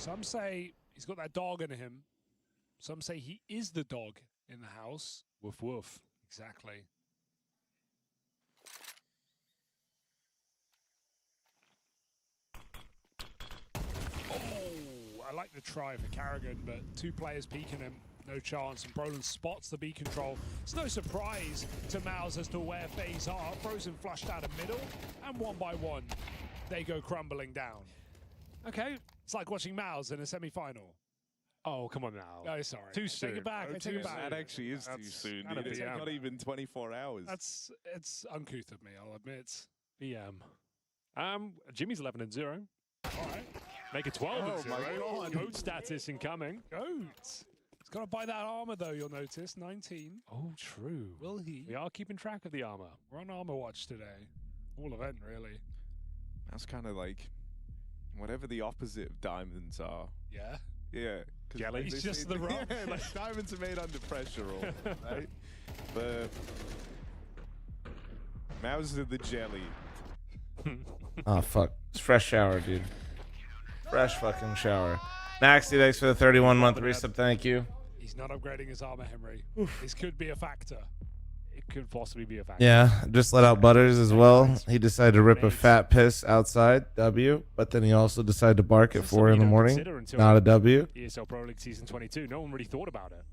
Some say he's got that dog in him. Some say he is the dog in the house. Woof woof. Exactly. Oh, I like the try for Carrigan, but two players peeking him. No chance, and Brolin spots the B control. It's no surprise to Mouz as to where FaZe are. Frozen flushed out of middle, and one by one, they go crumbling down. Okay, it's like watching Mouz in a semi-final. Oh, come on now. No, sorry. Too soon. Take it back. I take it back. That actually is too soon. It's not even 24 hours. It's uncouth of me, I'll admit. BM. Jimmy's 11-0. All right. Make it 12-0. Oh my God. Goat status incoming. Goat. He's got to buy that armor, though, you'll notice. 19. Oh, true. Will he? We are keeping track of the armor. We're on armor watch today. All event, really. That's kind of like whatever the opposite of diamonds are. Yeah. Yeah. Jelly? He's just the rock. Yeah, like diamonds are made under pressure, all, right? But Mouz are the jelly. Oh, fuck. It's fresh shower, dude. Fresh fucking shower. Maxi, thanks for the 31-month resub. Thank you. He's not upgrading his armor, Henry. This could be a factor. It could possibly be a factor. Yeah, just let out Butters as well. He decided to rip a fat piss outside, W, but then he also decided to bark at 4 in the morning. Not a W. ESL Pro League Season 22. No one really thought about it.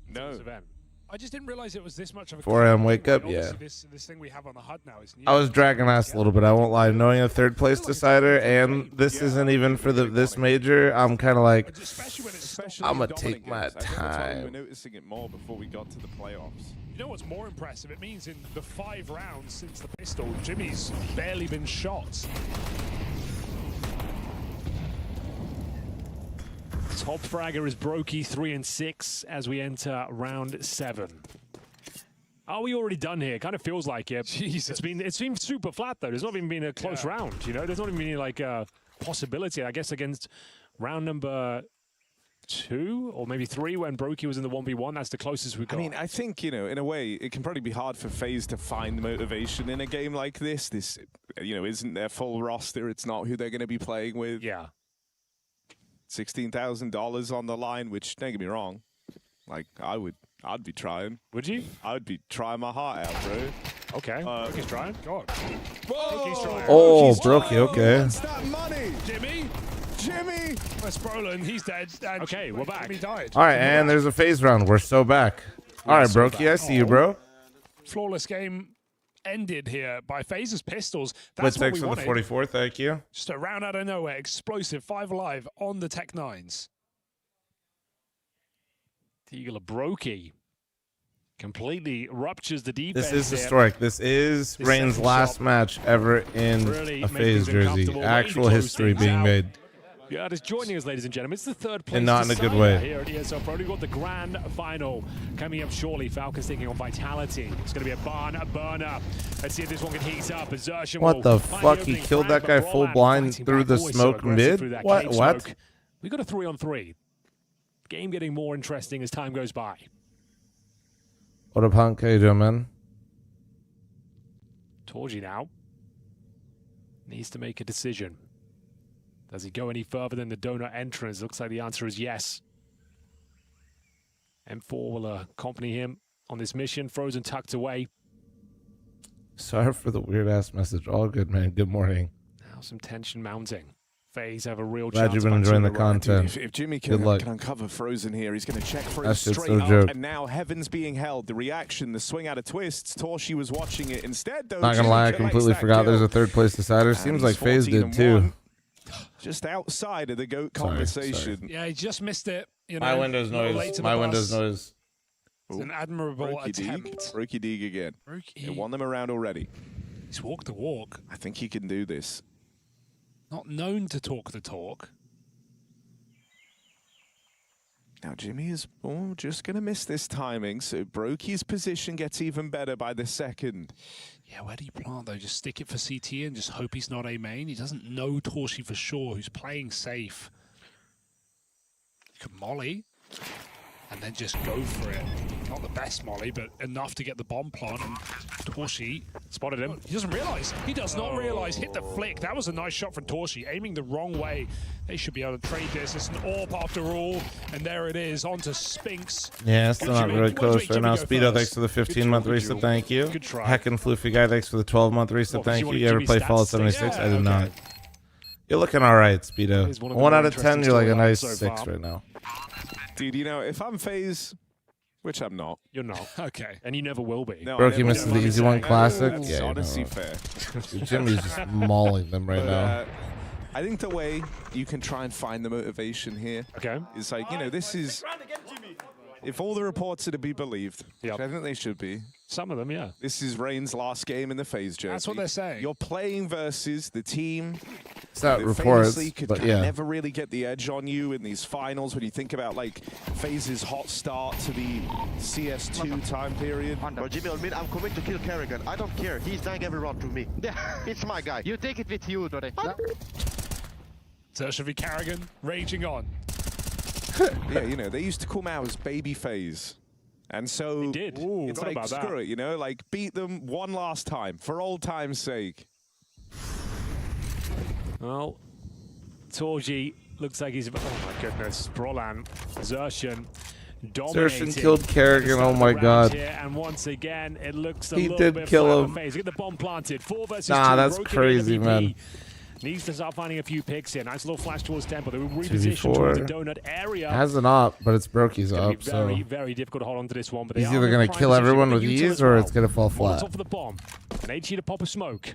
No. This event. I just didn't realize it was this much of a 4 a.m. wake up, Obviously, yeah. This thing we have on the HUD now is new. I was dragging ass a little bit, I won't lie. Knowing a third place decider, and this isn't even for this major, I'm kind of like, Especially when it's I'm going to dominant take my games. I think that's why we were time. noticing it more before we got to the playoffs. You know what's more impressive? It means in the 5 rounds since the pistol, Jimmy's barely been shot. Top fragger is Brokey 3-6 as we enter round 7. Are we already done here? Kind of feels like it. Jesus. It's been super flat though. There's not even been a close round. You know, there's not even been like a possibility. I guess against round number 2 or maybe 3 when Brokey was in the 1v1. That's the closest we got. I mean, I think, you know, in a way, it can probably be hard for FaZe to find motivation in a game like this. This, you know, isn't their full roster. It's not who they're going to be playing with. Yeah. $16,000 on the line, which, don't get me wrong, like, I'd be trying. Would you? I'd be trying my heart out, bro. Okay. Brokey's trying. God. Brokey's trying. Oh, Brokey, okay. What's that money? Jimmy! Where's Brolin? He's dead. And Okay, we're back. Jimmy died. All right, and there's a phase round. We're so back. All right, Brokey, I see you, bro. Flawless game ended here by FaZe's pistols. But That's what thanks we for the wanted. 44, thank you. Just a round out of nowhere, explosive, 5 alive on the Tech 9s. The Eagle of Brokey completely ruptures the defense. This is here. historic. This is This Rain's second last shot match ever in really a made FaZe things jersey. uncomfortable. Actual Way to close history things being out. made. Yeah, just joining us, ladies and gentlemen. It's the third place And not in a good decider way. here at ESL Pro. We've got the grand final coming up shortly. Falcons taking on Vitality. It's going to be a barn burner. Let's see if this one can heat up. Azertion What will the find fuck? He opening. killed that guy Brand, full but blind fighting through back. the Always so smoke aggressive mid? through that What? cave What? smoke. We got a 3-on-3. Game getting more interesting as time goes by. What up, Hank? How you doing, man? Torgy now needs to make a decision. Does he go any further than the donut entrance? Looks like the answer is yes. M4 will accompany him on this mission. Frozen tucked away. Sorry for the weird-ass message. All good, man. Good morning. Now some tension mounting. FaZe have a real Glad chance. you've been of enjoying the actually running. content. If Jimmy Good luck. can uncover Frozen here, he's going to check for him That shit's straight no up. joke. And now Heaven's being held. The reaction, the swing out of twists. Torshi was watching it instead, though. Not gonna Jimmy lie, I collects completely that forgot kill. there's a third place decider. And Seems he's like FaZe did too. 14-1. Just outside of the GOAT Sorry, conversation. Yeah, he just missed it. You know, My Windows a little late noise. to the My bus. Windows noise. It's an admirable Brokey attempt. Brokey Deeg again. He won them around already. He's walked the walk. I think he can do this. Not known to talk the talk. Now, Jimmy is just going to miss this timing, so Brokey's position gets even better by the second. Yeah, where do you plant, though? Just stick it for CT and just hope he's not A main? He doesn't know Torshi for sure, who's playing safe. You could molly. and then just go for it. Not the best molly, but enough to get the bomb plant. And Torshi Spotted him. He doesn't realize. He does not realize. Hit the flick. That was a nice shot from Torshi, aiming the wrong way. They should be able to trade this. It's an AWP after all. And there it is. On to Spinks. Yeah, still not really close right now. Speedo, thanks for the 15-month reset. Thank you. Good try. Heckin' Floofy guy, thanks for the 12-month reset. Thank you. You ever play Fallout 76? I did not. You're looking all right, Speedo. 1 out of 10, you're like a nice 6 right now. Dude, you know, if I'm FaZe, which I'm not. You're not. Okay. And you never will be. No, Brokey misses the easy one classic. That's Yeah, honestly fair. Jimmy's just mauling them right now. I think the way you can try and find the motivation here is like, you know, this is... If all the reports are to be believed, which I think they should be. Some of them, yeah. This is Rain's last game in the FaZe jersey. That's what they're saying. You're playing versus the team. It's not reports, could but yeah. never really get the edge on you in these finals when you think about like FaZe's hot start to the CS2 time period. Bro, Jimmy on mid, I'm coming to kill Kerrigan. I don't care. He's dying every round to me. Yeah, it's my guy. You take it with you, Dore. So it should be Kerrigan raging on. Yeah, you know, they used to call Mouz baby FaZe. And so They did. It's like, about screw that. it, you know, like beat them one last time for old time's sake. Well, Torji looks like he's... Oh my goodness. Brolan, Xerxian dominating. Xerxian killed Kerrigan, oh my god. Here, and once again, it looks a He little did bit kill flat him. on FaZe. Get the bomb planted. 4 versus 2. Nah, that's Broken crazy, AWP. man. Needs to start finding a few picks here. Nice little flash towards Temple. They will reposition towards the donut area. Has an op, but it's Brokey's op, so... Very, very difficult to hold on to this one. But He's either going to kill everyone with ease, or it's going to fall flat. Off for the bomb. An HE to pop a smoke,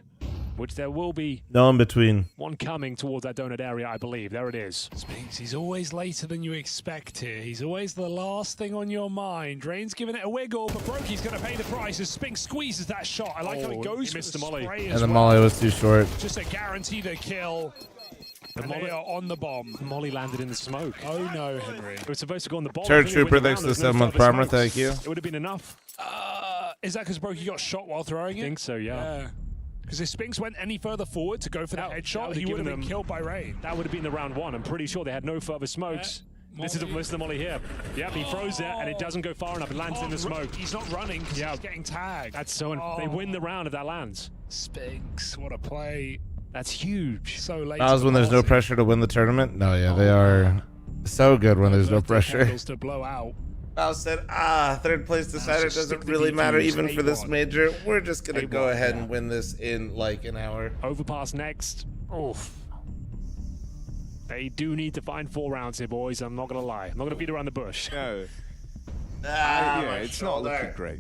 which there will be No in between. one coming towards that donut area, I believe. There it is. Spinks, he's always later than you expect here. He's always the last thing on your mind. Rain's giving it a wiggle, but Brokey's going to pay the price as Spinks squeezes that shot. I like how he goes he missed for the molly. spray And as the well. molly was too short. Just a guaranteed a kill. And they are on the bomb. The molly landed in the smoke. Oh no, Henry. It was supposed to go on the bomb. Church I think it Trooper, went thanks around. to the There was 7-month no further primer, smokes. thank you. It would have been enough. Is that because Brokey got shot while throwing it? I think so, yeah. Because if Spinks went any further forward to go for that headshot, would've he would have given been them- killed by Rain. That would have been the round 1. I'm pretty sure they had no further smokes. This is most of the molly here. Yep, he throws it, and it doesn't go far enough. It lands in the smoke. He's not running because he's getting tagged. That's so... They win the round if that lands. Spinks, what a play. That's huge. So late. That was when there's no pressure to win the tournament? No, yeah, they are so good when there's no pressure. To blow out. Mouse said, third place decider just doesn't stick the really matter DQs, even for this 8-1. major. We're just going to go 8-1, ahead and win this in like an hour. Overpass next. Oof. They do need to find 4 rounds here, boys. I'm not going to lie. I'm not going to beat around the bush. No. Yeah, it's not looking great.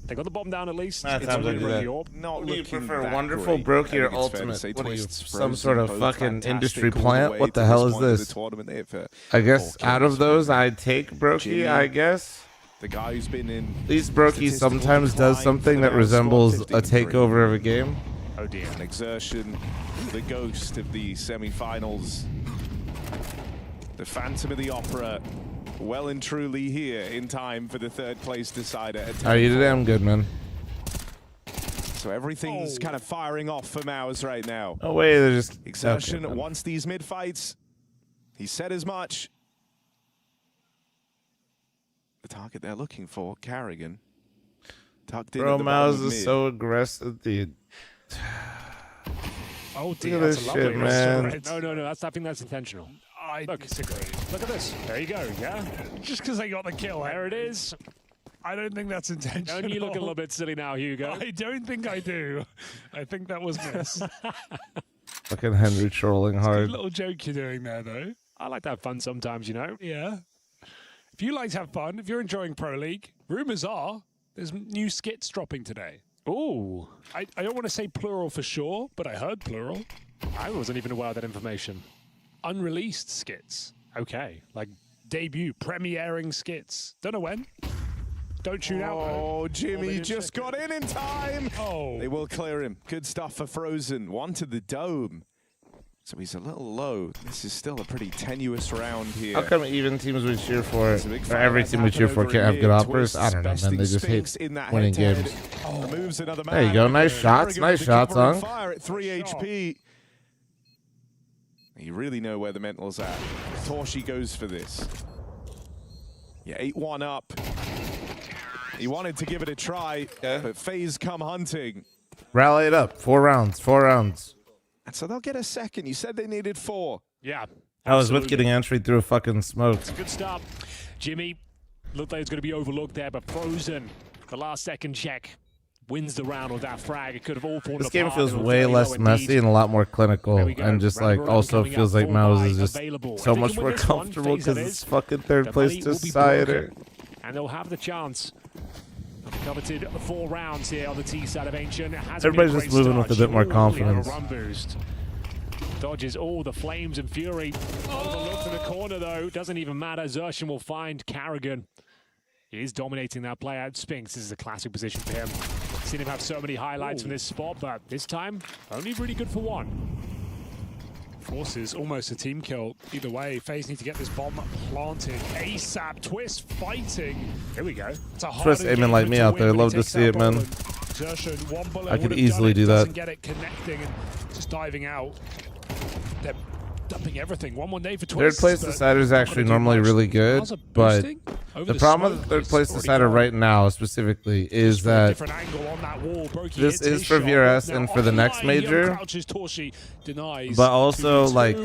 They got the bomb down at least. Nah, It's time to only do that. the AWP. Not Do you looking prefer that Wonderful, great. Brokey, or I think it's fair to Ultimate? say What are you, Twists, some Frozen, sort of both fucking fantastic industry all the plant? way What the to hell is point of this? The tournament there for I guess 4 out of kills. those, I'd take Brokey, Jimmy. I guess. The guy who's been in At least Brokey statistical sometimes does decline something for that the resembles a 15-3. takeover of a game. Oh dear. An Exertion, the ghost of the semi-finals, the Phantom of the Opera, well and truly here in time for the 3rd place decider. At Are you damn good, man? So everything's kind of firing off for Mouz right now. Oh, wait, they're just... Exertion okay, wants these mid-fights. He said as much. The target they're looking for, Kerrigan. Tucked in Bro, at the bottom Mouz of is mid. so aggressive, dude. Oh Look dear, at that's this a lovely shit, man. restaurant. No, I think that's intentional. I Look. disagree. Look at this. There you go, yeah? Just because they got the kill. There it is. I don't think that's intentional. Don't you look a little bit silly now, Hugo? I don't think I do. I think that was missed. Fucking Henry trolling Good hard. little joke you're doing there, though. I like to have fun sometimes, you know? Yeah. If you like to have fun, if you're enjoying Pro League, rumors are there's new skits dropping today. Ooh. I don't want to say plural for sure, but I heard plural. I wasn't even aware of that information. Unreleased skits. Okay. Like debut, premiering skits. Don't know when. Don't shoot out, though. Oh, Jimmy didn't just check got in time. Oh. They will clear him. Good stuff for Frozen. One to the dome. So he's a little low. This is still a pretty tenuous round here. How come even teams we cheer for, It's a big or fight every that's team we cheer for happened can't over have good here. offers? I Twists don't know, man. besting They just Spinks hate in that winning head-to-head. games. Removes another man. There you go. Nice shots. Kerrigan Nice with the shots, cover and huh? Fire at 3 HP. You really know where the mental's at. Torshi goes for this. Yeah, 8-1 up. He wanted to give it a try, but FaZe come hunting. Rally it up. 4 rounds. 4 rounds. And so they'll get a second. You said they needed 4. Yeah. I was with getting entry through a fucking smoke. It's a good start. Jimmy looked like it's going to be overlooked there, but Frozen, the last second check, wins the round with that frag. It could have all fallen This apart. game feels They were way very less low messy indeed. and a lot more clinical, There we go. and just Round like robin also coming feels up, like 4 Mouz by is just available. so If they much can more win this one, comfortable FaZe that because it's is, fucking third the place money will be decider. broken, and they'll have the chance. Coveted 4 rounds here on the T side of Ancient. It hasn't Everybody's been a just great moving with a start. bit more Surely confidence. a run boost. Dodges all the flames and fury. Overlooked in the corner though. Doesn't even matter. Xerxon will find Carrigan. He is dominating that play out. Spinks, this is a classic position for him. Seen him have so many highlights from this spot, but this time only really good for 1. Forces almost a team kill. Either way, FaZe need to get this bomb planted. ASAP, Twist fighting. Here we go. It's a Twist hard aiming like engagement me to out win, there. but Love to takes see it, that man. ball and Xerxon, 1 bullet I could would have easily done it, do that. doesn't get it connecting and just diving out. They're dumping everything. 1 more day for Third Twist. place but decider is not actually gonna do normally much. really good, Miles are but boosting over the problem with smoke. the third It's place already decider gone. right now specifically is Just from a that different angle on that wall. Brokey this hits is his for shot. VRS Now and for the next offline, major, Young crouches, Torshi denies. but also 2v2, like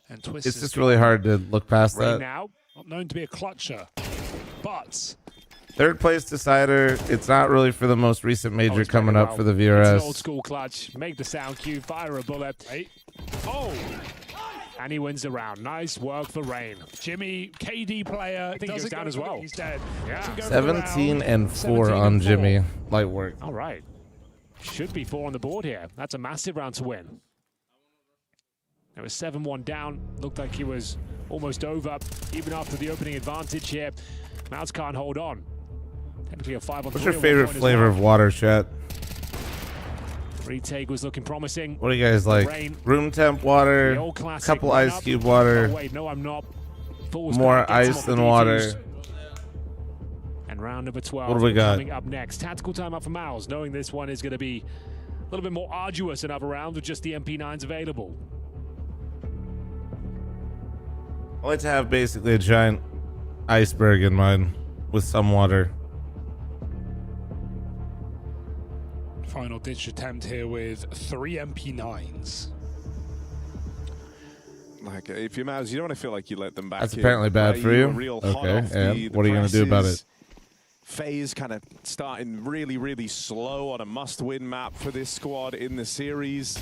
and Twist it's is just really hard to look past Right that. now, not known to be a clutcher, but Third place decider, it's not really for the most recent major it's coming playing up well. for the It's an old VRS. school clutch. Make the sound cue, fire a bullet. hey, And he wins the round. Nice work for Rain. Jimmy, KD player, think he goes doesn't down go as for it, well. He's dead. Yeah. Doesn't go for the round. 17 and 4 17 on and 4. Jimmy. Light work. All right. Should be 4 on the board here. That's a massive round to win. It was 7-1 down. Looked like he was almost over, even after the opening advantage here. Mouz can't hold on. Technically a 5-on-3. What's your favorite flavor of water, chat? Retake was looking promising. What do you guys like? Rain. Room temp water, The old classic couple run ice up. cube water, Oh, wait, no, I'm not. Falls more back, gets him ice off than the water. defuse. And round number 12. What do we got? Coming up next. Tactical timeout for Mouz, knowing this one is going to be a little bit more arduous than other rounds with just the MP9s available. I like to have basically a giant iceberg in mine with some water. Final ditch attempt here with 3 MP9s. Like, if you're Mouz, you don't want to feel like you let them back That's in, apparently bad right? for were you? real hot Okay, off and the what are you gonna do about presses. it? FaZe kind of starting really, really slow on a must-win map for this squad in the series.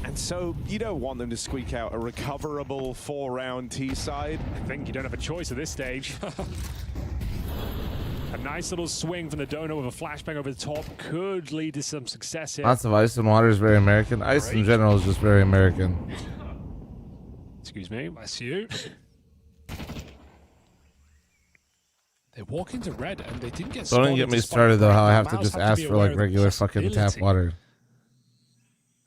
And so you don't want them to squeak out a recoverable 4-round T-side. I think you don't have a choice at this stage. A nice little swing from the donor with a flashbang over the top could lead to some success here. Lots of ice and water is very American. Ice in general is just very American. Excuse me. Bless you. They walk into red and they didn't get Don't even spotted get me despite started though. the How I fact have to Mouz just have ask be for aware like of the regular fucking tap possibility. water.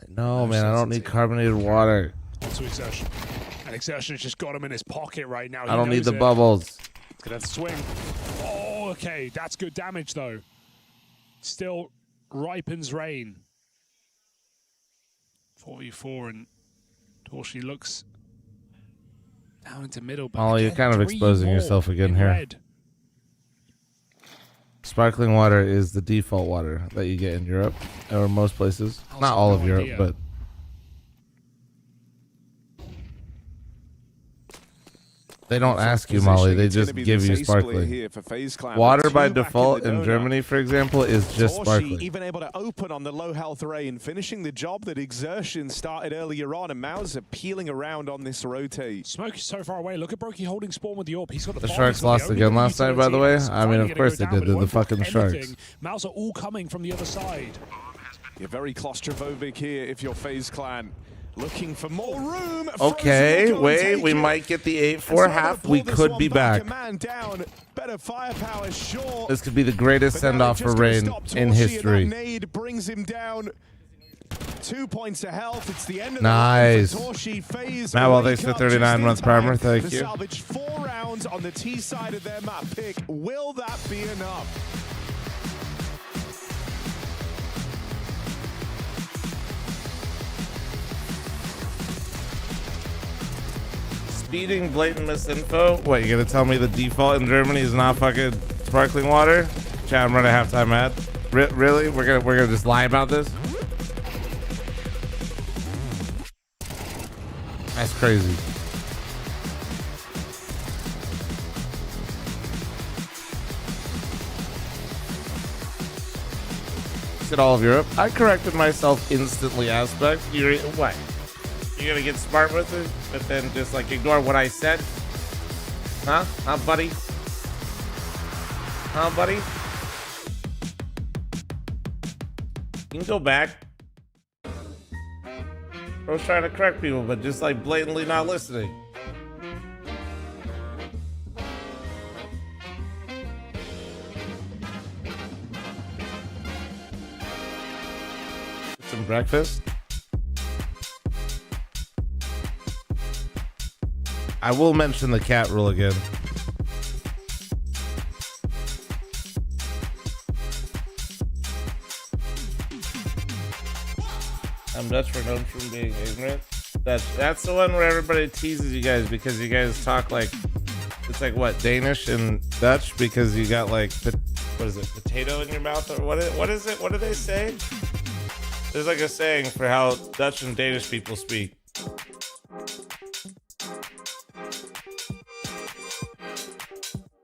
No, man, I don't need carbonated water. Onto Exertion. And Exertion's just got him in his pocket right now. I don't need the knows it. bubbles. Gonna have to swing. Oh, okay. That's good damage, though. Still ripens Rain. 4v4, and Torshi looks down into middle. But Oh, you're again, kind of 3 exposing more yourself again in here. red. Sparkling water is the default water that you get in Europe or most places. Also Not all no of Europe, idea. but they don't ask you, Molly. They It's gonna just be give the you safe split sparkling. here for FaZe Clan. Water With by 2 back default the in donut. Germany, for example, is just Torshi sparkling. even able to open on the low health Rain, finishing the job that Exertion started earlier on, and Mouz are peeling around on this rotate. Smoke is so far away. Look at Brokey holding spawn with the AWP. He's got the The bomb, Sharks he's got lost the again only last night, by the way. utility. It's I mean, of finally course gonna they go did. down, They're but the it won't fucking block Sharks. anything. Mouz are all coming from the other side. You're very claustrophobic here if you're FaZe Clan. Looking for more room. Okay, Frozen will go wait. and We take it. might get the And so 8-4 they'll half. pull We this could one be back. A man down. Better firepower, sure. This could be the greatest But now send-off they're for just gonna Rain stop in Torshi, history. and that nade brings him down. 2 points of health. It's the end of Nice. the round for Torshi. FaZe Matt, well, wake thanks for up 39 just in month primer. time Thank to you. salvage 4 rounds on the T side of their map pick. Will that be enough? speeding blatant misinfo. What, you gonna tell me the default in Germany is not fucking sparkling water? Chat, I'm running halftime ad. Really? We're gonna just lie about this? That's crazy. At all of Europe. I corrected myself instantly. Aspect. You're what? You're gonna get smart with it, but then just like ignore what I said? Huh? Huh, buddy? Huh, buddy? You can go back. Bro's trying to correct people, but just like blatantly not listening. Some breakfast. I will mention the cat rule again. I'm Dutch for known from being ignorant. That's the one where everybody teases you guys because you guys talk like it's like what, Danish and Dutch because you got like what is it, potato in your mouth or what is it? What do they say? There's like a saying for how Dutch and Danish people speak.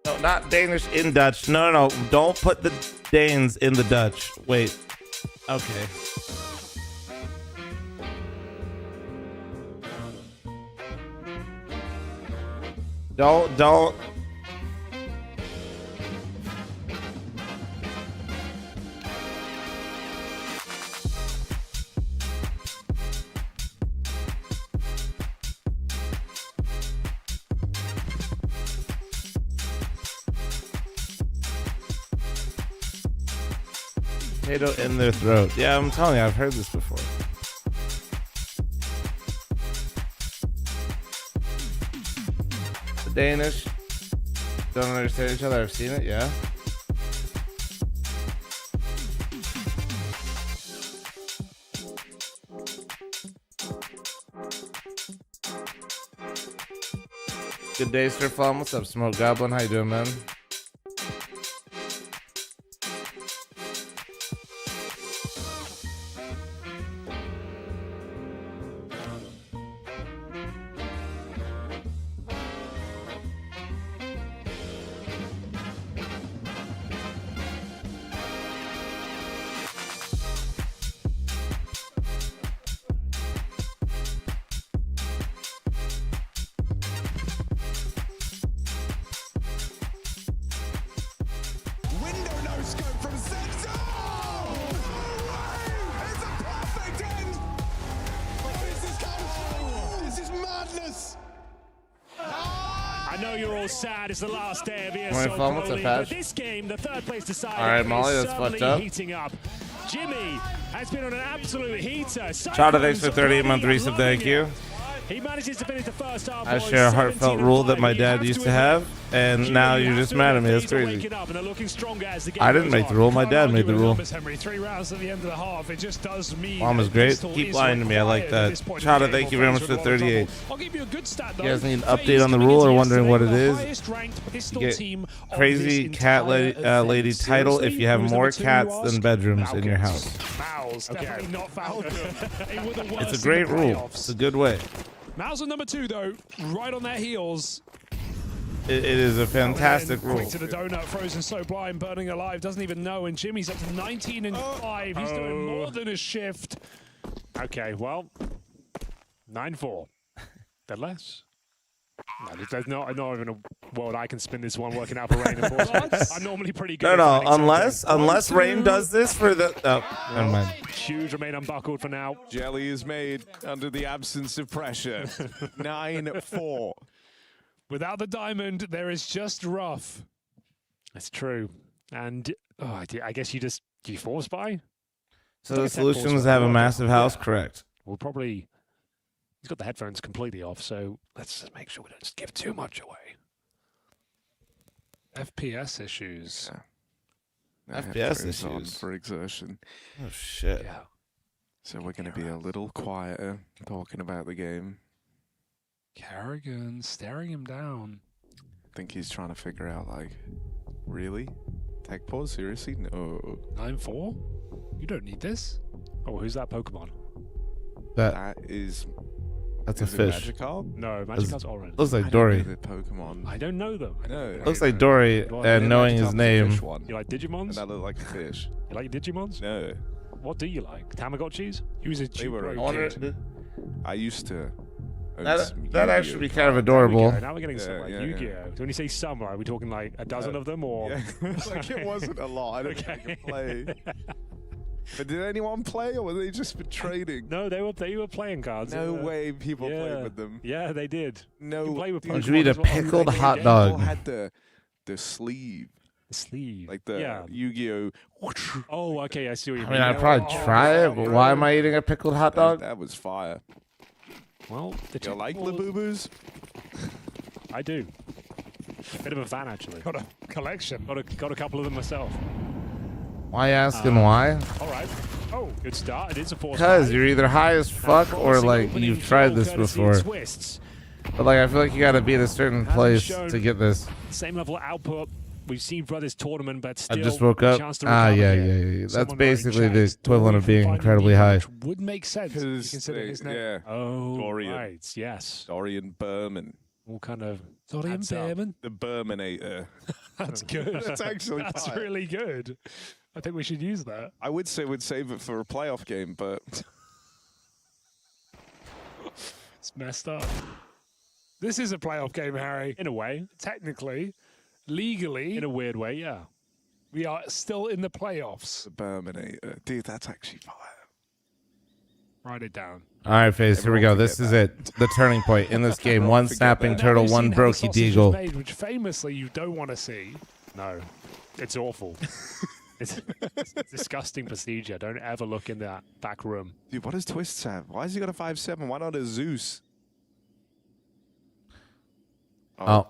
No, not Danish in Dutch. No. Don't put the Danes in the Dutch. Wait. Okay. Don't. Potato in their throat. Yeah, I'm telling you, I've heard this before. The Danish don't understand each other. I've seen it, yeah. Good day, Sir Flum. What's up, Smoke Goblin? How you doing, man? I know you're all sad. It's the last day of ESL Pro League, but this game, the third place decided. All right, Molly, that's fucked up. Heating up. Jimmy has been on an absolute heater. Chada, thanks for 38-month resub. Thank you. He manages to finish the first half. I share a heartfelt rule that my dad used to have, and now you're just mad at me. That's crazy. I didn't make the rule. My dad made the rule. 3 rounds at the end of the half. It just does mean Mom is great. Keep lying to me. I like that. Chada, thank you very much for the 38. I'll give you a good stat, though. You guys need an update on the rule or wondering what it is? You get crazy cat lady title if you have more cats than bedrooms in your house. Mouz, definitely not Falcon. It's a great rule. It's a good way. Mouz on number 2, though, right on their heels. It is a fantastic rule. Quick to the donut, frozen so blind, burning alive, doesn't even know, and Jimmy's up to 19 and 5. He's doing more than a shift. Okay, well, 9-4. Then less. No, there's not even a world I can spin this one working out for Rain. I'm normally pretty good. No, unless Rain does this for the. Oh, never mind. Huge remain unbuckled for now. Jelly is made under the absence of pressure. 9-4. Without the diamond, there is just rough. That's true. And I guess you force buy? So the solution is to have a massive house, correct? We'll probably. He's got the headphones completely off, so let's just make sure we don't just give too much away. FPS issues. Yeah. FPS issues for exertion. Oh shit. Yeah. So we're going to be a little quieter talking about the game. Carrigan staring him down. I think he's trying to figure out, like, really? Tech pause? Seriously? No. 9-4? You don't need this. Oh, who's that Pokemon? That's a Is it fish. Magikarp? No, Magikarp's orange. Looks like I don't Dory. know the Pokemon. I don't know them. I know. Looks like Dory, and knowing his Magikarp's a name. fish one, You like and Digimons? that looked like a fish. You like Digimons? No. What do you like? Tamagotchis? He was a They were Jupro a I wonder- kid. I used to. own That some that Yu-Gi-Oh actually be kind of There we adorable. go. Now we're getting Yeah, some like yeah, Yu-Gi-Oh. When you say some, are we talking like a dozen of them or? Yeah. Like it wasn't a lot. I didn't think I could play. But did anyone play, or were they just for trading? No, they were playing cards. No way people yeah. played with them. Yeah, they did. No. You can play with dude, Would you eat a as well. pickled they hot all dog? had the sleeve, The sleeve. like the yeah. Yu-Gi-Oh. Oh, okay. I see what you I mean. mean, I'd probably try it, but why am I eating a pickled hot dog? That was fire. Well, the You like technical- Labubu's? I do. Bit of a fan actually. Got a collection. Got a couple of them myself. Why asking why? All right. Oh, good start. It is a force. Because fight. you're either high as fuck And or forcing like opening you've kill tried this courtesy before. of Twists. But like I feel like you gotta be at a certain Hasn't place shown- to get this. Same level of output we've seen for this tournament, but still. I just woke a up. chance to Ah, recover yeah, here. yeah, yeah. That's Someone basically writing the chat, equivalent of Dory being from incredibly Finding high. Nemo, which would make sense. if you Because consider his name. yeah, Oh, Dorian. right. Yes. Dorian Berman, All kind of. Dorian adds up. Behrman. the Berminator. That's good. That's actually That's fire. really good. I think we should use that. I would say we'd save it for a playoff game, but It's messed up. This is a playoff game, Harry. In a way. Technically, legally, In a weird way, yeah. we are still in the playoffs. the Berminator, dude, that's actually fire. Write it down. All right, FaZe, here we go. Everyone This forget is it. The turning point in this game. Everyone One forget snapping that. turtle, Now we've one seen how the brokey sausage is deagle. made, which famously you don't want to see. No. It's awful. It's a disgusting procedure. Don't ever look in that back room. Dude, what does Twists have? Why has he got a 5-7? Why not a Zeus? Oh,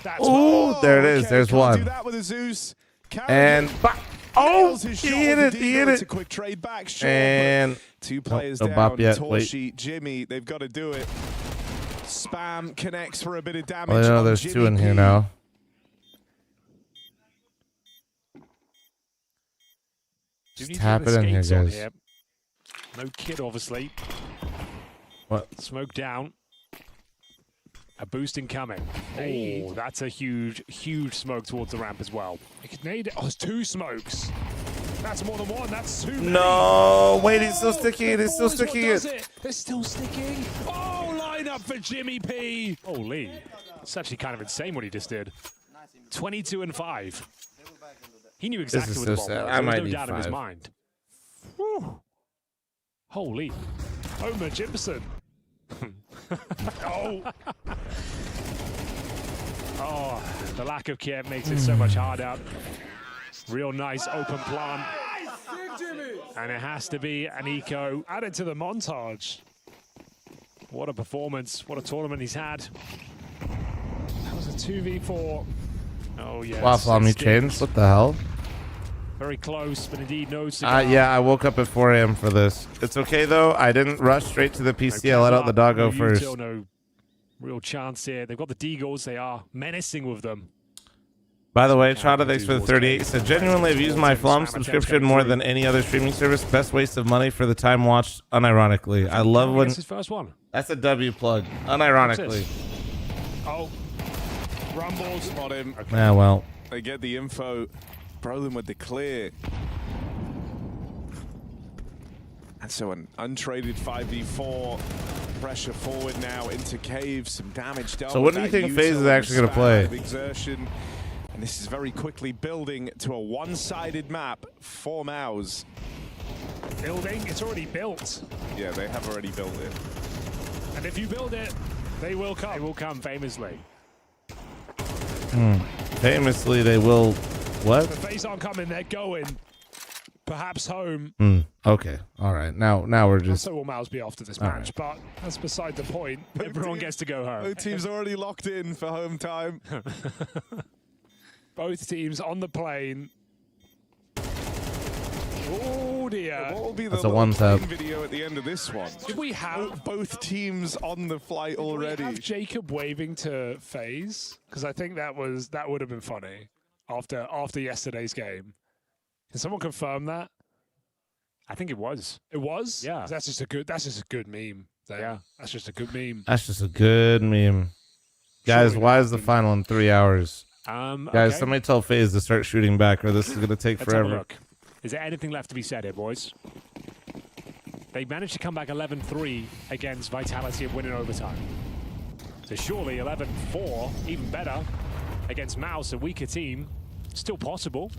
That's oh, there it is. Okay, There's can't one. do that with a Zeus. And oh, nails his he shot hit with it. the He Deagle. hit It's a it. quick trade back. Sure, And but two players no down. bop yet. Wait. Torshi, Jimmy, they've got to do it. Spam connects for a bit of damage. well, I know on there's Jimmy two in here P. now. Do Just need tap to it get in the here, skates on guys. here. No kid, obviously. What? Smoke down. A boost incoming. Hey. Oh, that's a huge, huge smoke towards the ramp as well. You could nade it. Oh, it's two smokes. That's more than one. That's two. No, wait, he's still sticking it. He's still Oh, is what sticking does it. They're still sticking. Oh, line up for Jimmy P. Holy. It's actually kind of insane what he just did. 22 and 5. He knew exactly is what so the ball sad. was. I There was might no need doubt in his 5. mind. Whew. Holy. Homer Jimson. Oh, Oh, the lack of kit makes it so much harder. Real nice open plant. And it has to be an eco. add it to the montage. What a performance. What a tournament he's had. That was a 2v4. Oh, yes. Waffle on me it change. stings. What the hell? Very close, but indeed no cigar. Yeah, I woke up at 4 a.m. for this. It's okay though. I didn't rush straight to the PC. I let out the doggo first. No real chance here. They've got the Deagles. They are menacing with them. By the way, Chada, thanks for the 38. Said, genuinely, I've used my Flum subscription more than any other streaming service. Best waste of money for the time watched, unironically. I love when... That's his first one. That's a W plug, unironically. Oh, rumbles. Spot him. Yeah, well. They get the info. Brolin with the clear. And so an untraded 5v4. Pressure forward now into cave. Some damage done. So what with do you that think FaZe is Yuzo actually gonna spam play? of Exertion. And this is very quickly building to a one-sided map for Mouz. Building. It's already built. Yeah, they have already built it. And if you build it, they will They come. will come famously. Famously, they will... What? The FaZe aren't coming. They're going. Perhaps home. Okay, all right. Now we're just... So will Mouz be after this All match, but that's beside the point. Everyone gets to go home. Both teams already locked in for home time. Both teams on the plane. Oh dear. What will be the That's a little one-tap. plane video at the end of this one? Did we have Both teams on the flight We already. have Jacob waving to FaZe? Because I think that would have been funny after yesterday's game. Can someone confirm that? I think it was. It was? Yeah. That's just a good meme. Then. Yeah. That's just a good meme. That's just a good meme. Guys, Surely why not. is the final in 3 hours? Guys, Okay. somebody tell FaZe to start shooting back, or this is going to take Let's have a forever. look. Is there anything left to be said here, boys? They managed to come back 11-3 against Vitality and win in overtime. So surely 11-4, even better, against Mouz, a weaker team. Still possible.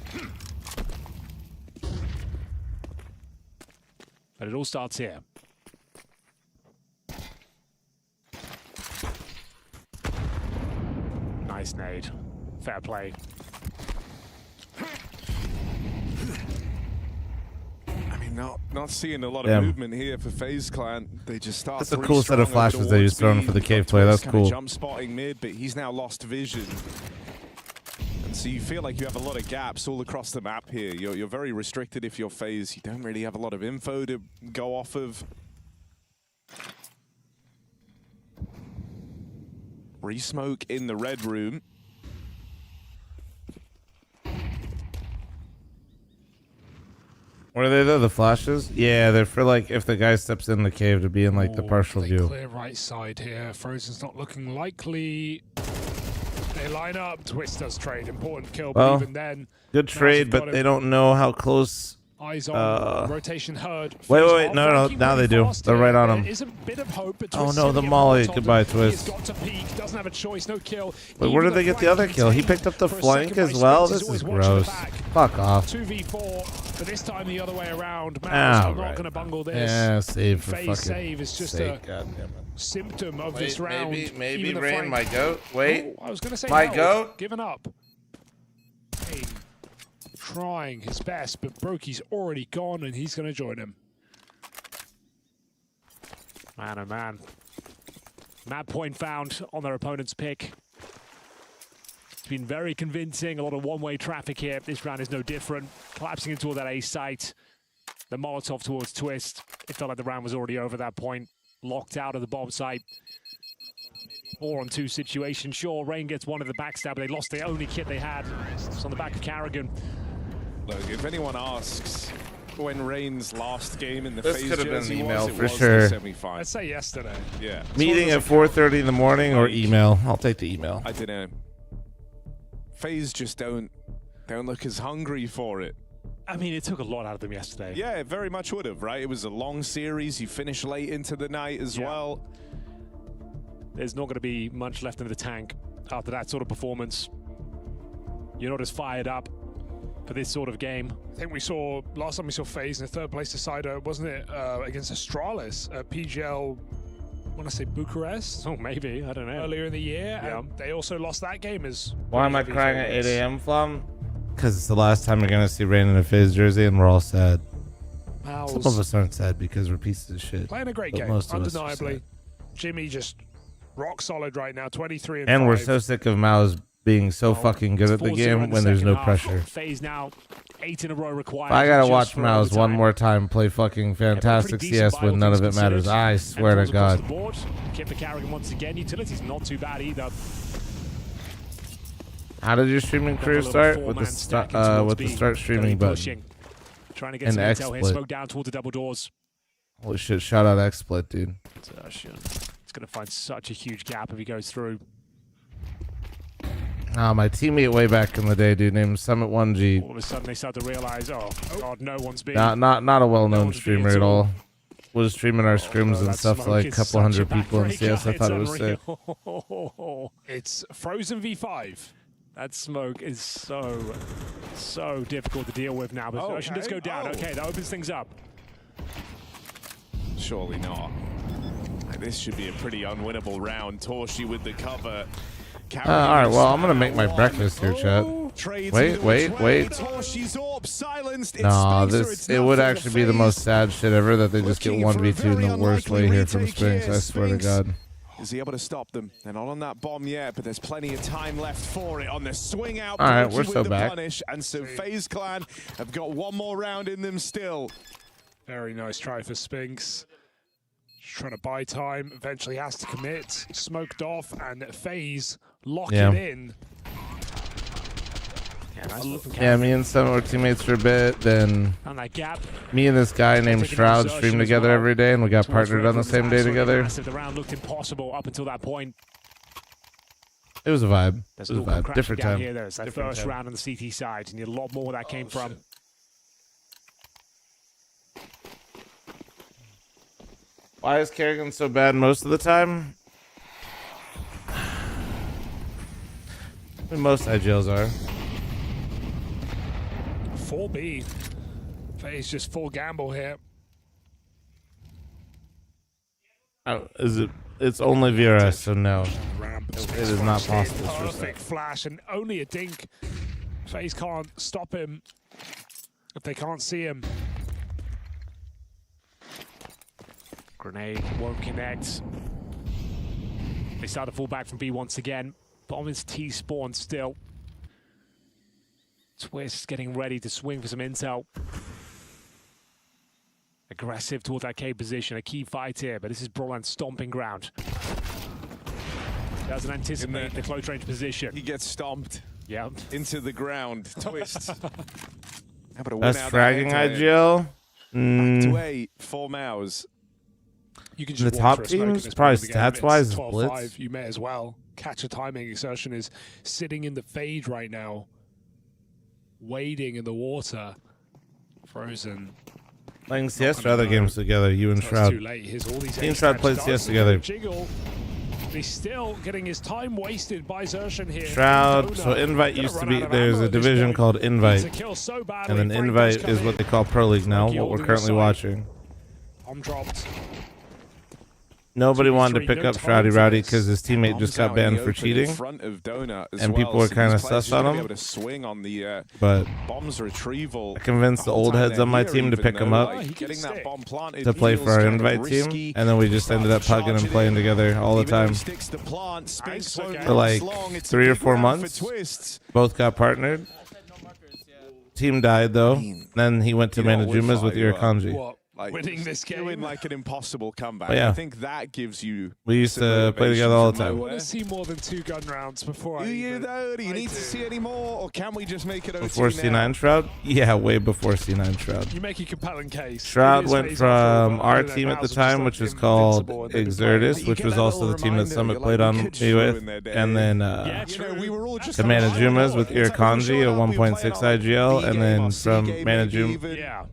But it all starts here. Nice nade. Fair play. I mean, not seeing a lot of Damn. movement here for FaZe Clan. They just start. That's a three cool set of strong over flashes they towards used throwing B. for the cave Got play. Twist That's kinda cool. Jump spotting mid, but he's now lost vision. And so you feel like you have a lot of gaps all across the map here. You're very restricted if you're FaZe. You don't really have a lot of info to go off of. Resmoke in the red room. What are they though? The flashes? Yeah, they're for like if the guy steps in the cave to be in like the partial they view. Clear right side here. Frozen's not looking likely. They line up. Twist does trade. Important kill, Well, but even then, Good Mouz trade, have got but him. they don't know how close. Eyes on. Rotation heard. Wait, FaZe wait, are no, flanking now really they do. fast They're here. right on him. There is a bit of hope, but Oh, Twist no, still the getting molly. one on Goodbye, top of him. Twist. He's got to peek. Doesn't have a choice. No kill. Wait, where Even did they get the other flank kill? He contained picked up the for a flank second as by well? Spence. This He's is always watching the gross. back. Fuck off. 2v4, but this time the other way around. Mouz Ah, are not right. going to bungle this. Yeah, save for FaZe fucking save is just sake. a God damn it. symptom of this round. maybe Even the Rain, flank- my goat. Wait, Oh, I was going to say my Held, goat. Giving up. Rain trying his best, but Brokey's already gone and he's going to join him. Man, oh man. Mad point found on their opponent's pick. It's been very convincing. A lot of one-way traffic here. This round is no different. Collapsing into that A site. The Molotov towards Twist. It felt like the round was already over at that point. Locked out of the bomb site. 4-on-2 situation. Sure, Rain gets one of the backstab, but they lost the only kit they had. It's on the back of Carrigan. Look, if anyone asks when Rain's last game in the This FaZe could have been jersey an email was, it for was sure. the semi-final. I'd say yesterday. Yeah. meeting at 4:30 in the morning or email? I'll take the email. I don't know. FaZe just don't look as hungry for it. I mean, it took a lot out of them yesterday. Yeah, it very much would have, right? It was a long series. You finished late into the night as well. There's not going to be much left in the tank after that sort of performance. You're not as fired up for this sort of game. I think we saw, last time we saw FaZe in the third place decider, wasn't it, against Astralis at PGL, I want to say Bucharest, Oh, maybe. I don't know. earlier in the year. Yeah. And they also lost that game as Why am I heavy crying at favorites. 8 a.m., Flum? Because it's the last time you're going to see Rain in a FaZe jersey, and we're all sad. Some of Mouz us aren't sad because we're pieces of shit. playing a great but game, most of us are undeniably. sad. Jimmy just rock solid right now, 23 and And 5. we're so sick of Mouz being so fucking good at the 4-0 game in when there's second no half. pressure. FaZe now 8 in a row required. If I gotta just watch for Mouz one overtime. more time play fucking fantastic Pretty decent CS by all when none of things it matters, considered. I swear to And across God. the board. Kit for Carrigan once again. Utility's not too bad either. How did your streaming Got a career little start? With four-man the stack start, towards with the B. start streaming button. Pushing. Trying to get And some intel here. XSplit. Smoke down towards the double doors. Holy shit! Shout out XSplit, dude. It's going to find such a huge gap if he goes through. My teammate way back in the day, dude, named Summit 1G. All of a sudden they start to realize, oh, God, no one's being... Not a well-known one's streamer being at all. all. Was streaming our scrims Oh, and that stuff to smoke like a is couple such hundred a people in backbreaker. CS. I thought it was It's sick. unreal. It's Frozen V5. That smoke is so difficult to deal with now. But Oh, Ocean does okay. go down. Oh. Okay, that opens things up. Surely not. This should be a pretty unwinnable round. Torshi with the cover. All right, well, I'm gonna make my breakfast here, chat. Trades Wait, into a wait, trade. wait. Torshi's orb silenced. It's Nah, Spencer, this it's it would nothing. actually be the most sad shit ever that they just get Looking for a 1v2 in very the worst way unlikely here from retake here. Spinks. I swear to Spinks. God. Is he able to stop them? They're not on that bomb yet, but there's plenty of time left for it on the swing out. All right, Pokey we're with so the back. punish, and so FaZe Clan have got one more round in them still. Very nice try for Spinks. Just trying to buy time. Eventually has to commit. Smoked off, and FaZe lock Yeah. it in. Yeah, me and some of our teammates for a bit. Then On that gap. me and this guy named Taking Shroud exertion stream as together well. every day, and we got Towards partnered on the Ravens, same day absolutely together. massive. The round looked impossible up until that point. It was a vibe. There's It was a all come vibe. crashing Different down time. here. There's that Different first time. round on the CT side, and a lot more where that came from. Why is Kerrigan so bad most of the time? I mean, most IGLs are. 4B. FaZe just full gamble here. Is it? It's only VRS, so no. Ramp. It is not possible. Perfect flash, and only a dink. FaZe can't stop him if they can't see him. Grenade won't connect. They start to fall back from B once again. Bomb is T-spawn still. Twist getting ready to swing for some intel. Aggressive toward that K position. A key fight here, but this is Broland's stomping ground. Doesn't anticipate the close range position. He gets stomped Yeah. into the ground. Twist. How about a win Best out fragging there? IGL. To 8 for Mouz. You can The just top walk for a smoke in teams, this probably point of the game. stats-wise, It's is 12-5. Blitz. You may as well catch a timing. Exertion is sitting in the fade right now, wading in the water, frozen. Playing CS or other games together, you and So it's Shroud. too late. Here's all these Me and ace Shroud catch played darts CS and together. Jiggle. He's still getting his time wasted by Xertion here. Shroud. Donut So Invite gonna used to run be. out of There's ammo a at this division point. called Needs Invite, to kill so badly. and then Frank Invite does come is what in. they call Pro League now. Smokey What we're holding currently the side. watching. Bomb dropped. Nobody wanted to 2v3, pick no up time Shroudy for Rowdy this. because his teammate Bombs just got out in the banned for open cheating. in front of Donut as And people well, were so kinda these players sus just gotta on be him. able to swing on the But bombs retrieval. I convinced the whole old time heads they're on my here, team to even pick though, him up he like, can getting that stick. bomb planted to play feels for our kind of Invite risky. team, and then we just ended up Charge pugging and it playing in. together all the Even though he time. sticks the plant, Spinks Nice, won't okay. For last like long. It's a 3 or big 4 round for months. Twists. Both got partnered. Team died though. Then he went to You know, we're Manajumas with fine, but Irakanji. What? Like, Winning this doing game. like an impossible comeback. Oh, yeah. I think that gives you. We used some to play motivation together all the from I time. want to see more than 2 gun rounds before Do I you even... though? Do you I need to do. see any more, or can we just make it OT Before now? C9 Shroud? Yeah, way before C9 Shroud. You make a compelling case. Shroud It is went FaZe after all, from but our I don't know, team at the Mouz are time, just, which like, was called invincible, and they've been playing. Exertus, You which get was that also little the team that reminder, Summit you're played like, on we could me with. ruin their day. And then Yeah, You know, true. we were all just to like, Manajumas with it's like we Irakanji showed at up, we were 1.6 playing IGL, our B and game, then our C from game, maybe Manajum. even. Yeah.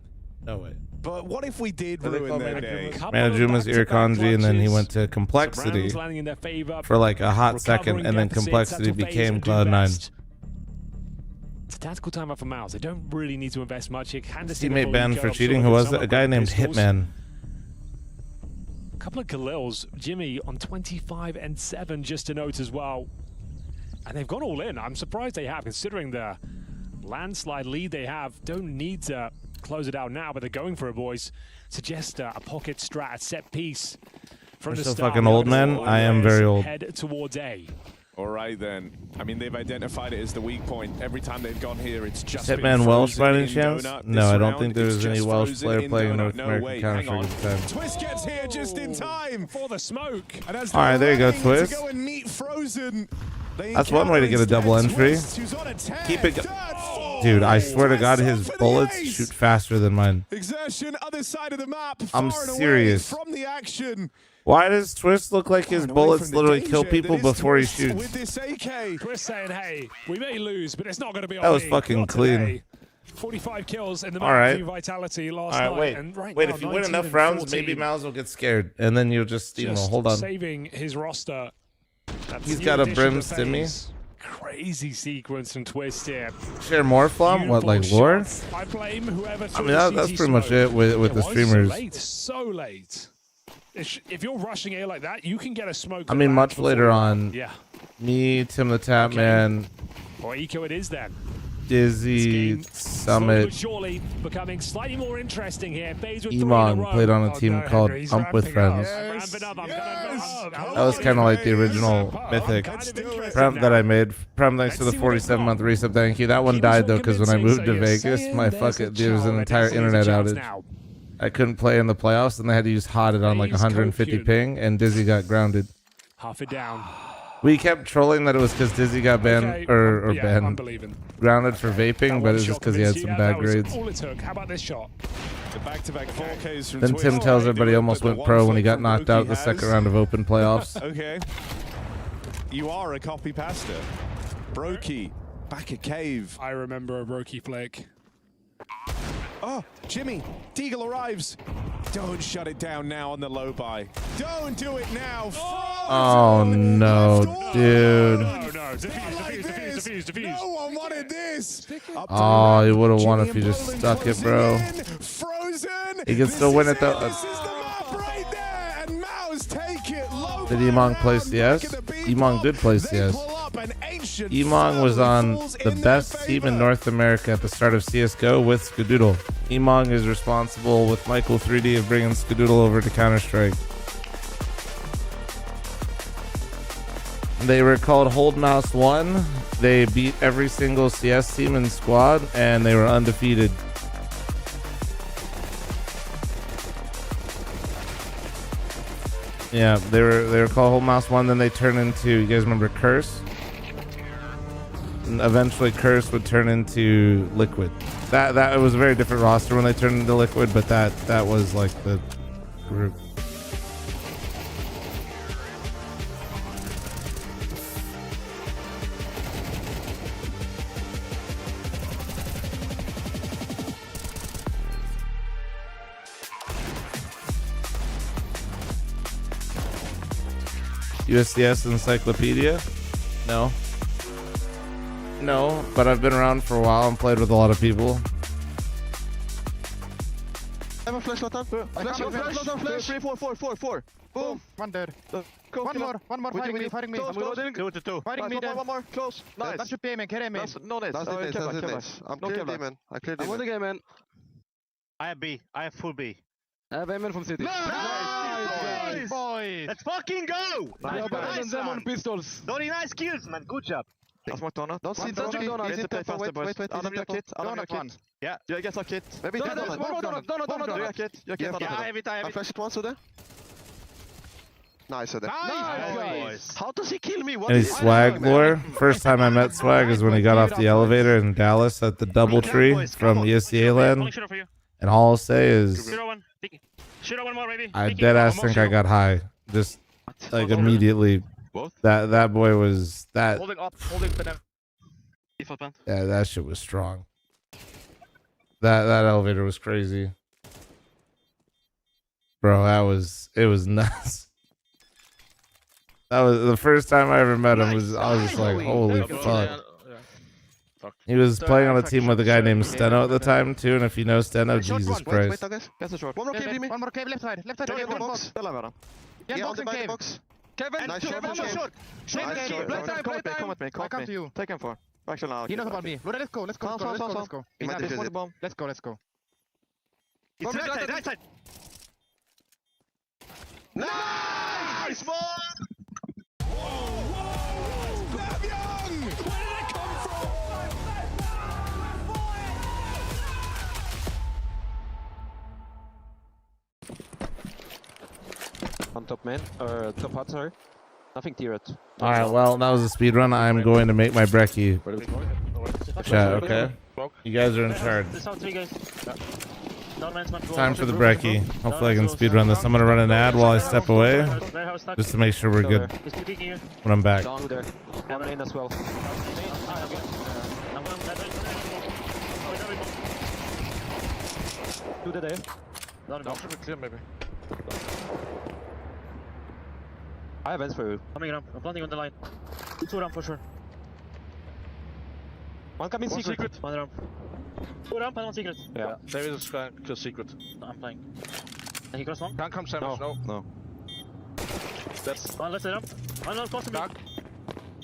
No way. But what if we did Are they ruin called their Manajumas? day? Manajumas, Irakanji, and then he went to Complexity Rounds landing in their favor. for like a hot second, Recovering and then deficits, Complexity that's what FaZe became would do Cloud9. best. It's a tactical timeout for Mouz. They don't really need to invest much. Here. Can just see the Teammate full banned eco for of cheating. sort Who of was it? some A guy of named pistols. Hitman. A couple of Khalils. Jimmy on 25 and 7, just to note as well. And they've gone all in. I'm surprised they have, considering the landslide lead they have. Don't need to close it out now, but they're going for it, boys. Suggest a pocket strat, a set piece. From We're the still start. fucking old, man. I am very old. Head towards A. All right then. I mean, they've identified it as the weak point. Every time they've gone here, it's just Is been Hitman Welsh by frozen any in chance? Donut No, this I don't round. think there It's was any just Welsh frozen player in playing Donut. North No American way, hang Counter-Strike on. at the time. Twist gets here just in time. For the smoke. And as All right, there you go, they're Twist. to go and meet Frozen, they That's one way to get a encounter double instead entry. Twist, who's on a 10. Keep it go- Third, fourth. Dude, I swear to God, Twist his up for the bullets ace. shoot faster than mine. Exertion, other side of the map. I'm far and away serious. from the action. Why does Twist look like his Far and away bullets from the literally danger kill that people is before he Twist shoots? With this AK. Chris saying, hey, we may lose, but it's not going to be on That was me. fucking Not clean. today. 45 kills in the All right. Vitality last All right, night. wait. And right Wait, now, if you win 19 enough and rounds, 14. maybe Mouz will get scared, and then you'll just steamroll. Just Hold on. saving his roster. That's He's new got a addition brim to stimmy. FaZe. Crazy sequence from Twist here. Share more flom? What, like Beautiful lore? shots. I blame whoever I threw mean, the that's CT pretty much smoke. it with the Why streamers. So late. So late. If you're rushing A like that, you can get a smoke. I that mean, lands much later before- on, Yeah. me, Tim the Tap Okay. Man, Or eco it is then. Dizzy, Summit, Surely becoming slightly more interesting here. FaZe with 3 in a Emong row. played on a team no, called Henry, he's Pump with ramping up. Friends. Ramping up. I'm That was kind of like the original Mythic. Prem that I made. Prem, thanks for the 47-month resub. Thank you. That one died though because when I moved to Vegas, my fucking there was an entire internet outage. I couldn't play in the playoffs, and they had to use HOTted on like 150 ping, and Dizzy got grounded. Half it down. We kept trolling that it was because Dizzy got banned or banned, grounded for vaping, but it was just because he had some bad grades. All it took. How about this shot? The back-to-back 4Ks from Then Twitch. Tim tells everybody he almost But went the pro one when he got flick knocked from out the Roki second has- round of open playoffs. Okay. You are a copy pasta. Brokey, back at cave. I remember a Roki flick. Oh, Jimmy, Deagle arrives. Don't shut it down now on the low buy. Don't do it now. Oh no, dude. No, defuse. No one wanted this. Up to Oh, the he left. would have won Jimmy if he and just Brolin stuck it, bro. closing in. Frozen. He can still win it though. This is the map right there, and Mouz take it low. Did Emong play CS? Emong did play CS. Emong was on the best team in North America at the start of CSGO with Skadoodle. Emong is responsible with Michael 3D of bringing Skadoodle over to Counter-Strike. They were called Hold Mouse 1. They beat every single CS team in squad, and they were undefeated. Yeah, they were called Hold Mouse 1. Then they turned into, you guys remember Curse? And eventually Curse would turn into Liquid. That was a very different roster when they turned into Liquid, but that was like the group. USCS Encyclopedia? No. No, but I've been around for a while and played with a lot of people. I have a flash, Lotan. Flash, Lotan, flash. 3, 4. Boom. One dead. Go, One kill him. more. Fighting me. Close. 2. Fighting me dead. One more. Close. Nice. That should be aiming. Get aiming. No nades. That's it, Kevlar, that's it, Kevlar. nice. I'm clear demon. I clear I'm on the demon. game, man. I have B. I have full B. I have Amen from City. Nice, boys. Let's fucking go! Yeah, but Nice, them on man. pistols. Very nice kills, man. Good job. I'll smoke Donut. Don't see Don't Donut. see Donut. We need He's to in play temple. faster, boys. Wait. Out of your kit. Out of your Donut one. kit. Yeah. You get our kit. Maybe Donut, Donut. Do your kit. Your kit. Yeah, I have it. I have I'll it. flash it once with it. Nice, Ede. Nice, boys. How does he kill me? What Any is he Swag doing, man? lore? First time I met Swag is when he got off the elevator in Dallas at the Doubletree from ESL LAN. Shooter for you. And all I'll say is, Shooter one. Shooter one more, baby. I deadass think I got high. Just like immediately. Both? That boy was that. Holding up. Holding banana. Default plant. Yeah, that shit was strong. That elevator was crazy, bro. It was nuts. That was the first time I ever met him. I was just like, holy fuck. He was playing on a team with a guy named Steno at the time too, and if you know Steno, Jesus Christ. Wait, guys. Pass the short. One more cave, Jimmy. One more cave left side. Don't get the box. Spela varandra. Get Yeah, on box the and back cave. box. Kevin, Nice Two, shot, one nice more shot. short. Short Nice cave. shot. Play time. Come with me. I come to you. Take him for. Actually, now. He knows about me. Let's go. Let's go. Sound. Let's go. He might defuse it. Let's go. It's right side. Nice, boy! on top main, or top hut, sorry. Nothing turret. All right, well, that was a speed run. I'm going to make my brekkie. Chat, okay? You guys are in charge. Time for the brekkie. Hopefully I can speed run this. I'm going to run an ad while I step away, just to make sure we're good when I'm back. Down there. One main as well. Two dead there. Clear, maybe. I have vents for you. Coming ramp. I'm planting on the line. Two ramp for sure. One coming secret. One ramp. Two ramp and one secret. Yeah. There is a kill secret. I'm playing. Can he cross one? Can't come Samus, no. One left side ramp. One close to me.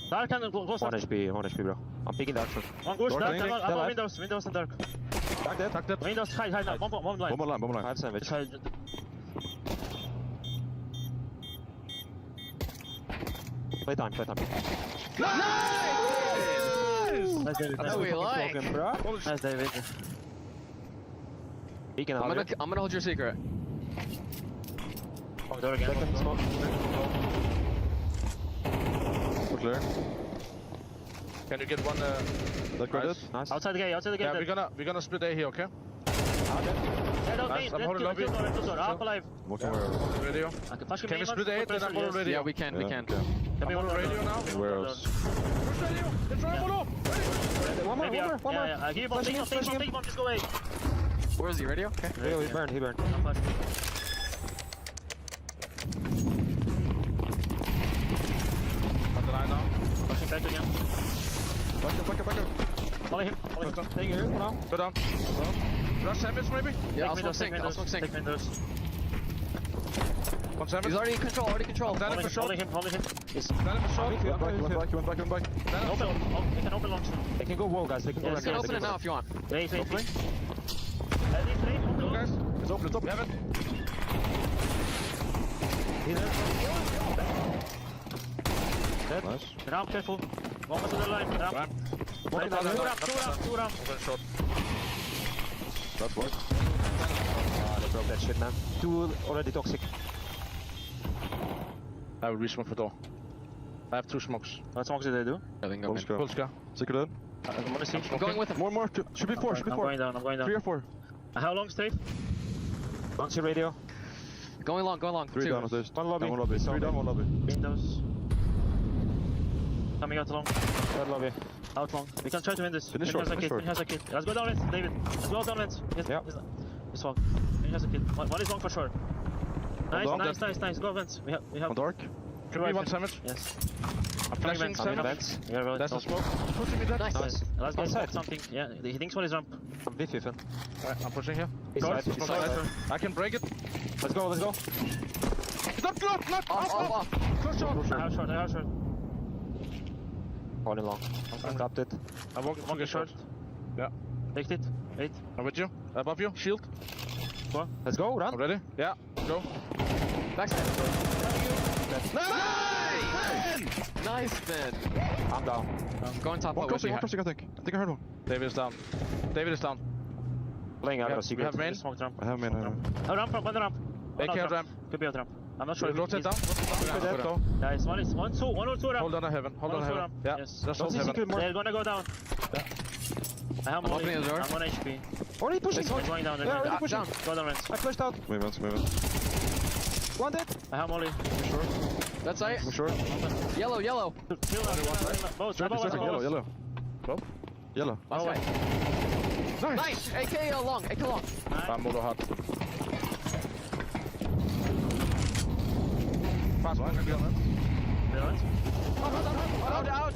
Dark can close One up. HP, bro. I'm peeking dark short. One goes dark, Dark, I'm on windows and dark. Dark dead. Windows, hide now. Bomb line. Bomb line. I have sandwich. Hide. Play time. Nice, David. That's what we like. Nice, David. Peeking I'm out. gonna hold your secret. Bomb door again. Second smoke. We're clear. Can you get one? That Nice. Nice. Outside the gate. Yeah, we're gonna split A here, okay? Head out Nice, main. I'm holding lobby. Half alive. Walking radio. I can flash him Can we main split once, A? put Then I'm pressure, on radio. Yeah, we can. We can. Can we I'm on hold radio now. Where else? Push radio. It's right below. One more. Yeah. Give him bomb. Take bomb. Just go away. Where is he? Radio? Okay. He burned. I'm flashing. On the line now. Flashing back again. Back. Follow him. Take here now. Go down. Rush sandwich maybe? Yeah, I'll Take smoke sync. I'll smoke sync. Take windows. One sandwich. He's already in control. Standing for short. Holding him. He's Standing for short. Went back. open. They can open long. They can go wall, guys. They can go Yes, right You can now. open it now if you want. Wait. These three. Go guys. It's open. We have it. Nice. Ramp, careful. One was to the line. Ramp. Ramp. Two ramp. Open short. That's what. They broke that shit, man. Two already toxic. I will re-smoke for door. I have 2 smokes. What smokes did they do? I think I'm in. Full scar. Secret in. I'm gonna see. I'm going with him. More. Should be 4. I'm going down. 3 or 4. How long straight? Launch your radio. Going long. 3 Two. down at least. One lobby. One lobby. 3 down, one lobby. Windows. Coming out long. Third lobby. Out long. We can try to win this. Finish Finn short, has a finish kid. short. Let's go down Lens, David. Let's go down Lens. Yes, Yeah. Just walk. Finn has a kid. One is long for sure. Nice. Go Vents. We have. On dark. Can be one sandwich. Yes. I'm flashing Vents. I'm in sandwich. vents. Yeah, really. That's a Top. smoke. Pushing me there. Nice. Nice. Let's go Outside. smoke something. Yeah, he thinks one is ramp. I'm with you, Finn. Alright, I'm pushing here. Side. Smoke side. I can break it. Let's go. Not. Off. Close short. I have short. Falling long. I tapped it. I'm walking short. Yeah. Take it. Wait. I'm with you. Above you. Shield. Let's go, run. I'm ready. Yeah. Go. Backside. Nice! Nice, Ben. I'm down. Going top. One crossing, I I think I heard one. David is down. Playing out We of have secret. main. Smoke ramp. I have main. Oh, ramp. One ramp. AK One out ramp. Could be out ramp. I'm not sure. Rotate down. Dead, go. Guys, one or two ramp. Hold on a heaven. Hold on a heaven. Yeah. Yes. Just Don't hold see heaven. secret more. They're gonna go down. I have I'm molly. opening the door. I'm 1 HP. Already pushing. They're going down. They're Yeah, going already down. pushing. Go down, Rens. I flashed out. Move on. One dead. I have molly. That's it. I'm short. Yellow. Chill out. Both. Yellow. Yellow. Oh, wait. Nice. AK long. I'm motor hard. Fast one. Maybe on Out.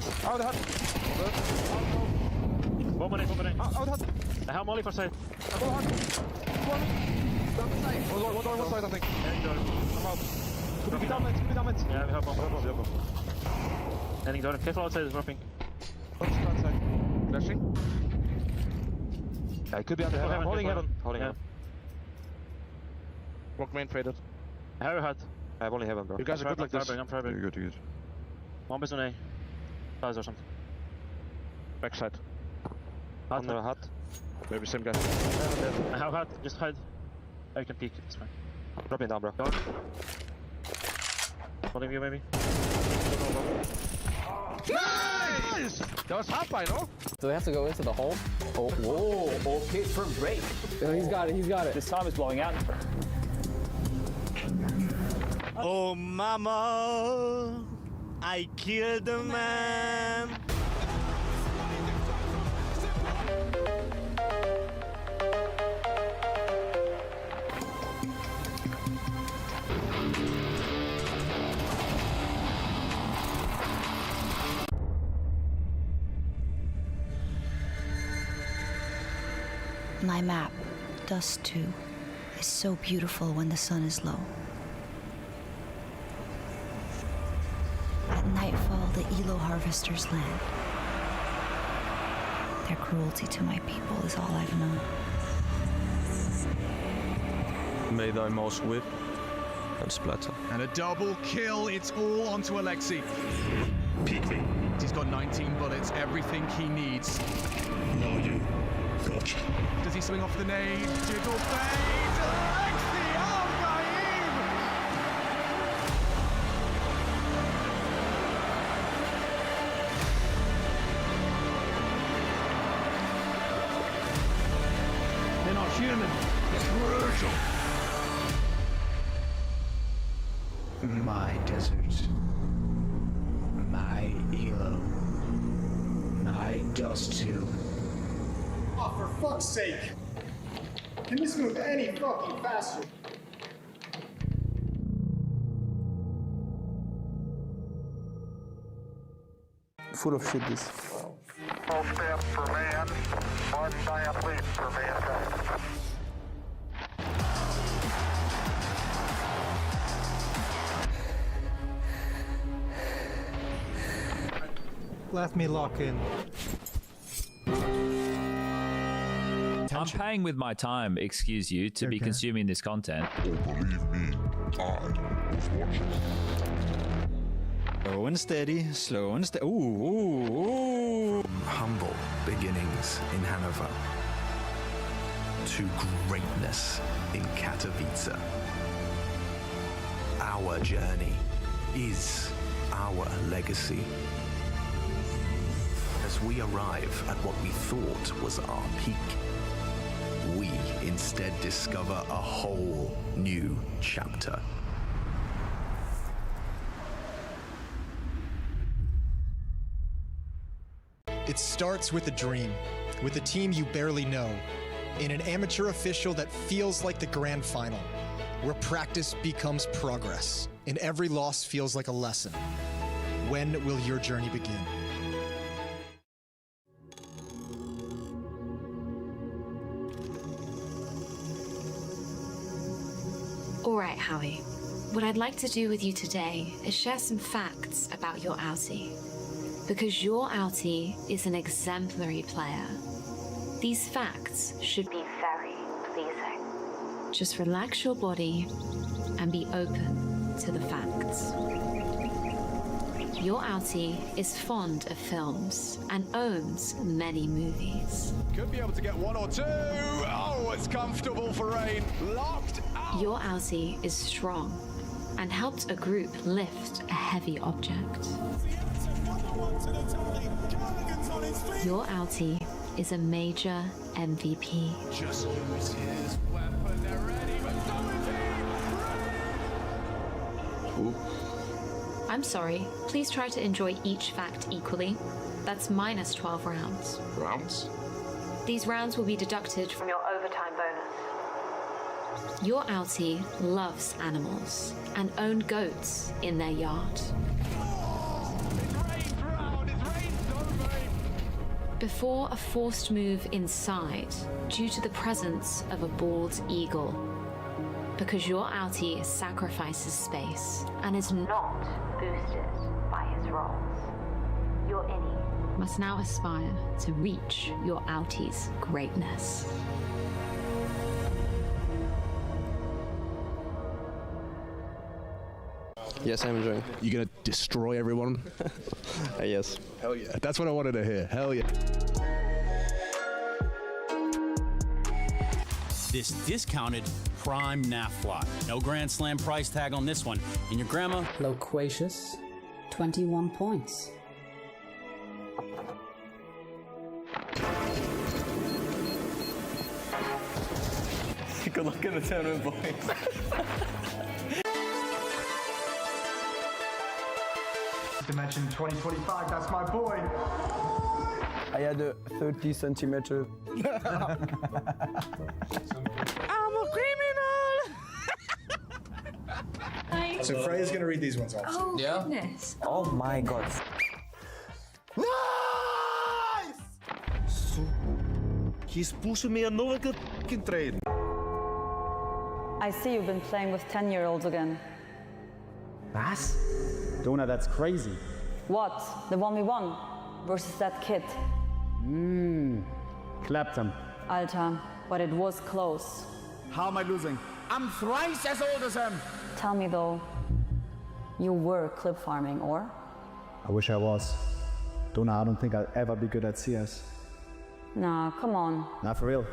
Bomb on it. Out. I have molly for side. One side, I think. I'm out. Could be down mid. Yeah, we have bomb. Ending door. Careful outside, it's dropping. Flashing. Yeah, it could be under heaven. Holding heaven. Yeah. Walk main faded. I have a hut. I have only heaven, bro. You guys are good like this. I'm firebring. You're good. One base on A. FaZe or something. Backside. On the hut. Maybe same guy. I have hut. Just hide. I can peek. It's fine. Dropping down, bro. Holding you, maybe. Nice! That was half by, no? Do they have to go into the hole? Oh, whoa, okay, firm break. Oh, he's got it. This time is blowing out. Oh, mama, I killed a man. My map, Dust 2, is so beautiful when the sun is low. At nightfall, the Elo harvesters land. Their cruelty to my people is all I've known. May thy mouse whip and splatter. And a double kill. It's all onto Alexi. Peek me. He's got 19 bullets, everything he needs. No, you. Gotcha. Does he swing off the nade? Jiggle fade. Alexi! Oh, Naeem! They're not human. It's brutal. My desert. My elo. My dust too. Oh, for fuck's sake! Can this move any fucking faster? Full of shit this. Full step for man, one giant leap for mankind. Let me lock in. I'm paying with my time, excuse you, to be consuming this content. Oh, believe me, I was watching. Slow and steady, slow and steady. Ooh. Humble beginnings in Hanover to greatness in Katowice. Our journey is our legacy. As we arrive at what we thought was our peak, we instead discover a whole new chapter. It starts with a dream, with a team you barely know, in an amateur official that feels like the grand final, where practice becomes progress, and every loss feels like a lesson. When will your journey begin? Alright, Howie. What I'd like to do with you today is share some facts about your outie. Because your outie is an exemplary player. These facts should be very pleasing. Just relax your body and be open to the facts. Your outie is fond of films and owns many movies. Could be able to get one or two. Oh, it's comfortable for Rain. Locked out. Your outie is strong and helped a group lift a heavy object. Your outie is a major MVP. Just use his weapon. They're ready. But so is he. I'm sorry, please try to enjoy each fact equally. That's minus 12 rounds. Rounds? These rounds will be deducted from your overtime bonus. Your outie loves animals and owned goats in their yard. Before a forced move inside due to the presence of a bald eagle. Because your outie sacrifices space and is not boosted by his rolls. Your innie must now aspire to reach your outie's greatness. Yes, I'm enjoying. You gonna destroy everyone? Yes. Hell yeah. That's what I wanted to hear. Hell yeah. This discounted prime NAF lot. No Grand Slam price tag on this one. And your grandma? Loquacious. 21 points. Good luck in the tournament, boys. Dimension 2025, that's my boy. I had a 30 centimeter. I'm a criminal! So Freya's gonna read these ones off. Oh, goodness. Oh my god. Nice! He's pushing me another good fucking trade. I see you've been playing with 10-year-olds again. Was? Donna, that's crazy. What? The 1v1 versus that kid? Clapped him. Alter, but it was close. How am I losing? I'm thrice as old as him. Tell me though, you were clip farming, or? I wish I was. Dona, I don't think I'll ever be good at CS. Nah, come on. Nah, for real.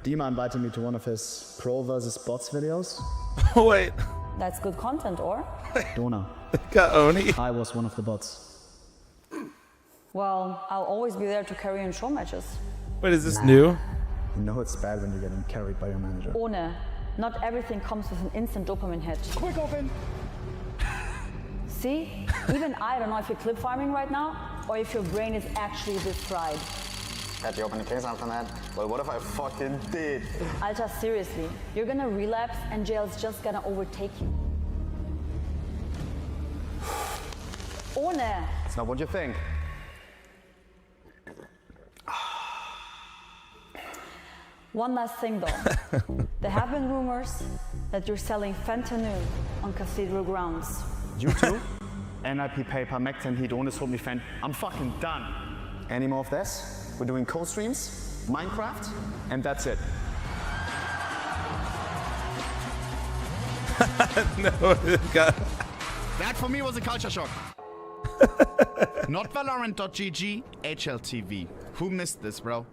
Dima invited me to one of his pro versus bots videos. Wait. That's good content, or? Dona. Got Oni. I was one of the bots. Well, I'll always be there to carry in show matches. Wait, is this new? You know it's bad when you're getting carried by your manager. Ohne. Not everything comes with an instant dopamine hit. Quick open! See? Even I don't know if you're clip farming right now, or if your brain is actually this fried. Had you opened a case after that? Well, what if I fucking did? Alter, seriously. You're gonna relapse and jail's just gonna overtake you. Ohne! It's not what you think. One last thing though. There have been rumors that you're selling fentanyl on Cathedral grounds. You too? NIP paper, Mac 10 heat, ohne Hold Me Fan. I'm fucking done. Any more of this? We're doing co-streams, Minecraft, and that's it. No, God. That for me was a culture shock. Not Valorant.gg, HLTV. Who missed this, bro?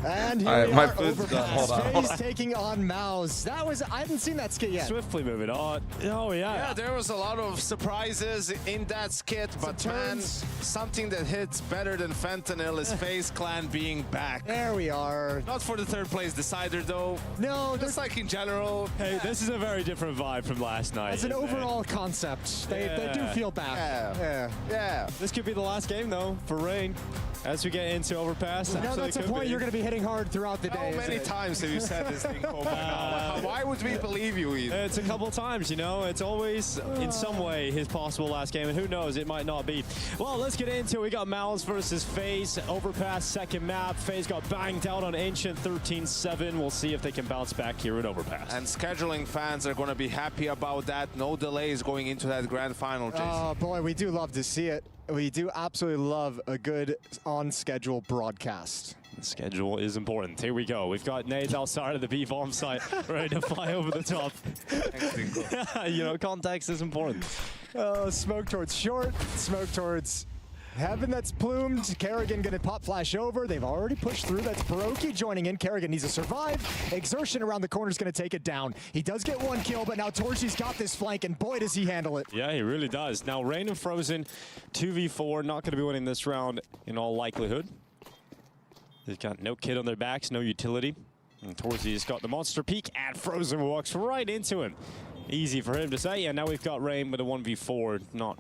And here All right, we my are, food's done. Hold on, Overpass. hold FaZe on. taking on Mouz. That was, I haven't seen that skit yet. Swiftly moving on. Oh, yeah. Yeah, there was a lot of surprises in that skit, but man, something that hits better than fentanyl is FaZe Clan being back. There we are. Not for the third place decider though. No, just like in general. Hey, this is a very different vibe from last night. As an overall concept, they do feel back. Yeah. This could be the last game, though, for Rain. As we get into Overpass. No, that's a point you're going to be hitting hard throughout the day. How many times have you said this thing, Cole? Why would we believe you either? It's a couple times, you know. It's always, in some way, his possible last game, and who knows, it might not be. Well, let's get into it. We got Mouz versus FaZe. Overpass, second map. FaZe got banged out on Ancient 13-7. We'll see if they can bounce back here at Overpass. And scheduling fans are going to be happy about that. No delays going into that grand final, Jason. Oh, boy, we do love to see it. We do absolutely love a good on-schedule broadcast. The schedule is important. Here we go. We've got Nate outside of the B-bomb site, ready to fly over the top. You know, context is important. Smoke towards short, smoke towards heaven that's plumed. Kerrigan gonna pop flash over. They've already pushed through. That's Baroki joining in. Kerrigan needs to survive. Exertion around the corner is gonna take it down. He does get one kill, but now Torshi's got this flank, and boy, does he handle it. Yeah, he really does. Now, Rain and Frozen, 2v4, not going to be winning this round in all likelihood. They've got no kid on their backs, no utility. And Torsy's got the monster peek, and Frozen walks right into him. Easy for him to say. And now we've got Rain with a 1v4, not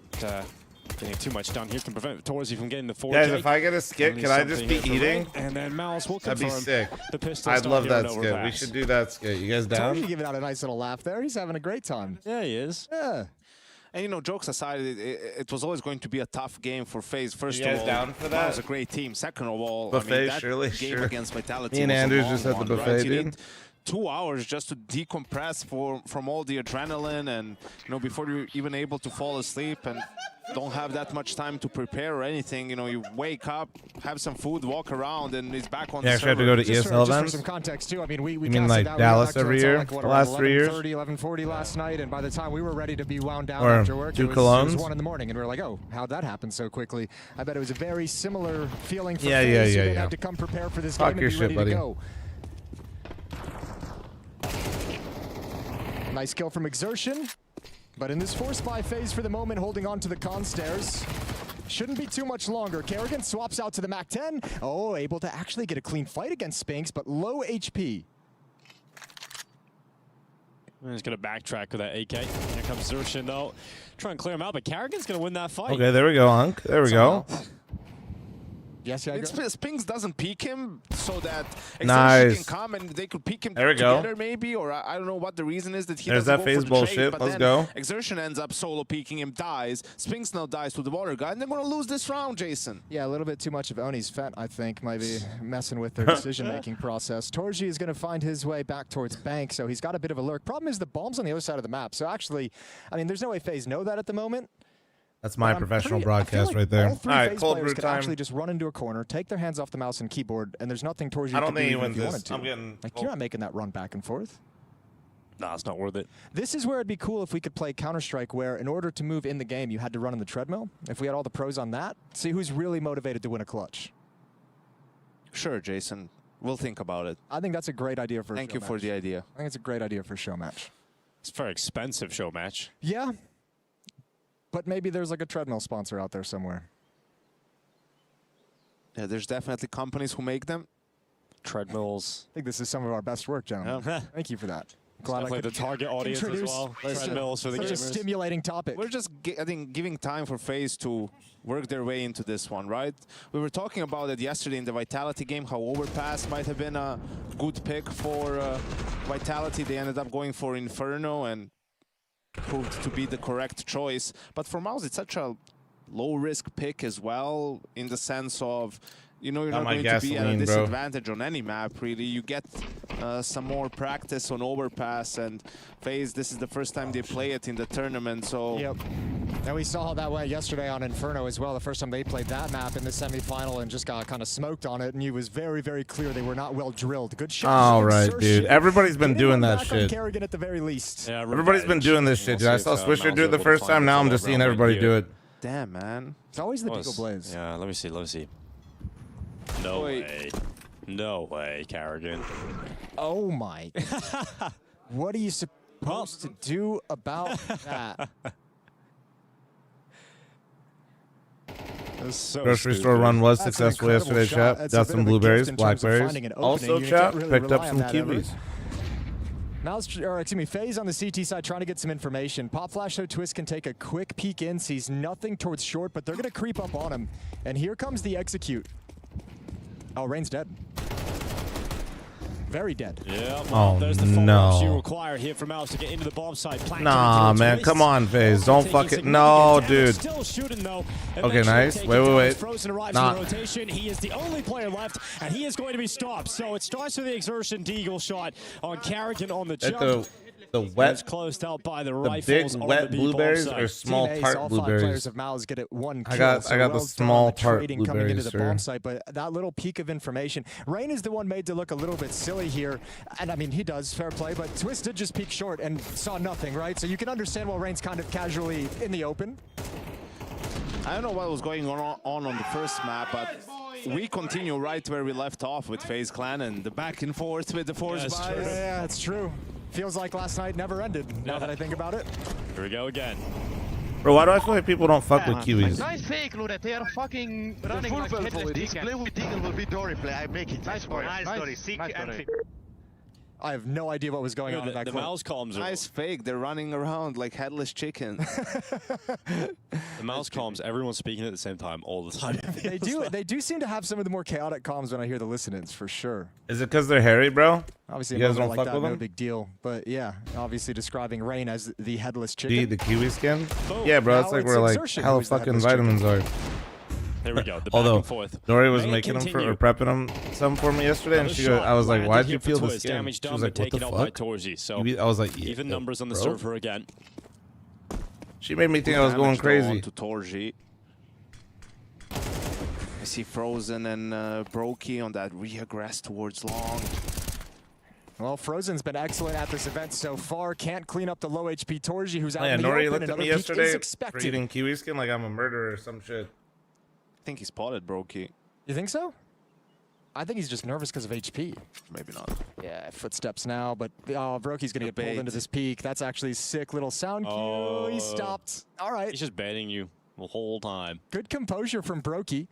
getting too much done here, can prevent Torsy from getting the 4K. Guys, if I get a skit, can I just be eating? And then Mouz will That'd confirm be sick. the pistol. I'd love that skit. Overpass. We should do that skit. You guys down? Torshi giving out a nice little laugh there. He's having a great time. Yeah, he is. Yeah. And you know, jokes aside, it was always going to be a tough game for FaZe. First You guys of all, down for that? was a great team. Second of all, Buffet, I mean, that surely, game sure. against Vitality Me and was a Andrews long just at the one, buffet, right? You dude. need 2 hours just to decompress from all the adrenaline, and you know, before you're even able to fall asleep and don't have that much time to prepare or anything. You know, you wake up, have some food, walk around, and it's back on Yeah, the actually, I have to server. go to Just ESL for events. some context too, I mean, we You mean casted like out, Dallas we were every back to year? like, what, The last 3 years? 11:40 last night, and by the time we were ready to be wound down Or after work, do it was colognes? 1 in the morning, and we were like, oh, how'd that happen so quickly? I bet it was a very similar feeling for Yeah, FaZe, yeah, who then yeah. had to come prepared for this Talk game your and be shit, ready buddy. to go. Nice kill from Exertion, but in this force buy phase for the moment, holding on to the con stairs. Shouldn't be too much longer. Kerrigan swaps out to the Mac 10. Oh, able to actually get a clean fight against Spinks, but low HP. He's going to backtrack with that AK. Here comes Xerxin, though. Try and clear him out, but Kerrigan's going to win that fight. Okay, there we go, Hunk. There we go. Yes, Spinks doesn't peek him so that Nice. can come and they could peek him There we go. together maybe, or I don't know what the reason is that he There's doesn't that go FaZe for the trade, bullshit. but Let's then go. Exertion ends up solo peeking him, dies. Spinks now dies to the water guy, and they're going to lose this round, Jason. Yeah, a little bit too much of Oni's fat, I think, might be messing with their decision-making process. Torji is going to find his way back towards Bank, so he's got a bit of a lurk. Problem is the bomb's on the other side of the map, so actually, I mean, there's no way FaZe know that at the moment. That's my professional broadcast right there. All three All right, FaZe cold players brew could time. actually just run into a corner, take their hands off the mouse and keyboard, and there's nothing towards you. I don't could think do he even if wins you this. wanted to. I'm getting like you're not making that run back and forth. Nah, it's not worth it. This is where it'd be cool if we could play Counter-Strike, where in order to move in the game, you had to run on the treadmill. If we had all the pros on that, see who's really motivated to win a clutch. Sure, Jason. We'll think about it. I think that's a great idea for a Thank show you for match. the idea. I think it's a great idea for a show match. It's a very expensive show match. Yeah. But maybe there's like a treadmill sponsor out there somewhere. Yeah, there's definitely companies who make them. Treadmills. I think this is some of our best work, gentlemen. Yeah. Thank you for that. Definitely the target audience as well. Treadmills for the such a gamers. stimulating topic. We're just, I think, giving time for FaZe to work their way into this one, right? We were talking about it yesterday in the Vitality game, how Overpass might have been a good pick for Vitality. They ended up going for Inferno and proved to be the correct choice. But for Mouz, it's such a low-risk pick as well, in the sense of, you know, you're not going to be at a disadvantage on any map, really. You get some more practice on Overpass, and FaZe, this is the first time they play it in the tournament, so... Yep. And we saw how that went yesterday on Inferno as well. The first time they played that map in the semifinal and just got kind of smoked on it, and it was very, very clear they were not well drilled. Good shot. All right, dude. Everybody's been doing that shit. Kerrigan at the very least. Yeah, everybody's been doing this shit, dude. I saw Swisher do it the first time. Now I'm just seeing everybody do it. Damn, man. It's always the Deagle Blaze. Yeah, let me see, let me see. No way. No way, Kerrigan. Oh my. What are you supposed to do about that? So Grocery store run was successful yesterday, chat. Got some blueberries, blackberries. Also, chat, picked up some kiwis. FaZe on the CT side trying to get some information. Pop Flash, so Twist can take a quick peek in, sees nothing towards short, but they're going to creep up on him. And here comes the execute. Oh, Rain's dead. Very dead. Yeah, well, there's the follow-up you require here from Mouz to get into the bomb site. Nah, man, come on, FaZe. Don't fucking... No, dude. Still shooting, though. Okay, nice. Wait. Frozen arrives in the rotation. He is the only player left, and he is going to be stopped. So it starts with the exertion Deagle shot on Kerrigan on the jump. The wet, closed out by the big wet blueberries or small tart blueberries? Players of Mouz get it one kill. I got the small tart coming into blueberries, the sir. bomb site, but that little peek of information. Rain is the one made to look a little bit silly here, and I mean he does, fair play, but Twist did just peek short and saw nothing, right? So you can understand why Rain's kind of casually in the open. I don't know what was going on the first map, but we continue right where we left off with FaZe Clan and the back and forth with the force buys. Yeah, it's true. Feels like last night never ended, now that I think about it. Here we go again. Bro, why do I feel like people don't fuck with kiwis? Nice fake, Ludet. They are fucking running full like belt headless volley. This chicken. play with Deagle will be Dory play. I make it. Nice story. Nice story. Seek and I have no idea what was going on in that the clip. Mouz comms are... Nice fake. They're running around like headless chickens. The Mouz comms, everyone's speaking at the same time all the time. They do seem to have some of the more chaotic comms when I hear the listen-ins, for sure. Is it because they're hairy, bro? Obviously, you guys don't like fuck that, with no them? big deal. But yeah, obviously describing Rain as the headless chicken. The kiwi skin? Boom. Yeah, bro, Now that's like it's where like Exertion hella who's the fucking headless vitamins are. There we go. The back Although and forth. Dory was May making them continue. or prepping them some for me yesterday, and she goes, I was like, "Why'd you feel the skin?" Damage She done, was like, but "What the taken out by fuck?" Torzi. So I was like, even numbers on the bro. server again. She made me think I was going crazy. To Torji. I see Frozen and Brokey on that reaggress towards long. Well, Frozen's been excellent at this event so far. Can't clean up the low HP Torji, who's out Yeah, in the Nori open. looked at Another me peek yesterday is for expected. eating kiwi skin like I'm a murderer or some shit. I think he spotted Brokey. You think so? I think he's just nervous because of HP. Maybe not. Yeah, footsteps now, but Brokey's going to get pulled into this peak. That's actually a sick little sound cue. He stopped. All right. He's just baiting you the whole time. Good composure from Brokey.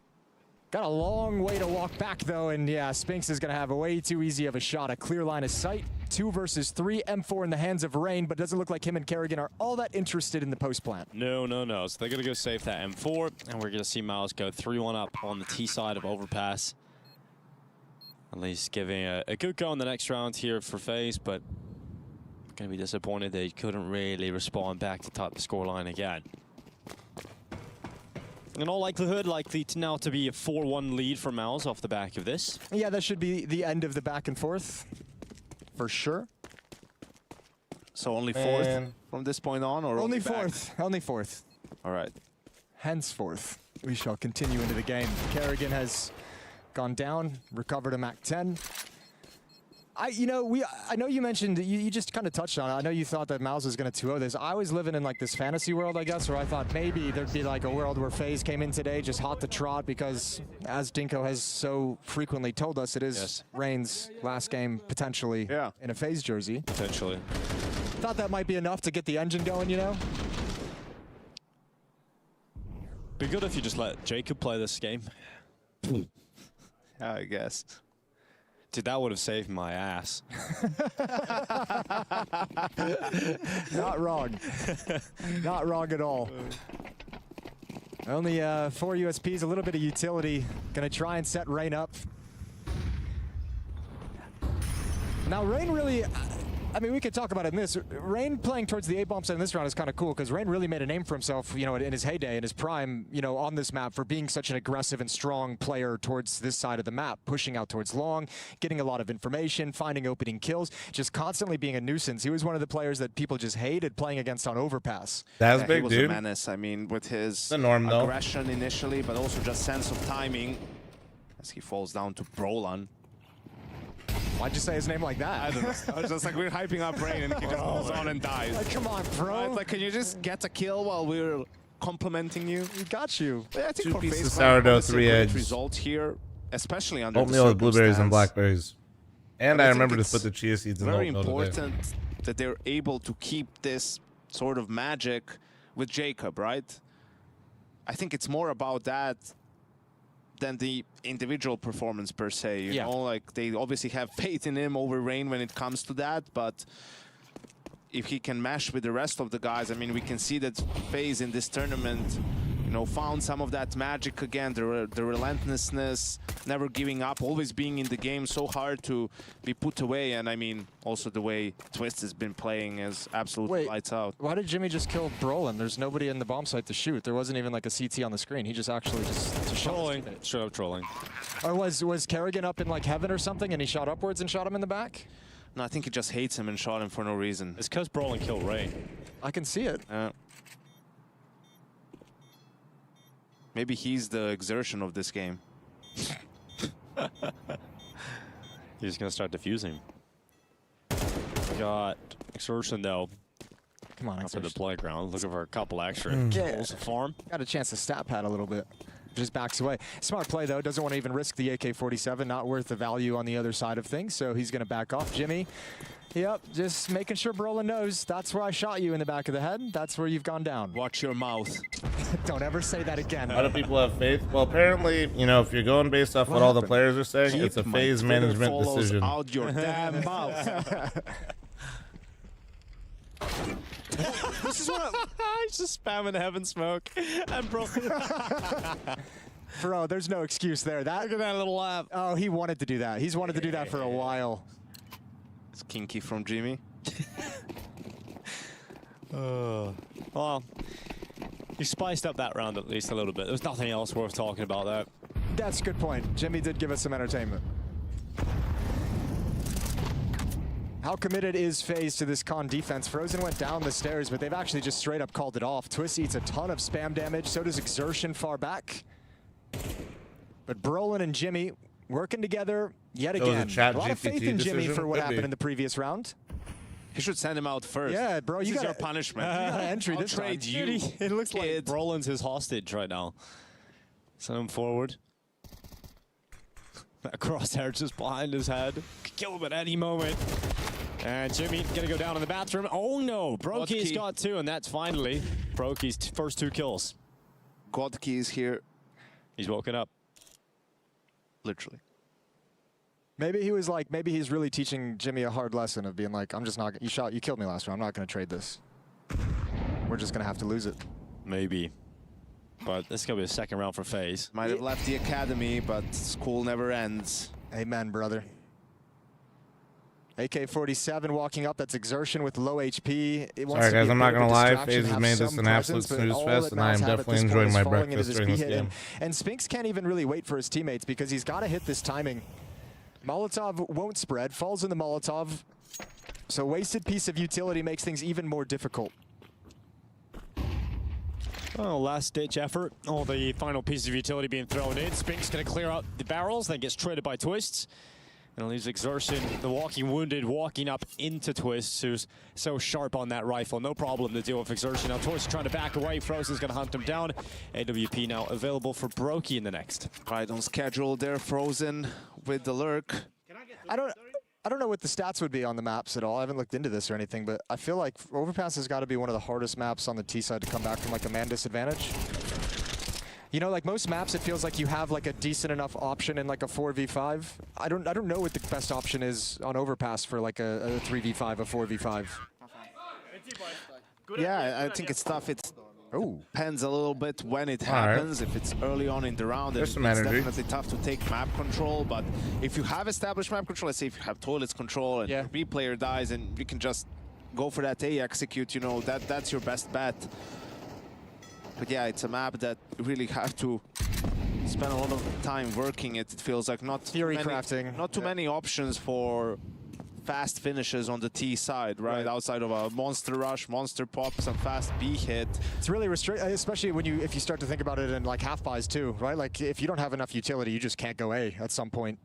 Got a long way to walk back, though, and yeah, Spinks is going to have a way too easy of a shot. A clear line of sight. 2 versus 3. M4 in the hands of Rain, but it doesn't look like him and Kerrigan are all that interested in the post plant. No. So they're going to go safe that M4, and we're going to see Mouz go 3-1 up on the T side of Overpass. At least giving a good go in the next round here for FaZe, but going to be disappointed they couldn't really respond back to top the scoreline again. In all likelihood, likely now to be a 4-1 lead for Mouz off the back of this. Yeah, that should be the end of the back and forth, for sure. So only fourth from this point on, or only back? fourth? Only fourth. All right. henceforth, we shall continue into the game. Kerrigan has gone down, recovered a MAC-10. I know you mentioned, you just kind of touched on it. I know you thought that Mouz was going to 2-0 this. I was living in like this fantasy world, I guess, where I thought maybe there'd be like a world where FaZe came in today just hot to trot because, as Dinko has so frequently told us, it is Rain's last game potentially in a FaZe jersey. Potentially. Thought that might be enough to get the engine going, you know? Be good if you just let Jacob play this game. I guess. Dude, that would have saved my ass. Not wrong. Not wrong at all. Only 4 USPs, a little bit of utility. Gonna try and set Rain up. Now Rain really, I mean, we could talk about it in this. Rain playing towards the A-bomb side in this round is kind of cool because Rain really made a name for himself, you know, in his heyday, in his prime, you know, on this map for being such an aggressive and strong player towards this side of the map, pushing out towards long, getting a lot of information, finding opening kills, just constantly being a nuisance. He was one of the players that people just hated playing against on Overpass. That's big, dude. He was a menace. I mean, with his aggression initially, but also just sense of timing as he falls down to Brolan. Why'd you say his name like that? I don't know. I was just like, we're hyping up Rain and he just falls on and dies. Like, come on, bro. It's like, can you just get a kill while we're complimenting you? We got you. Yeah, I think 2 pieces of sourdough, 3 eggs. Result here, especially under oatmeal with blueberries and blackberries. And I remember to put the chia seeds in the oatmeal today. Very important that they're able to keep this sort of magic with Jacob, right? I think it's more about that than the individual performance per se, you know, like they obviously have faith in him over Rain when it comes to that, but if he can mesh with the rest of the guys, I mean, we can see that FaZe in this tournament, you know, found some of that magic again, the relentlessness, never giving up, always being in the game, so hard to be put away, and I mean, also the way Twist has been playing is absolutely lights out. Why did Jimmy just kill Brolan? There's nobody in the bomb site to shoot. There wasn't even like a CT on the screen. He just actually just trolling. Straight up trolling. Or was Kerrigan up in like heaven or something and he shot upwards and shot him in the back? No, I think he just hates him and shot him for no reason. It's because Brolan killed Ray. I can see it. Maybe he's the exertion of this game. He's going to start diffusing. Got exertion, though. Come on, up at the playground. Looking for a couple extra Yeah. kills to farm. Got a chance to stat pad a little bit. Just backs away. Smart play, though. Doesn't want to even risk the AK-47. Not worth the value on the other side of things, so he's going to back off. Jimmy, yep, just making sure Brolan knows that's where I shot you in the back of the head. That's where you've gone down. Watch your mouth. Don't ever say that again. A lot of people have faith. Well, apparently, you know, if you're going based off what all the players are saying, it's a FaZe management decision. Out your damn mouth. This is what he's just spamming heaven smoke and bro. Bro, there's no excuse there. Look at that little laugh. Oh, he wanted to do that. He's wanted to do that for a while. It's kinky from Jimmy. Well, you spiced up that round at least a little bit. There was nothing else worth talking about there. That's a good point. Jimmy did give us some entertainment. How committed is FaZe to this con defense? Frozen went down the stairs, but they've actually just straight up called it off. Twist eats a ton of spam damage, so does Exertion far back. But Brolan and Jimmy working together yet again. A lot of faith in Jimmy for what happened in the previous round. He should send him out first. Yeah, bro, you got your punishment. You got entry this time. Trade you. It looks like Brolan's his hostage right now. Send him forward. That crosshair just behind his head. Could kill him at any moment. And Jimmy gonna go down in the bathroom. Oh no, Brokey's got 2, and that's finally Brokey's first 2 kills. Godkey is here. He's woken up. Literally. Maybe he was like, maybe he's really teaching Jimmy a hard lesson of being like, I'm just not, you killed me last round, I'm not gonna trade this. We're just gonna have to lose it. Maybe. But this is gonna be a second round for FaZe. Might have left the academy, but school never ends. Amen, brother. AK-47 walking up, that's Exertion with low HP. Sorry guys, I'm not gonna lie, FaZe has made this an absolute snooze fest, and I am definitely enjoying my breakfast during this game. And Spinks can't even really wait for his teammates because he's gotta hit this timing. Molotov won't spread, falls in the Molotov. So wasted piece of utility makes things even more difficult. Well, last-ditch effort. All the final pieces of utility being thrown in. Spink's going to clear out the barrels, then gets traded by Twists. And leaves Exertion, the walking wounded, walking up into Twists, who's so sharp on that rifle. No problem to deal with Exertion. Now Twists trying to back away. Frozen's going to hunt him down. AWP now available for Brokey in the next. Right on schedule there, Frozen with the lurk. I don't know what the stats would be on the maps at all. I haven't looked into this or anything, but I feel like Overpass has got to be one of the hardest maps on the T side to come back from like a man disadvantage. You know, like most maps, it feels like you have like a decent enough option in like a 4v5. I don't know what the best option is on Overpass for like a 3v5, a 4v5. Yeah, I think it's tough. It depends a little bit when it happens. If it's early on in the round, then it's definitely tough to take map control. But if you have established map control, let's say if you have toilets control and your B player dies, and you can just go for that A execute, you know, that's your best bet. But yeah, it's a map that you really have to spend a lot of time working it. It feels like not too many options for fast finishes on the T side, right? Outside of a monster rush, monster pop, some fast B hit. It's really restricted, especially when if you start to think about it in like half buys too, right? Like if you don't have enough utility, you just can't go A at some point.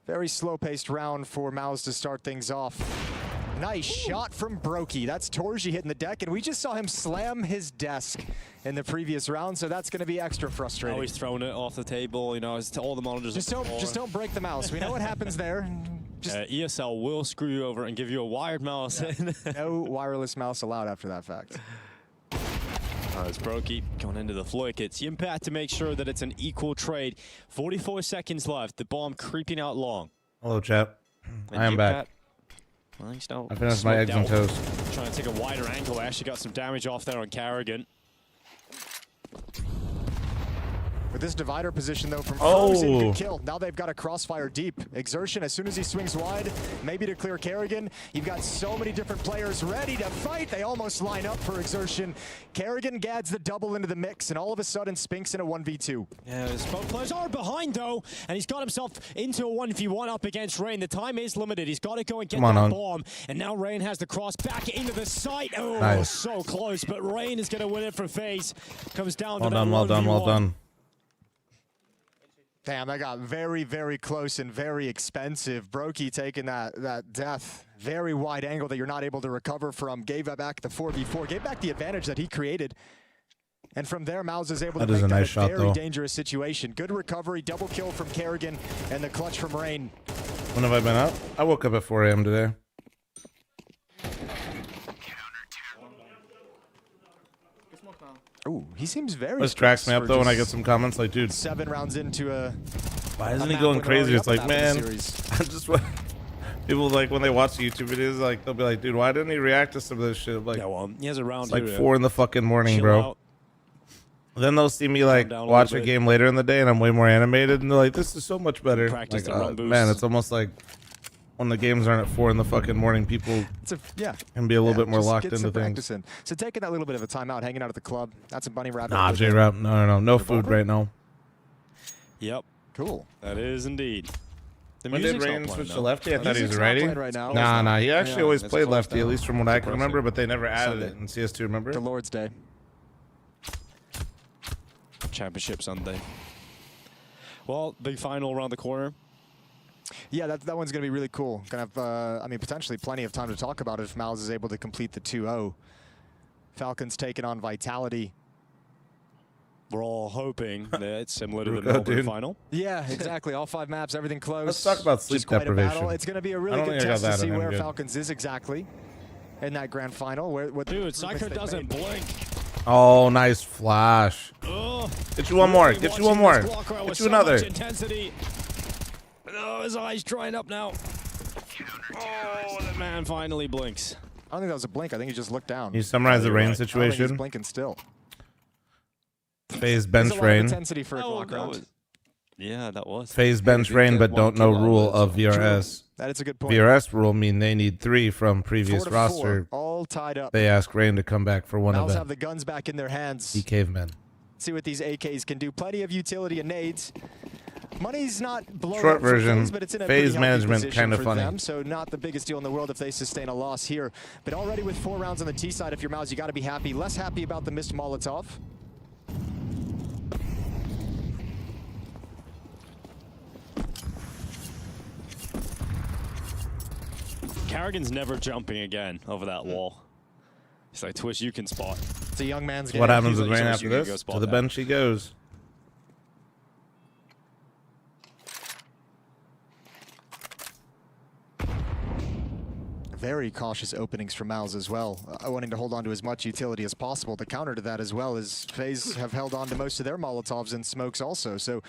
Very slow-paced round for Mouz to start things off. Nice shot from Brokey. That's Torji hitting the deck, and we just saw him slam his desk in the previous round, so that's going to be extra frustrating. Always throwing it off the table, you know, as all the monitors. Just don't break the mouse. We know what happens there. ESL will screw you over and give you a wired mouse. No wireless mouse allowed after that fact. It's Brokey going into the flick. It's Yimpat to make sure that it's an equal trade. 44 seconds left. The bomb creeping out long. Hello, chat. I am back. Well, he's now I finished my eggs and toast. Trying to take a wider angle. Actually got some damage off there on Carrigan. With this divider position, though, from Frozen, good kill. Now they've got a crossfire deep. Exertion, as soon as he swings wide, maybe to clear Carrigan. You've got so many different players ready to fight. They almost line up for Exertion. Carrigan gad's the double into the mix, and all of a sudden, Spink's in a 1v2. Yeah, both players are behind, though, and he's got himself into a 1v1 up against Rain. The time is limited. He's got to go and get that bomb. And now Rain has the cross back into the site. Oh, nice. So close, but Rain is going to win it for FaZe. Comes down to that 1v1. Well done. Damn, that got very, very close and very expensive. Brokey taking that death. Very wide angle that you're not able to recover from. Gave back the 4v4. Gave back the advantage that he created. And from there, Mouz is able to make that a very dangerous situation. Good recovery, double kill from Carrigan, and the clutch from Rain. When have I been up? I woke up at 4 a.m. today. Ooh, he seems very. This cracks me up though when I get some comments like, dude, 7 rounds into a. Why isn't he going crazy? It's like, man, I just people like when they watch the YouTube videos, like they'll be like, dude, why didn't he react to some of this shit? I'm like, yeah, well, he has a round. It's like 4 in the fucking morning, bro. Out. Then they'll see me like watch a game later in the day, and I'm way more animated, and they're like, this is so much better. Like, man, it's almost like when the games aren't at 4 in the fucking morning, people can be a little bit more locked into things. So taking that little bit of a timeout, hanging out at the club, that's a bunny rabbit. Nah, J-Rap, no food right now. Yep. Cool. That is indeed. When did Rain switch to lefty? I thought he was righty. Nah, he actually always played lefty, at least from what I can remember, but they never added it in CS2, remember? The Lord's Day. Championship Sunday. Well, big final around the corner. Yeah, that one's going to be really cool. Gonna have, I mean, potentially plenty of time to talk about it if Mouz is able to complete the 2-0. Falcons taking on Vitality. We're all hoping that it's similar to the Melbourne final. Yeah, exactly. All 5 maps, everything close. Let's talk about sleep deprivation. It's going to be a really good test to see where Falcons is exactly in that grand final. Dude, Psycho doesn't blink. Oh, nice flash. Get you one more. Get you one more. Get you another. Intensity. Oh, his eyes drying up now. Oh, the man finally blinks. I don't think that was a blink. I think he just looked down. You summarize the Rain situation. He's blinking still. FaZe bench Rain. Intensity for a clock round. Yeah, that was. FaZe bench Rain, but don't know rule of VRS. That is a good point. VRS rule mean they need 3 from previous 4 to roster. 4, all tied up. They ask Rain to come back for one Mouz event. have the guns back in their hands. He cavemen. See what these AKs can do. Plenty of utility and nades. Money's not blowing Short up for version, FaZe, but it's in a FaZe pretty healthy management position kinda for funny. them, so not the biggest deal in the world if they sustain a loss here. But already with 4 rounds on the T side, if you're Mouz, you got to be happy. Less happy about the missed Molotov. Karrigan's never jumping again over that wall. He's like, Twist, you can spot. It's a young man's game. What happens with He's like, Rain "Twist, after you can go this? spot To the that." bench he goes. Very cautious openings from Mouz as well, wanting to hold on to as much utility as possible. The counter to that as well is FaZe have held on to most of their Molotovs and smokes also. So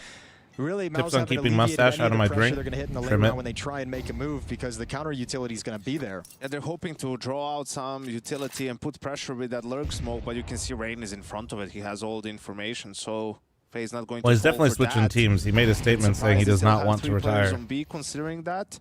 really, Tips Mouz on keeping mustache out of my drink. They're going to hit in the late Trim it. round when they try and make a move because the counter utility is going to be there. And they're hoping to draw out some utility and put pressure with that lurk smoke, but you can see Rain is in front of it. He has all the information, so FaZe not going to. Well, he's fall definitely for switching that. teams. He made a statement saying he Surprised they does still not have want to 3 players retire. on B considering that.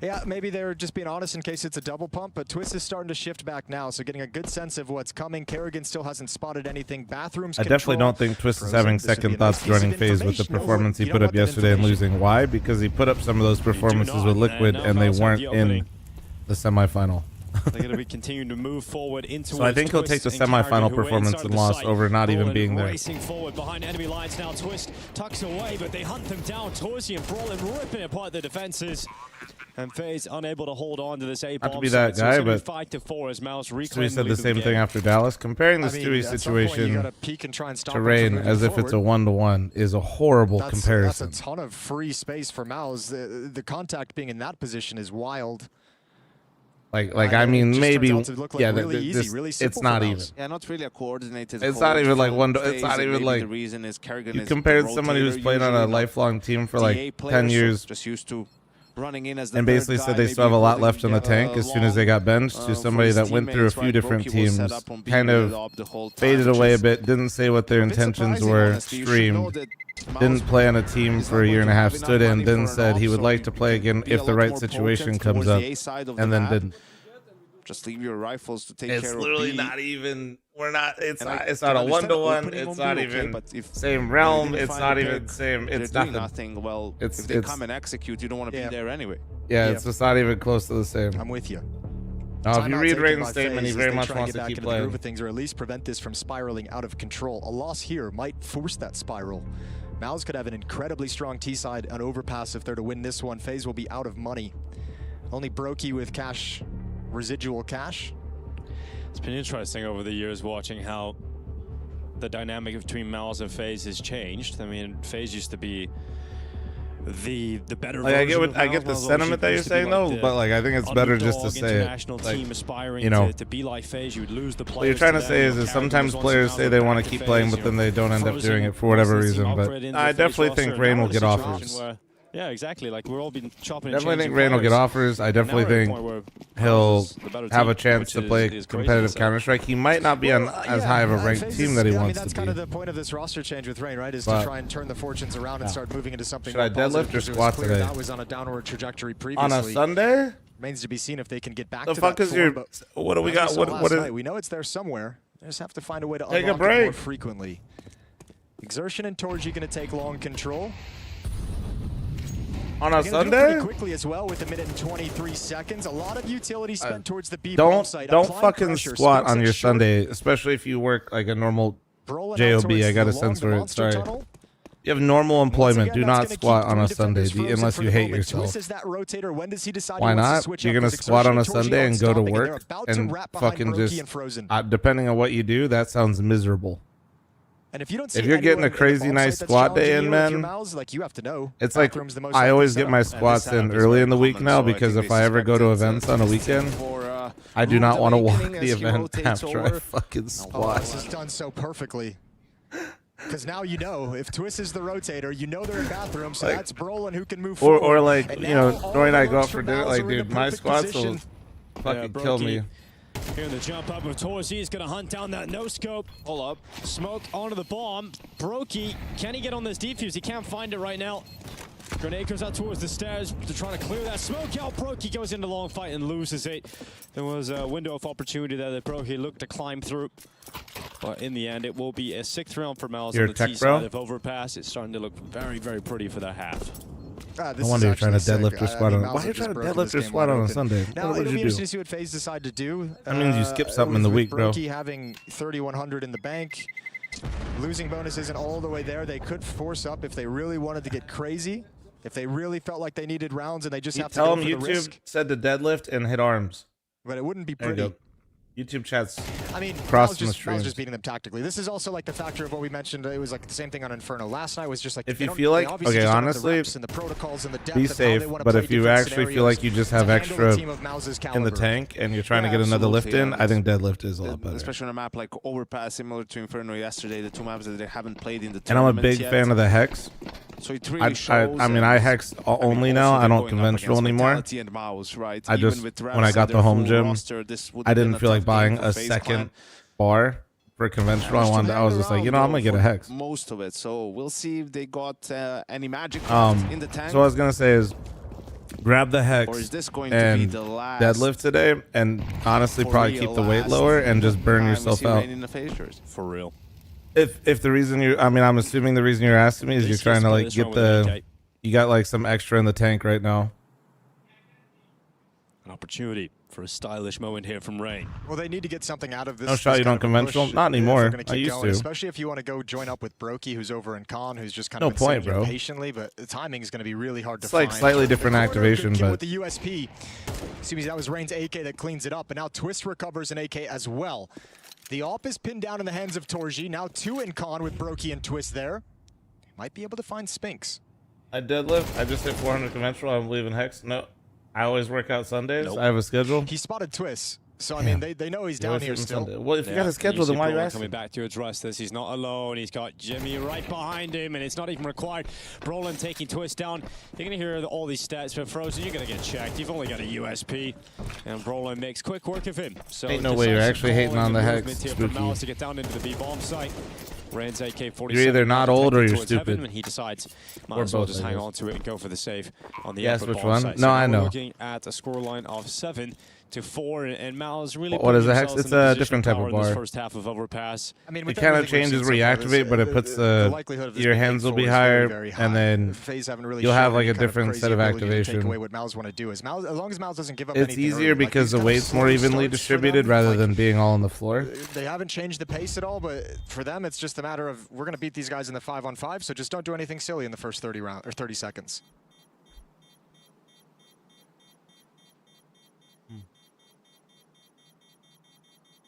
Yeah, maybe they're just being honest in case it's a double pump, but Twist is starting to shift back now, so getting a good sense of what's coming. Karrigan still hasn't spotted anything. Bathrooms I definitely don't think Twist is having second thoughts joining FaZe with the performance he put up yesterday and losing. Why? Because he put up some of those performances with Liquid and they weren't in the semifinal. They're going to be continuing to move forward into. So I think he'll take the semifinal performance and loss over not even being there. Racing forward behind enemy lines now. Twist tucks away, but they hunt them down. Torsi and Brawlin ripping apart the defenses. And FaZe unable to hold on to this A-bomb. Not to be that guy, but 5 to 4 as Mouz Stewie said the same thing after Dallas. Comparing the Stewie situation to Rain as if it's a 1-to-1 is a horrible comparison. That's a ton of free space for Mouz. The contact being in that position is wild. Like I mean, maybe, yeah, really it's not even. Yeah, not really a coordinated. It's not even like one. It's not even like. The reason is Karrigan You is compared the somebody who's rotator, played on a usually lifelong team for like 10 players, years, so just used to running in as the and basically third said guy, they still have a maybe lot holding, left in the tank as soon as they got benched, to somebody that went through a few different teams, kind of faded away a bit, didn't say what their intentions were, streamed, didn't play on a team for a year and a half, stood in, then said he would like to play again if the right situation comes up, and then didn't. Just leave your rifles to take care of It's literally B. not even. We're not. It's And not. I It's not a can understand 1-to-1. opening It's on not B, okay, even but if same they realm. didn't It's find not the even pick, same. they're It's doing nothing. Well, It's if they come and execute, you don't want to be there anyway. Yeah, it's just not even close to the same. I'm with you. Now, if you Timeout read taken Rain's by statement, he FaZe very as they much try and wants get to back keep into the groove playing. of things, or at least prevent this from spiraling out of control. A loss here might force that spiral. Mouz could have an incredibly strong T side on Overpass if they're to win this one. FaZe will be out of money. Only Brokey with cash, residual cash. It's been interesting over the years watching how the dynamic between Mouz and FaZe has changed. I mean, FaZe used to be the better Like, version of I get the Mouz. sentiment that you're Used to be saying, like though, the but like I think it's better just to underdog say it. international team aspiring you know, to be like FaZe. You would lose the players. what you're trying to them. say is sometimes players say they want to keep playing, but then they don't end up doing it for whatever reason. But I definitely think Rain will get offers. Yeah, exactly. Like we're all been chopping. Definitely think Rain will get offers. I definitely think he'll have a chance to play competitive Counter-Strike. He might not be on as high of a ranked team that he wants to be. That's kind of the point of this roster change with Rain, right? Is to try and turn the fortunes around and start moving into something. Should I deadlift or squat today? That was on a downward trajectory previously. On a Sunday? Remains to be seen if they can get back The to fuck that is your? What do we got? What is? We know it's there somewhere. They just have to find a way to take unlock a break it more frequently. Exertion and Torji going to take long control. On a Sunday? Sunday? Quickly as well with 1 minute and 23 seconds. A lot of utility spent towards the B Don't site. fucking Pressure, squat Spinks on and your Short. Sunday, especially if you work like a normal Rolling out job. towards I got the a sense for long it. monster Sorry. tunnel. You have normal employment. Again, Do that's not gonna squat keep on a the Sunday defenders frozen unless for you the hate moment. yourself. Twist is that rotator. When does he decide Why he wants to not? switch You're up gonna his squat on a exertion? Torji Sunday and go to stopping, and they're work about to and wrap behind fucking Brokey just. and Frozen. Depending on what you do, that sounds miserable. And if you don't see If you're getting a anyone in the crazy bomb nice site that's squat day challenging in, you with your man, mouths, like you have to know. it's like Bathroom's the most I likely always get my setup. squats in early in the week now because if I ever go to events on a weekend, I do not want to walk the event after I fucking Oh, squat. this is done so perfectly. Because now you know, if Twist is the rotator, you know they're in bathroom, so Like- that's Brolin who can move forward. Or like, And you now know, all Nori and I the go out looks for from dinner. Mouz Like, are in dude, the my perfect squats will position. fucking kill me. Here in the jump up of Torsi is going to hunt down that no-scope. Hold up. Smoke onto the bomb. Brokey, can he get on this defuse? He can't find it right now. Grenade goes out towards the stairs to try to clear that smoke out. Brokey goes into long fight and loses it. There was a window of opportunity there that Brokey looked to climb through. But in the end, it will be a 6th round for Mouz You're on the tech T bro? side of Overpass. It's starting to look very, very pretty for that half. Ah, No wonder you're trying to deadlift your squad on. Why are you trying to deadlift your squad on a Sunday? Now, What it'll would be you interesting do? to see what FaZe decide to do. That means you skip something in the week, bro. Brokey having 3,100 in the bank. Losing bonus isn't all the way there. They could force up if they really wanted to get crazy. If they really felt like they needed rounds and they just have to Tell go them for the YouTube risk. said to deadlift and hit arms. But it wouldn't be There you pretty. go. YouTube chat's I mean, crossing the I was streams. just beating them tactically. This is also like the factor of what we mentioned. It was like the same thing on Inferno. Last night was just like If they you don't- feel they like, obviously okay, just don't have the honestly, reps and the protocols and the depth be of how safe. they wanna But play if you different actually feel scenarios like you just to have handle a extra team of Mouz's in the caliber. tank and you're trying to get another absolutely, lift in, and I think deadlift is a lot better. Especially on a map like Overpass, similar to Inferno yesterday, the 2 maps that they haven't played in the And I'm a tournaments big yet. fan of the Hex. So it really I shows. mean, I Hex only now. I don't conventional anymore. And Mouz, right? I Even just, with when I Raps got and the their home full gym, roster, this would I have been didn't a feel like tough game buying for a FaZe second Clan. bar for conventional. I was just like, you know, I'm gonna get a Hex. Most of it. So we'll see if they got any magic cards in the tank. So what I was gonna say is, grab the Hex Or is this going to be and the last deadlift today, and honestly for probably real keep the weight last lower and just burn time we yourself see out. Rain in the FaZe jersey. For real. If the reason you, I mean, I'm assuming the reason you're asking me is you're trying to like this get round with the, you got like some extra in the tank right now. An opportunity for a stylish moment here from Rain. Well, they need to get something out of this. No shot this you kind don't of a conventional? push Not if they're anymore. gonna I keep used going, to. Especially if you want to go join up with Brokey, who's over in Con, who's just kind No of been point, sitting here bro. patiently. But the timing is going to be really hard to It's find. like slightly different The corner activation, good kill but with the USP. Excuse me, that was Rain's AK that cleans it up, and now Twist recovers an AK as well. The AWP is pinned down in the hands of Torji. Now 2 in Con with Brokey and Twist there. Might be able to find Spinks. I deadlift. I just hit 400 conventional. I'm leaving Hex. No, I always work out Sundays. Nope. I have a schedule. He spotted Twist. So, I mean, they know he's down here still. Well, if you got a schedule, then why are you asking? Coming back to address this, he's not alone. He's got Jimmy right behind him, and it's not even required. Brolin taking Twist down. You're going to hear all these stats, but Frozen, you're going to get checked. You've only got a USP, and Brolin makes quick work of him. So Ain't no way you're actually hating on the Hex, here from Spooky. Mouz to get down into the B bomb site. Rain's AK-47. You're either not old or you're towards heaven, stupid. and he decides Or might as well both, just I hang guess. on to it and go for the save on the Yes, upper which bomb one? site. No, So I now we're know. looking at a scoreline of 7-4, and Mouz really What is putting a Hex? themselves It's in a position different type power of in this bar. first half of Overpass. I mean, It kind of changes where you activate, but it puts likelihood of this your being hands will four be is higher, very, very high. and then FaZe haven't really you'll have shown like any a kind of different crazy set of ability to take activation. away what Mouz want to do. As long as Mouz doesn't give up It's anything easier early, because like the these weight's kind more of evenly slow starts for distributed them, rather like, than being all on the floor. They haven't changed the pace at all, but for them, it's just a matter of we're going to beat these guys in the 5-on-5, so just don't do anything silly in the first 30 seconds.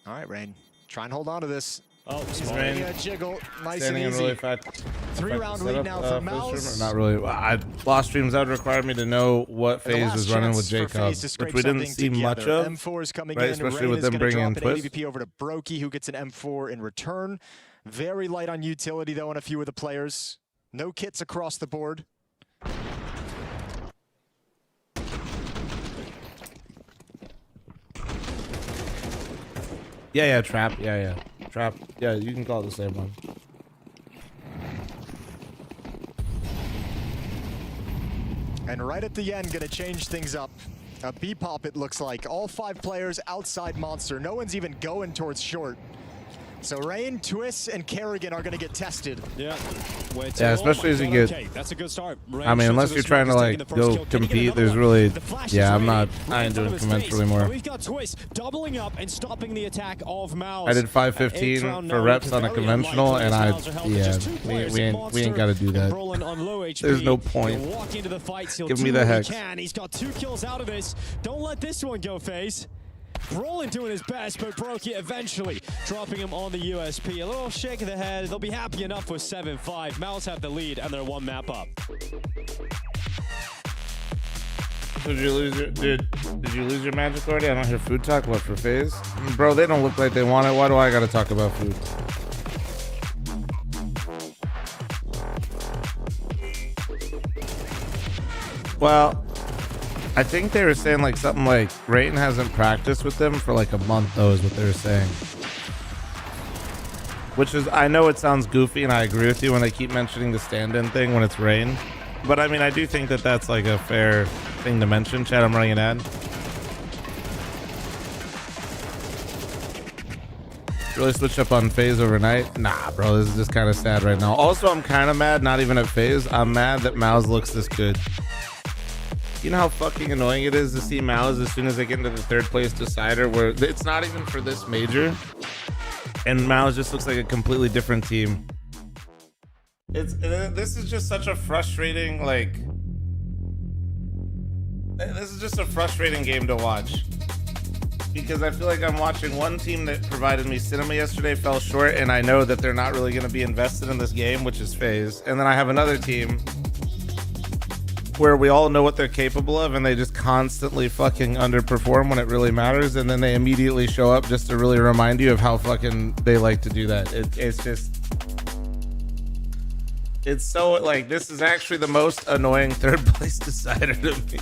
All right, Rain. Try and hold on to this. Oh, he's Rain. a jiggle. Nice Standing and in easy. really fast. 3-round lead now for Mouz. Not really. Lost streams that would require me to know what And the FaZe last was running with chance for Jacob, FaZe to scrape which we didn't something see much together. of. M4 is coming right? in. Especially Rain with is them gonna bringing in drop an Twist. AVP over to Brokey, who gets an M4 in return. Very light on utility, though, on a few of the players. No kits across the board. Yeah, trap. Yeah. Trap. Yeah, you can call it the same one. And right at the end, gonna change things up. A B-pop, it looks like. All 5 players outside Monster. No one's even going towards short. So Rain, Twist, and Kerrigan are gonna get tested. Yeah. Yeah, especially as you get. Okay, that's a good start. I mean, unless you're trying to like go compete, there's really. Yeah, I ain't doing conventional anymore. We've got Twist doubling up and stopping the attack of Mouz. I did 515 for reps on a conventional, and we ain't got to do that. There's no point. Give me the Hex. He's got 2 kills out of this. Don't let this one go, FaZe. Brolin doing his best, but Brokey eventually dropping him on the USP. A little shake of the head. They'll be happy enough with 7-5. Mouz have the lead, and they're 1 map up. Did you lose your magic already? I don't hear food talk. What, for FaZe? Bro, they don't look like they want it. Why do I gotta talk about food? Well, I think they were saying like something like Rain hasn't practiced with them for like a month, though, is what they were saying. Which is, I know it sounds goofy, and I agree with you when they keep mentioning the stand-in thing when it's Rain. But I mean, I do think that that's like a fair thing to mention. Chat, I'm running an ad. Really switch up on FaZe overnight? Nah, bro, this is just kind of sad right now. Also, I'm kind of mad, not even at FaZe. I'm mad that Mouz looks this good. You know how fucking annoying it is to see Mouz as soon as they get into the third place decider, where it's not even for this major, and Mouz just looks like a completely different team. This is just such a frustrating, like, this is just a frustrating game to watch. Because I feel like I'm watching one team that provided me cinema yesterday fell short, and I know that they're not really going to be invested in this game, which is FaZe. And then I have another team where we all know what they're capable of, and they just constantly fucking underperform when it really matters, and then they immediately show up just to really remind you of how fucking they like to do that. It's just... It's so, like, this is actually the most annoying third place decider to me.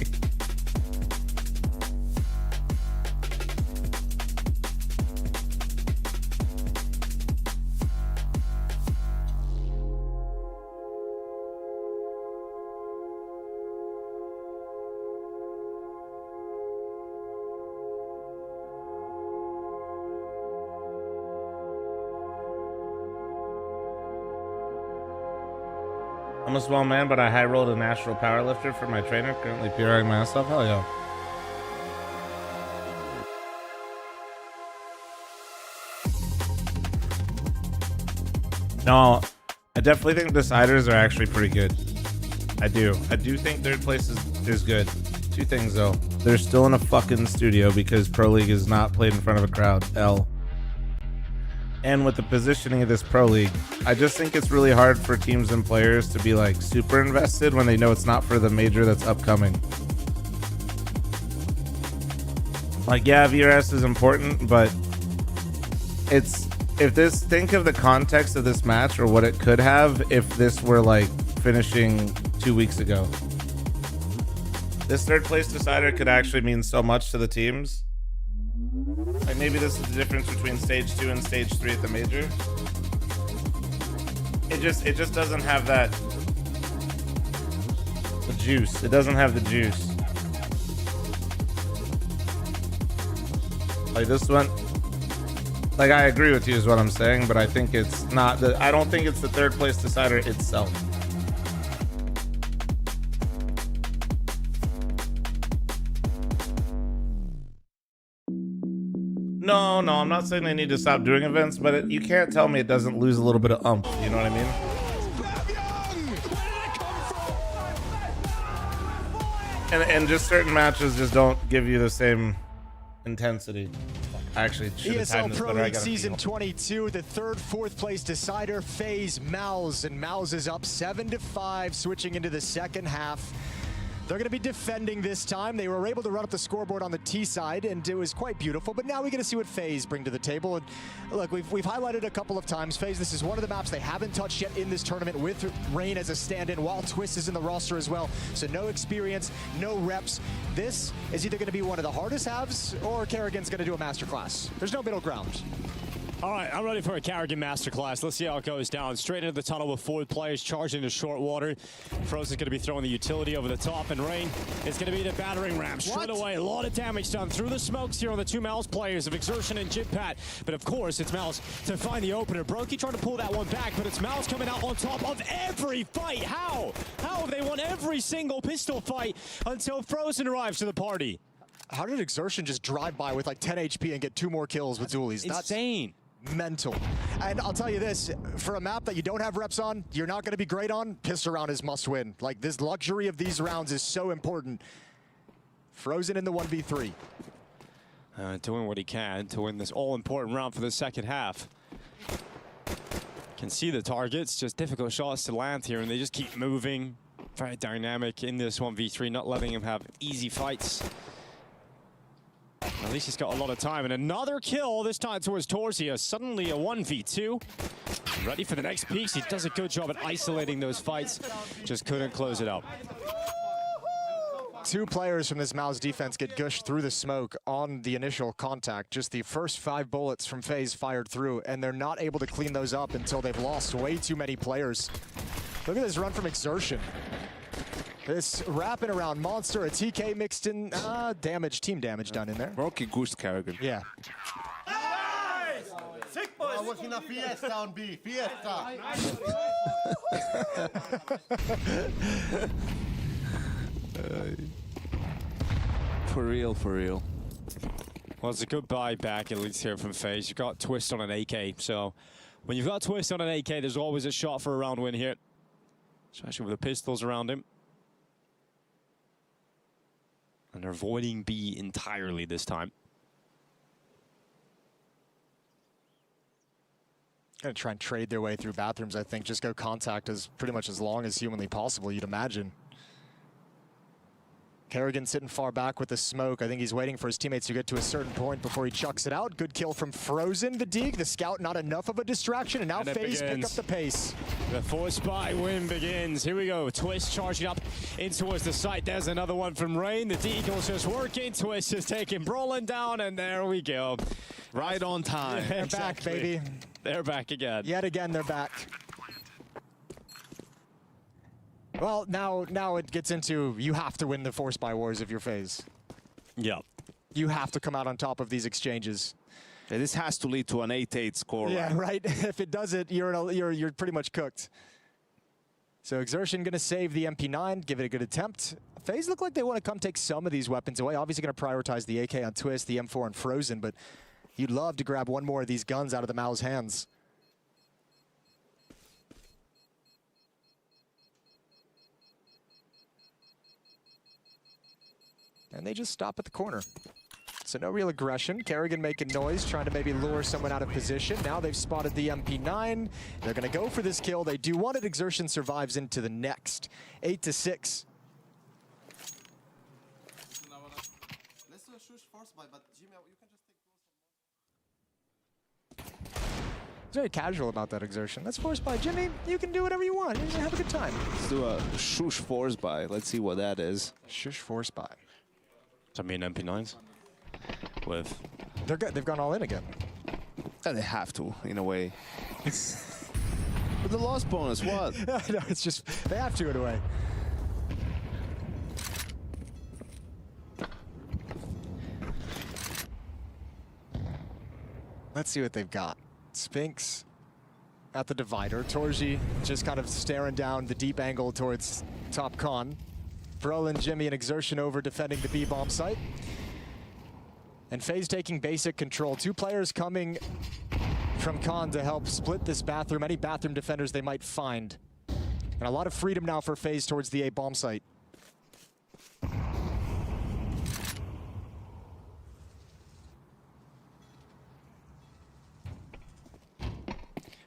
I'm a small man, but I high rolled a national powerlifter for my trainer, currently PRing my ass off. Hell yeah. No, I definitely think deciders are actually pretty good. I do think third place is good. Two things though. They're still in a fucking studio because Pro League is not played in front of a crowd. L. And with the positioning of this Pro League, I just think it's really hard for teams and players to be like super invested when they know it's not for the major that's upcoming. Like, yeah, VRS is important, but think of the context of this match or what it could have if this were like finishing 2 weeks ago. This third place decider could actually mean so much to the teams. Like, maybe this is the difference between stage 2 and stage 3 at the major. It just doesn't have the juice. It doesn't have the juice. Like this one, like, I agree with you is what I'm saying, but I think it's not I don't think it's the third place decider itself. No, I'm not saying they need to stop doing events, but you can't tell me it doesn't lose a little bit of umph, you know what I mean? And just certain matches just don't give you the same intensity. I actually should have timed ESL this Pro better. League Season 22, the third, fourth place decider, FaZe, Mouz, and Mouz is up 7-5, switching into the second half. They're going to be defending this time. They were able to run up the scoreboard on the T side, and it was quite beautiful. But now we're going to see what FaZe bring to the table. And look, we've highlighted a couple of times. FaZe, this is one of the maps they haven't touched yet in this tournament with Rain as a stand-in, while Twist is in the roster as well. So no experience, no reps. This is either going to be one of the hardest halves, or Kerrigan's going to do a masterclass. There's no middle ground. All right, I'm ready for a Kerrigan masterclass. Let's see how it goes down. Straight into the tunnel with 4 players charging into short water. Froze is going to be throwing the utility over the top, and Rain is going to be the battering ram straight away. A lot of damage done through the smokes here on the two Mouz players of Exertion and Jimpat. But of course, it's Mouz to find the opener. Brokey trying to pull that one back, but it's Mouz coming out on top of every fight. How? How have they won every single pistol fight until Frozen arrives to the party? How did Exertion just drive by with like 10 HP and get 2 more kills with dualies? That's insane. Mental. And I'll tell you this, for a map that you don't have reps on, you're not going to be great on, Pissed Around is must win. Like, this luxury of these rounds is so important. Frozen in the 1v3. Doing what he can to win this all-important round for the second half. Can see the targets, just difficult shots to land here, and they just keep moving. Very dynamic in this 1v3, not letting him have easy fights. At least he's got a lot of time, and another kill, this time towards Torsia. Suddenly a 1v2. Ready for the next piece. He does a good job at isolating those fights. Just couldn't close it up. 2 players from this Mouz defense get gushed through the smoke on the initial contact. Just the first 5 bullets from FaZe fired through, and they're not able to clean those up until they've lost way too many players. Look at this run from Exertion. This wrapping around Monster, a TK mixed in, team damage done in there. Rocky goose Kerrigan. Yeah. Sick boy. I was in a fiesta on B. Fiesta. For real, for real. Well, it's a good buy back, at least here from FaZe. You've got Twist on an AK, so when you've got Twist on an AK, there's always a shot for a round win here, especially with the pistols around him. And they're avoiding B entirely this time. Gonna try and trade their way through bathrooms, I think. Just go contact as pretty much as long as humanly possible, you'd imagine. Kerrigan sitting far back with the smoke. I think he's waiting for his teammates to get to a certain point before he chucks it out. Good kill from Frozen, the Deeg. The scout, not enough of a distraction, and now FaZe pick up the pace. The force buy win begins. Here we go. Twist charging up in towards the site. There's another one from Rain. The Deagle's just working. Twist is taking Brolin down, and there we go. Right on time. They're back, baby. They're back again. Yet again, they're back. Well, now it gets into you have to win the force buy wars if you're FaZe. Yeah. You have to come out on top of these exchanges. Yeah, this has to lead to an 8-8 score. Yeah, right. If it doesn't, you're pretty much cooked. So Exertion gonna save the MP9, give it a good attempt. FaZe look like they want to come take some of these weapons away. Obviously gonna prioritize the AK on Twist, the M4 on Frozen, but you'd love to grab one more of these guns out of the Mouz hands. And they just stop at the corner. So no real aggression. Kerrigan making noise, trying to maybe lure someone out of position. Now they've spotted the MP9. They're going to go for this kill. They do want it. Exertion survives into the next. 8-6. It's very casual about that Exertion. That's forced by Jimmy. You can do whatever you want. You can have a good time. Let's do a shush force buy. Let's see what that is. Shush force buy. I mean MP9s. With they're good. They've gone all in again. They have to, in a way. With the loss bonus, what? No, it's just they have to in a way. Let's see what they've got. Spinks at the divider. Torji just kind of staring down the deep angle towards top con. Brolin, Jimmy, and Exertion over defending the B bomb site. And FaZe taking basic control. Two players coming from con to help split this bathroom, any bathroom defenders they might find. And a lot of freedom now for FaZe towards the A bomb site.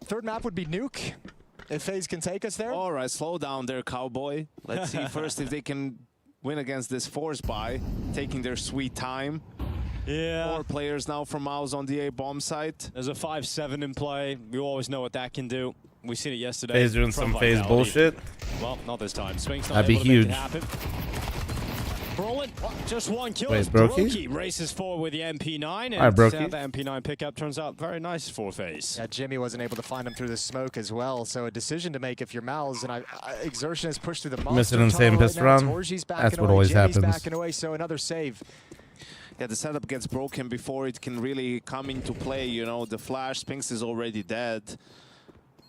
Third map would be Nuke. If FaZe can take us there. All right, slow down there, cowboy. Let's see first if they can win against this force buy, taking their sweet time. Yeah. 4 players now from Mouz on the A bomb site. There's a 5-7 in play. We always know what that can do. We've seen it yesterday. FaZe doing some FaZe bullshit. Well, not this time. Swing's not That'd be able to huge. make it happen. Brolin, just one kill. Wait, Brokey? Brokey races forward with the MP9, Alright, Brokey. and the MP9 pickup turns out very nice for FaZe. Yeah, Jimmy wasn't able to find him through the smoke as well, so a decision to make if you're Mouz, and Exertion has pushed through the monster Missing in the same tunnel pistol right now. round. Torji's That's backing what away, always Jimmy's happens. backing away, so another save. Yeah, the setup gets broken before it can really come into play. You know, the flash, Spinks is already dead.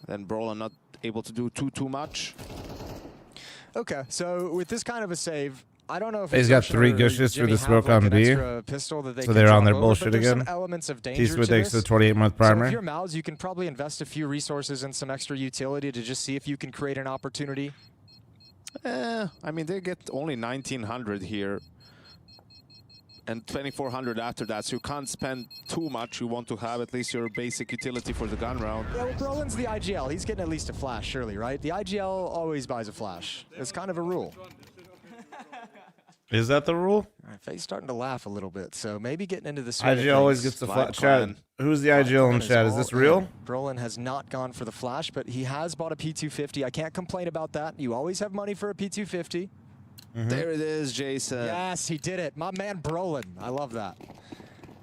Then Brolin not able to do too much. Okay, so with this kind of a save, I don't know if FaZe got Exertion 3 or gushes for Jimmy the have, smoke like, on an B. extra pistol that they So can they're on drop their over, bullshit but there's again. some elements of danger T-Squid to takes this. the 28-month So if primary. you're Mouz, you can probably invest a few resources in some extra utility to just see if you can create an opportunity. I mean, they get only 1,900 here. And 2,400 after that, so you can't spend too much. You want to have at least your basic utility for the gun round. Yeah, well, Brolin's the IGL. He's getting at least a flash, surely, right? The IGL always buys a flash. It's kind of a rule. Is that the rule? All right, FaZe starting to laugh a little bit, so maybe getting into the swing of IGL always things. gets the flash. Chad, who's the IGL in chat? Is this real? Brolin has not gone for the flash, but he has bought a P250. I can't complain about that. You always have money for a P250. There it is, Jason. Yes, he did it. My man Brolin. I love that.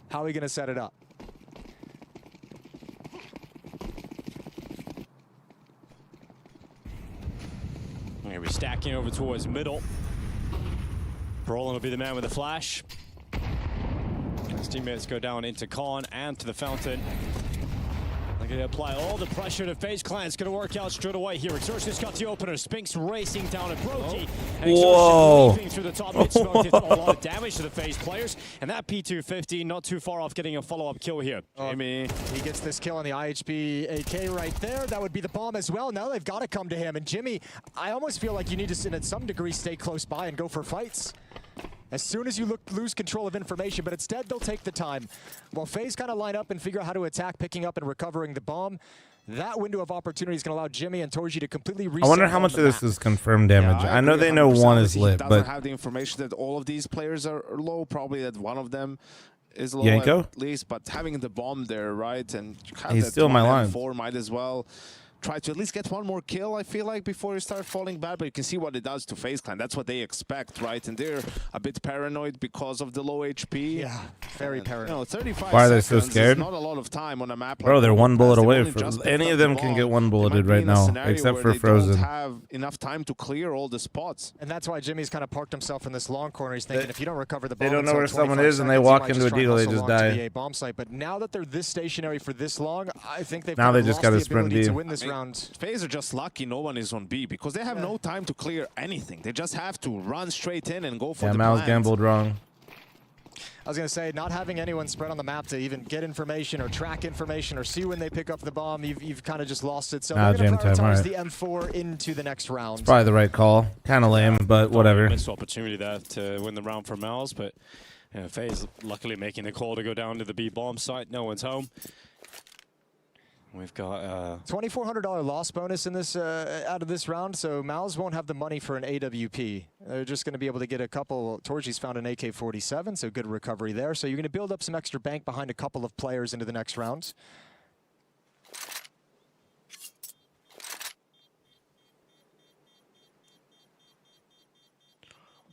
How are we going to set it up? Here we're stacking over towards middle. Brolin will be the man with the flash. His teammates go down into Con and to the fountain. They're going to apply all the pressure to FaZe Clan. It's going to work out straight away here. Exertion's got the opener. Spinks racing down at Brokey. And Exertion leaping through the top mid smoke. They've done a lot of damage to the FaZe players. And that P250 not too far off getting a follow-up kill here. Jimmy. He gets this kill on the IHB AK right there. That would be the bomb as well. Now they've got to come to him. And Jimmy, I almost feel like you need to, at some degree, stay close by and go for fights. As soon as you lose control of information, but instead they'll take the time. While FaZe kind of line up and figure out how to attack, picking up and recovering the bomb, that window of opportunity is going to allow Jimmy and Torji to completely reset. I wonder how much of this is confirmed damage. Yeah, I know they know one is lit, but but have the information that all of these players are low. Probably that one of them is low Yanko? at least. But having the bomb there, right, and He's still my line. 4 might as well try to at least get one more kill, I feel like, before you start falling bad. But you can see what it does to FaZe Clan. That's what they expect, right? And they're a bit paranoid because of the low HP. Yeah, very paranoid. You know, 35 why are they so seconds scared? is not a lot of time on a map Bro, like they're one bullet Overpass. away They've only from just any picked of up them the can ball. get one They might bulleted be right in a now, scenario except where for they Frozen. don't have enough time to clear all the spots. And that's why Jimmy's kind of parked himself in this long corner. He's thinking, if you don't recover the bomb, They don't know in where someone 25 is, and they seconds, walk might into a try and deagle, they hustle just along to die. the A bomb site. But now that they're this stationary for this long, I think they've Now kind they of just lost gotta the sprint ability B. to win this round. FaZe are just lucky no one is on B because they have no time to clear anything. They just have to run straight in and go for the Mouz plant. gambled wrong. I was going to say, not having anyone spread on the map to even get information or track information or see when they pick up the bomb, you've kind of just lost it. So they're going to prioritize the M4 into the next round. It's probably the right call. Kind of lame, but whatever. Missed opportunity there to win the round for Mouz, but you know, FaZe luckily making the call to go down to the B bomb site. No one's home. We've got $2,400 loss bonus in this out of this round, so Mouz won't have the money for an AWP. They're just going to be able to get a couple. Torji's found an AK-47, so good recovery there. So you're going to build up some extra bank behind a couple of players into the next round.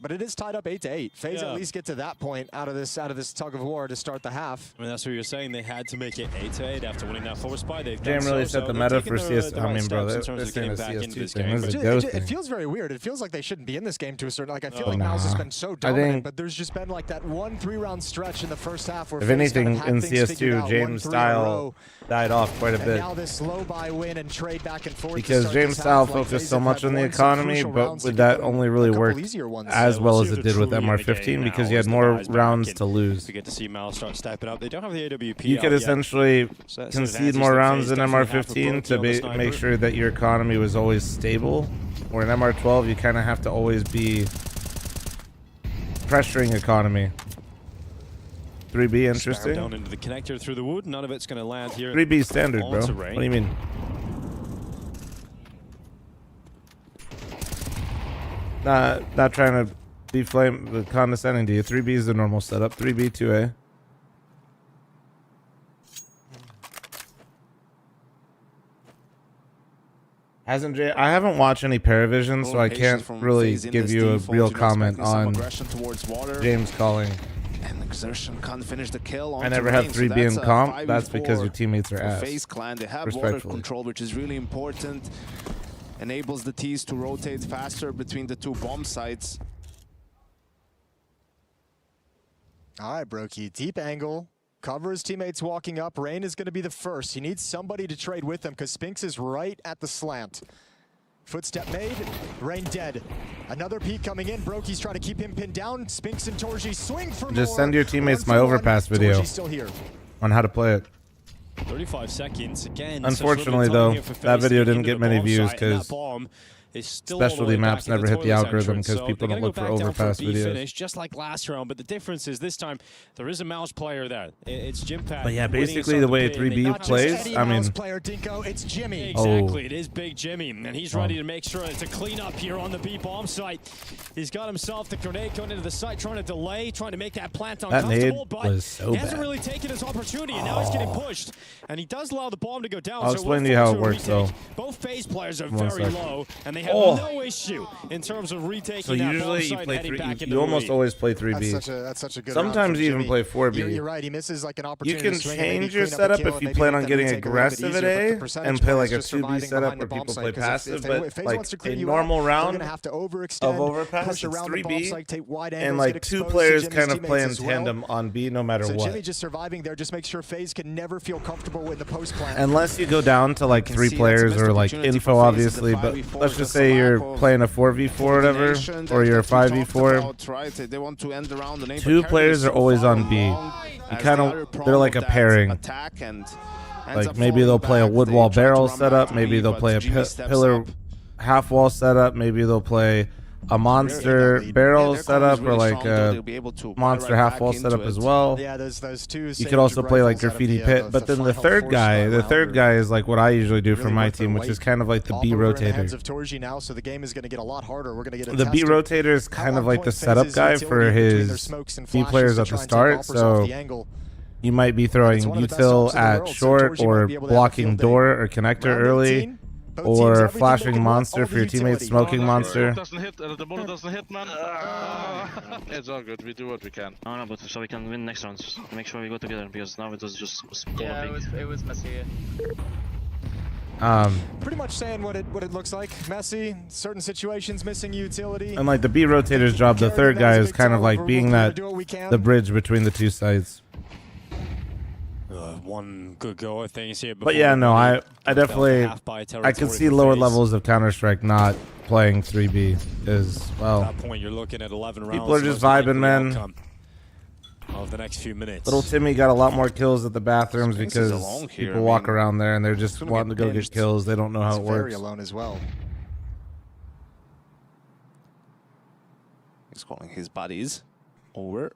But it is tied up 8-8. FaZe at least get to that point out of this tug of war to start the half. I mean, that's what you're saying. They had to make it 8-8 after winning that force buy. They've Jam really set the meta for CS. I mean, bro, in terms of getting back into this game. It feels very weird. It feels like they shouldn't be in this game to a certain. Like I feel like Mouz has been so dominant, but there's just been like that 1-3 round stretch in the first half where if FaZe anything kind of had in things figured CS2, out, James' 1-3 style died off quite a and bit. now this low buy win and trade back and forth Because James' style focused so much on the economy, but would that only really work as well as it did with MR15 because you had more rounds to lose. We get to see Mouz start stepping up. They don't have the AWP. You could essentially concede more rounds in MR15 to make sure that your economy was always stable. Or in MR12, you kind of have to always be pressuring economy. 3B interesting. Down into the connector through the wood. None of it's going to land here. 3B standard, bro. What do you mean? Not trying to be condescending to you. 3B is the normal setup. 3B, 2A. I haven't watched any Paravision, so I can't really give you a real comment on James calling. And Exertion can't finish the kill. I never have 3B in comp. That's because your teammates are ass. FaZe Clan, they have water control, which is really important. Enables the T's to rotate faster between the two bomb sites. All right, Brokey, deep angle. Covers teammates walking up. Rain is going to be the first. He needs somebody to trade with him because Spinks is right at the slant. Footstep made. Rain dead. Another peek coming in. Brokey's trying to keep him pinned down. Spinks and Torji swing for more. Just send your teammates my Overpass video on how to play it. 35 seconds again. Unfortunately, though, that video didn't get many views because specialty maps never hit the algorithm because people don't look for Overpass videos. Finish, just like last round, but the difference is this time there is a Mouz player there. It's Jimpat. But yeah, basically the way 3B plays, I mean, player, Dinko, it's Jimmy. Exactly, it is Big Jimmy, and he's ready to make sure it's a cleanup here on the B bomb site. He's got himself the grenade going into the site, trying to delay, trying to make that plant uncomfortable, but he hasn't really taken his opportunity, and now he's getting pushed, and he does allow the bomb to go down. I'll explain to you how it works, though. Both FaZe players are very low, and they they have no issue in terms of retaking So that usually bomb you site play and heading three. back into You the almost lead. always play 3B. That's such a good Sometimes you even play 4B. You're right. He misses like an You opportunity. can to swing and maybe change your clean up a setup kill if and you maybe plan make on that getting retake a little bit aggressive at easier, but the A percentage and play part like is a just 2B surviving setup behind where the bomb people site, play 'cause passive, if but FaZe like wants to clean a you normal out, round they're gonna have to of overextend, Overpass, push it's around the bomb 3B, site, take wide and angles, like get two exposed to players Jimmy's kind of teammates play in as well. tandem on B no matter So what. Jimmy just surviving there just makes sure FaZe can never feel comfortable in the post plan. Unless you go down to like 3 players or like info, obviously, but let's just say you're playing a 4v4 or whatever, or you're a 5v4. They want to end the round. 2 players are always on B. You kind of, they're like a pairing. Like maybe they'll play a wood wall barrel setup, maybe they'll play a pillar half wall setup, maybe they'll play a monster barrel setup or like a monster half wall setup as well. Yeah, those two. You could also play like graffiti pit, but then the third guy is like what I usually do for my team, which is kind of like the B rotator. Of Torji now, so the game is going to get a lot harder. We're going to get The B rotator is kind of like the setup guy for his B players at the start, so you might be throwing util at short or blocking door or connector early, or flashing monster for your teammates, smoking monster. Doesn't hit, the bullet doesn't hit, man. It's all good, we do what we can. No, but so we can win next rounds. Make sure we go together, because now it was just Yeah, it was messy. Pretty much saying what it looks like. Messy, certain situations missing utility. And like the B rotator's job, the third guy is kind of like being that the bridge between the two sides. One good go of things here. But yeah, no, I definitely, I could see lower levels of Counter-Strike not playing 3B as well. At that point, you're looking at 11 rounds. People are just vibing, man. Of the next few minutes. Little Timmy got a lot more kills at the bathrooms because people walk around there and they're just wanting to go get kills. They don't know how it works. Very alone as well. He's calling his buddies over.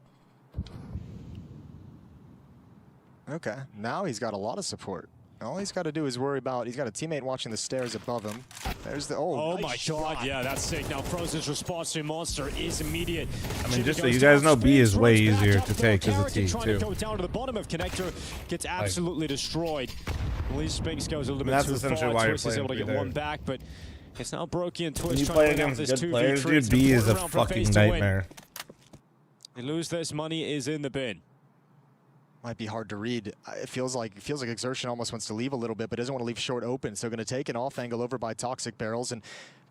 Okay, now he's got a lot of support. All he's got to do is worry about, he's got a teammate watching the stairs above him. There's the, oh nice my god, shot. yeah, that's sick. Now Frozen's response to Monster is immediate. I mean, just so you guys know, B is way easier to take as a T, too. Go down to the bottom of Connector, gets absolutely destroyed. At least Spinks goes a little bit that's too essentially far. why you're Twist is playing able to get there. one back, but it's now Brokey and Twist When you trying play to win out against this good 2v3. players, dude, It's an B is a important round for fucking FaZe to win. nightmare. They lose this, money is in the bin. Might be hard to read. It feels like Exertion almost wants to leave a little bit, but doesn't want to leave short open. So going to take an off angle over by Toxic Barrels, and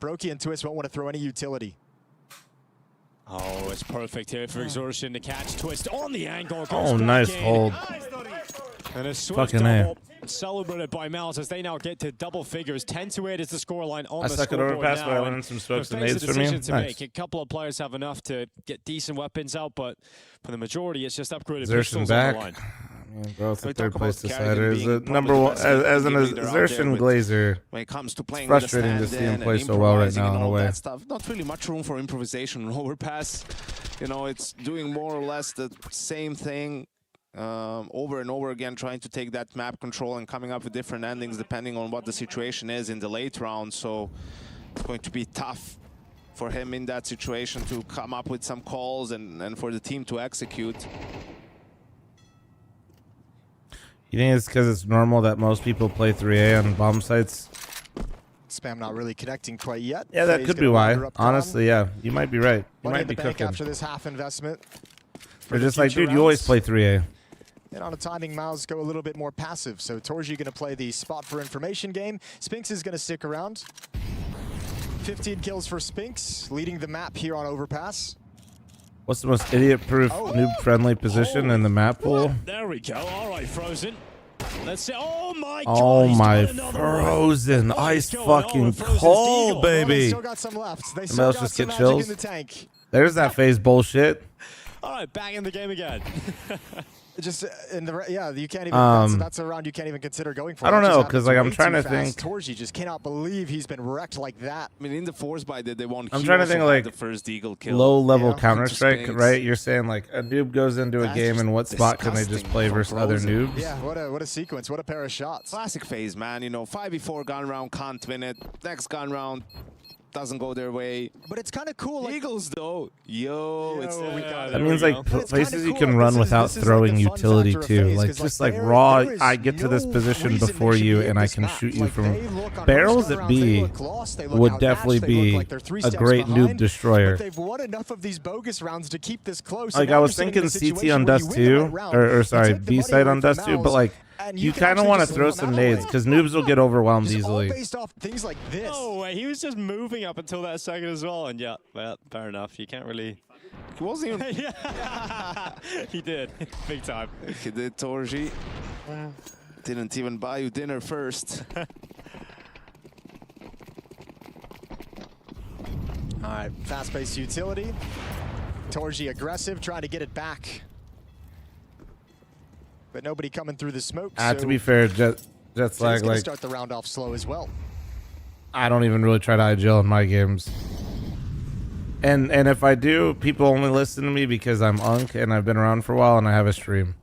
Brokey and Twist won't want to throw any utility. Oh, it's perfect here for Exertion to catch Twist on the angle. Oh, nice hold. And a switch Fucking double celebrated by Mouz as they now get to double figures. 10-8 is the scoreline on I the suck at scoreboard Overpass, now. but I learned some smokes and FaZe nades a from you. decision to Nice. make. A couple of players have enough to get decent weapons out, but for the majority, it's just upgraded Exertion pistols back. on the line. I mean, bro, it's the We third talk place about decider. Is Carrigan the number being one probably the as an best leader out there Exertion with- glazer. When it comes to It's playing frustrating to with the see him stand play and so well right improvising now and in a all way. that stuff. Not really much room for improvisation on Overpass. You know, it's doing more or less the same thing over and over again, trying to take that map control and coming up with different endings depending on what the situation is in the late round. So it's going to be tough for him in that situation to come up with some calls and for the team to execute. You think it's because it's normal that most people play 3A on bomb sites? Spam not really connecting quite yet. Yeah, that FaZe could be gonna why. wander up top. Honestly, yeah, you might be right. You Money might in be the bank cooking. after this half investment. They're just like, dude, you always play 3A. And on a timing, Mouz go a little bit more passive. So Torji going to play the spot for information game. Spinks is going to stick around. 15 kills for Spinks, leading the map here on Overpass. What's the most idiot-proof, noob-friendly position in the map pool? There we go. All right, Frozen. Let's see. Oh my god. Oh he's my got another one. Frozen, ice fucking cold, baby. Still got some left. They Somebody still else got just some get magic chills. in the tank. There's that FaZe bullshit. All right, back in the game again. Just in the you can't even. That's a round you can't even consider going for. I don't That just know, happens 'cause, like, I'm way trying too to fast. think- Torji just cannot believe he's been wrecked like that. I mean, in the force buy that they won, I'm he trying to also think of, had like, the first Deagle kill. low-level into Counter-Strike, Spinks. right? You're saying, like, a noob goes into a That's game, and what just spot can they just disgusting play from versus other Frozen. noobs? Yeah, what a sequence, what a pair of shots. Classic FaZe, man. You know, 5v4 gun round, can't win it. Next gun round, doesn't go their way. But it's kind of cool. Like, Eagles, though. Yo, it's That means like places you can run without throwing utility too. Like just like raw, I get to this position before you and I can shoot you from barrels at B would definitely be a great noob destroyer. They've won enough of these bogus rounds to keep this close. Like I was thinking CT on Dust 2, or sorry, B side on Dust 2, but like you kind of want to throw some nades because noobs will get overwhelmed easily. Based off things like this. Oh, he was just moving up until that second as well, and yeah, well, fair enough. You can't really. He wasn't even. He did, big time. He did, Torji. Didn't even buy you dinner first. All right, fast-paced utility. Torji aggressive, trying to get it back. But nobody coming through the smoke. To be fair, Jet's like start the round off slow as well. I don't even really try to IGL in my games. And if I do, people only listen to me because I'm Unk and I've been around for a while and I have a stream.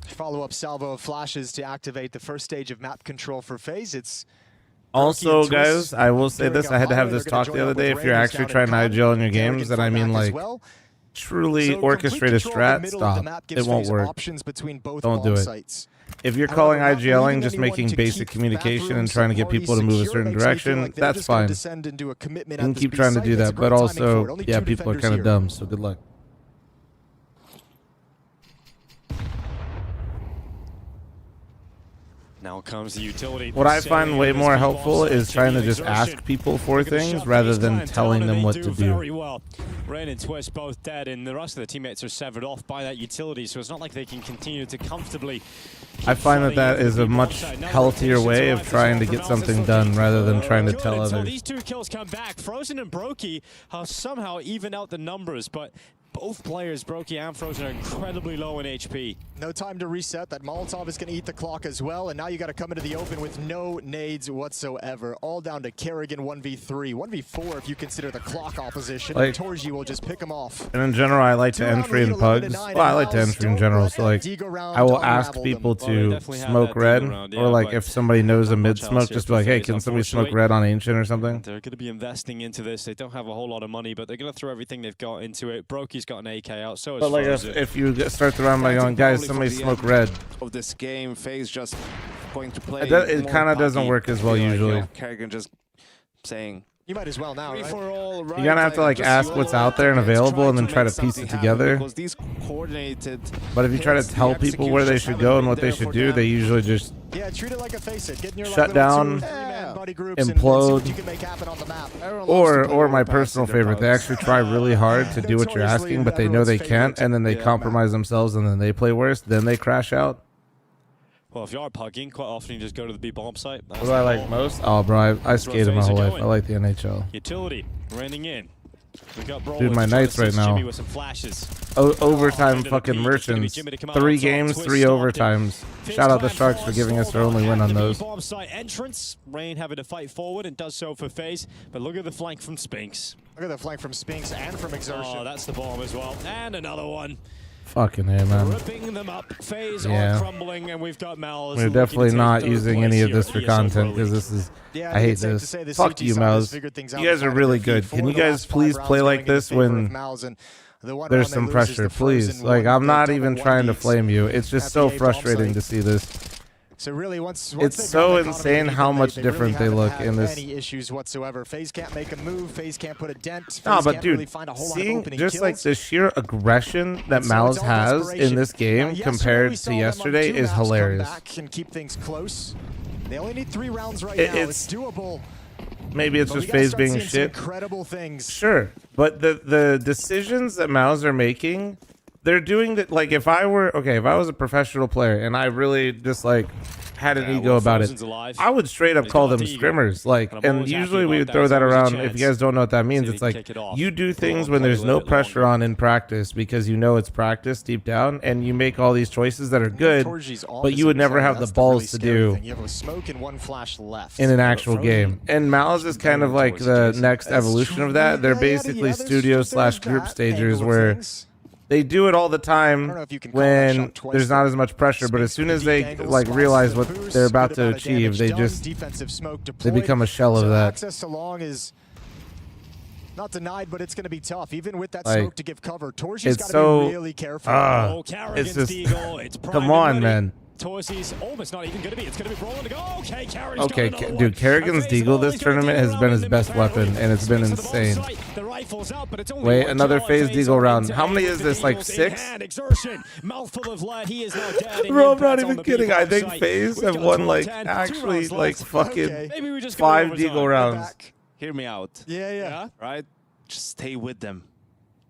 Follow-up salvo of flashes to activate the first stage of map control for FaZe. It's also, guys, I will say this. I had to have this talk the other day. If you're actually trying to IGL in your games, and I mean like truly orchestrate a strat, stop. It won't work. Don't do it. If you're calling IGLing just making basic communication and trying to get people to move a certain direction, that's fine. You can keep trying to do that, but also, yeah, people are kind of dumb, so good luck. Now comes the utility. What I find way more helpful is trying to just ask people for things rather than telling them what to do. Very well. Rain and Twist both dead, and the rest of the teammates are severed off by that utility, so it's not like they can continue to comfortably. I find that is a much healthier way of trying to get something done rather than trying to tell others. These two kills come back. Frozen and Brokey have somehow even out the numbers, but both players, Brokey and Frozen, are incredibly low in HP. No time to reset. That Molotov is going to eat the clock as well, and now you got to come into the open with no nades whatsoever. All down to Kerrigan 1v3. 1v4 if you consider the clock opposition. Like, Torji will just pick him off. And in general, I like to entry in pugs. Well, I like to entry in general, so like, I will ask people to smoke red, or like if somebody knows a mid smoke, just be like, hey, can somebody smoke red on Ancient or something? They're going to be investing into this. They don't have a whole lot of money, but they're going to throw everything they've got into it. Brokey's got an AK out, so but like if you start the round by going, guys, somebody smoke red. Of this game, FaZe just going to play. It kind of doesn't work as well usually. Kerrigan just saying. You might as well now, right? You gotta have to like ask what's out there and available and then try to piece it together. But if you try to tell people where they should go and what they should do, they usually just treat it like a face it. Get in your shut down, implode, or my personal favorite, they actually try really hard to do what you're asking, but they know they can't, and then they compromise themselves and then they play worse, then they crash out. Well, if you are pugging, quite often you just go to the B bomb site. What do I like most? Oh, bro, I skated my whole life. I like the NHL. Utility raining in. We got dude, my Knights right now. Overtime fucking merchants. 3 games, 3 overtimes. Shout out the Sharks for giving us their only win on those. Bomb site entrance. Rain having to fight forward and does so for FaZe. But look at the flank from Spinks. Look at the flank from Spinks and from Exertion. Oh, that's the bomb as well. And another one. Fucking A, man. Ripping them up. FaZe are crumbling, and we've got Mouz. We're definitely not using any of this for content because this is. I hate this. Fuck you, Mouz. You guys are really good. Can you guys please play like this when there's some pressure, please? Like, I'm not even trying to flame you. It's just so frustrating to see this. So really, once it's so insane how much different they look in this. Any issues whatsoever? FaZe can't make a move. FaZe can't put a dent. No, but dude, seeing just like the sheer aggression that Mouz has in this game compared to yesterday is hilarious. Can keep things close. They only need 3 rounds right now. It's doable. Maybe it's just FaZe being shit. Incredible things. Sure, but the decisions that Mouz are making. They're doing that. Like, if I was a professional player and I really just like had an ego about it, I would straight up call them scrimmers. Like, and usually we would throw that around. If you guys don't know what that means, it's like you do things when there's no pressure on in practice because you know it's practice deep down, and you make all these choices that are good, but you would never have the balls to do in an actual game. And Mouz is kind of like the next evolution of that. They're basically studio/group stagers where They do it all the time when there's not as much pressure, but as soon as they like realize what they're about to achieve, they become a shell of that. Access to long is not denied, but it's going to be tough, even with that Like, smoke to give cover. Torchi's got to so be really careful. it's just come on, man. Torsi's almost not even going to be. It's going to be rolling to go. Okay, Carrigan's Okay, got another dude, one. Kerrigan's Deagle this tournament has been his best weapon, and it's been insane. The rifle's up, but it's only Wait, one another kill. FaZe FaZe Deagle are round. into How many it is with this, the like Eagles in 6? hand. Exertion, mouthful of lead. He is now dead. Bro, I'm not Impacts on even the kidding. beacon I think site. FaZe We've have got won 12-10, like 2 actually rounds like left. fucking Okay. Maybe we just go 5 overtime. Deagle rounds. Hear me out. Yeah. Right? Just stay with them.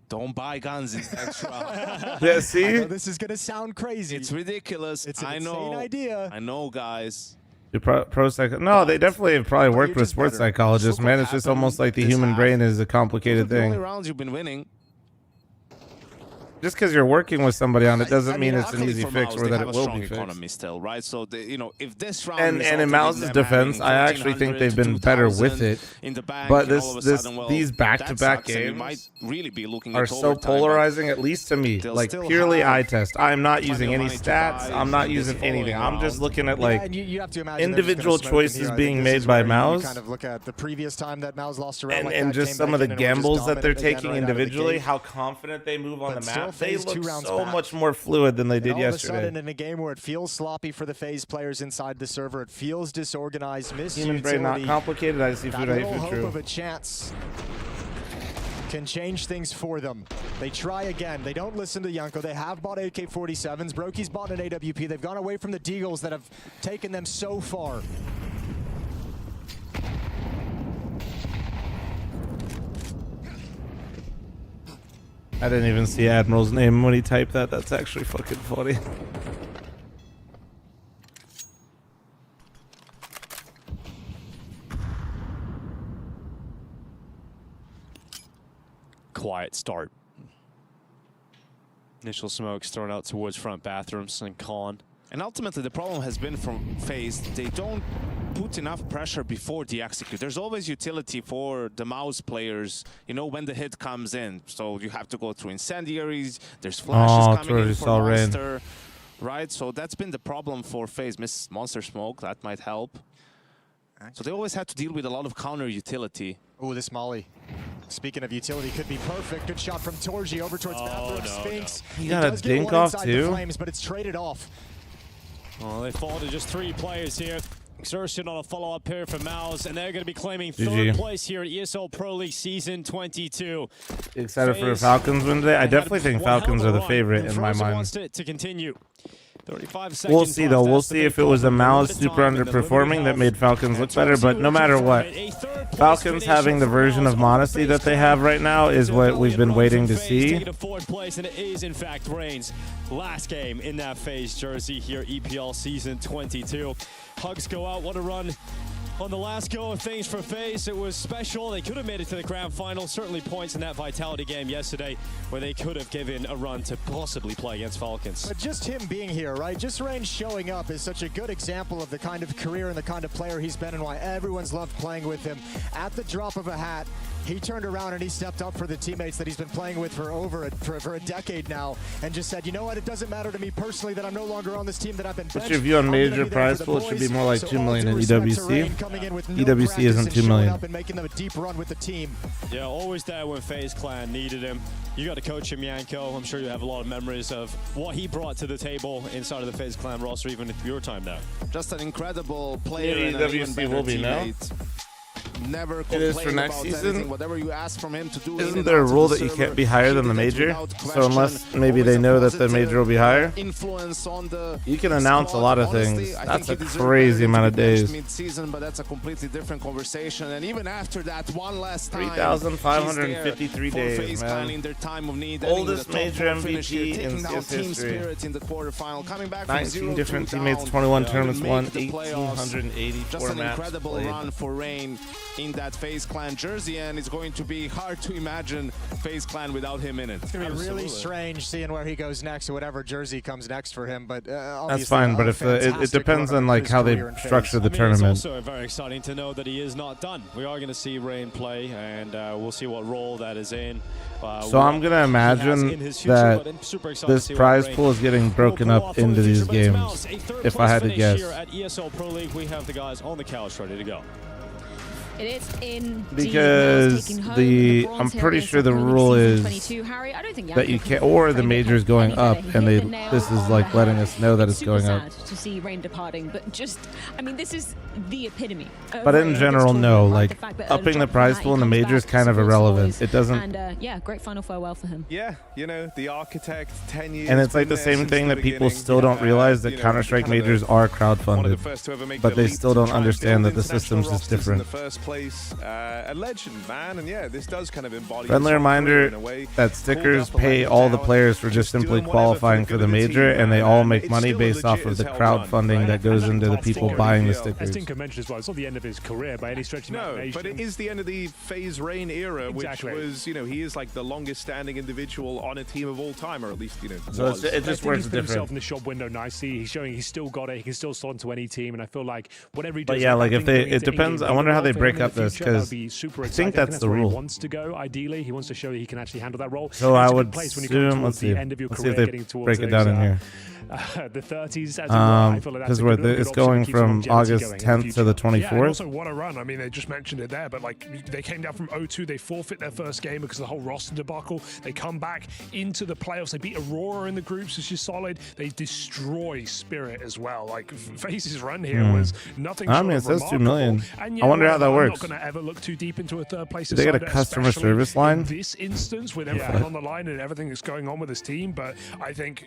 Don't buy guns in the next round. Yeah, see? I know this is going to sound crazy. It's ridiculous. It's an I know. insane idea. I know, guys. No, they definitely have probably worked with sports psychologists, man. It's just almost like the human brain is a complicated The only thing. rounds you've been winning. Just because you're working with somebody on it doesn't mean it's an luckily easy for fix Mouz, or they that have it a will strong be fixed. economy still, right? So, if this round And in resulted Mouz's them defense, having I actually think they've been better with 1400 it. in the bank, But and all of a sudden, well, these that back-to-back sucks, and we games might really be looking are at so overtime, but polarizing, at least to me. they'll Like still purely have eye test. I'm not plenty using of any money to stats. buy I'm not in this using anything. following I'm just round. looking at like and you have to imagine they're just individual gonna smoke in choices here. I being think this made is by where you Mouz. kind of look at the previous time that Mouz lost a round like And that, just came some back of the in and were just gambles that they're dominant again taking right out of the individually, gate. how confident they move on But the still map. They FaZe 2 look rounds so back. much more fluid than they did And all of a yesterday. sudden, in a game where it feels sloppy for the FaZe players inside the server, it feels disorganized, missed Human brain not utility. complicated. I see That food. I little eat food. hope True. of a chance can change things for them. They try again. They don't listen to Yanko. They have bought AK-47s. Broki's bought an AWP. They've gone away from the Deagles that have taken them so far. I didn't even see Admiral's name when he typed that. That's actually fucking funny. Quiet start. Initial smokes thrown out towards front bathrooms and Con. And ultimately, the problem has been from FaZe, they don't put enough pressure before the execute. There's always utility for the Mouz players, you know, when the hit comes in. So you have to go through incendiaries, there's flashes coming in for Monster, right? So that's been the problem for FaZe. Miss Monster Smoke, that might help. So they always had to deal with a lot of counter utility. Oh, this Molly. Speaking of utility, could be perfect. Good shot from Torji over towards bathroom. Spinks. He got a does get dink one off inside too. The flames, but it's traded off. Well, they fall to just 3 players here. Exertion on a follow-up here for Mouz, and they're going to be claiming GG. 3rd place here at ESL Pro League Season 22. Excited for a FaZe Falcons win today. I had definitely think one hell of Falcons a are the run, favorite and in my Frozen mind. wants it to continue. 35 seconds We'll see though. left. We'll That's the see big if it was a problem. Mouz Limited super time and the limited underperforming that health. made Falcons look better. But no matter what, Falcons having the version of Modesty that they have right now is what we've been waiting to see. Taking to 4th place, and it is in fact Reign's last game in that FaZe jersey here, EPL Season 22. Hugs go out. What a run on the last go of things for FaZe. It was special. They could have made it to the grand final. Certainly points in that Vitality game yesterday where they could have given a run to possibly play against Falcons. But just him being here, right? Just Reigns showing up is such a good example of the kind of career and the kind of player he's been and why everyone's loved playing with him. At the drop of a hat, he turned around and he stepped up for the teammates that he's been playing with for a decade now and just said, you know what, it doesn't matter to me personally that I'm no longer on this team, that I've been What's benched. your view on I'm gonna major be there prize for the pool? It should be boys. more like So 2 all million due in respect to EWC. Reign coming in with no EWC practice isn't and 2 showing million. up and making them a deep run with the team. Yeah, always there when FaZe Clan needed him. You got to coach him, Yanko. I'm sure you have a lot of memories of what he brought to the table inside of the FaZe Clan roster, even if your time now. Just an incredible player Yeah, and an even EWC better will be now. teammate. Never It is for complain next about season. anything. Whatever you ask from him to do. Isn't there a rule that you can't be higher than the major? So unless maybe they know that the major will be higher, influence on the you can announce a lot of Honestly, things. I That's a think he deserved crazy better amount of to be benched days. mid-season, but that's a completely different conversation. And even after that, one last time, 3,553 he's there days, for FaZe man. Clan in their time of need. Oldest ending with a top major 4 finish here, MVP taking in down CS Team history. Spirit in the quarterfinal, coming back from 19 different 0-2 teammates, down, 21 to tournaments make won, the playoffs. 1,884 Just an maps incredible played. run for Reign in that FaZe Clan jersey, and it's going to be hard to imagine FaZe clan without him in it. It's going to be really strange seeing where he goes next or whatever jersey comes next for him, but that's fine. But if it depends on like how they structure the tournament. It's also very exciting to know that he is not done. We are going to see Rain play, and we'll see what role that is in. So I'm going to imagine that this prize pool is getting broken up into these games, if I had to guess. Here at ESL Pro League, we have the guys on the couch ready to go. It is in because I'm pretty sure the rule is that you can't, or the major's going up, and this is like letting us know that it's going up. To see Rain departing, but just, I mean, this is the epitome. But in general, no, like upping the prize pool in the major is kind of irrelevant. It doesn't. And yeah, great final farewell for him. Yeah, you know, the architect, 10 years. And it's like the same thing that people still don't realize, that Counter-Strike majors are crowdfunded, but they still don't understand that the system's just different. Place, a legend, man, and yeah, this does kind of embody. Friendly reminder that stickers pay all the players for just simply qualifying for the major, and they all make money based off of the crowdfunding that goes into the people buying the stickers. As Tinker mentioned as well, it's not the end of his career by any stretch of imagination. No, but it is the end of the FaZe Rain era, which was, you know, he is like the longest standing individual on a team of all time, or at least, you know. So it just works different. Himself in the shop window nicely. He's showing he's still got it. He can still slot into any team, and I feel like whatever he does. But yeah, like if they, it depends. I wonder how they break up this, because I think that's the rule. He wants to go. Ideally, he wants to show that he can actually handle that role. So I would assume. Let's see. Let's see if they break it down in here. The 30s, because it's going from August 10th to the 24th. Yeah, and also what a run. I mean, they just mentioned it there, but like they came down from 0-2, they forfeit their first game because of the whole roster debacle. They come back into the playoffs. They beat Aurora in the groups, which is solid. They destroy Spirit as well. Like FaZe's run here was nothing short I mean, it says 2 million. And I wonder how that works. I'm not going to ever look too deep into a third place. Did they get a customer service line? In this instance, with everything on the line and everything that's going on with this team, but I think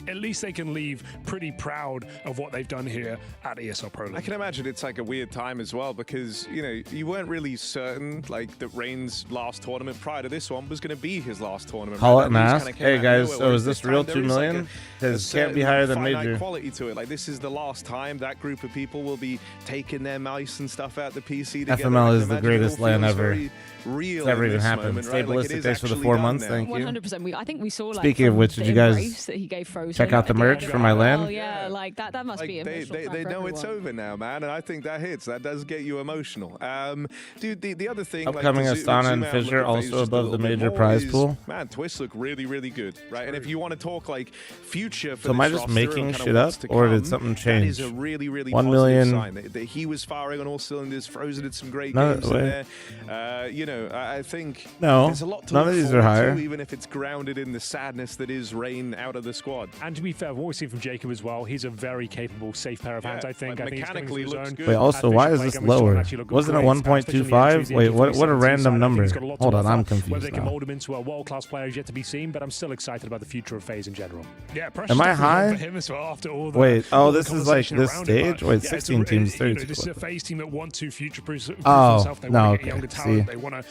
at least they can leave pretty proud of what they've done here at ESL Pro League. I can imagine it's like a weird time as well, because, you know, you weren't really certain like that Rain's last tournament prior to this one was going to be his last tournament. Call it and ask. Hey guys, so is this real 2 million? Because it can't be higher than major. Quality to it. Like, this is the last time that group of people will be taking their mice and stuff out the PC together. FML is the greatest LAN ever. Real it's never even happened. Moment, Stay right? ballistic days for the 4 months. Thank you. 100%. I think we saw. Like, speaking of which, did you guys check out the merch for my LAN? Oh yeah, like that must be emotional. They know it's over now, man, and I think that hits. That does get you emotional. Dude, the other thing. Upcoming Astana and Fissure also above the major prize pool. Man, Twists look really, really good, right? And if you want to talk like future for so am I just making shit up, or did something change? That is a really, really 1 million million. sign. He was firing on all cylinders. Frozen did some great games in there. You know, I think there's a lot to none of these are higher, even if it's grounded in the sadness that is Rain out of the squad. And to be fair, what we've seen from Jacob as well, he's a very capable, safe pair of hands. I think. Like, mechanically looks good. Wait, also, why is this lower? Wasn't it 1.25? Wait, what a random number. Hold on, I'm confused. Whether they can mold him into a world-class player is yet to be seen, but I'm still excited about the future of FaZe in general. Yeah, am I high? For him as well, after all the, wait, this is like this stage? Wait, 16 teams, 32. This is a FaZe team that want to future-proof themselves. They want to get younger talent. They want to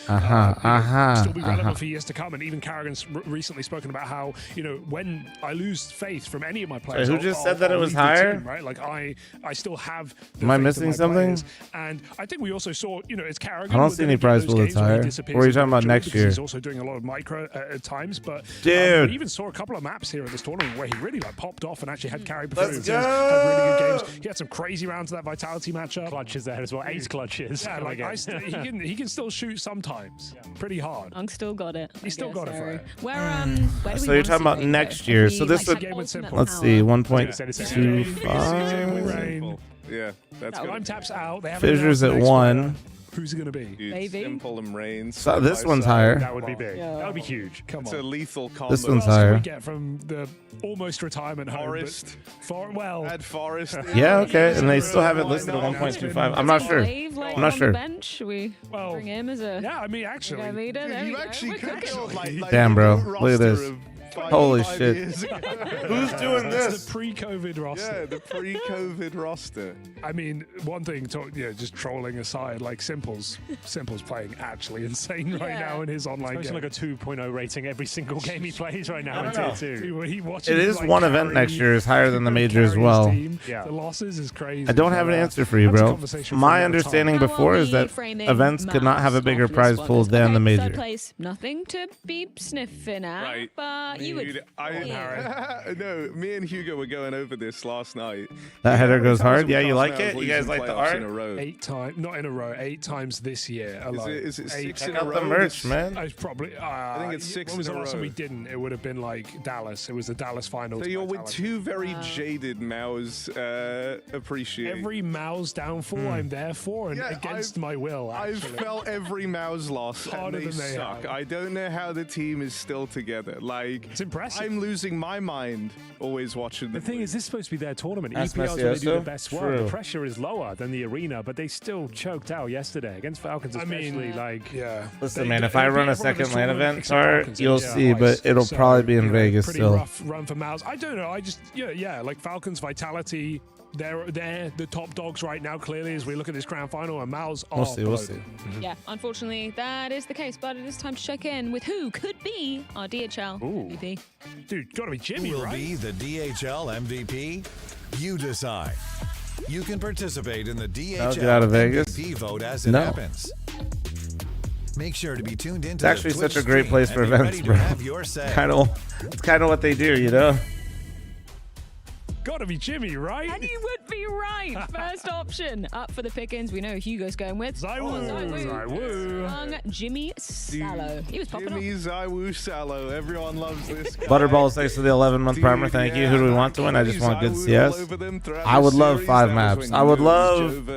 still be relevant for years to come. And even Carrigan's recently spoken about how, you know, when I lose faith from any of my players, who just said that it was higher? Team, right? Like I still have. Am I missing something? And I think we also saw, you know, it's Carrigan. I don't see any prize pool that's higher. What are you talking about next year? He's also doing a lot of micro at times, but dude, we even saw a couple of maps here at this tournament where he really like popped off and actually had carry performances. Let's go! Had really good games. He had some crazy rounds of that Vitality matchup. Clutches there as well. 8 clutches. Yeah, like he can still shoot sometimes. Pretty hard. Unk still got it. He still got it for it. Where do so you're talking about next year. So this would, let's see, 1.25. Yeah, that's good. Time taps out. Fissure's at 1. Who's it going to be? Maybe. Simple and Rain. So this one's higher. That would be big. Yeah. That would be huge. Come on. It's a lethal combo. This one's higher. We get from the almost retirement Forest. Add Forest. Yeah, okay. And they still have it listed at 1.25. I'm not sure. I'm not sure. Bench? Should we bring him as a... Yeah, I mean, actually. You actually could go like damn, bro. Look at this. Holy 5 shit. years ago. Who's doing It's this? the pre-COVID roster. Yeah, the pre-COVID roster. I mean, one thing, just trolling aside, like Simple's playing actually insane right now in his online He's game. like a 2.0 rating every single game he plays right now in Tier 2. He watches, It is like, one event next year is higher than the major as well. Yeah. The losses is crazy. I don't have an answer for you, bro. My understanding before is that events could not have a bigger prize pool than the major. Third place, nothing to be sniffing at, Right. but you would. No, me and Hugo were going over this last night. That header goes hard. Yeah, Cast you like Mouth it? You guys losing like the playoffs art? in a row. 8 times, not in a row, 8 times this year alone. Is it 6 Check in a out row? the merch, man. I probably. I think it's 6 When was in the a last time row. we didn't? It would have been like Dallas. It was the Dallas finals. So you're with Vitality. two very jaded Mouz appreciate. Every Mouse downfall I'm there for, and against my will. I've Actually. felt every Mouz loss, Harder and they than they suck. have. I don't know how the team is still together. Like, it's impressive. I'm losing my mind always watching The them. thing is, this is supposed to be their tournament. That's EPL is where they do the Messiaso. best work. True. The pressure is lower than the arena, but they still choked out yesterday against Falcons, especially. Listen, man, if I run a second LAN event, except Tar, Falcons, you'll yeah. see, but it'll So, probably be in Vegas pretty still. rough run for Mouse. I don't know. I just like Falcons, Vitality. They're the top dogs right now. Clearly, as we look at this grand final, and Mouse are. We'll see. We'll see. Yeah, unfortunately, that is the case. But it is time to check in with who could be our DHL MVP. Dude, gotta be Jimmy, Who will right? be the DHL MVP? You decide. You can participate in the I'll DHL get out of Vegas. MVP vote as it No. happens. Make sure to be tuned into It's the actually Twitch such a great stream place for and be events, ready bro. to have your say. It's kind of what they do, you know. Gotta be Jimmy, right? And you would be right. First option up for the pickings. We know who Hugo's going with. Zywoo. Young Jimmy Sallow. He was popping Jimmy Zywoo Sallow. Everyone loves this guy. Butterballs, thanks for the 11-month primer. Thank you. Who do we want to win? I just want good CS. I would love 5 maps. I would love.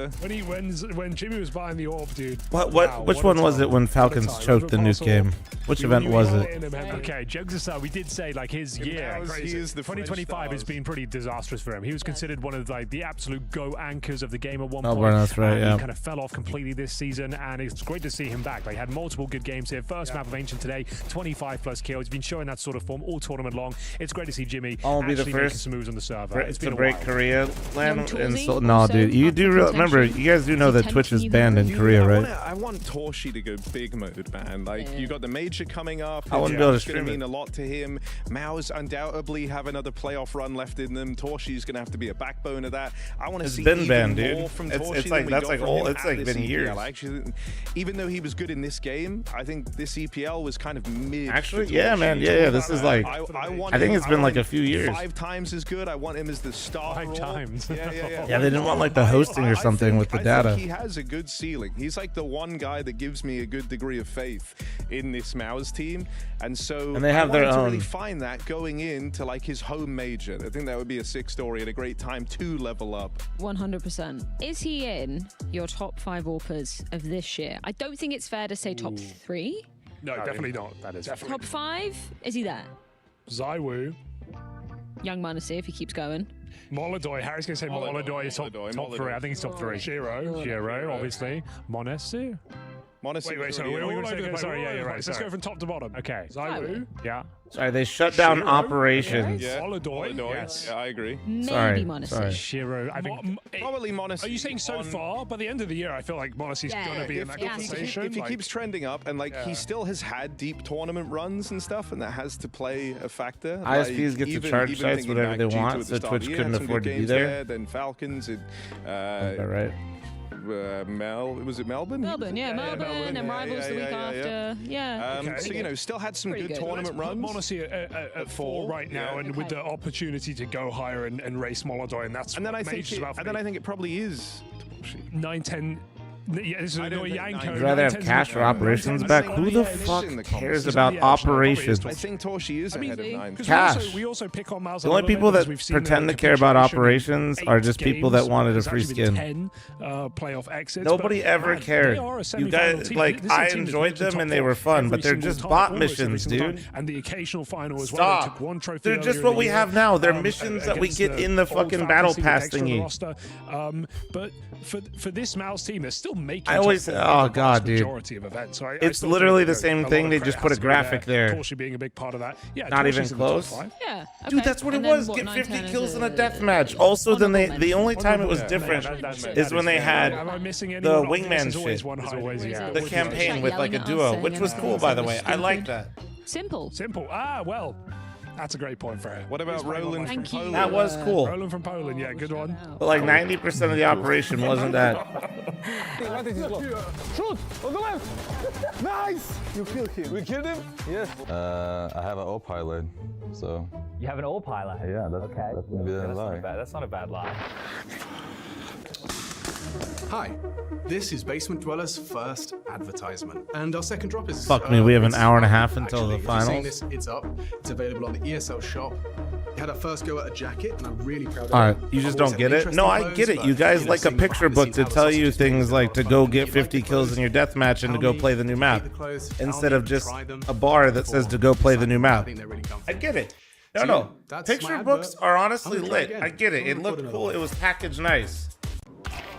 When Jimmy was buying the orb, dude. Which one was it when Falcons choked the nuke game? Which event was it? Okay, jokes aside, we did say like his year, he is the 2025 has been pretty disastrous for him. He was considered one of like the absolute go anchors of the game at one Melbourne, point. that's right, and yeah. He kind of fell off completely this season, and it's great to see him back. Like, had multiple good games here. First map of Ancient today, 25+ kills. He's been showing that sort of form all tournament long. It's great to see Jimmy I'll be the actually making first some moves on the server. It's been to a break while. Korea LAN. Young No, also dude, you up do for remember? contention. You guys do know that Twitch is banned in Korea, right? I want Torshi to go big mode, man. Like, you got the major coming up. I wouldn't be able to It's going stream to it. mean a lot to him. Mouz undoubtedly have another playoff run left in them. Torshi's going to have to be a backbone of that. I want to It's see been even banned, more dude. from It's Torshi like- than we that's got like from all- him it's at like this been EPL. years. Actually, even though he was good in this game, I think this EPL was kind of mid. Actually, for yeah, Torshi. man. Yeah, this is like. want I think him- it's been want like him a few years. 5 times as good. I want him as the star. 5 times. Yeah. Yeah, they didn't want like the hosting or something with the data. I think he has a good ceiling. He's like the one guy that gives me a good degree of faith in this Mouz team, and so And they have I their wanted to own. really find that going into like his home major. I think that would be a sick story and a great time to level up. 100%. Is he in your top 5 AWPers of this year? I don't think it's fair to say top 3. No, definitely not. That is definitely Top 5? Is he there? Zywoo. Young Manassi, if he keeps going. Molodoy. Harry's going to say Molodoy. Molodoy is top 3. I think he's top 3. Shiro, obviously. Monesu. Wait, sorry. We're all over the place. Sorry, yeah, you're right. Let's go from top to bottom. Okay. Zywoo. Yeah. Sorry, they shut down Shiro? operations. Yeah. Molodoy. Yes. Yeah, I agree. Maybe Sorry, Manassi. sorry. Shiro. I think Probably Monacy. Are you saying so far? By the end of the year, I feel like Monacy's Yeah. going to be in that conversation. If he like- keeps trending up, and like he Yeah. still has had deep tournament runs and stuff, and that has to play a factor. ISPs Like, get to even charge sites thinking whatever back they G2 want, at the so start of Twitch the year, couldn't had some afford good to be games there. Then Falcons, Is that right? Was it Melbourne? Melbourne, yeah, Melbourne, and yeah, Rivals the week after. Yeah. So, you know, still had some Pretty good good. tournament runs. Monacy at 4 right now, and with the opportunity to go higher and race Molodoy, and that's And then what I think, Major's about for and then me. I think it probably is 9-10. Yeah, this is I don't annoy think Yanko. You'd rather have 9-10's cash for the- operations 9-10's back? the- Who the yeah, fuck in the cares conversation. about Yeah, actually, probably is operations? I think Torshi is ahead of 9. 'cause Cash. we also pick on Mouse. The only people that pretend to care about operations are just people that wanted a free skin. 10 playoff exits. Nobody but, ever man, cared. they are a You semi-final guys, team. like, This is a I team that's enjoyed reached the them top and they four were fun, every but they're single just time, bot almost every missions, single dude. time. And the occasional final as well. They Stop. took one trophy They're earlier just in what the we year, have now. They're missions that we against get in the old fucking Falcons battle team with pass extra thingy. roster. But for this Mouse team, there's still making I always, top four oh in the god, vast dude. majority of events. So I It's still literally think, the same a lot thing. of They credit just put has a to be graphic there. Torshi being a big part of that. Yeah, Not even Torshi's in the top close. five. Yeah. Dude, okay. that's what it And then was. what, Get 9, 50 10 kills as in a a death match. Also, then the only time it was different is when they had Am I missing the anyone on this? wingman There's always shit, one hiding. the campaign with like a yelling at duo, us, which saying was cool, anything by the that way. was I like stupid. that. Simple. Simple. Ah, well, that's a great point for him. What about Roland from Poland? That was cool. Roland from Poland, yeah, good one. But like 90% of the operation wasn't that. Shoot! On the left! Nice! You killed him. We killed him? Yes. I have an O-pilot, so... You have an old pilot? Yeah, that's maybe a lie. That's not a bad lie. Hi, this is Basement Dweller's first advertisement, and our second drop is... Fuck me, we have an hour and a half until the Actually, if you're seeing finals. this, it's up. It's available on the ESL shop. We had our first go at a jacket, and I'm really proud of it. Alright, you I've just always don't had get it? interest No, in I clothes, get it. but, You guys like a seeing picture behind the book scenes to how the tell sausage you is made things is like to a lot of go fun. get You 50 like kills clothes, in your deathmatch and to tell go me, play the new see map. the clothes, Instead tell of me, just try them a bar that says to go play the new I map. think they're really comfy. I get it. No, So, no. yeah, that's my Picture advert. books are honestly I'm gonna try lit. again. I get it. I'm It gonna looked put it cool. on. It was packaged nice.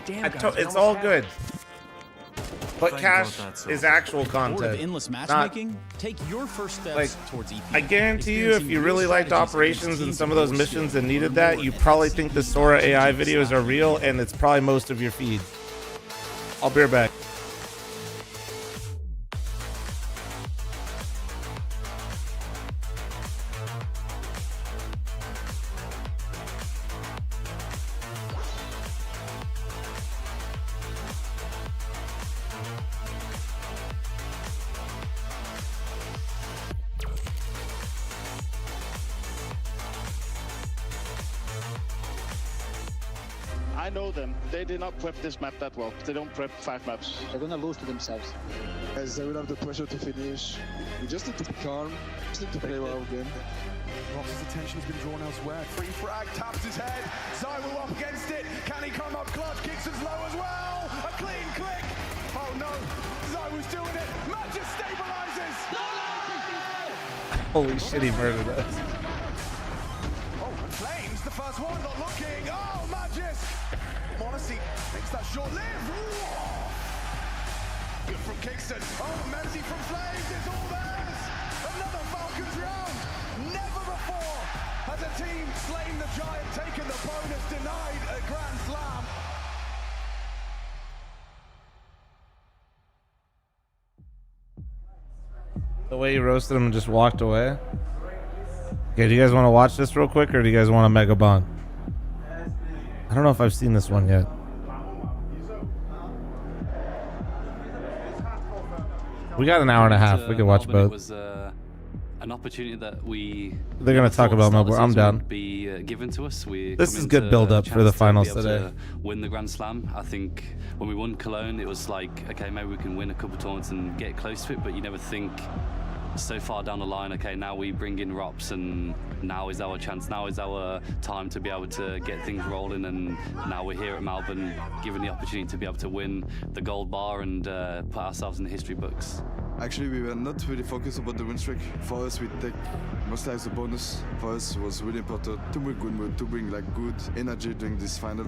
Damn, guys, we're It's almost all half. good. But Thank cash God that's is over. actual Bored of content. endless Not- matchmaking? Take your first steps like, towards EP. I guarantee you, if Experiencing you real really liked strategies operations against and teams some of with those more missions skill. and needed that, you probably think the Sora AI videos are real, and it's probably most of your feed. I'll be right back. I know them. They did not prep this map that well. They don't prep 5 maps. They're gonna lose to themselves. As they will have the pressure to finish. We just need to be calm. Just need to play well again. Ross's attention has been drawn elsewhere. Free frag, taps his head. Zywu up against it. Can he come up clutch? Kicks as low as well. A clean click. Oh no. Zywu's doing it. Matt just stabilizes. Holy shit, he murdered us. Oh, and Flames, the first one, not looking. Oh, Magis. Morrissey makes that short-lived. Good from Kingston. Oh, Memsy from Flames. It's all theirs. Another Falcons round. Never before has a team slain the Giant, taken the bonus, denied a Grand Slam. The way he roasted him and just walked away. Okay, do you guys want to watch this real quick, or do you guys want a Mega Bond? I don't know if I've seen this one yet. We got an hour and a half. We can watch Melbourne, both. It was an opportunity that we. They're gonna talk about Melbourne. I'm down. Be given to us. We. This is good build-up for the finals today. Win the Grand Slam. I think when we won Cologne, it was like, okay, maybe we can win a couple tournaments and get close to it. But you never think so far down the line. Okay, now we bring in Rops, and now is our chance. Now is our time to be able to get things rolling. And now we're here at Melbourne, given the opportunity to be able to win the gold bar and put ourselves in the history books. Actually, we were not really focused about the win streak. For us, we take mostly as a bonus. For us, it was really important to bring good mood, to bring like good energy during this final.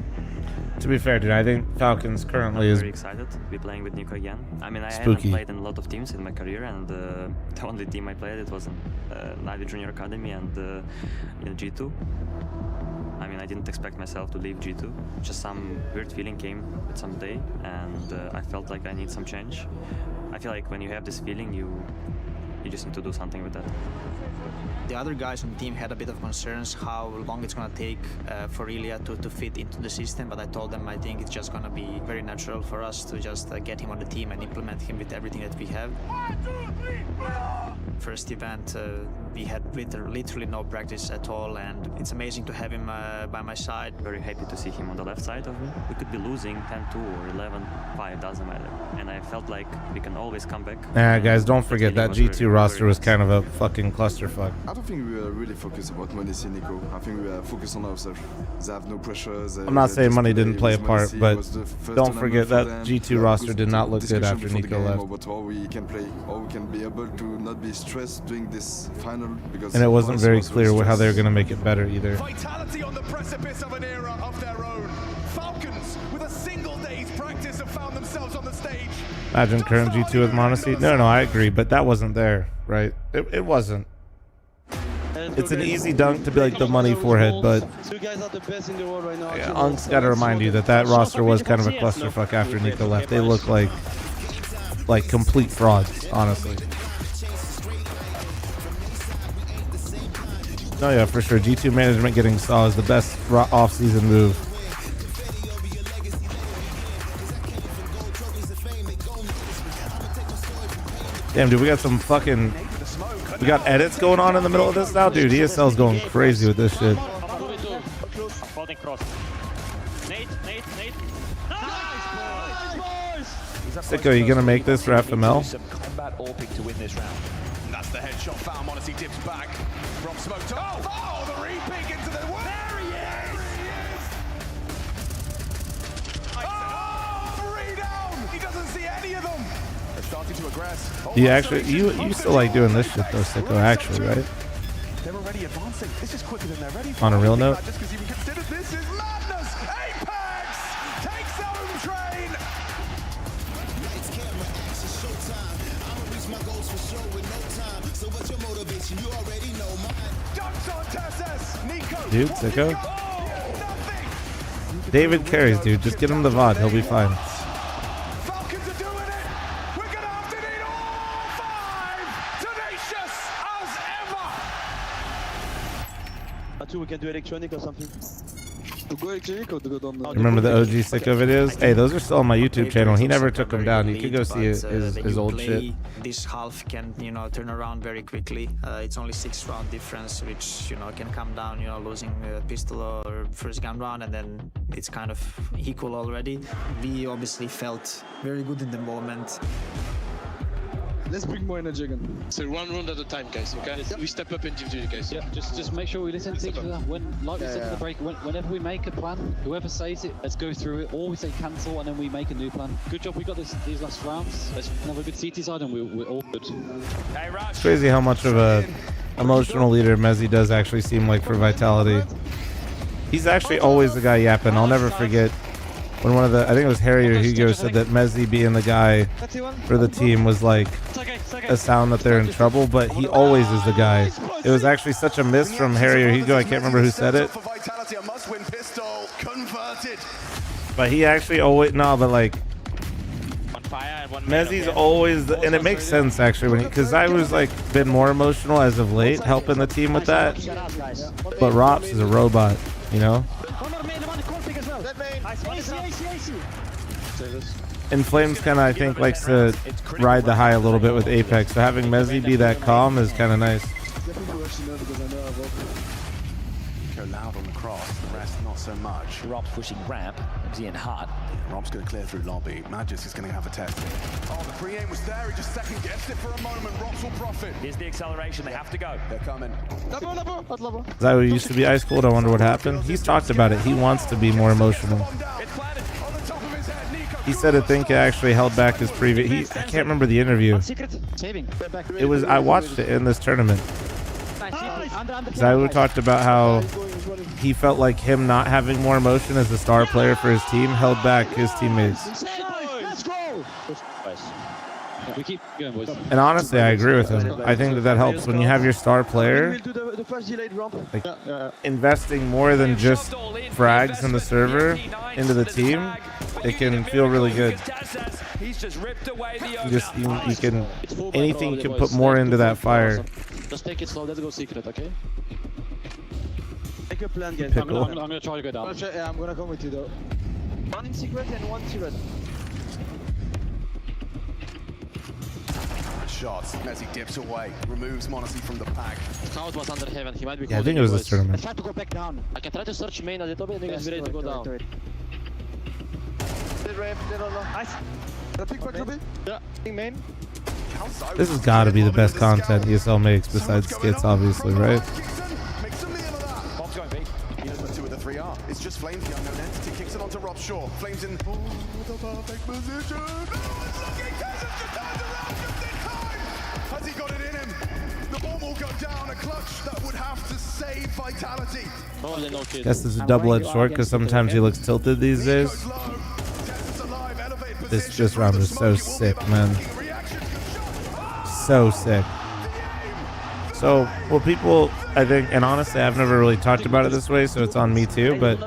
To be fair, dude, I think Falcons currently is very excited to be playing with Nico again. I mean, I spooky. haven't played in a lot of teams in my career, and the only team I played, it was in Navy Junior Academy and in G2. I mean, I didn't expect myself to leave G2. Just some weird feeling came with some day, and I felt like I need some change. I feel like when you have this feeling, you just need to do something with that. The other guys on the team had a bit of concerns how long it's gonna take for Ilya to fit into the system, but I told them I think it's just gonna be very natural for us to just get him on the team and implement him with everything that we have. First event, we had literally no practice at all, and it's amazing to have him by my side. Very happy to see him on the left side of me. We could be losing 10-2 or 11-5, doesn't matter. And I felt like we can always come back. Guys, don't forget that G2 roster was kind of a fucking clusterfuck. I don't think we were really focused about Money Nico. I think we were focused on ourselves. They have no pressure. I'm not saying money didn't play a part, but don't forget that G2 roster did not look good after Nico left. About how we can play, how we can be able to not be stressed during this final. Because And it wasn't very clear how they were going to make it better either. Vitality on the precipice of an era of their own. Falcons, with a single day's practice, have found themselves on the stage. Imagine current G2 with Monacy. No, I agree, but that wasn't there, right? It wasn't. It's an easy dunk to be like the money forehead, but You guys are the best in the world right now. yeah, Unk's got to remind you that roster was kind of a clusterfuck after Nico left. They look like complete frauds, honestly. Oh yeah, for sure. G2 management getting Saw is the best off-season move. Damn, dude, we got some fucking... We got edits going on in the middle of this now? Dude, ESL's going crazy with this shit. Sicko, you gonna make this for FML? That's the headshot foul. Monacy dips back. Rob smoked. Oh, the re-pick into the... There he is! Oh, 3 down! He doesn't see any of them. They're starting to aggress. You actually, you still like doing this shit though, Sicko, actually, right? They're already advancing. This is quicker than they're ready for. On a real note? Just because even considered this is madness. Apex takes home train. Dude, Sicko. David carries, dude. Just get him the VOD. He'll be fine. Falcons are doing it. We're going to have to need all 5. Tenacious as ever. We can do electronic or something. To go electronic or to go down? Remember the OG Sicko videos? Hey, those are still on my YouTube channel. He never took them down. You could go see his old shit. This half can, turn around very quickly. It's only 6-round difference, which, can come down, losing a pistol or first gun round, and then it's kind of equal already. We obviously felt very good in the moment. Let's bring more energy again. So one round at a time, guys, okay? Yep. We step up individually, guys. Yeah, just make sure we listen to each other. Like we said in the break, whenever we make a plan, whoever says it, let's go through it, or we say cancel and then we make a new plan. Good job we got these last rounds. Let's have a good CT side and we're all good. Hey, Rush. It's crazy how much of a emotional leader Mezzy does actually seem like for Vitality. He's actually always the guy yapping. I'll never forget when one of the, I think it was Harry or Hugo, said that Mezzy being the guy for the team was like a sound that they're in trouble, but he always is the guy. It was actually such a miss from Harry or Hugo, I can't remember who said it. But he actually always, Mezzy's always, and it makes sense actually, because I was been more emotional as of late, helping the team with that. But Rops is a robot, And Flames kind of, I think, likes to ride the high a little bit with Apex. So having Mezzy be that calm is kind of nice. Go loud on the cross, the rest not so much. Rob's pushing ramp, Mzee and Hart. Yeah, Rob's going to clear through lobby. Magis is going to have a test. Oh, the pre-aim was there. He just second guessed it for a moment. Robs will profit. Here's the acceleration. They have to go. They're coming. Is that what used to be ice cold? I wonder what happened. He's talked about it. He wants to be more emotional. He said a thing actually held back his previous. I can't remember the interview. It was, I watched it in this tournament. Zywoo talked about how he felt like him not having more emotion as a star player for his team held back his teammates. We keep going, boys. And honestly, I agree with him. I think that helps when you have your star player investing more than just frags in the server into the team. It can feel really good. You can, anything you can put more into that fire. Just take it slow. Let's go secret, okay? Make a plan, guys. I'm gonna try to go down. Yeah, I'm gonna come with you though. One in secret and one secret. Shots. Mezzy dips away, removes Monacy from the pack. Scout was under heaven. He might be. Yeah, I think it was this tournament. Try to go back down. I can try to search main a little bit. And you guys be ready to go down. Nice. Yeah. Main. This has got to be the best content ESL makes besides skits, obviously, right? Bob's going B. He knows what 2 of the 3 are. It's just Flames, the unknown entity, kicks it onto Rob Shaw. Flames in the perfect position. Oh, it's looking. Cousins just turns around just in time. Has he got it in him? The bomb will go down, a clutch that would have to save Vitality. Probably no kid. Guess this is a double-edged sword because sometimes he looks tilted these days. This round is so sick, man. So sick. So, well, people, I think, and honestly, I've never really talked about it this way, so it's on me too, but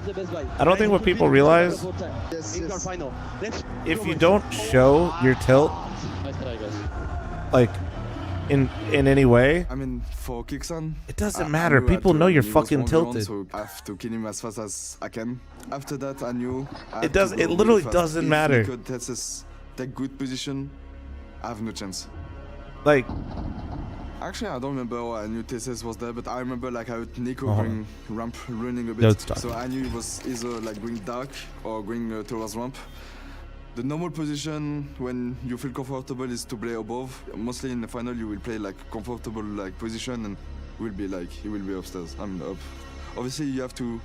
I don't think what people realize, if you don't show your tilt, like, in any way, I mean, for Kixon, it doesn't matter. People know you're fucking tilted. So I have to kill him as fast as I can. After that, I knew It literally doesn't matter. If take good position, I have no chance. Like, actually, I don't remember why I knew TSS was there, but I remember like how Nico going ramp running a bit. Don't stop. So I knew it was either like going dark or going towards ramp. The normal position when you feel comfortable is to play above. Mostly in the final you will play like comfortable like position and will be like he will be upstairs. I mean up. Obviously you have to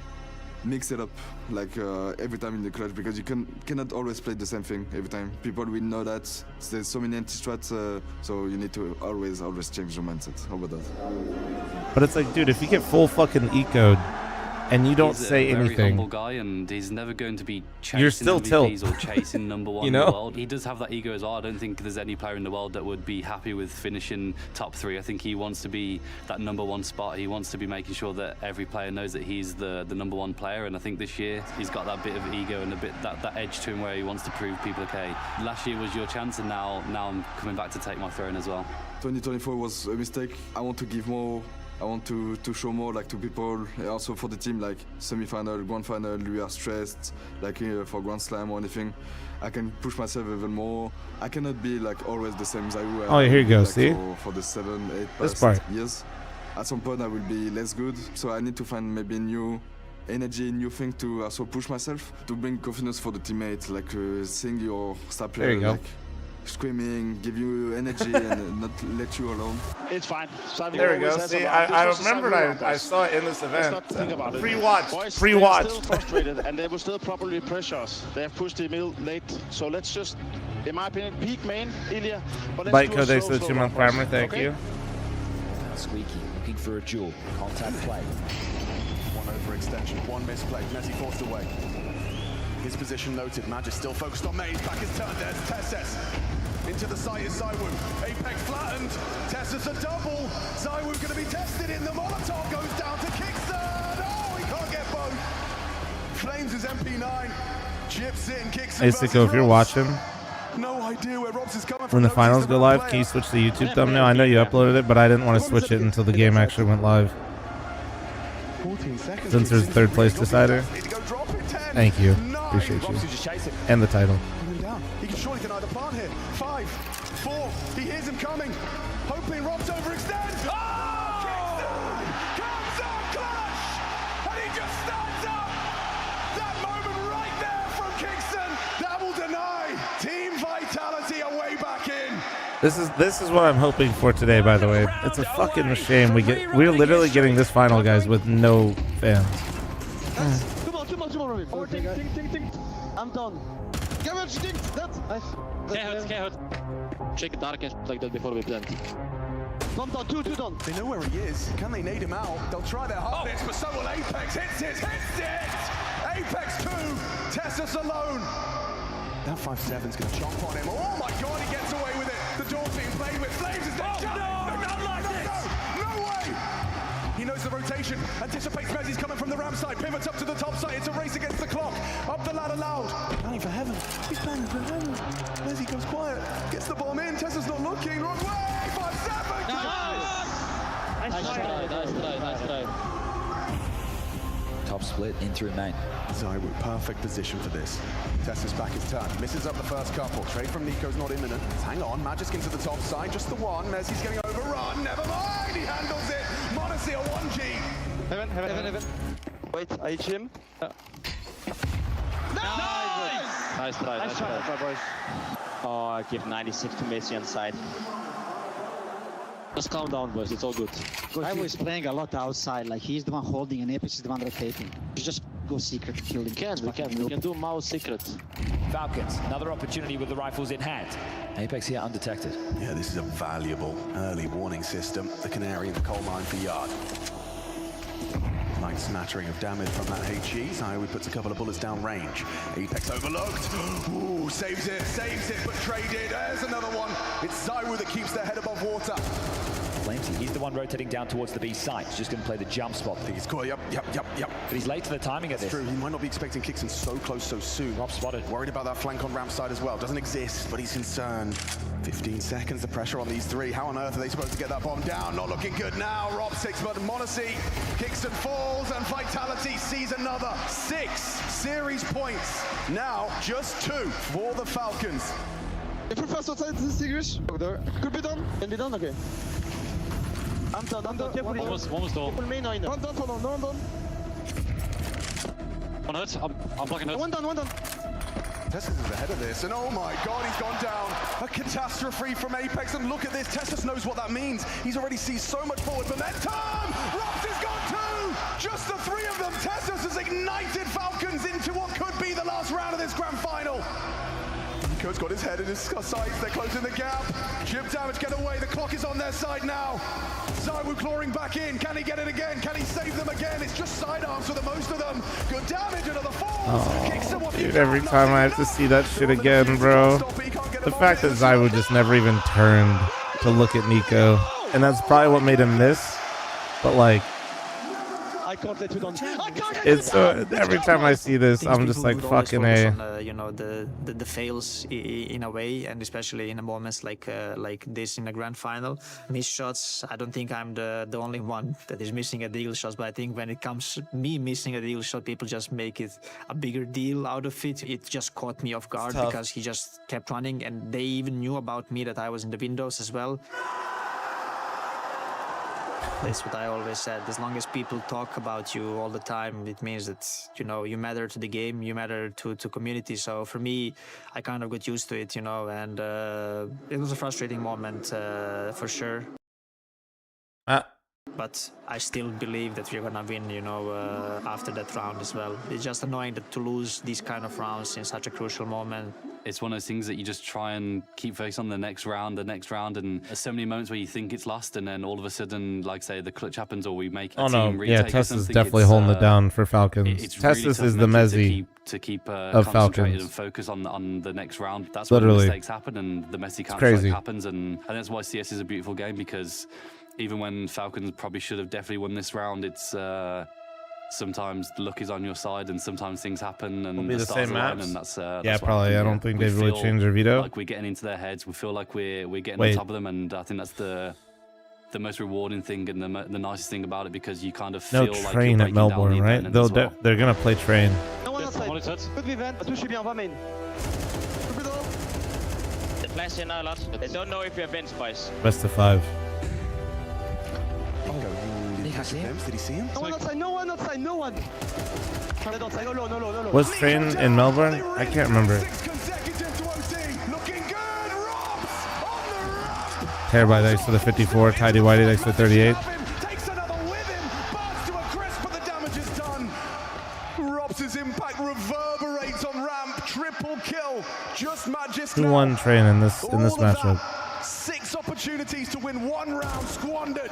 mix it up like every time in the clutch because you cannot always play the same thing every time. People will know that there's so many anti-strats, so you need to always change your mindset. How about that? but it's like, dude, if you get full fucking eco'd and you don't say He's a very anything, humble guy, and he's never going to be chasing you're still MVPs tilt. or chasing number one You in know? the world. He does have that ego as well. I don't think there's any player in the world that would be happy with finishing top 3. I think he wants to be that number 1 spot. He wants to be making sure that every player knows that he's the number 1 player, and I think this year he's got that bit of ego and a bit that edge to him where he wants to prove people okay. Last year was your chance, and now I'm coming back to take my throne as well. 2024 was a mistake. I want to give more. I want to show more like to people, also for the team, like semi-final, grand final, we are stressed, like for Grand Slam or anything. I can push myself even more. I cannot be like always the same as I was. Oh, here you go, like, see? For the 7, 8 This past part. years. At some point I will be less good, so I need to find maybe new energy, new thing to also push myself, to bring confidence for the teammates, like seeing your star player There you go. like screaming, give you energy and not let you alone. It's fine. There we go. See, I remembered I saw it in this event. Let's not think about it. Free watch. Boys, Free they're watch. still frustrated and they will still probably pressure us. They have pushed the middle late, so let's just, in my opinion, peak main, Ilya. But let's Bite do a code, thanks slow, for the slow 2-month round, primer. Thank okay? you. Squeaky looking for a duel. Contact play. One overextension, one misplay. Messi forced away. His position noted. Madge is still focused on Maze. Back is turned. There's Tesses. Into the site is Zywoo. Apex flattened. Tesses a double. Zywoo going to be tested in the Molotov. Goes down to Kickstart. Oh, he can't get both. Flames his MP9. Chips in. Kicks Hey, Sicko, if you're watching, no idea where Robs is coming when from. the finals go live, can you switch the YouTube thumbnail? I know you uploaded it, but I didn't want to switch it until the game actually went live. 14 seconds. Since there's third place decider. Thank you. Appreciate you. And the title. He can surely deny the plant here. 5, 4. He hears him coming. Hoping Robs overextends. Oh! Kingston comes up clutch! And he just stands up! That moment right there from Kingston. That will deny. Team Vitality are way back in. This is what I'm hoping for today, by the way. It's a fucking shame we're literally getting this final, guys, with no fans. Come on, Robin. I'm done. That's check dark and like that before we plant. One down, two down. They know where he is. Can they nade him out? They'll try their hardest, but so will Apex. Hits it! Apex 2, Tessus alone. That 5-7's gonna chomp on him. Oh my god, he gets away with it. The door's being played with. Flames is dead. No way! He knows the rotation, anticipates Mezzi's coming from the ramp side, pivots up to the top side. It's a race against the clock. Up the ladder loud. Planning for heaven. He's planning for heaven. Mezzi goes quiet, gets the bomb in. Tessa's not looking. Wrong way. 5-7. Nice try. Top split in through main. Zywoo, perfect position for this. Tessa's back his turn. Misses up the first couple. Trade from Nico's not imminent. Hang on. Magic into the top side. Just the one. Mezzi's getting overrun. Never mind. He handles it. Monacy a 1G. Heaven. Wait, I hit him. Nice try, boys. Oh, I give 96 to Messi on side. Just calm down, boys. It's all good. I was playing a lot outside. Like he's the one holding and Apex is the one rotating. You just go secret to kill him. We can do Mouz secret. Falcons, another opportunity with the rifles in hand. Apex here undetected. Yeah, this is a valuable early warning system. The canary in the coal mine for Yard. Light smattering of damage from that HE. Zywoo puts a couple of bullets down range. Apex overlooked. Ooh, saves it, but traded. There's another one. It's Zywoo that keeps their head above water. Flamesy, he's the one rotating down towards the B site. He's just going to play the jump spot. I think he's cool. Yep. But he's late to the timing of this. True, he might not be expecting Kixon so close so soon. Rob spotted. Worried about that flank on ramp side as well. Doesn't exist, but he's concerned. 15 seconds, the pressure on these three. How on earth are they supposed to get that bomb down? Not looking good now. Rob 6, but Monacy. Kixon falls, and Vitality sees another 6 series points. Now, just 2 for the Falcons. Ich will fast outside this Tigers. Could be done. Can be done, okay. I'm done. Almost door. Main, one done, no one done. One hurt. I'm blocking hurt. One done. Tessus is ahead of this, and oh my god, he's gone down. A catastrophe from Apex, and look at this. Tessus knows what that means. He's already seized so much forward momentum. Rops has got 2. Just the 3 of them. Tessus has ignited Falcons into what could be the last round of this grand final. Nico's got his head in his sights. They're closing the gap. Chip damage, get away. The clock is on their side now. Zywoo clawing back in. Can he get it again? Can he save them again? It's just sidearms for the most of them. Good damage, another fall. Dude, every time I have to see that shit again, bro. The fact that Zywoo just never even turned to look at Nico. And that's probably what made him miss. But like, I can't let you down. it's every time I see this, I'm just like fucking A. On, you know, the fails in a way, and especially in a moments like this in a grand final. Missed shots. I don't think I'm the only one that is missing a deal shot, but I think when it comes me missing a deal shot, people just make it a bigger deal out of it. It just caught me off guard because he just kept running, and they even knew about me that I was in the windows as well. That's what I always said. As long as people talk about you all the time, it means that, you know, you matter to the game, you matter to community. So for me, I kind of got used to it, you know, and it was a frustrating moment for sure. But I still believe that we're gonna win, you know, after that round as well. It's just annoying to lose these kind of rounds in such a crucial moment. It's one of those things that you just try and keep focused on the next round, and there's so many moments where you think it's lost, and then all of a sudden, like say, the clutch happens, or we make a team retake. Yeah, Tessus is definitely holding it down for Falcons. Tessus is the Messi to keep of concentrated Falcons. and focus on the next round. That's Literally. when mistakes happen, and the messy counter happens, and that's why CS is a beautiful game, because even when Falcons probably should have definitely won this round, it's sometimes the luck is on your side, and sometimes things happen, and the stars same align, maps. and that's yeah, probably. I don't think they've really changed their veto. Like we're getting into their heads. We feel like we're getting on top of them, and I think that's the most rewarding thing and the nicest thing about it, because you kind of feel like you're Train at Melbourne, right? They're gonna play Train. No one outside. Good event. Touche bien, va main. They flash in a lot. They don't know if we have bench, boys. Best of 5. Did he see him? No one outside, no one outside, no one. No low. Was Train in Melbourne? I can't remember. Terabyte thanks for the 54. Tidy Whitey thanks for 38. Robs' impact reverberates on ramp. Triple kill. Just Magist. Who won Train in this matchup? 6 opportunities to win 1 round squandered.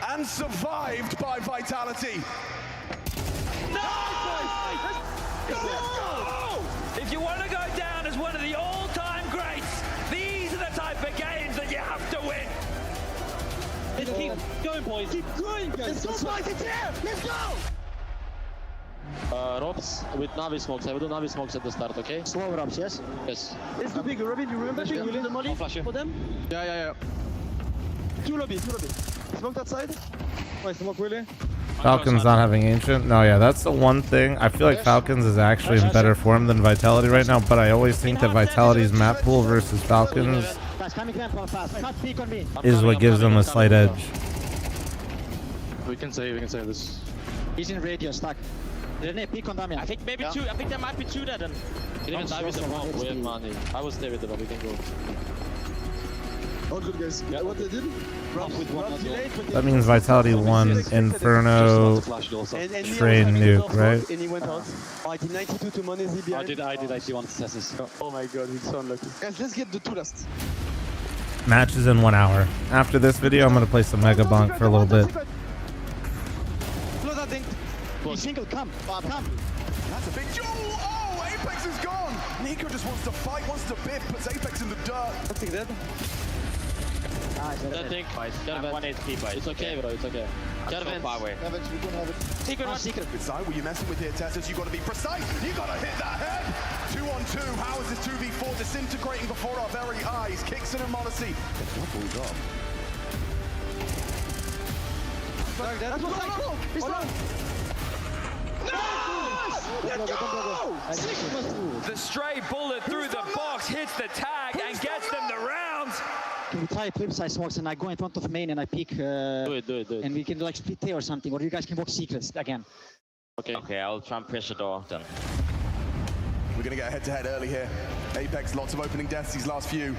And survived by Vitality. If you want to go down as one of the all-time greats, these are the type of games that you have to win. Let's keep going, boys. Keep going, guys. Let's go, boys. It's here. Let's go. Robs with Navi smokes. I will do Navi smokes at the start, okay? Slow Robs, yes? Yes. Let's do big. Robin, you remember big? You leave the money for them? Yeah. 2 lobby. Smoke that side. Wait, smoke really? Falcons not having Ancient? No, yeah, that's the one thing. I feel like Falcons is actually in better form than Vitality right now, but I always think that Vitality's map pool versus Falcons is what gives them a slight edge. We can say this. He's in radio, stuck. Peek on Damian. I think maybe 2. I think there might be 2 there then. We have money. I will stay with them, but we can go. All good, guys. What they did? That means Vitality won Inferno Train Nuke, right? And he went out. I did 92 to Monesi behind. I did 81 successes. Oh my god, he's so unlucky. Guys, let's get the two last. Match is in 1 hour. After this video, I'm gonna play some Mega Bonk for a little bit. Close that thing. Single, come. That's a big duel. Oh, Apex is gone. Nico just wants to fight, wants to biff, puts Apex in the dirt. That's dead. That thing. One HP, but It's okay, bro. It's okay. so far away. We can have it. Secret, one secret. With Zai, you're messing with here, Tessus. You got to be precise. You got to hit that head. 2-on-2. How is this 2v4 disintegrating before our very eyes? Kixon and Monacy. Doubled up. That's what's like. It's not. The stray bullet through the box hits the tag and gets them the rounds. Can we try flip side smokes and I go in front of main and I peek? Do it. And we can like split A or something, or you guys can walk secrets again. Okay, I'll try and pressure door then. We're going to get head-to-head early here. Apex, lots of opening deaths these last few.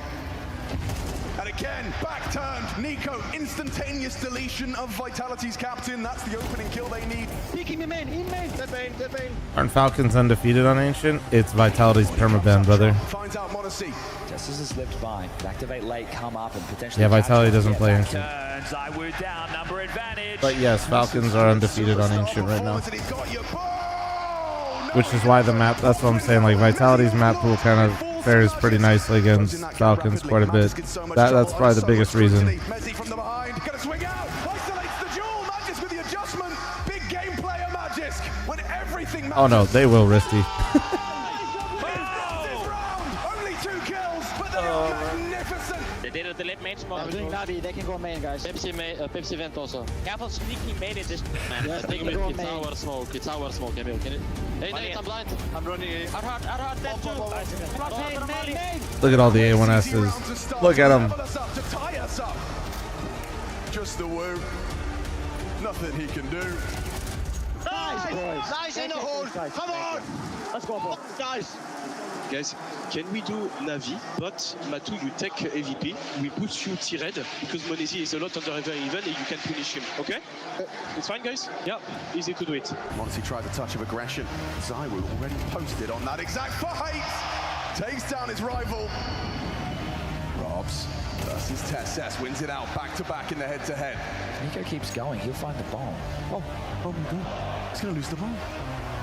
And again, back turned. Nico, instantaneous deletion of Vitality's captain. That's the opening kill they need. Peeking in main. Dead main. Aren't Falcons undefeated on Ancient? It's Vitality's permaban, brother. Finds out Monacy. Justice has slipped by. Activate late, come up, and potentially. Yeah, Vitality doesn't play Ancient. Turns, I would down, number advantage. But yes, Falcons are undefeated on Ancient right now. Which is why the map, that's what I'm saying, like Vitality's map pool kind of fares pretty nicely against Falcons quite a bit. That's probably the biggest reason. Messi from the behind, gonna swing out, isolates the duel, Magisk with the adjustment, big game player Magisk, when everything matters. Oh no, they will, Risty. Only 2 kills, but they are magnificent. They did it, the left main smoke. I'm doing Navi, they can go main, guys. Pepsi vent also. Careful sneaking main in this man. Yes, they can go main. It's our smoke, Emil. Can it? Hey, Nate, I'm blind. I'm running Hard, that too. Main. Look at all the A1Ss. Look at them. To tie us up. Just the woo. Nothing he can do. Nice, boys. Nice in the hole. Come on. Let's go, boys. Guys, can we do Navi, but Matu, you take AVP, we push you T-Red, because Monesi is a lot under very even, and you can punish him, okay? It's fine, guys? Yeah, easy to do it. Monacy tried the touch of aggression. Zaiwu already posted on that exact fight. Takes down his rival. Robs versus Tess wins it out back-to-back in the head-to-head. Nico keeps going. He'll find the bomb. Oh my god. He's going to lose the bomb.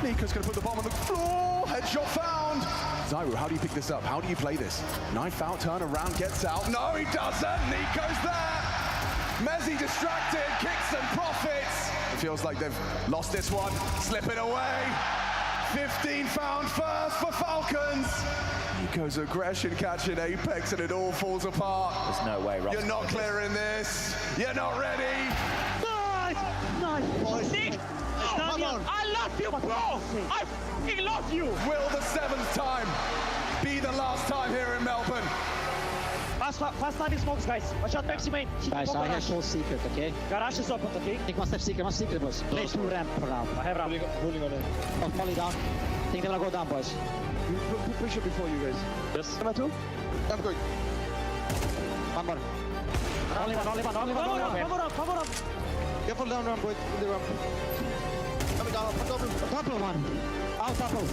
Nico's going to put the bomb on the floor. Headshot found. Zaiwu, how do you pick this up? How do you play this? Knife out, turn around, gets out. No, he doesn't. Nico's there. Mezzi distracted, kicks and profits. It feels like they've lost this one. Slipping away. 15 found first for Falcons. Nico's aggression catching Apex and it all falls apart. There's no way, Rob. You're not clearing this. You're not ready. Nice, boys. I love you, bro! I fucking love you! Will the 7th time be the last time here in Melbourne? Fast landing smokes, guys. Watch out, Pepsi main. Guys, I have full secret, okay? Garage is open, okay? Think one secret, boys. Play 2 ramp for now. I have ramp. Rolling on it. Oh, molly down. Think they'll go down, boys. You put pressure before you guys. Yes. Matu? I'm going. One more. Only one. Cover up. Careful down ramp, boys. In the ramp. Coming down, Double one. Out double.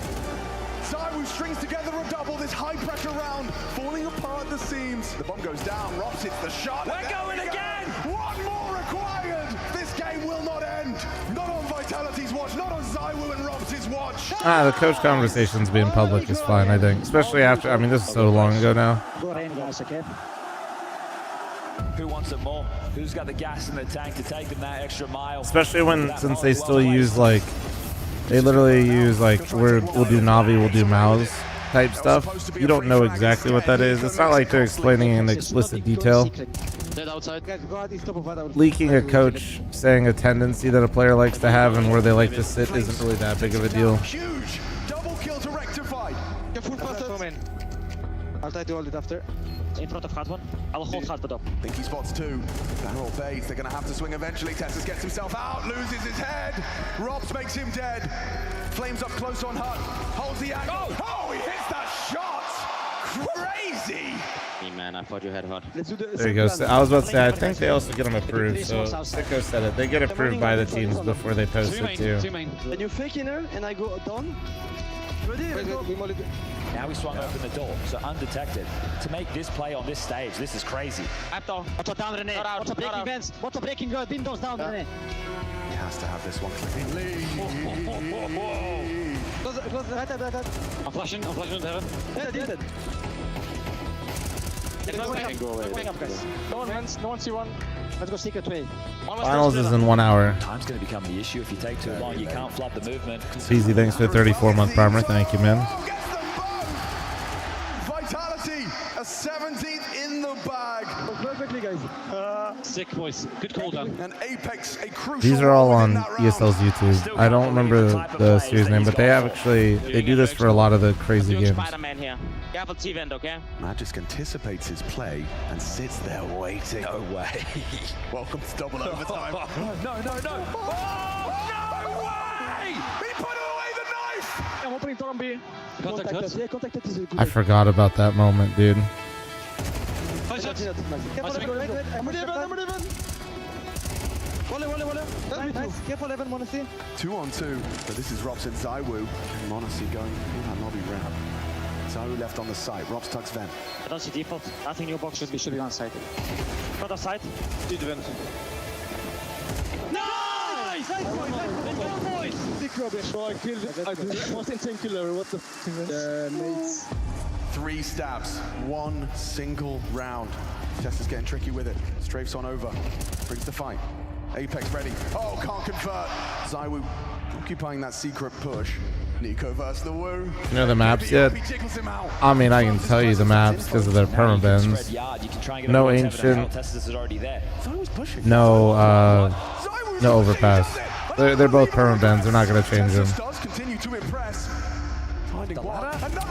Zaiwu strings together a double this high-pressure round, falling apart at the seams. The bomb goes down, Robs hits the shot. We're going again! One more required! This game will not end. Not on Vitality's watch, not on Zaiwu and Robs' watch. The coach conversations being public is fine, I think. Especially after, I mean, this is so long ago now. Go in, guys, okay? Who wants it more? Who's got the gas in the tank to take them that extra mile? Especially since they still use, like, they literally use, like, we'll do Navi, we'll do Mouz type stuff. You don't know exactly what that is. It's not like they're explaining in explicit detail. Dead outside. Guys, go out, stop of Leaking a coach saying a tendency that a player likes to have and where they like to sit isn't really that big of a deal. Huge double kill to rectify. Careful, faster. I'll try to hold it after. In front of hard one. I'll hold hard up. Think he spots 2. Barrel bait. They're going to have to swing eventually. Tessus gets himself out, loses his head. Robs makes him dead. Flames up close on Hut. Holds the angle. Oh, he hits that shot. Crazy. Hey man, I thought you had hot. Let's do the There you go. So I was about to say, I think they also get them approved. So Sicko said it. They get approved by the teams before they post it too. And you fake in her, and I go down. Ready? Now we swung open the door, so undetected. To make this play on this stage, this is crazy. Watch out down, René. Watch out breaking vents. Watch out breaking windows down, René. He has to have this one. Close the right. I'm flashing on heaven. Dead. Go on, Vance. No one see one. Let's go secret way. Finals is in 1 hour. Time's going to become the issue. If you take too long, you can't flood the movement. Easy, thanks for the 34-month primer. Thank you, man. Vitality, a 17th in the bag. Perfectly, guys. Sick, boys. Good call down. And Apex, a crucial These are all on ESL's YouTube. I don't remember the series name, but they have actually, they do this for a lot of the crazy games. Spider-Man here. Careful T-vent, okay? Magisk anticipates his play and sits there waiting. No way. Welcome to double overtime. No. Oh, no way! He put away the knife! I'm opening door on B. Contact us. Yeah, contact us is good. I forgot about that moment, dude. Five shots. Careful, I'm leaving. Volley. Nice. Careful, Evan, Monacy. 2-on-2, but this is Rops and Zywoo. Monacy going in that lobby round. Zywoo left on the site. Rops tugs vent. I don't see default. I think your box should be on site. Not side. Did vent. Nice! Boys! Sick rubbish. I killed the most insane killer. What the f***? Mates. 3 stabs, 1 single round. Tester's getting tricky with it. Strafes on over. Brings the fight. Apex ready. Oh, can't convert. Zywoo occupying that secret push. Nico versus the Woo. You know the maps yet? I mean, I can tell you the maps because of their permabans. No ancient. No, no overpass. They're both permabans. They're not going to change them.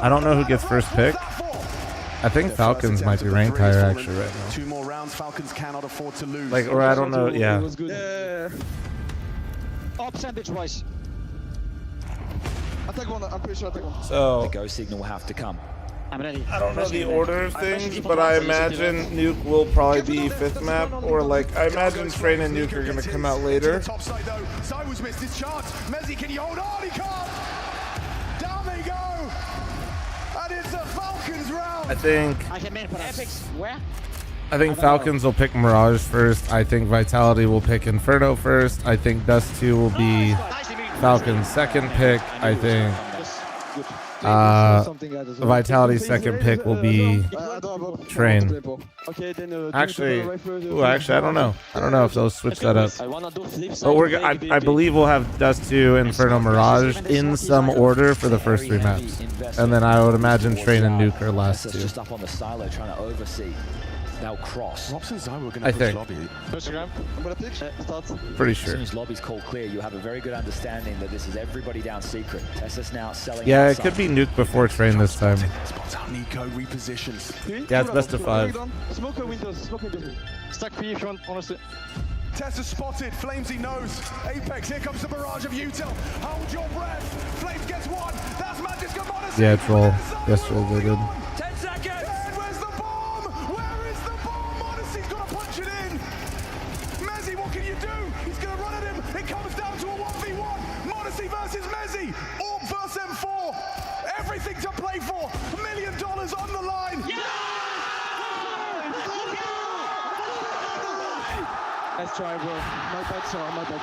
I don't know who gets first pick. I think Falcons might be ranked higher actually right now. 2 more rounds. Falcons cannot afford to lose. Like, or I don't know. Yeah. Oh, percentage-wise. Attack one. I'm pretty sure attack one. So the go signal will have to come. I'm ready. I don't know the order of things, but I imagine Nuke will probably be 5th map, or like I imagine Train and Nuke are gonna come out later. Top side though. Zywoo's missed his chance. Mezzi, can you hold on? He can't. Down they go. And it's a Falcons round. I think Epics, where? I think Falcons will pick Mirage first. I think Vitality will pick Inferno first. I think Dust 2 will be Falcons' second pick. I think Vitality's second pick will be Train. Actually, I don't know. I don't know if they'll switch that up. But I believe we'll have Dust 2, Inferno, Mirage in some order for the first 3 maps. And then I would imagine Train and Nuke are last 2. Just up on the silo trying to oversee. They'll cross. Rops and Zywoo are going I to push think. lobby. I'm gonna pitch. Start. Pretty As sure. soon as lobby's called clear, you have a very good understanding that this is everybody down secret. Tessus now selling. Yeah, it outside. could be Nuke before Train this time. Spots out Nico, repositions. Yeah, it's best of 5. Smoke windows. Stack P if you want, honestly. Tessa spotted, Flamesy knows. Apex, here comes the barrage of util. Hold your breath. Flames gets 1. That's Magisk and Monacy. Yeah, troll. Yes, troll, they did. 10 seconds. And where's the bomb? Where is the bomb? Monacy's got to punch it in. Mezzi, what can you do? He's going to run at him. It comes down to a 1v1. Monacy versus Mezzi. Orb versus M4. Everything to play for. $1 million on the line. Yeah! Nice try, bro. My bad, sir. My bad.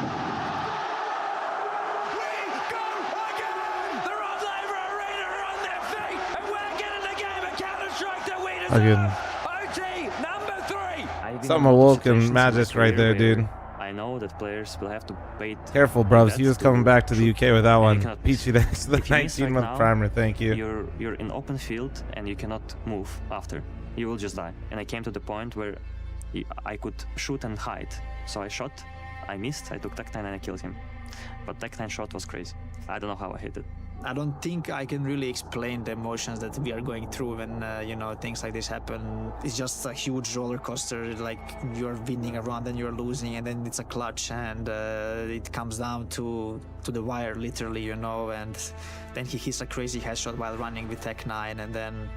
The Rob Laver Arena are on their feet, and we're getting the game of Counter-Strike that we Again. OT number 3. Something awoke in Magisk right there, dude. I know that players will have to wait. Careful, bros. He was coming back to the UK with that one. cannot Peachy, thanks to the 19-month primer. Thank you. You're in open field and you cannot move after. You will just die. And I came to the point where I could shoot and hide. So I shot, I missed, I took Tech 9 and I killed him. But Tech 9 shot was crazy. I don't know how I hit it. I don't think I can really explain the emotions that we are going through when things like this happen. It's just a huge roller coaster. Like you're winning a round and you're losing, and then it's a clutch, and it comes down to the wire, literally, And then he hits a crazy headshot while running with Tech 9, and then,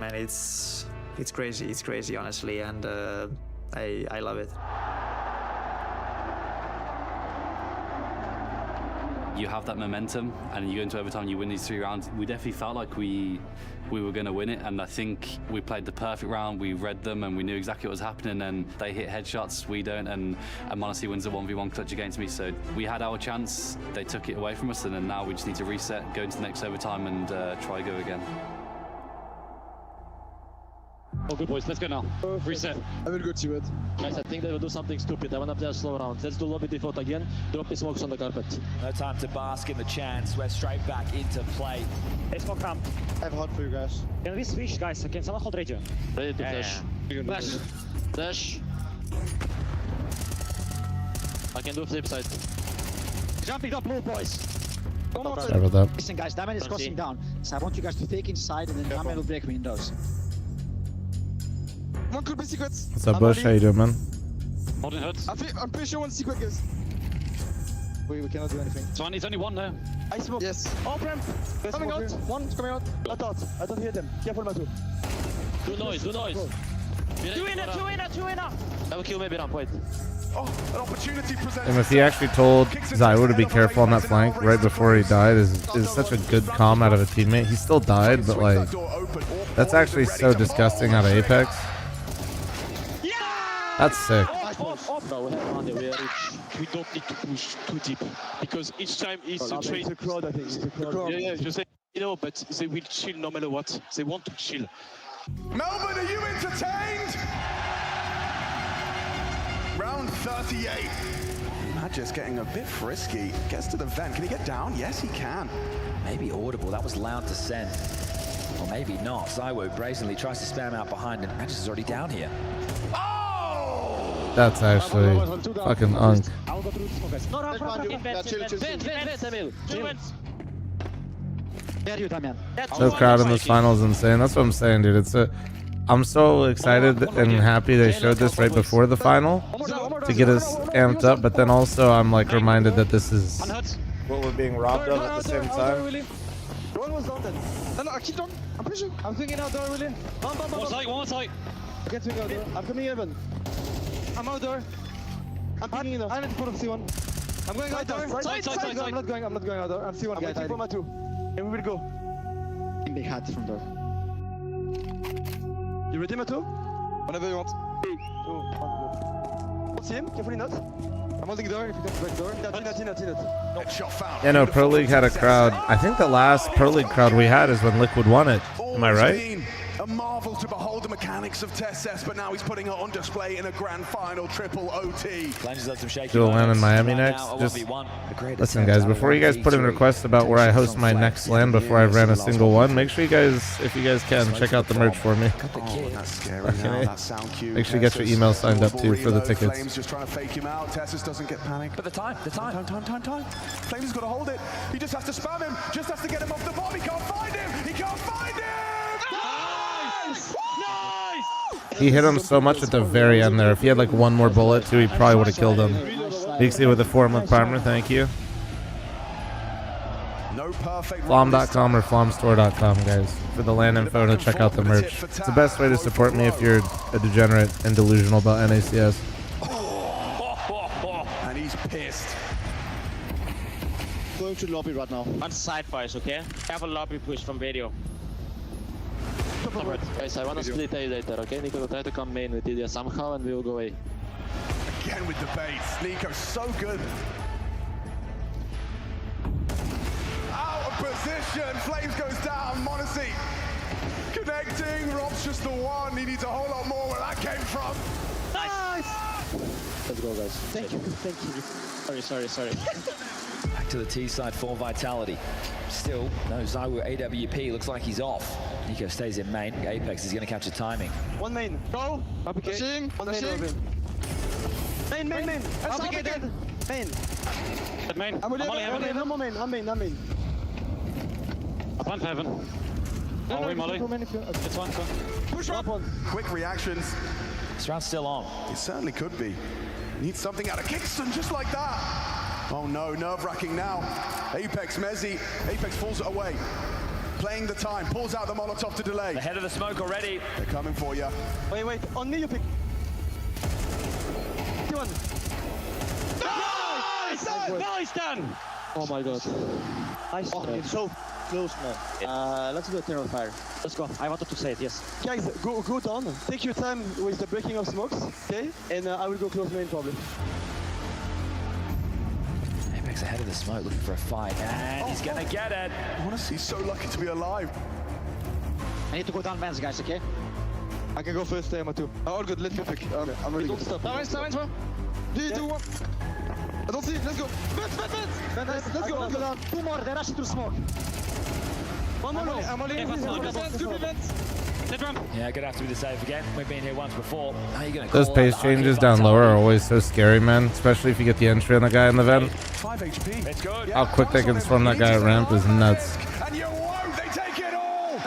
man, it's It's crazy, honestly, and I love it. You have that momentum, and you go into overtime, you win these 3 rounds. We definitely felt like we were going to win it, and I think we played the perfect round. We read them, and we knew exactly what was happening, and they hit headshots, we don't, and Monacy wins a 1v1 clutch against me, so we had our chance, they took it away from us, and then now we just need to reset, go into the next overtime, and try go again. Oh, good boys, let's go now. Reset. I will go to it. Guys, I think they will do something stupid. I want to play a slow round. Let's do lobby default again. Drop the smokes on the carpet. No time to bask in the chance. We're straight back into play. Let's go camp. I have hot for you guys. Can we switch, guys? Can someone hold radio? Ready to flash. Flash. Flash. I can do flip side. Jumping up blue, boys. Sorry about that. Listen, guys, Daman is crossing down. So I want you guys to fake inside and then Daman will break windows. One could be secrets. What's up, Bush? How you doing, man? Holding hoods. I'm pretty sure one secret, guys. We cannot do anything. It's only one now. I smoke. Yes. Oh, ramp. Coming out. One's coming out. I don't hear them. Careful, Matu. Do noise. Two inner. I will kill maybe ramp, wait. Oh, an opportunity presents. And if he actually told Zywo to be careful on that flank right before he died is such a good comm out of a teammate. He still died, but like, that's actually so disgusting out of Apex. That's sick. No, we don't need to push too deep because each time it's a trade. It's a crowd, I think. It's a crowd. Yeah, just say, but they will chill no matter what. They want to chill. Melbourne, are you entertained? Round 38. Magic's getting a bit frisky. Gets to the vent. Can he get down? Yes, he can. Maybe audible. That was loud to send. Or maybe not. Zywo brazenly tries to spam out behind, and Magis is already down here. That's actually fucking unk. I'll go through the smoke, guys. No, vent, Emil. Where are you, Damian? No crowd in this final is insane. That's what I'm saying, dude. I'm so excited and happy they showed this right before the final to get us amped up, but then also I'm like reminded that this is what we're being robbed of at the same time. One was down then. No, I keep down. I'm pushing. I'm swinging out door, William. One side. I can swing out door. I'm coming even. I'm out door. I'm picking enough. I'm in front of C1. I'm going out door. Side. I'm not going out door. I'm C1 guy. I'm waiting for my 2. And we will go. Big hat from door. You ready, Matu? Whenever you want. 3, 2, 1, go. See him? Carefully not. I'm holding door if you come back door. Headshot found. Yeah, no, Pro League had a crowd. I think the last Pro League crowd we had is when Liquid won it. Am I right? A marvel to behold the mechanics of TSS, but now he's putting it on display in a grand final triple OT. Do a LAN in Miami next. Just listen, guys. Before you guys put in requests about where I host my next LAN, before I've ran a single one, make sure you guys, if you guys can, check out the merch for me. That's scary now. That sound cue. Make sure you get your email signed up too for the tickets. Flames just trying to fake him out. TSS doesn't get panicked. But the time. Flames has got to hold it. He just has to spam him. Just has to get him off the bomb. He can't find him. He hit him so much at the very end there. If he had like one more bullet too, he probably would have killed him. Dixie with the 4-month primer, thank you. Flom.com or flomstore.com, guys, for the LAN info to check out the merch. It's the best way to support me if you're a degenerate and delusional about NACS. And he's pissed. Going to lobby right now. On side, boys, okay? Have a lobby push from radio. Guys, I want to split A later, okay? Nico will try to come main with Ilya somehow and we will go A. Again with the base. Nico's so good. Out of position. Flames goes down. Monacy connecting. Rob's just the one. He needs a whole lot more where that came from. Let's go, guys. Thank you. Sorry. Back to the T side for Vitality. Still, no Zywo AWP. Looks like he's off. Nico stays in main. Apex is going to catch the timing. One main. Go. Pushing. One main. Main. Main. Main. I'm main. Up on heaven. Oh, Molly. It's one. Push up. Quick reactions. This round's still on. It certainly could be. Needs something out of Kingston just like that. Oh no, nerve-wracking now. Apex Mezzi. Apex falls it away. playing the time, pulls out the Molotov to delay. Ahead of the smoke already. They're coming for you. Wait, on me you pick. One. Nice done! Oh my god. Nice. Oh, it's so close, man. Let's do a turn of fire. Let's go. I wanted to say it, yes. Guys, go down. Take your time with the breaking of smokes, okay? And I will go close main probably. Apex ahead of the smoke, looking for a fight, and he's gonna get it. Honestly, so lucky to be alive. I need to go down vents, guys, okay? I can go first, too. All good, let me pick. I'm ready. Don't stop. Vents, bro. 3, 2, 1. I don't see it, let's go. Vents. Let's go. Down. Two more, they're rushing through smoke. One more. I'm only in Yeah, gonna have to be the save again. We've been here once before. How are you gonna Those call pace that? changes down lower are always so scary, man. Especially if you get the entry on the guy in the vent. 5 HP. It's good. How quick they can storm that guy at ramp is nuts. And you won't, they take it all!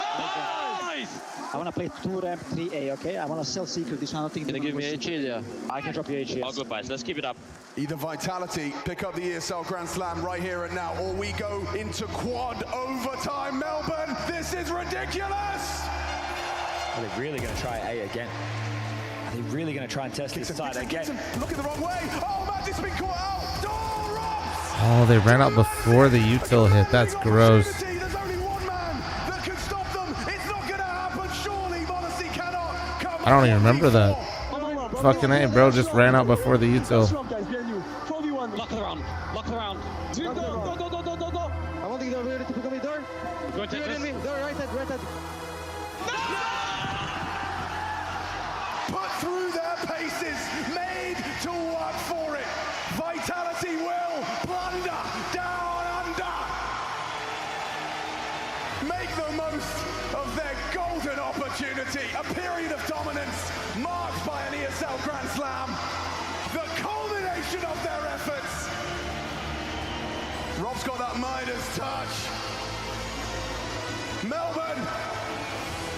I wanna play 2 ramp, 3A, okay? I wanna sell secret this one. I don't think. Can you give me HE? Yeah. I can drop you HE. All good, guys. Let's keep it up. Either Vitality pick up the ESL Grand Slam right here and now, or we go into quad overtime. Melbourne, this is ridiculous! Are they really gonna try A again? Are they really gonna try and test this side again? Looking the wrong way. Oh, Magic's been caught out. Door drops. Oh, they ran out before the util hit. That's gross. There's only one man that can stop them. It's not gonna happen. Surely Modesty cannot come. I don't even remember that. Fucking A, bro, just ran out before the util. Lock the round. Lock the round. Go. I want to get ready to pick up my door. Go ahead, take this. Door, right head. Put through their paces, made to work for it. Vitality will plunder down under. Make the most of their golden opportunity. A period of dominance marked by an ESL Grand Slam. The culmination of their efforts. Rob's got that Midas touch. Melbourne,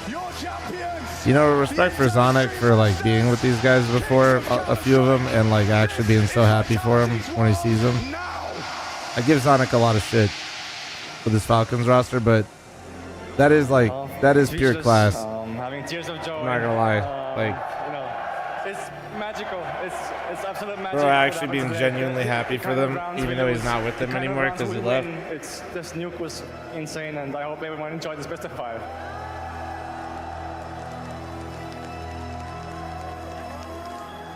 your champions. You know, respect for Zonic for like being with these guys before, a few of them, and like actually being so happy for him when he sees them. I give Zonic a lot of shit with his Falcons roster, but that is like that is pure class. Having tears of joy. I'm not gonna lie, like you know, it's magical. It's absolute magic. bro, actually being genuinely happy for them, even though he's not with them anymore because he left. It's this nuke was insane, and I hope everyone enjoyed this best of 5.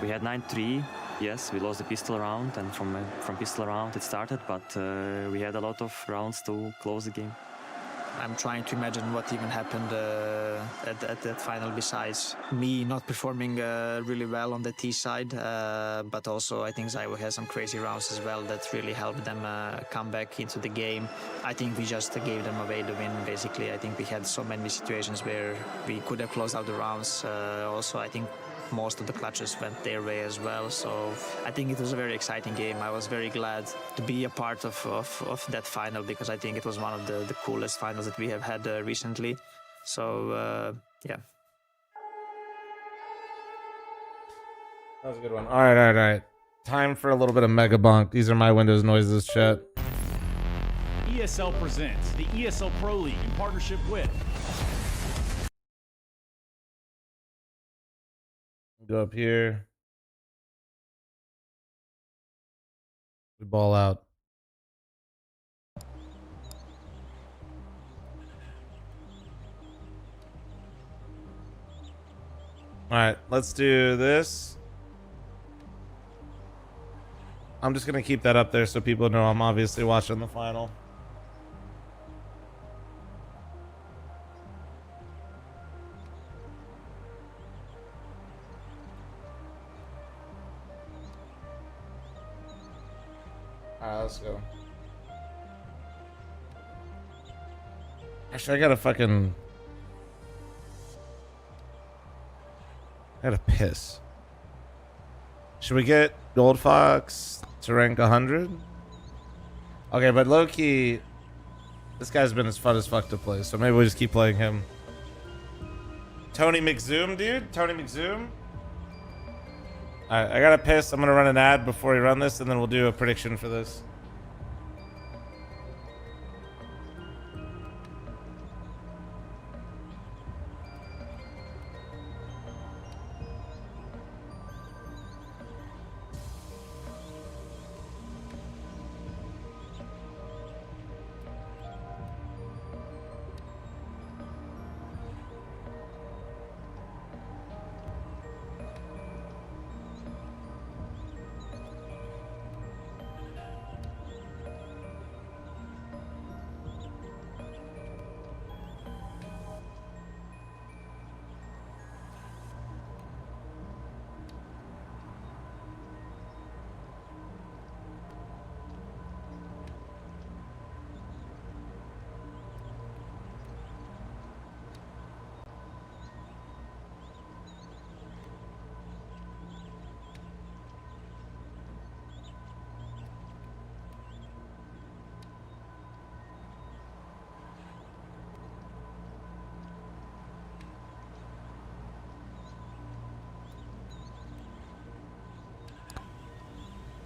We had 9-3. Yes, we lost the pistol round, and from pistol round it started, but we had a lot of rounds to close the game. I'm trying to imagine what even happened at that final, besides me not performing really well on the T side, but also I think Zywo has some crazy rounds as well that really helped them come back into the game. I think we just gave them away the win, basically. I think we had so many situations where we could have closed out the rounds. Also, I think most of the clutches went their way as well, so I think it was a very exciting game. I was very glad to be a part of that final, because I think it was one of the coolest finals that we have had recently. So yeah. That was a good one. All right. Time for a little bit of Mega Bonk. These are my Windows noises, chat. ESL presents the ESL Pro League in partnership with. Go up here. We ball out. All right, let's do this. I'm just going to keep that up there so people know I'm obviously watching the final. Alright, let's go. Actually, I gotta piss. Should we get Gold Fox to rank 100? Okay, but low-key, this guy's been as fun as fuck to play, so maybe we just keep playing him. Tony McZoom, dude? Tony McZoom? Alright, I gotta piss. I'm gonna run an ad before we run this, and then we'll do a prediction for this.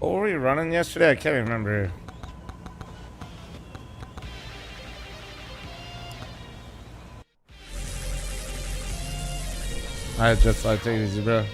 What were we running yesterday? I can't remember. I just like take it easy, bro.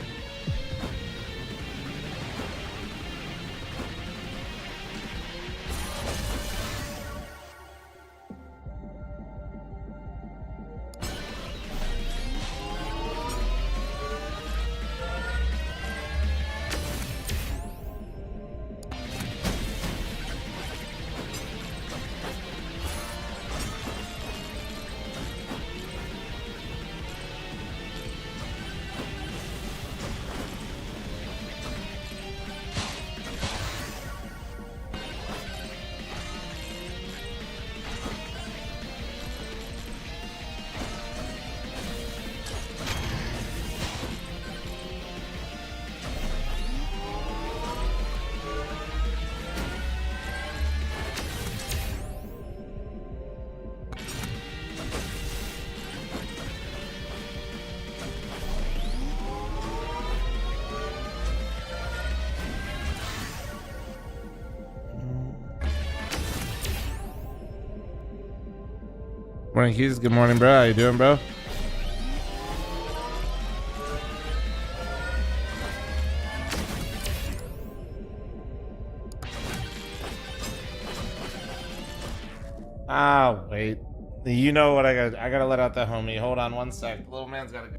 Morning, Keys. Good morning, bro. How you doing, bro? Ah, wait. You know what I gotta let out the homie. Hold on one sec. The little man's gotta go.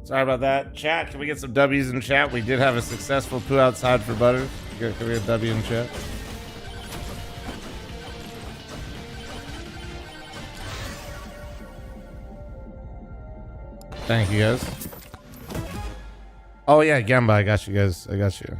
Sorry about that. Chat, can we get some W's in chat? We did have a successful poo outside for Butters. Can we get a W in chat? Thank you, guys. Oh, yeah, Gamba. I got you, guys. I got you.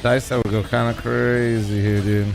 Dice, that would go kind of crazy here, dude.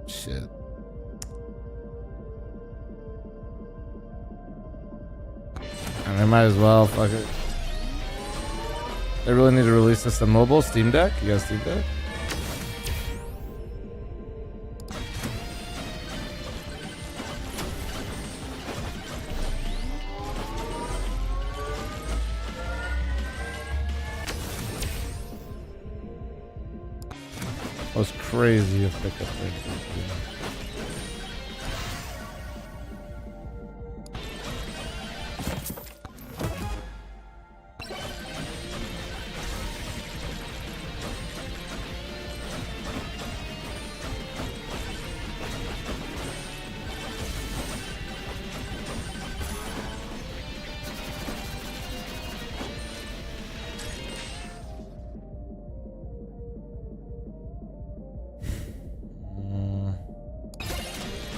Shit. I might as well. Fuck it. They really need to release this on mobile. Steam Deck? You got Steam Deck? Was crazy if pick up right.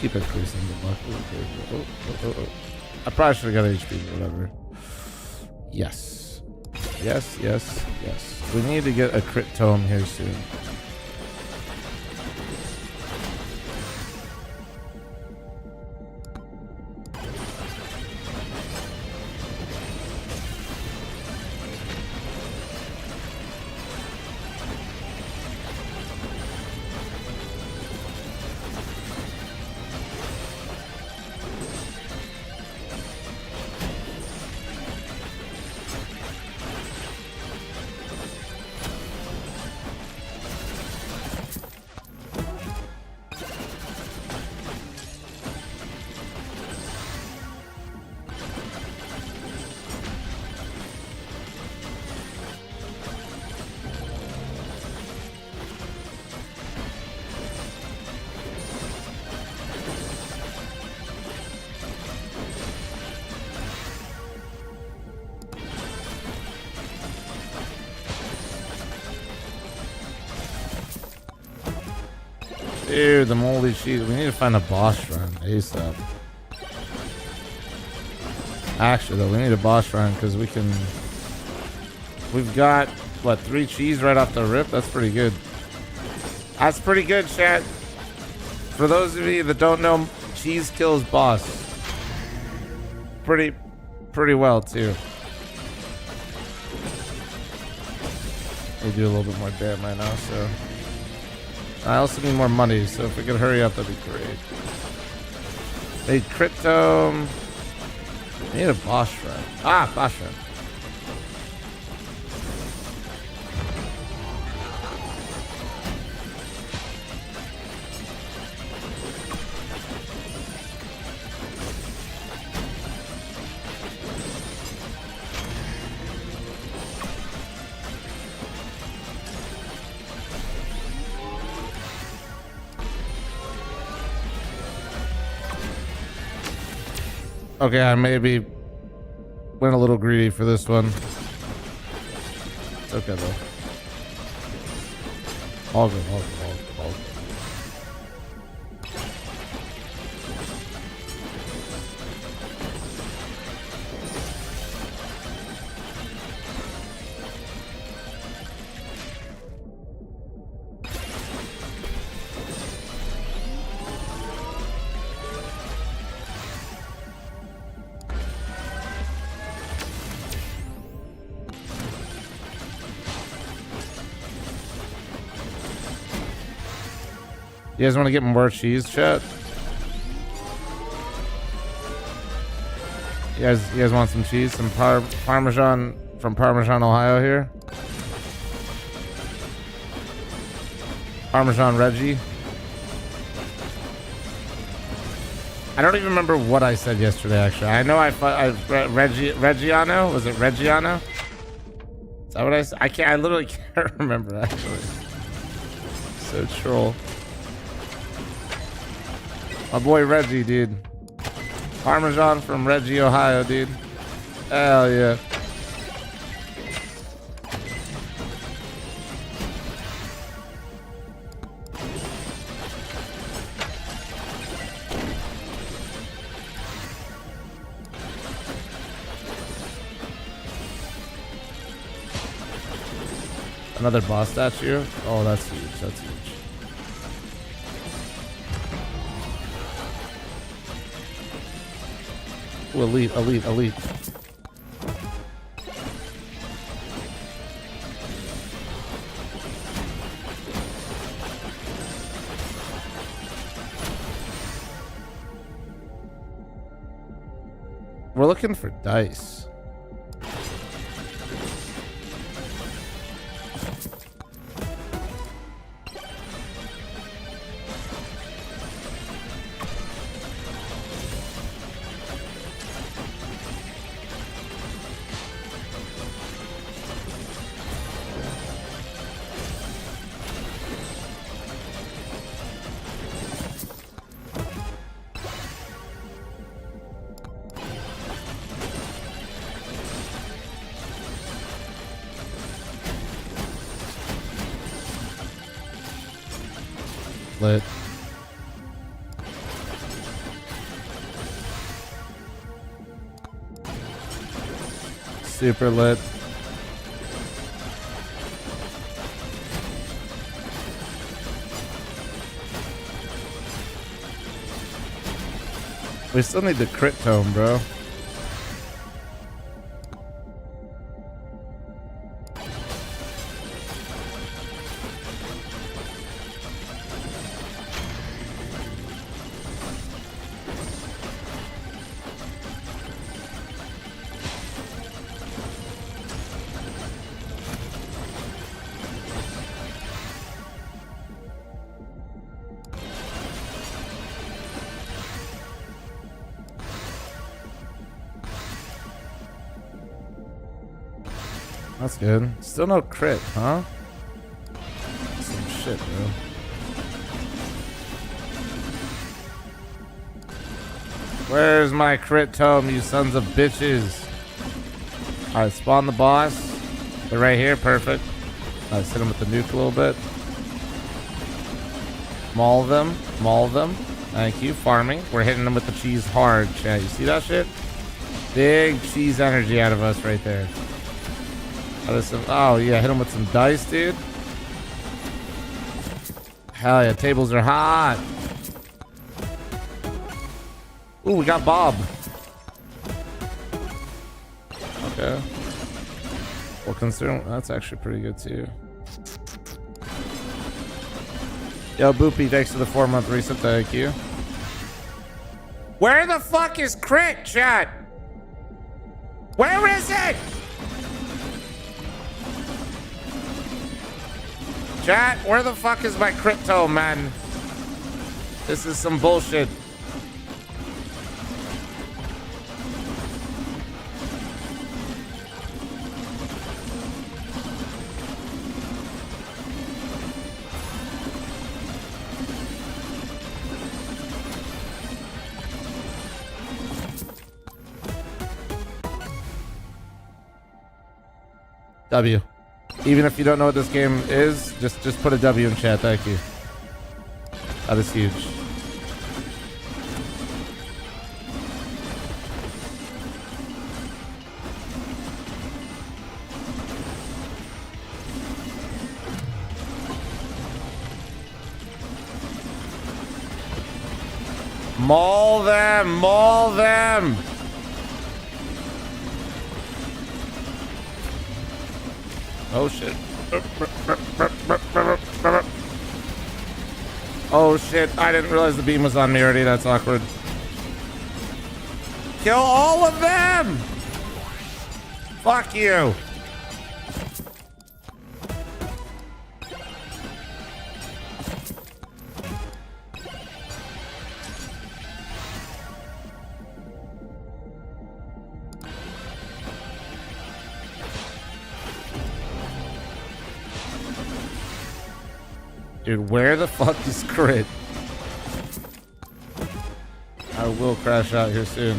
Keep increasing the luck. I probably should have got HP, but whatever. Yes. Yes, yes, yes. We need to get a crit tome here soon. Dude, the moldy cheese. We need to find a boss run ASAP. Actually, though, we need a boss run because we can. We've got what 3 cheese right off the rip. That's pretty good. That's pretty good, chat. For those of you that don't know, cheese kills boss. Pretty well too. We do a little bit more damn right now, so. I also need more money, so if we could hurry up, that'd be great. Need crypto. Need a boss run. Ah, boss run. Okay, I maybe went a little greedy for this one. It's okay though. All good, all good, all good, all good. You guys want to get more cheese, chat? You guys want some cheese? Some Parmesan from Parmesan, Ohio here? Parmesan Reggie. I don't even remember what I said yesterday, actually. I know Reggiano? Was it Reggiano? Is that what I said? I literally can't remember, actually. So troll. My boy Reggie, dude. Parmesan from Reggie, Ohio, dude. Hell yeah. Another boss statue? Oh, that's huge. That's huge. Ooh, elite, elite, elite. We're looking for dice. Lit. Super lit. We still need the crit tome, bro. That's good. Still no crit, huh? Some shit, bro. Where's my crit tome, you sons of bitches? Alright, spawn the boss. They're right here, perfect. Let's hit him with the nuke a little bit. Maul them, maul them. Thank you, farming. We're hitting them with the cheese hard, chat. You see that shit? Big cheese energy out of us right there. Oh yeah, hit him with some dice, dude. Hell yeah, tables are hot. Ooh, we got Bob. Okay. Well, considering that's actually pretty good too. Yo, Boopy, thanks for the 4-month reset. Thank you. Where the fuck is Crit, chat? Where is it? Chat, where the fuck is my crypto, man? This is some bullshit. W. Even if you don't know what this game is, just put a W in chat. Thank you. That is huge. Maul them! Maul them! Oh shit. Oh shit, I didn't realize the beam was on me already. That's awkward. Kill all of them! Fuck you! Dude, where the fuck is Crit? I will crash out here soon.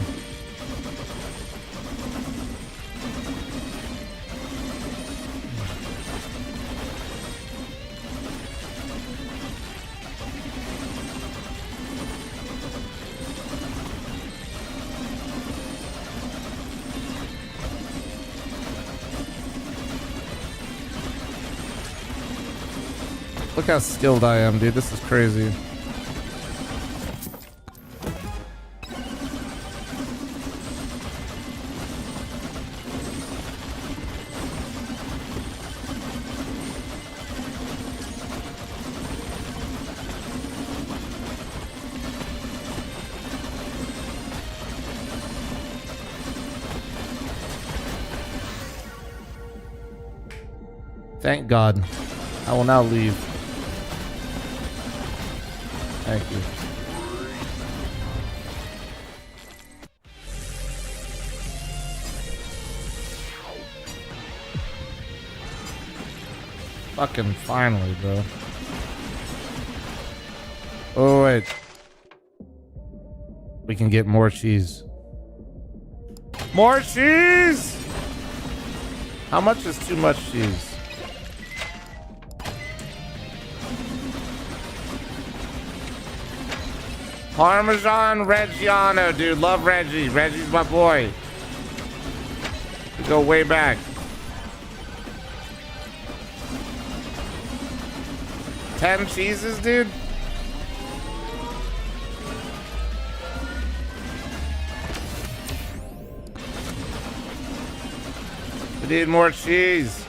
Look how skilled I am, dude. This is crazy. Thank God. I will now leave. Thank you. Fucking finally, bro. Oh, wait. We can get more cheese. More cheese! How much is too much cheese? Parmesan Reggiano, dude. Love Reggie. Reggie's my boy. We go way back. 10 cheeses, dude. We need more cheese.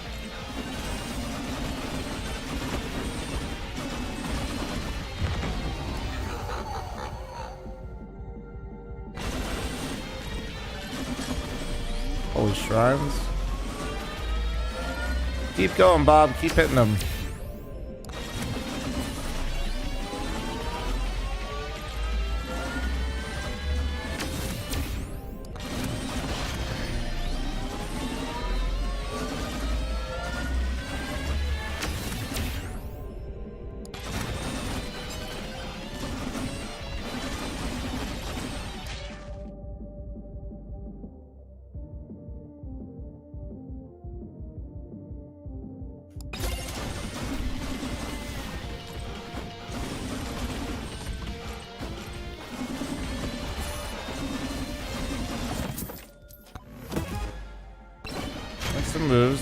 Holy shrines. Keep going, Bob. Keep hitting them.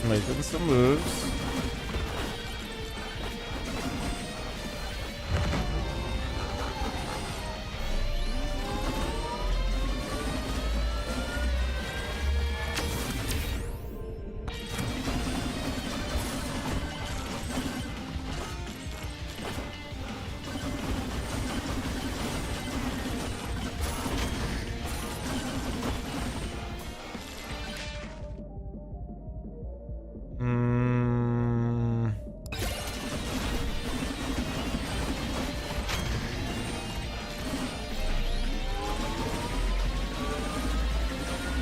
Making some moves.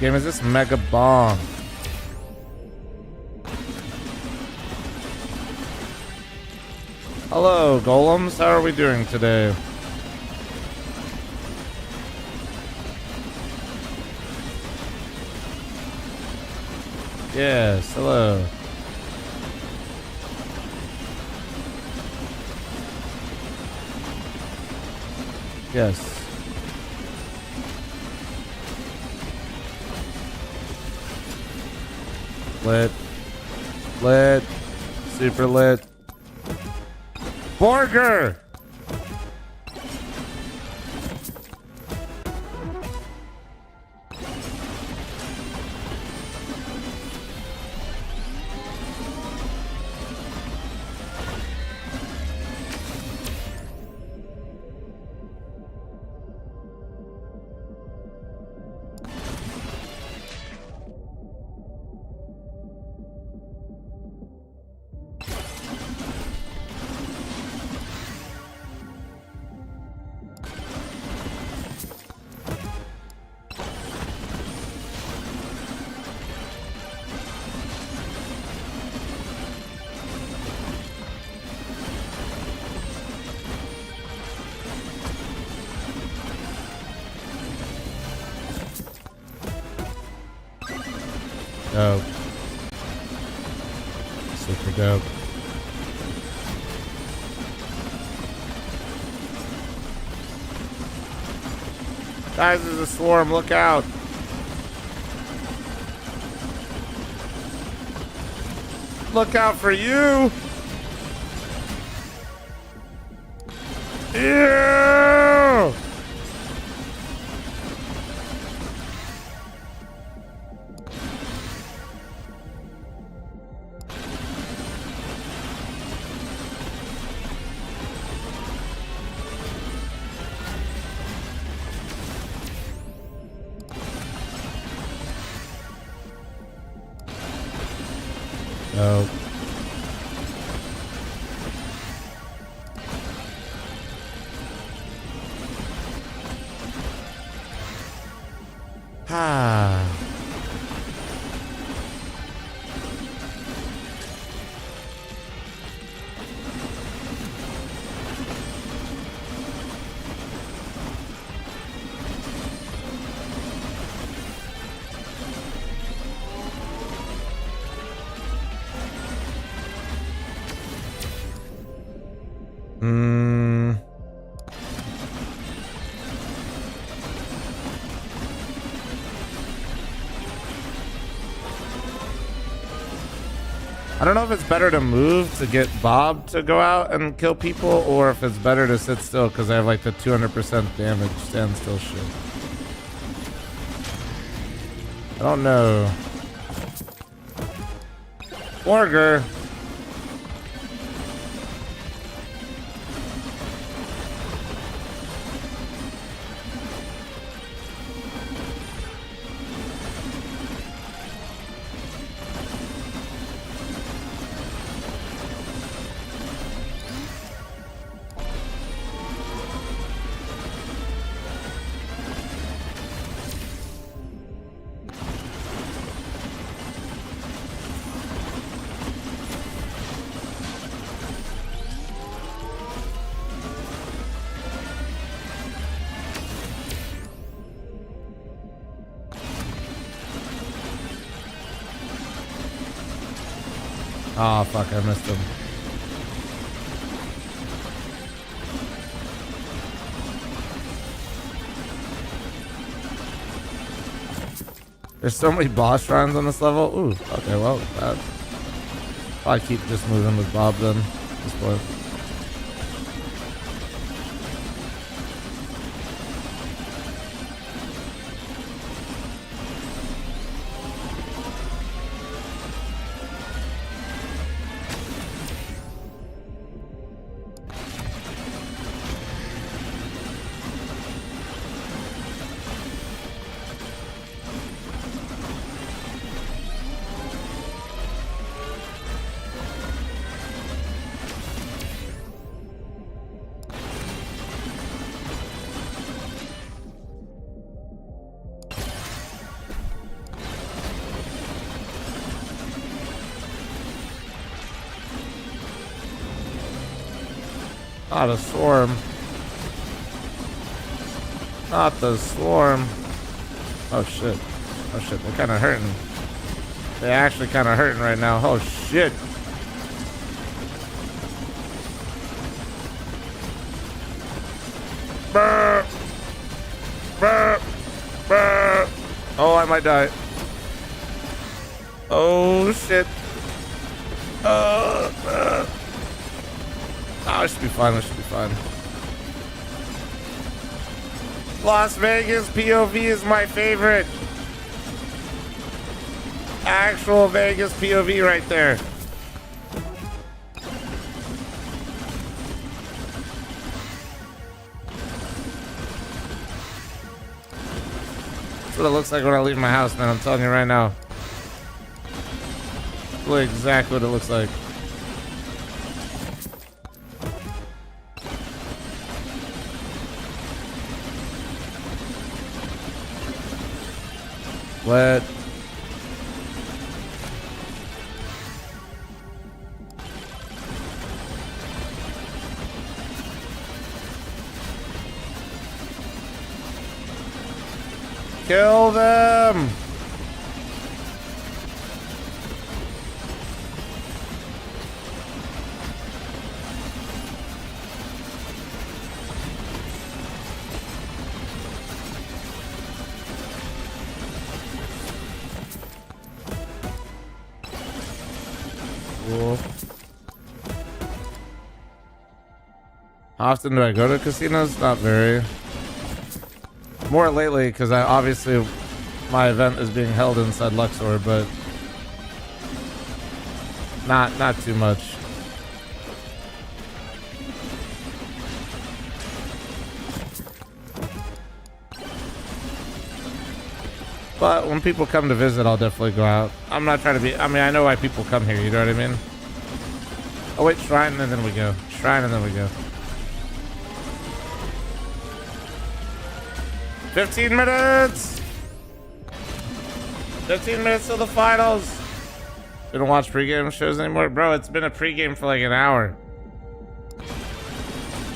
game is this? Mega Bomb. Hello, golems. How are we doing today? Yes, hello. Yes. Lit. Lit. Super lit. Borger! Dope. Super dope. Guys, there's a swarm. Look out. Look out for you. Ew. Oh. Ah. I don't know if it's better to move to get Bob to go out and kill people, or if it's better to sit still because I have like the 200% damage standstill shit. I don't know. Borger. Oh fuck, I missed him. There's so many boss shrines on this level. Ooh, okay, well, that. I keep just moving with Bob then. This point. Not a swarm. Not the swarm. Oh shit. Oh shit, they're kind of hurting. They're actually kind of hurting right now. Oh shit. Burr. Burr. Burr. Oh, I might die. Oh shit. Oh, it should be fine. It should be fine. Las Vegas POV is my favorite. Actual Vegas POV right there. That's what it looks like when I leave my house, man. I'm telling you right now. Look exactly what it looks like. What? Kill them! Cool. How often do I go to casinos? Not very. More lately, because I obviously my event is being held inside Luxor, but not too much. But when people come to visit, I'll definitely go out. I'm not trying to be, I mean, I know why people come here, you know what I mean? Oh wait, shrine and then we go. Shrine and then we go. 15 minutes! 15 minutes till the finals! Didn't watch pregame shows anymore? Bro, it's been a pregame for like an hour.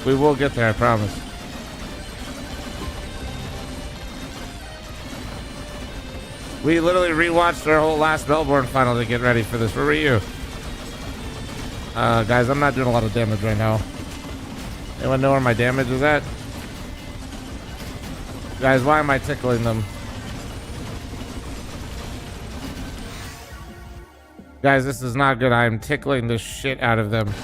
We will get there, I promise. We literally rewatched our whole last Melbourne final to get ready for this. Where were you? Guys, I'm not doing a lot of damage right now. Anyone know where my damage is at? Guys, why am I tickling them? Guys, this is not good. I am tickling the shit out of them.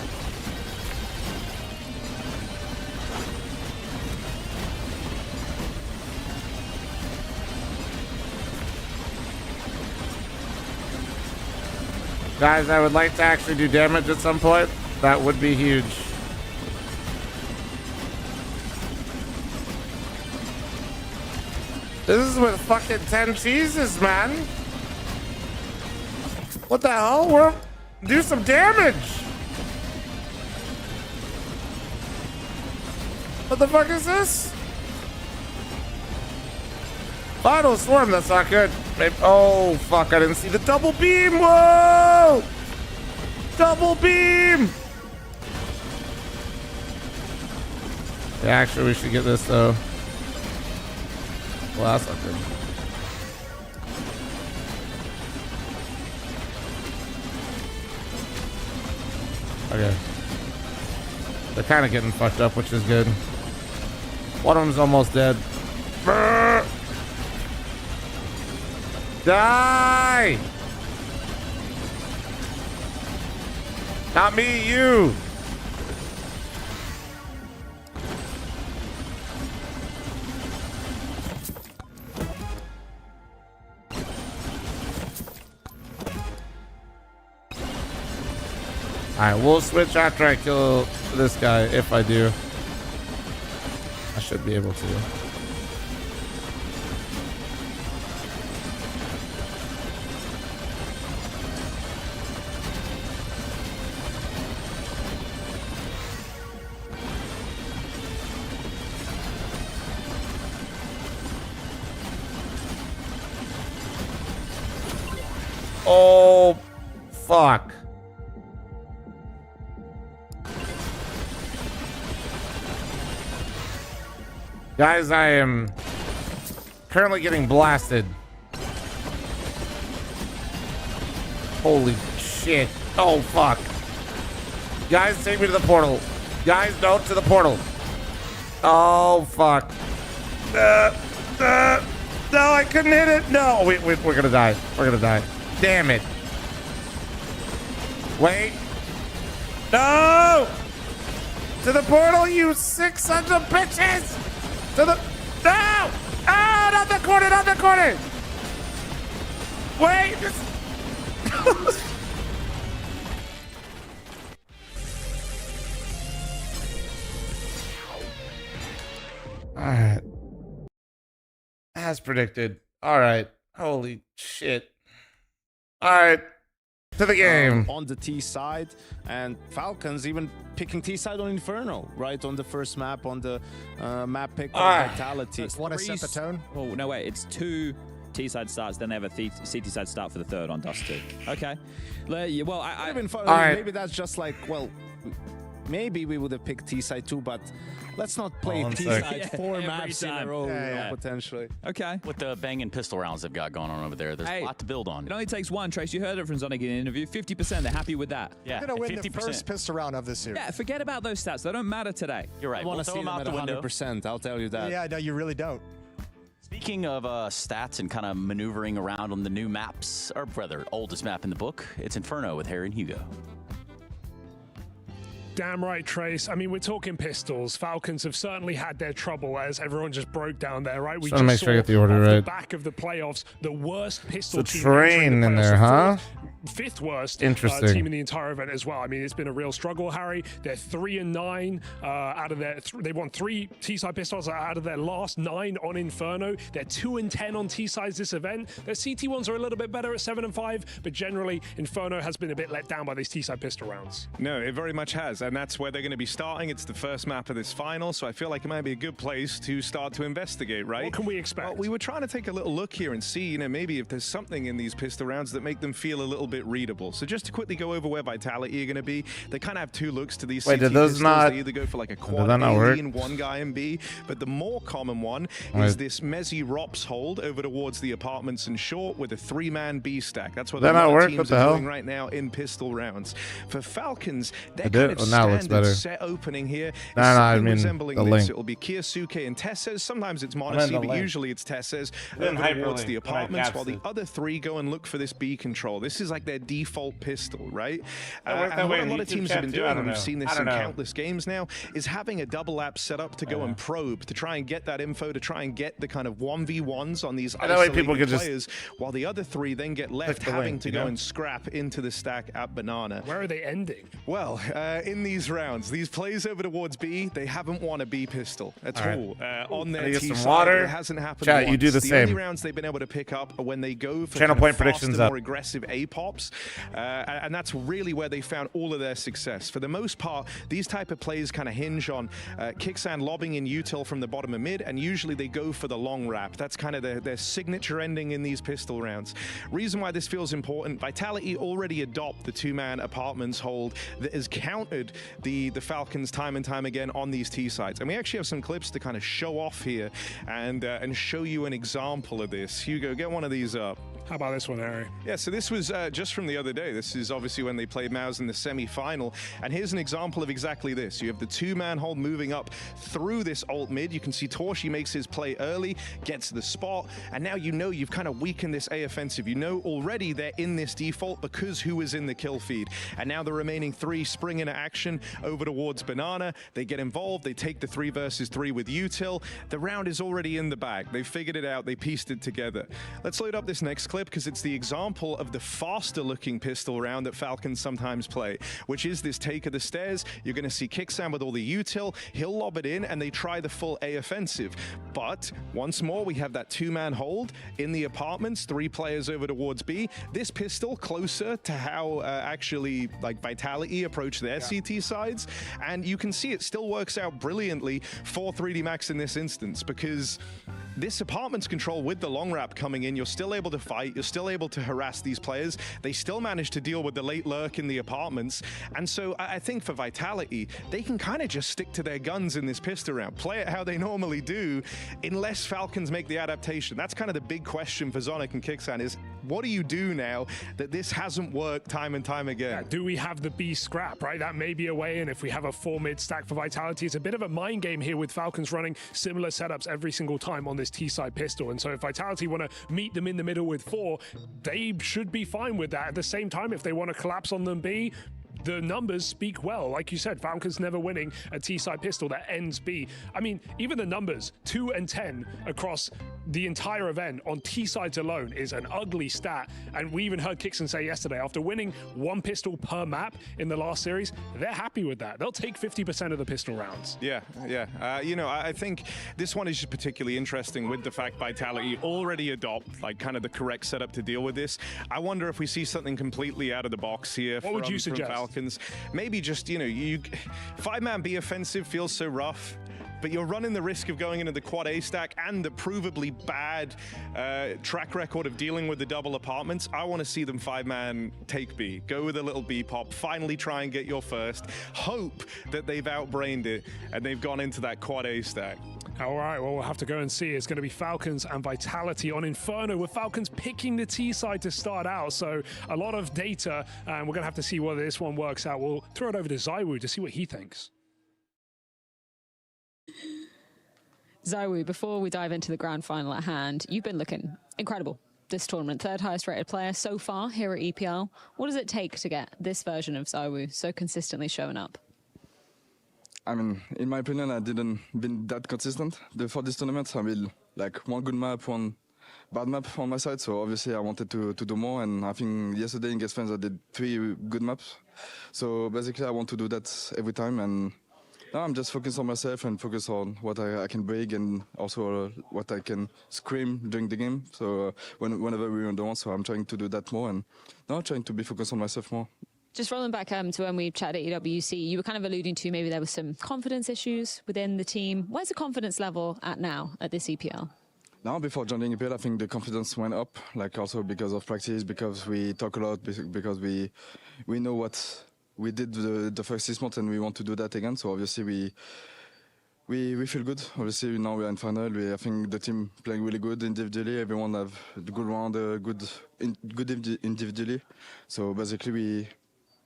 Guys, I would like to actually do damage at some point. That would be huge. This is with fucking 10 cheeses, man. What the hell? We're do some damage. What the fuck is this? Final swarm, that's not good. Maybe, oh fuck, I didn't see the double beam. Whoa! Double beam! Yeah, actually we should get this though. Well, that's not good. Okay. They're kind of getting fucked up, which is good. One of them's almost dead. Brrr! Die! Not me, you! Alright, we'll switch after I kill this guy, if I do. I should be able to. Oh, fuck. Guys, I am currently getting blasted. Holy shit. Oh, fuck. Guys, take me to the portal. Guys, no, to the portal. Oh, fuck. No, I couldn't hit it. No, we're going to die. We're going to die. Damn it. Wait. No! To the portal, you 600 bitches! To the... No! Oh, not the corner, not the corner! Wait! Alright. As predicted. Alright. Holy shit. Alright. To the game. On the T side, and Falcons even picking T side on Inferno, right? On the first map, on the map pick on Vitality. Want to set the tone? Oh, no, wait. It's 2 T side starts, then they have a CT side start for the third on Dust 2. Okay. Well, I maybe that's just like, well, maybe we would have picked T side too, but let's not play T side 4 maps in a row, potentially. Okay. With the banging pistol rounds they've got going on over there, there's a lot to build on. It only takes one, Trace. You heard it from Zonic in an interview. 50%, they're happy with that. Yeah, We're going to win 50%. The first pistol round of this series. Yeah, forget about those stats. They don't matter today. You're right. I want to see them at 100%, I'll tell you that. Yeah, no, you really don't. Speaking of stats and kind of maneuvering around on the new maps, or rather, oldest map in the book, it's Inferno with Harry and Hugo. Damn right, Trace. I mean, we're talking pistols. Falcons have certainly had their trouble, as everyone just broke down there, right? We just make sure I get the order off right. the back of the playoffs, the worst pistol It's a team train in there, huh? Fifth worst Interesting. team in the entire event as well. I mean, it's been a real struggle, Harry. They're 3-9 out of their... they won 3 T-side pistols out of their last 9 on Inferno. They're 2-10 on T-sides this event. Their CT ones are a little bit better at 7-5, but generally, Inferno has been a bit let down by these T-side pistol rounds. No, it very much has, and that's where they're going to be starting. It's the first map of this final, so I feel like it might be a good place to start to investigate, right? What can we expect? Well, we were trying to take a little look here and see, you know, maybe if there's something in these pistol rounds that make them feel a little bit readable. So just to quickly go over where Vitality are going to be, they kind of have 2 looks to these. Wait, CT did those pistols. not... They either go for like a quad A and 1 guy in B, but the more common one is this Mezzy Rops hold over towards the apartments and short with a 3-man B stack. That's what the teams are doing right now in pistol rounds. For Falcons, they're kind of standard set opening here. I mean resembling the this. link. It will be Kiyasuke and Tesses. Sometimes it's Monacy, but usually it's Tesses over towards the apartments, while the other 3 go and look for this B control. This is like their default pistol, right? And what a lot of teams have been doing, and we've seen this in countless games now, is having a double app set up to go and probe, to try and get that info, to try and get the kind of 1v1s on these isolated players, while the other 3 then get left having to go and scrap into the stack at Banana. Where are they ending? Well, in these rounds, these plays over towards B, they haven't won a B pistol at all. On their T side, it hasn't happened Chat, once. you do the same. Only rounds they've been able to pick up are when they go for Channel point predictions faster, more aggressive A-pops, and that's really where they found all of their success. For the most part, these type of plays kind of hinge on Kicksan lobbing in util from the bottom of mid, and usually they go for the long wrap. That's kind of their signature ending in these pistol rounds. Reason why this feels important, Vitality already adopt the 2-man apartments hold that has countered the Falcons time and time again on these T sides. And we actually have some clips to kind of show off here and show you an example of this. Hugo, get one of these up. How about this one, Harry? Yeah, so this was just from the other day. This is obviously when they played Mouz in the semi-final. And here's an example of exactly this. You have the 2-man hold moving up through this alt mid. You can see Torshi makes his play early, gets the spot, and now you know you've kind of weakened this A offensive. You know already they're in this default because who is in the kill feed. And now the remaining 3 spring into action over towards Banana. They get involved. They take the 3 versus 3 with util. The round is already in the bag. They figured it out. They pieced it together. Let's load up this next clip because it's the example of the faster looking pistol round that Falcons sometimes play, which is this take of the stairs. You're going to see Kicksan with all the util. He'll lob it in and they try the full A offensive. But once more, we have that 2-man hold in the apartments, 3 players over towards B. This pistol closer to how actually like Vitality approach their CT sides. And you can see it still works out brilliantly for 3D Max in this instance, because this apartments control with the long wrap coming in, you're still able to fight. right. You're still able to harass these players. They still manage to deal with the late lurk in the apartments. And so I think for Vitality, they can kind of just stick to their guns in this pistol round, play it how they normally do, unless Falcons make the adaptation. That's kind of the big question for Zonic and Kixan is, what do you do now that this hasn't worked time and time again? Yeah, do we have the B scrap, right? That may be a way, and if we have a 4 mid stack for Vitality, it's a bit of a mind game here with Falcons running similar setups every single time on this T-side pistol. And so if Vitality want to meet them in the middle with 4, they should be fine with that. At the same time, if they want to collapse on them B, the numbers speak well. Like you said, Falcons never winning a T-side pistol that ends B. I mean, even the numbers, 2 and 10 across the entire event on T-sides alone is an ugly stat. And we even heard Kixan say yesterday, after winning 1 pistol per map in the last series, they're happy with that. They'll take 50% of the pistol rounds. Yeah. You know, I think this one is just particularly interesting with the fact Vitality already adopt like kind of the correct setup to deal with this. I wonder if we see something completely out of the box here. What would you suggest? Falcons. Maybe just, you know, 5-man B offensive feels so rough, but you're running the risk of going into the quad A stack and the provably bad track record of dealing with the double apartments. I want to see them 5-man take B, go with a little B pop, finally try and get your first, hope that they've outbrained it and they've gone into that quad A stack. All right, well, we'll have to go and see. It's going to be Falcons and Vitality on Inferno, with Falcons picking the T side to start out. So a lot of data, and we're going to have to see whether this one works out. We'll throw it over to ZywOo to see what he thinks. ZywOo, before we dive into the grand final at hand, you've been looking incredible this tournament. 3rd highest rated player so far here at EPL. What does it take to get this version of ZywOo so consistently showing up? I mean, in my opinion, I didn't been that consistent for this tournament. I mean, like 1 good map, 1 bad map on my side. So obviously I wanted to do more. And I think yesterday in Guest Fans I did 3 good maps. So basically I want to do that every time. And now I'm just focused on myself and focus on what I can break and also what I can scream during the game. So whenever we're on the one, so I'm trying to do that more. And now I'm trying to be focused on myself more. Just rolling back to when we chatted at EWC, you were kind of alluding to maybe there were some confidence issues within the team. Where's the confidence level at now at this EPL? Now, before joining EPL, I think the confidence went up, like also because of practice, because we talk a lot, because we know what we did the first 6 months and we want to do that again. So obviously we feel good. Obviously now we are in final. I think the team playing really good individually. Everyone have a good round, good individually. So basically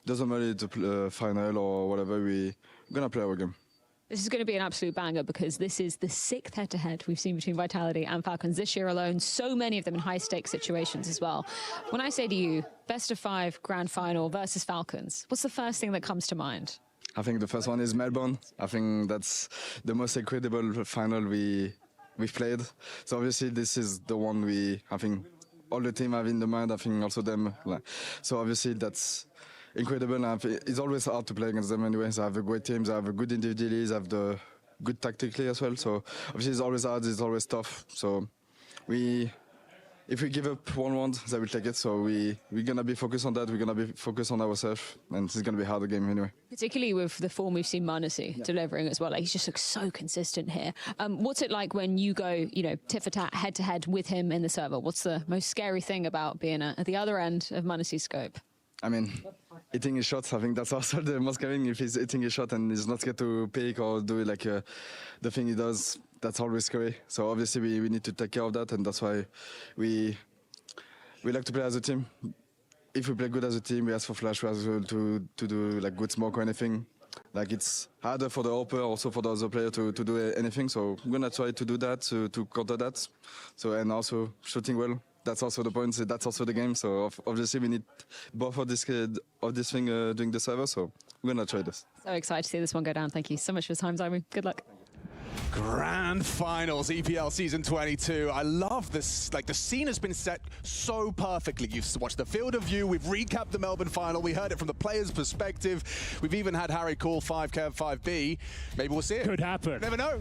doesn't matter if it's a final or whatever, we're going to play our game. This is going to be an absolute banger because this is the 6th head-to-head we've seen between Vitality and Falcons this year alone. So many of them in high-stakes situations as well. When I say to you, best of 5 grand final versus Falcons, what's the first thing that comes to mind? I think the first one is Melbourne. I think that's the most incredible final we've played. So obviously this is the one I think all the team have in the mind. I think also them. So obviously that's incredible. It's always hard to play against them anyway. They have a great team, they have a good individually, they have the good tactically as well. So obviously it's always hard, it's always tough. So if we give up 1 round, they will take it. So we're going to be focused on that. We're going to be focused on ourselves. And it's going to be a harder game anyway. Particularly with the form we've seen Manasi delivering as well. Like, he just looks so consistent here. What's it like when you go, tit for tat, head to head with him in the server? What's the most scary thing about being at the other end of Manasi's scope? I mean, hitting his shots, I think that's also the most scaring. If he's hitting his shot and he's not scared to pick or do like the thing he does, that's always scary. So obviously we need to take care of that, and that's why we like to play as a team. If we play good as a team, we ask for flash as well to do like good smoke or anything. Like, it's harder for the AWPer, also for the other player to do anything. So I'm gonna try to do that to counter that. So, and also shooting well. That's also the point. That's also the game. So obviously we need both of this thing during the server. So we're gonna try this. So excited to see this one go down. Thank you so much for your time, ZywOo. Good luck. Grand finals, EPL season 22. I love this. Like, the scene has been set so perfectly. You've watched the field of view. We've recapped the Melbourne final. We heard it from the players' perspective. We've even had Harry call 5K 5B. Maybe we'll see it. Could happen. Never know.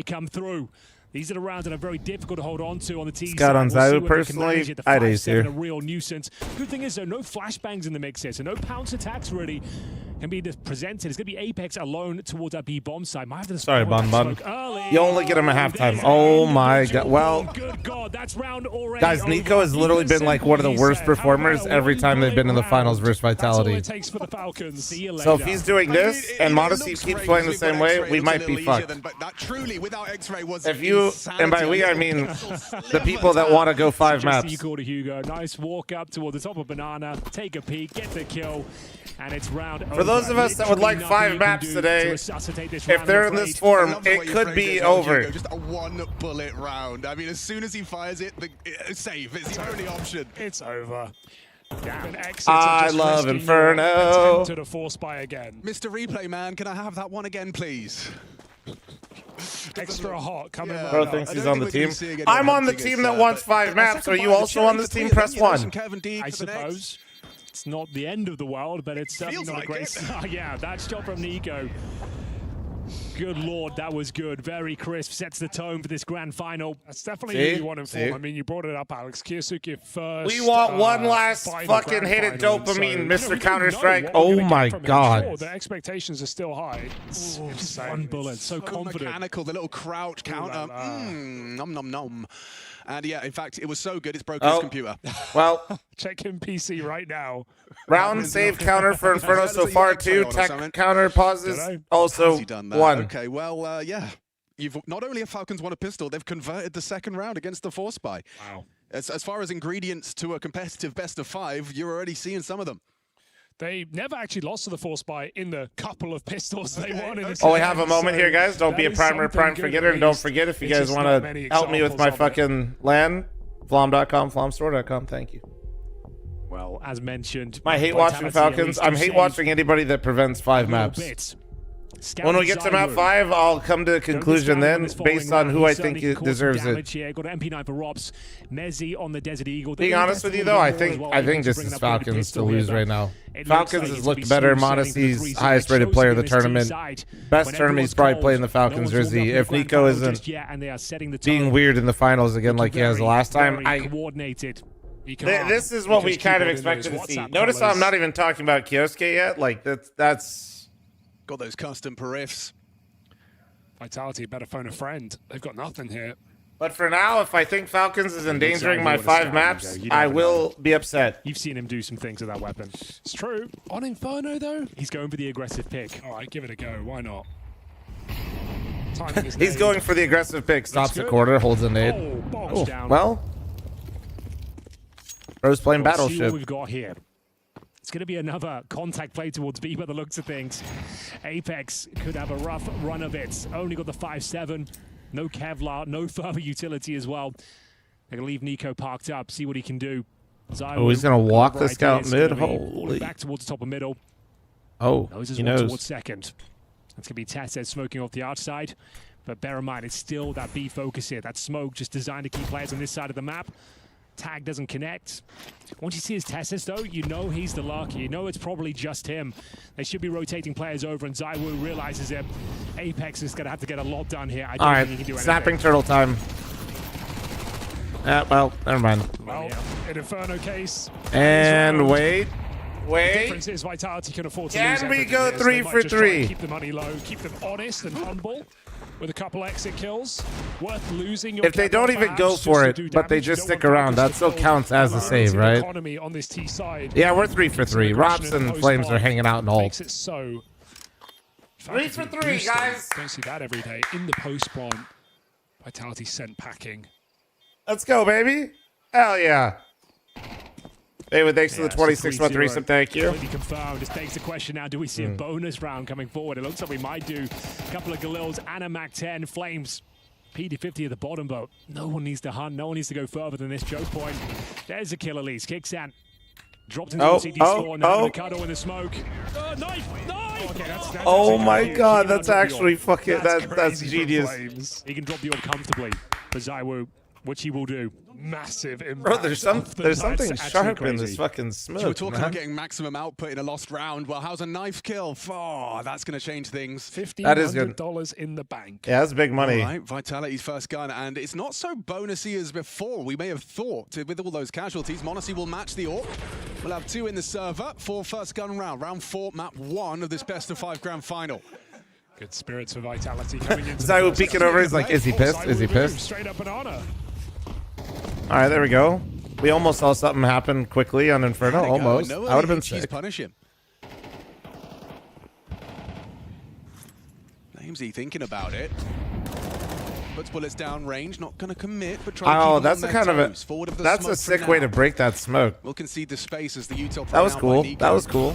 come through. These are the rounds that are very difficult to hold on to on the T Scout side. on We'll see Zayu, what they can personally, manage at the I'd ace 5-7, here. a real nuisance. Good thing is, though, no flashbangs in the mix here, so no pounce attacks really can be presented. It's going to be Apex alone towards that B bomb side. Might have to Sorry, Bon Bon. early. You only get him at halftime. Oh my god. Well, Good God, that's round already. guys, Nico has literally been like one of the worst performers every time they've been in the finals versus Vitality. It takes for the Falcons. See you So if later. he's doing this and Modesty keeps playing the same way, we might be fucked. But that truly, without X-Ray, was If you, and by we I mean the people that want to go 5 Just maps. equal to Hugo. Nice walk up toward the top of Banana. Take a peek, get the kill, and it's round For those of us that would like 5 maps today, if they're in this form, it could be over. Just a one-bullet round. I mean, as soon as he fires it, save. It's the only option. It's over. I love Inferno. To the force buy again. Mr. Replay Man, can I have that one again, please? Extra hot coming right Bro up. thinks he's on the team. I'm on the team that wants 5 maps. Are you also on this team? Press 1. I suppose. It's not the end of the world, but it's certainly not a great start. Yeah, that shot from Nico. Good Lord, that was good. Very crisp. Sets the tone for this grand final. That's definitely who you want in form. I mean, you brought it up, Alex. Kiyosuke first. We want one last fucking hit at dopamine, Mr. Counter-Strike. Oh my god. Sure, the expectations are still high. It's one bullet, so confident. Mechanical, the little crouch counter. Nom nom nom. And yeah, in fact, it was so good it's broken his computer. Well, check him PC right now. Round save counter for Inferno so far, 2. Tech counter pauses, also 1. Okay, well, yeah. You've not only have Falcons won a pistol, they've converted the second round against the Force Buy. Wow. As far as ingredients to a competitive best of 5, you're already seeing some of them. They never actually lost to the Force Buy in the couple of pistols they won in the Oh, we have a moment here, guys. Don't be a prime forgetter. And don't forget, if you guys want to help me with my fucking LAN, flom.com, flomstore.com. Thank you. Well, as mentioned, I hate watching Falcons. I'm hate watching anybody that prevents 5 maps. When we get to map 5, I'll come to a conclusion then, based on who I think deserves it. Got an MP9 for Robs. Mezzi on the Desert Eagle. Being honest with you, though, I think this is Falcons to lose right now. Falcons has looked better. Modesty's highest rated player of the tournament. Best tournament he's probably played in the Falcons jersey. If Nico isn't being weird in the finals again like he has the last time, this is what we kind of expected to see. Notice how I'm not even talking about Kiosuke yet. Like, that's... Got those custom periffs. Vitality better phone a friend. They've got nothing here. But for now, if I think Falcons is endangering my 5 maps, I will be upset. You've seen him do some things with that weapon. It's true. On Inferno, though? He's going for the aggressive pick. All right, give it a go. Why not? He's going for the aggressive pick. Stops a quarter, holds a nade. Oh, down. Well, Bro's playing Let's see Battleship. what we've got here. It's going to be another contact play towards B by the looks of things. Apex could have a rough run of it. Only got the 5-7. No Kevlar, no further utility as well. They're going to leave Nico parked up, see what he can do. Oh, he's going to walk the scout mid? Holy. Back towards the top of middle. Oh, he knows. Towards second. That's going to be Tessez smoking off the outside. But bear in mind, it's still that B focus here. That smoke just designed to keep players on this side of the map. Tag doesn't connect. Once you see his Tessus, though, you know he's the lucky. You know it's probably just him. They should be rotating players over, and Zaiwu realizes it. Apex is going to have to get a lot done here. I don't think he can do anything. Snapping turtle time. Well, never mind. Well, in Inferno case. And wait. The difference is Vitality can afford to lose. Can we go here, so 3 they might for just try and 3? Keep the money low, keep them honest and humble. With a couple exit kills, worth losing. If they don't even go for it, but they just stick around, that still counts as a save, right? Economy on this T side. Yeah, we're 3 for 3. Robs and Flames are hanging out in ult. Makes it so. 3 for 3, guys. Don't see that every day. In the post spawn, Vitality sent packing. Let's go, baby. Hell yeah. David, thanks for the 26-month resub. Thank you. Completely confirmed. This begs the question now, do we see a bonus round coming forward? It looks like we might do. A couple of Galils and a Mac-10. Flames, PD-50 at the bottom, but no one needs to hunt. No one needs to go further than this choke point. There's a kill at least. Kicksan dropped into the CD spawn. Now the cuddle in the smoke. Knife! Okay, that's oh my god, that's actually fucking... That's genius. He can drop the orb comfortably. But Zaiwu which he will do. Massive impact. Bro, there's something sharp in this crazy. fucking smoke. You were talking man. about getting maximum output in a lost round. Well, how's a knife kill? Oh, that's going to change things. $1,500 in the bank. Yeah, that's big money. All right, Vitality's first gun, and it's not so bonusy as before. We may have thought with all those casualties. Monacy will match the AWP. We'll have 2 in the server for first gun round. Round 4, map 1 of this best of 5 grand final. Good spirits for Vitality coming into Zayu peeking over. He's like, is he pissed? Is he pissed? Straight up banana. All right, there we go. We almost saw something happen quickly on Inferno. Almost. I would have been sick. Punish him. Namesy thinking about it. Puts bullets down range, not going to commit, but try to keep them that's on a their kind of toes. a Forward of the that's smoke a sick for way now. to break that smoke. We'll concede the space as the util. That was cool. Nico. That was cool.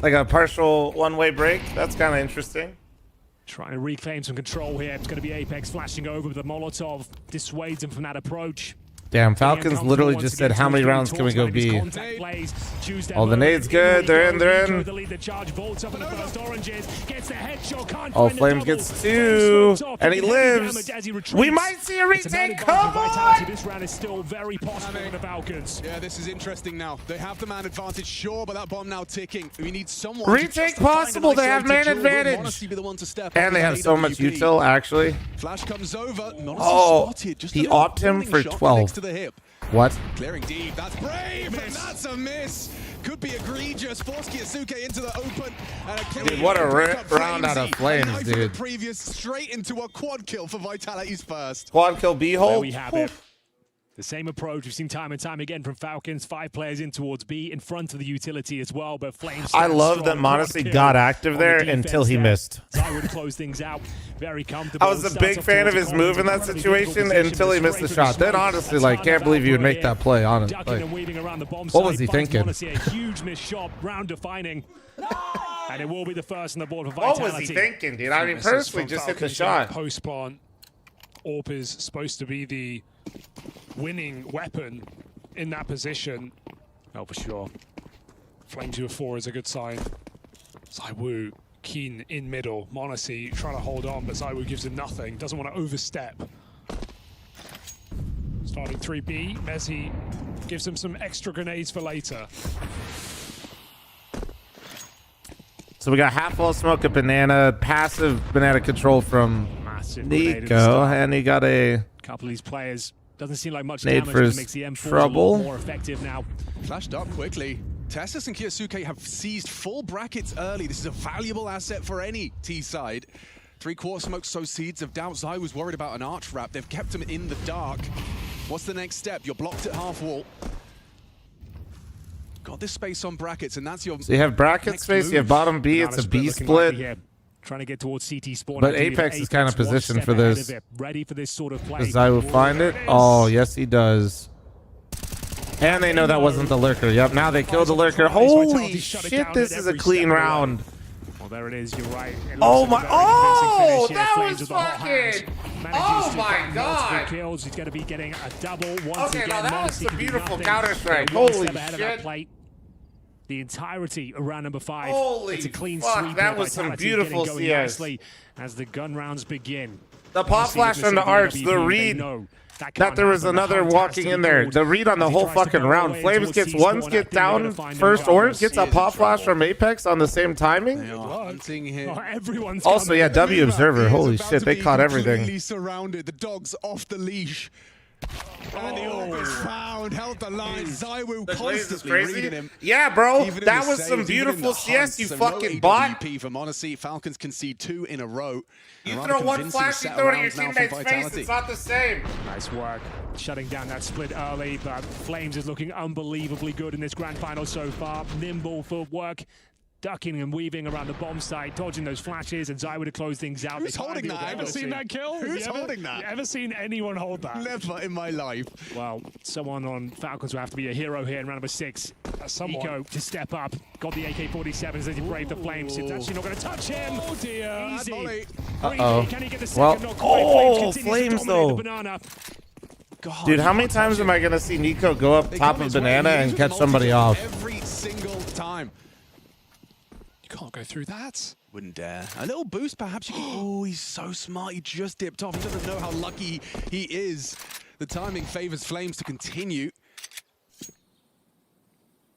Like a partial one-way break. That's kind of interesting. Trying to reclaim some control here. It's going to be Apex flashing over with the Molotov. Dissuades him from that approach. Damn, Falcons literally just said, how many rounds can we go B? Oh, the nade's good. They're in, they're in. Oh, Flames gets 2, and he lives. We might see a retake. Come on! This round is still very possible for the Falcons. Yeah, this is interesting now. They have the man advantage, sure, but that bomb now ticking. We need someone. Retake possible. They have man advantage. And they have so much util, actually. Flash comes over. Oh, spotted. Just he a little opt him warning for shot 12. next to the hip. What? Clearing deep. That's brave, and that's a miss. Could be egregious. Force Kiyasuke into the open. And a clean Dude, what a pick up round out of Flamesy. Flames, A knife in the dude. Previous straight into a quad kill for Vitality's first. Quad kill B hole. There we have it. The same approach we've seen time and time again from Falcons. 5 players in towards B, in front of the utility as well, but Flames. I love that Monacy got active there until he missed. I would close things out very comfortable. I was a big fan of his move in that situation until he missed the shot. Then honestly, like, can't believe you would make that play, honestly. Like, what was he thinking? A huge missed shot, round defining. And it will be the first on the board for Vitality. What was he thinking, dude? I mean, personally, just hit the shot. Post plant. AWP is supposed to be the winning weapon in that position. Oh, for sure. Flame 2 of 4 is a good sign. Zaiwu keen in middle. Monacy trying to hold on, but Zaiwu gives him nothing. Doesn't want to overstep. Starting 3B. Messi gives him some extra grenades for later. So we got half wall smoke, a banana, passive banana control from Nico, and he got a couple of these players. Doesn't seem like much nade damage, for but it his makes the M4 trouble. more effective now. Flashed up quickly. Tessus and Kiyasuke have seized full brackets early. This is a valuable asset for any T side. 3-quarter smoke sows seeds of doubt. Zai was worried about an arch wrap. They've kept him in the dark. What's the next step? You're blocked at half wall. Got this space on brackets, and that's your. So you have bracket space, you have bottom B, it's a B split. Trying to get towards CT spawn. But Apex is kind of positioned for this. Ready for this sort of play. Does Zai find it? Oh, yes, he does. And they know that wasn't the lurker. Yep, now they killed the lurker. Holy shit, this is a clean round. Well, there it is. You're right. Oh my! Oh, that was fucking! Oh my god! Kills. He's going to be getting a double once okay, again. now that was some beautiful counter strike. Holy shit! The entirety of round number 5. Holy it's a clean fuck, sweep. that was some beautiful CS. As the gun rounds begin. The pop flash on the arch, the read. That there was another walking in there. The read on the whole fucking round. Flames gets one skit down first, or gets a pop flash from Apex on the same timing. Everyone's also, yeah, W Observer. Holy shit, they caught everything. Surrounded. The dog's off the leash. And the AWP is found, held the line. Zaiwu constantly reading him. Yeah, bro, Even in that the was saves, some even in beautiful the CS, you hunts, so fucking no bot. AWP for Monacy. Falcons concede 2 in a row. You throw one flash, you throw it in your teammate's face, it's not the same. Nice work. Shutting down that split early, but Flames is looking unbelievably good in this grand final so far. Nimble for work. Ducking and weaving around the bomb site, dodging those flashes, and Zai would have closed things out. Who's holding that? Ever seen that kill? Who's holding that? You ever seen anyone hold that? Never in my life. Well, someone on Falcons will have to be a hero here in round number 6. Nico to step up. Got the AK-47 as he braved the Flames. It's actually not going to touch him. Oh dear. Easy. Uh-oh. Can he get the second knock away? Oh, Flames Flames though. God, dude, how many times am I going to see Nico go up top of banana and catch somebody off? Every single time. You can't go through that. Wouldn't dare. A little boost, perhaps. You can, oh, he's so smart. He just dipped off. He doesn't know how lucky he is. The timing favors Flames to continue.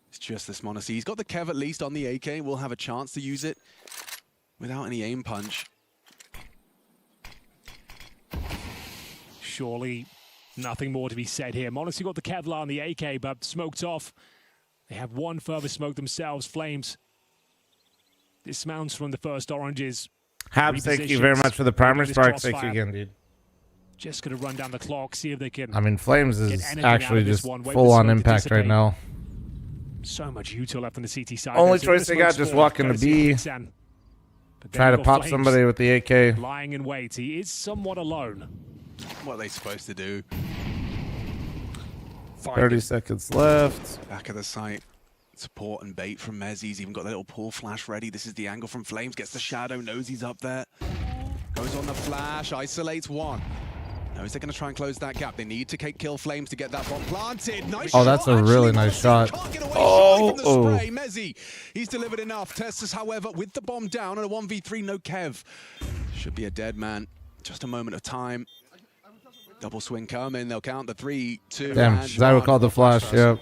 It's just this Monacy. He's got the Kev at least on the AK. We'll have a chance to use it without any aim punch. Surely nothing more to be said here. Monacy got the Kevlar on the AK, but smoked off. They have one further smoke themselves. Flames dismounts from the first oranges. Habs, thank you very much for the primer sparks. Thank you again, dude. Just going to run down the clock, see if they can. I mean, Flames is actually just full on impact right now. So much util left on the CT side. Only choice they got, just walk into B. Try to pop somebody with the AK. Lying in wait. He is somewhat alone. What are they supposed to do? 30 seconds left. Back of the site. Support and bait from Mez. He's even got the little pull flash ready. This is the angle from Flames. Gets the shadow, knows he's up there. Goes on the flash, isolates one. Knows they're going to try and close that gap. They need to kill Flames to get that bomb planted. Nice oh, that's a really nice shot. Oh, Mezzy, he's delivered enough. Testus, however, with the bomb down and a 1v3, no Kev. Should be a dead man. Just a moment of time. Double swing coming. They'll count the 3, 2, damn, and Zyro called the flash. Yep.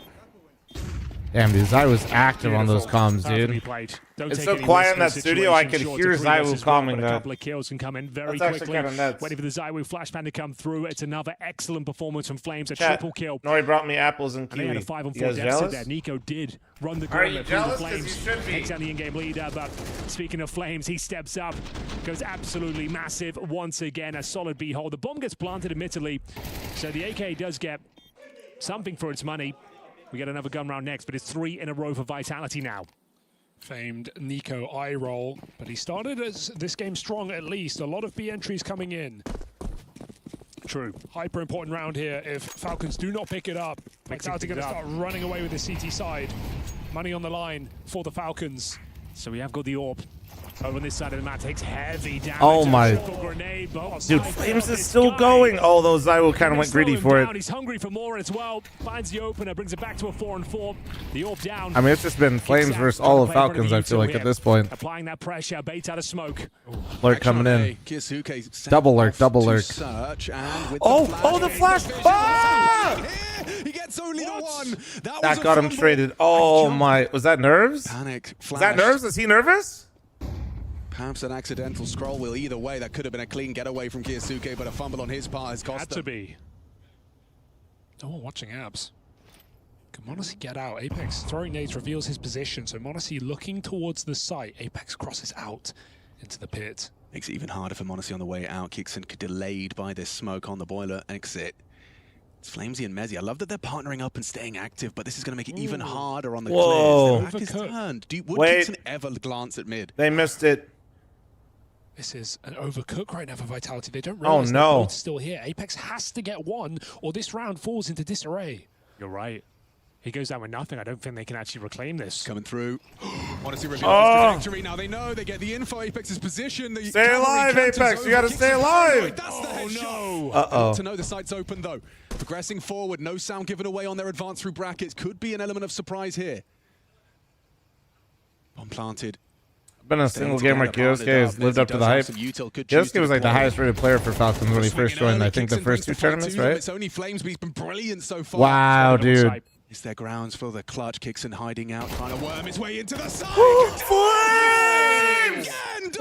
Damn, dude, Zy was active on those comms, dude. It's so quiet in that studio, I could hear Zywu calming that. A couple of kills can come in very quickly. Waiting for the Zywu flashbang to come through. It's another excellent performance from Flames. A triple kill. Nori brought me apples and kiwi. They had a 5 on 4 deficit there. Nico did run the gauntlet through the Flames. Takes down the in-game leader, but speaking of Flames, he steps up, goes absolutely massive once again. A solid B hole. The bomb gets planted, admittedly, so the AK does get something for its money. We get another gun round next, but it's 3 in a row for Vitality now. Famed Nico eye roll, but he started this game strong at least. A lot of B entries coming in. True. Hyper important round here. If Falcons do not pick it up, Vitality going to start running away with the CT side. Money on the line for the Falcons. So we have got the AWP. Over on this side of the map, takes heavy damage. Oh my. Dude, Flames is still going. Oh, those Zywu kind of went greedy for it. He's hungry for more as well. Finds the opener, brings it back to a 4-on-4. The AWP down. I mean, it's just been Flames versus all of Falcons, I feel like, at this point. Applying that pressure, bait out of smoke. Lurk coming in. Double lurk, double lurk. Oh, the flash. Ah! He gets only the one. That got him traded. Oh my. Was that nerves? Panic. Is that nerves? Is he nervous? Perhaps an accidental scroll wheel. Either way, that could have been a clean getaway from Kiyasuke, but a fumble on his part has cost Had to be. No one watching abs. Can Monacy get out? Apex throwing nades reveals his position, so Monacy looking towards the site. Apex crosses out into the pit. Makes it even harder for Monacy on the way out. Kixon delayed by this smoke on the boiler exit. It's Flamesy and Mezzy. I love that they're partnering up and staying active, but this is going to make it even harder on the clears. Their back is turned. Would Kixon ever glance at mid? They missed it. This is an overcook right now for Vitality. They don't realize they're both still here. Apex has to get one, or this round falls into disarray. You're right. He goes down with nothing. I don't think they can actually reclaim this. Coming through. Monacy reveals his trajectory. Now they know. They get the info. Apex's position. Stay alive, Apex. You got to stay alive. That's the headshot. Uh-oh. To know the site's open, though. Progressing forward. No sound given away on their advance through brackets. Could be an element of surprise here. Bomb planted. Been a single game where Kiosuke has lived up to the hype. Kiosuke was like the highest rated player for Falcons when he first joined, I think, the first 2 tournaments, right? It's only Flames, but he's been brilliant so far. Wow, dude. It's their grounds for the clutch. Kixon hiding out, trying to worm his way into the side. Flames! Again,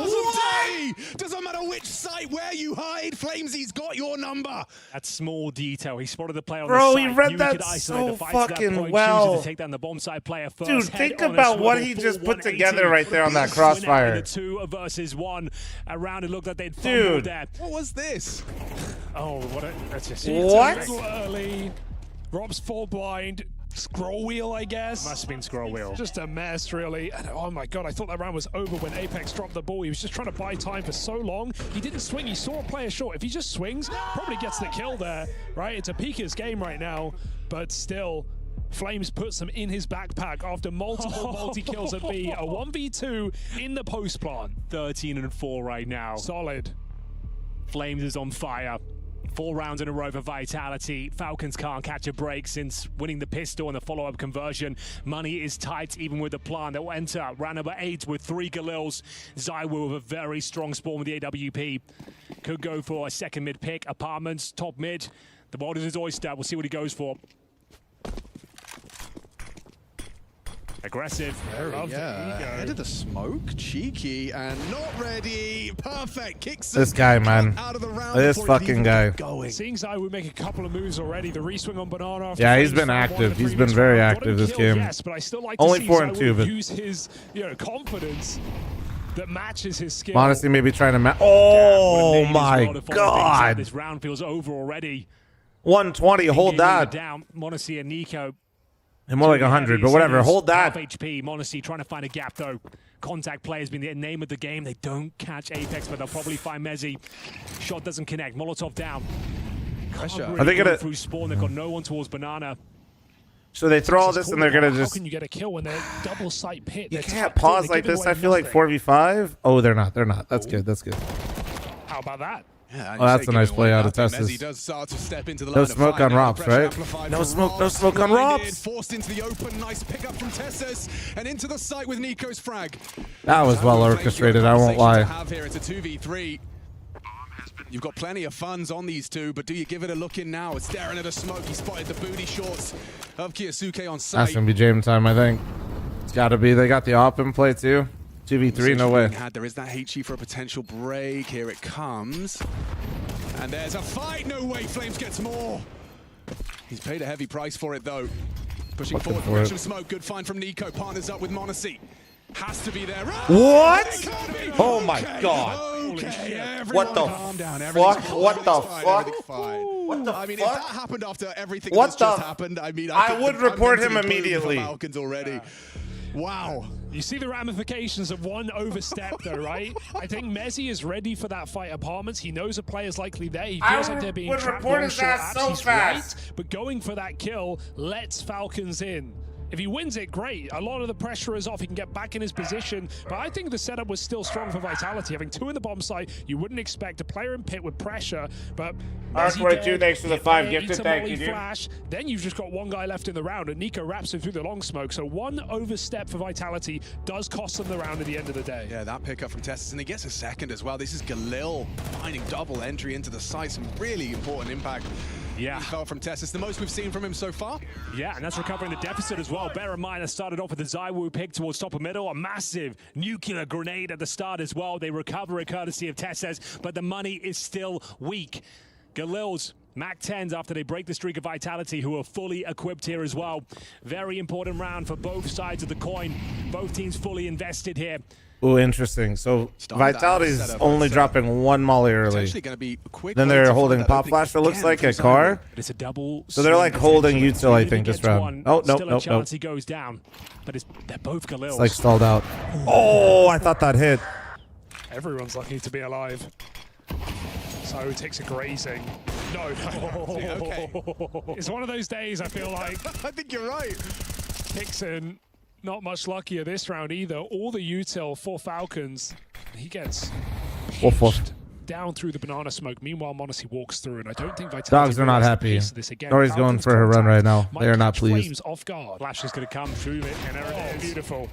doesn't matter which site, where you hide. Flamesy's got your number. That small detail. He spotted the player on the site. He read that so fucking well. To take down the bomb side player first. Dude, think about what he just put together right there on that crossfire. The 2 versus 1 around. It looked like they'd fumbled there. What was this? Oh, that's just what? It's a little early. Rob's full blind. Scroll wheel, I guess. Must have been scroll wheel. Just a mess, really. And oh my god, I thought that round was over when Apex dropped the ball. He was just trying to buy time for so long. He didn't swing. He saw a player short. If he just swings, probably gets the kill there, right? It's a Pika's game right now, but still, Flames puts them in his backpack after multiple multi-kills at B. A 1v2 in the post plant. 13-4 right now. Solid. Flames is on fire. 4 rounds in a row for Vitality. Falcons can't catch a break since winning the pistol and the follow-up conversion. Money is tight even with the plan. They'll enter round number 8 with 3 Galils. ZywOo with a very strong spawn with the AWP. Could go for a second mid pick. Apartments, top mid. The world is his oyster. We'll see what he goes for. Aggressive. Head of the smoke, cheeky and not ready. Perfect. Kicks This guy, man. This fucking guy. Seeing ZywOo make a couple of moves already. The reswing on Banana. After Yeah, he's FaZe been from active. the He's been previous very round. active Got him this killed, game. Yes, but I still like Only to see 4 and 2, ZywOo but use his confidence that matches his skill. Honestly, maybe trying to oh my god. This round feels over already. 120, hold that. Down. Monacy and Nico. And more like 100, but whatever. Hold that. Half HP. Monacy trying to find a gap though. Contact play has been the name of the game. They don't catch Apex, but they'll probably find Mezzy. Shot doesn't connect. Molotov down. Pressure. Are they gonna through spawn? They've got no one towards Banana. So they throw all this and they're gonna How just. can you get a kill when they're double sight pit? You They're can't tucked in, pause they're like giving this. away I feel like nothing. 4v5. Oh, they're not. They're not. That's good. That's good. How about that? Yeah, Oh, that's a nice play out of Mezzy Tessus. does start to step into the No line of smoke fire on now. Robs, Pressure right? amplified No for smoke. No Robs. smoke on Blinded, Robs. Forced into the open. Nice pickup from Tessus and into the site with Nico's frag. That was well orchestrated. I won't lie. Have here. It's a 2v3. You've got plenty of funds on these two, but do you give it a look in now? It's staring at a smoke. He spotted the booty shorts of Kiyasuke on site. That's gonna be James time, I think. It's gotta be. They got the op in play too. 2v3, no way. There is that HE for a potential break. Here it comes. And there's a fight. No way. Flames gets more. He's paid a heavy price for it, though. Pushing Looking forward. for it. Direction of smoke. Good find from Nico. Partners up with Monacy. Has to be there. What? Oh my god. Okay, What the calm down. fuck? What the fuck? What the I mean, if that happened after everything What that's just the- happened, I mean, I think would I'm report mentally him boomed for immediately. Falcons already. Wow. You see the ramifications of one overstep, though, right? I think Mezzy is ready for that fight. Apartments, he knows a player's likely there. He feels like they're being would trapped. report long his short ass apps. so He's fast. right, but going for that kill lets Falcons in. If he wins it, great. A lot of the pressure is off. He can get back in his position. But I think the setup was still strong for Vitality. Having 2 in the bomb site, you wouldn't expect a player in pit with pressure. But R22 next to the 5 gifted. gifted. Thank you, dude. Flash. Then you've just got one guy left in the round, and Nico wraps him through the long smoke. So one overstep for Vitality does cost them the round at the end of the day. Yeah, that pickup from Tessus, and he gets a second as well. This is Galil finding double entry into the site. Some really important impact. Yeah. He fell from Tessus, the most we've seen from him so far. Yeah, and that's recovering the deficit as well. Bear in mind, I started off with the ZywOo pick towards top of middle. A massive nuclear grenade at the start as well. They recover it courtesy of Tessus, but the money is still weak. Galil's Mac 10s after they break the streak of Vitality, who are fully equipped here as well. Very important round for both sides of the coin. Both teams fully invested here. Ooh, interesting. So Vitality's only dropping 1 molly early. Gonna be quick. Then they're holding pop flash. It looks like a car. It's a double. So they're like holding util, I think, this round. Oh, nope, Still a nope, chance nope. he goes down, but they're both Galils. It's like stalled out. Oh, I thought that hit. Everyone's lucky to be alive. So takes a grazing. No. Okay. It's one of those days I feel like. I think you're right. Dixon, not much luckier this round either. All the util for Falcons. He gets pitched down through the banana smoke. Meanwhile, Monacy walks through, and I don't think Vitality Dogs are not realize the happy. pace of this again. Nori's going Falcons for her run contact right now. might They are not catch pleased. Flames off guard. Flash is going to come through it, and there it is. Beautiful.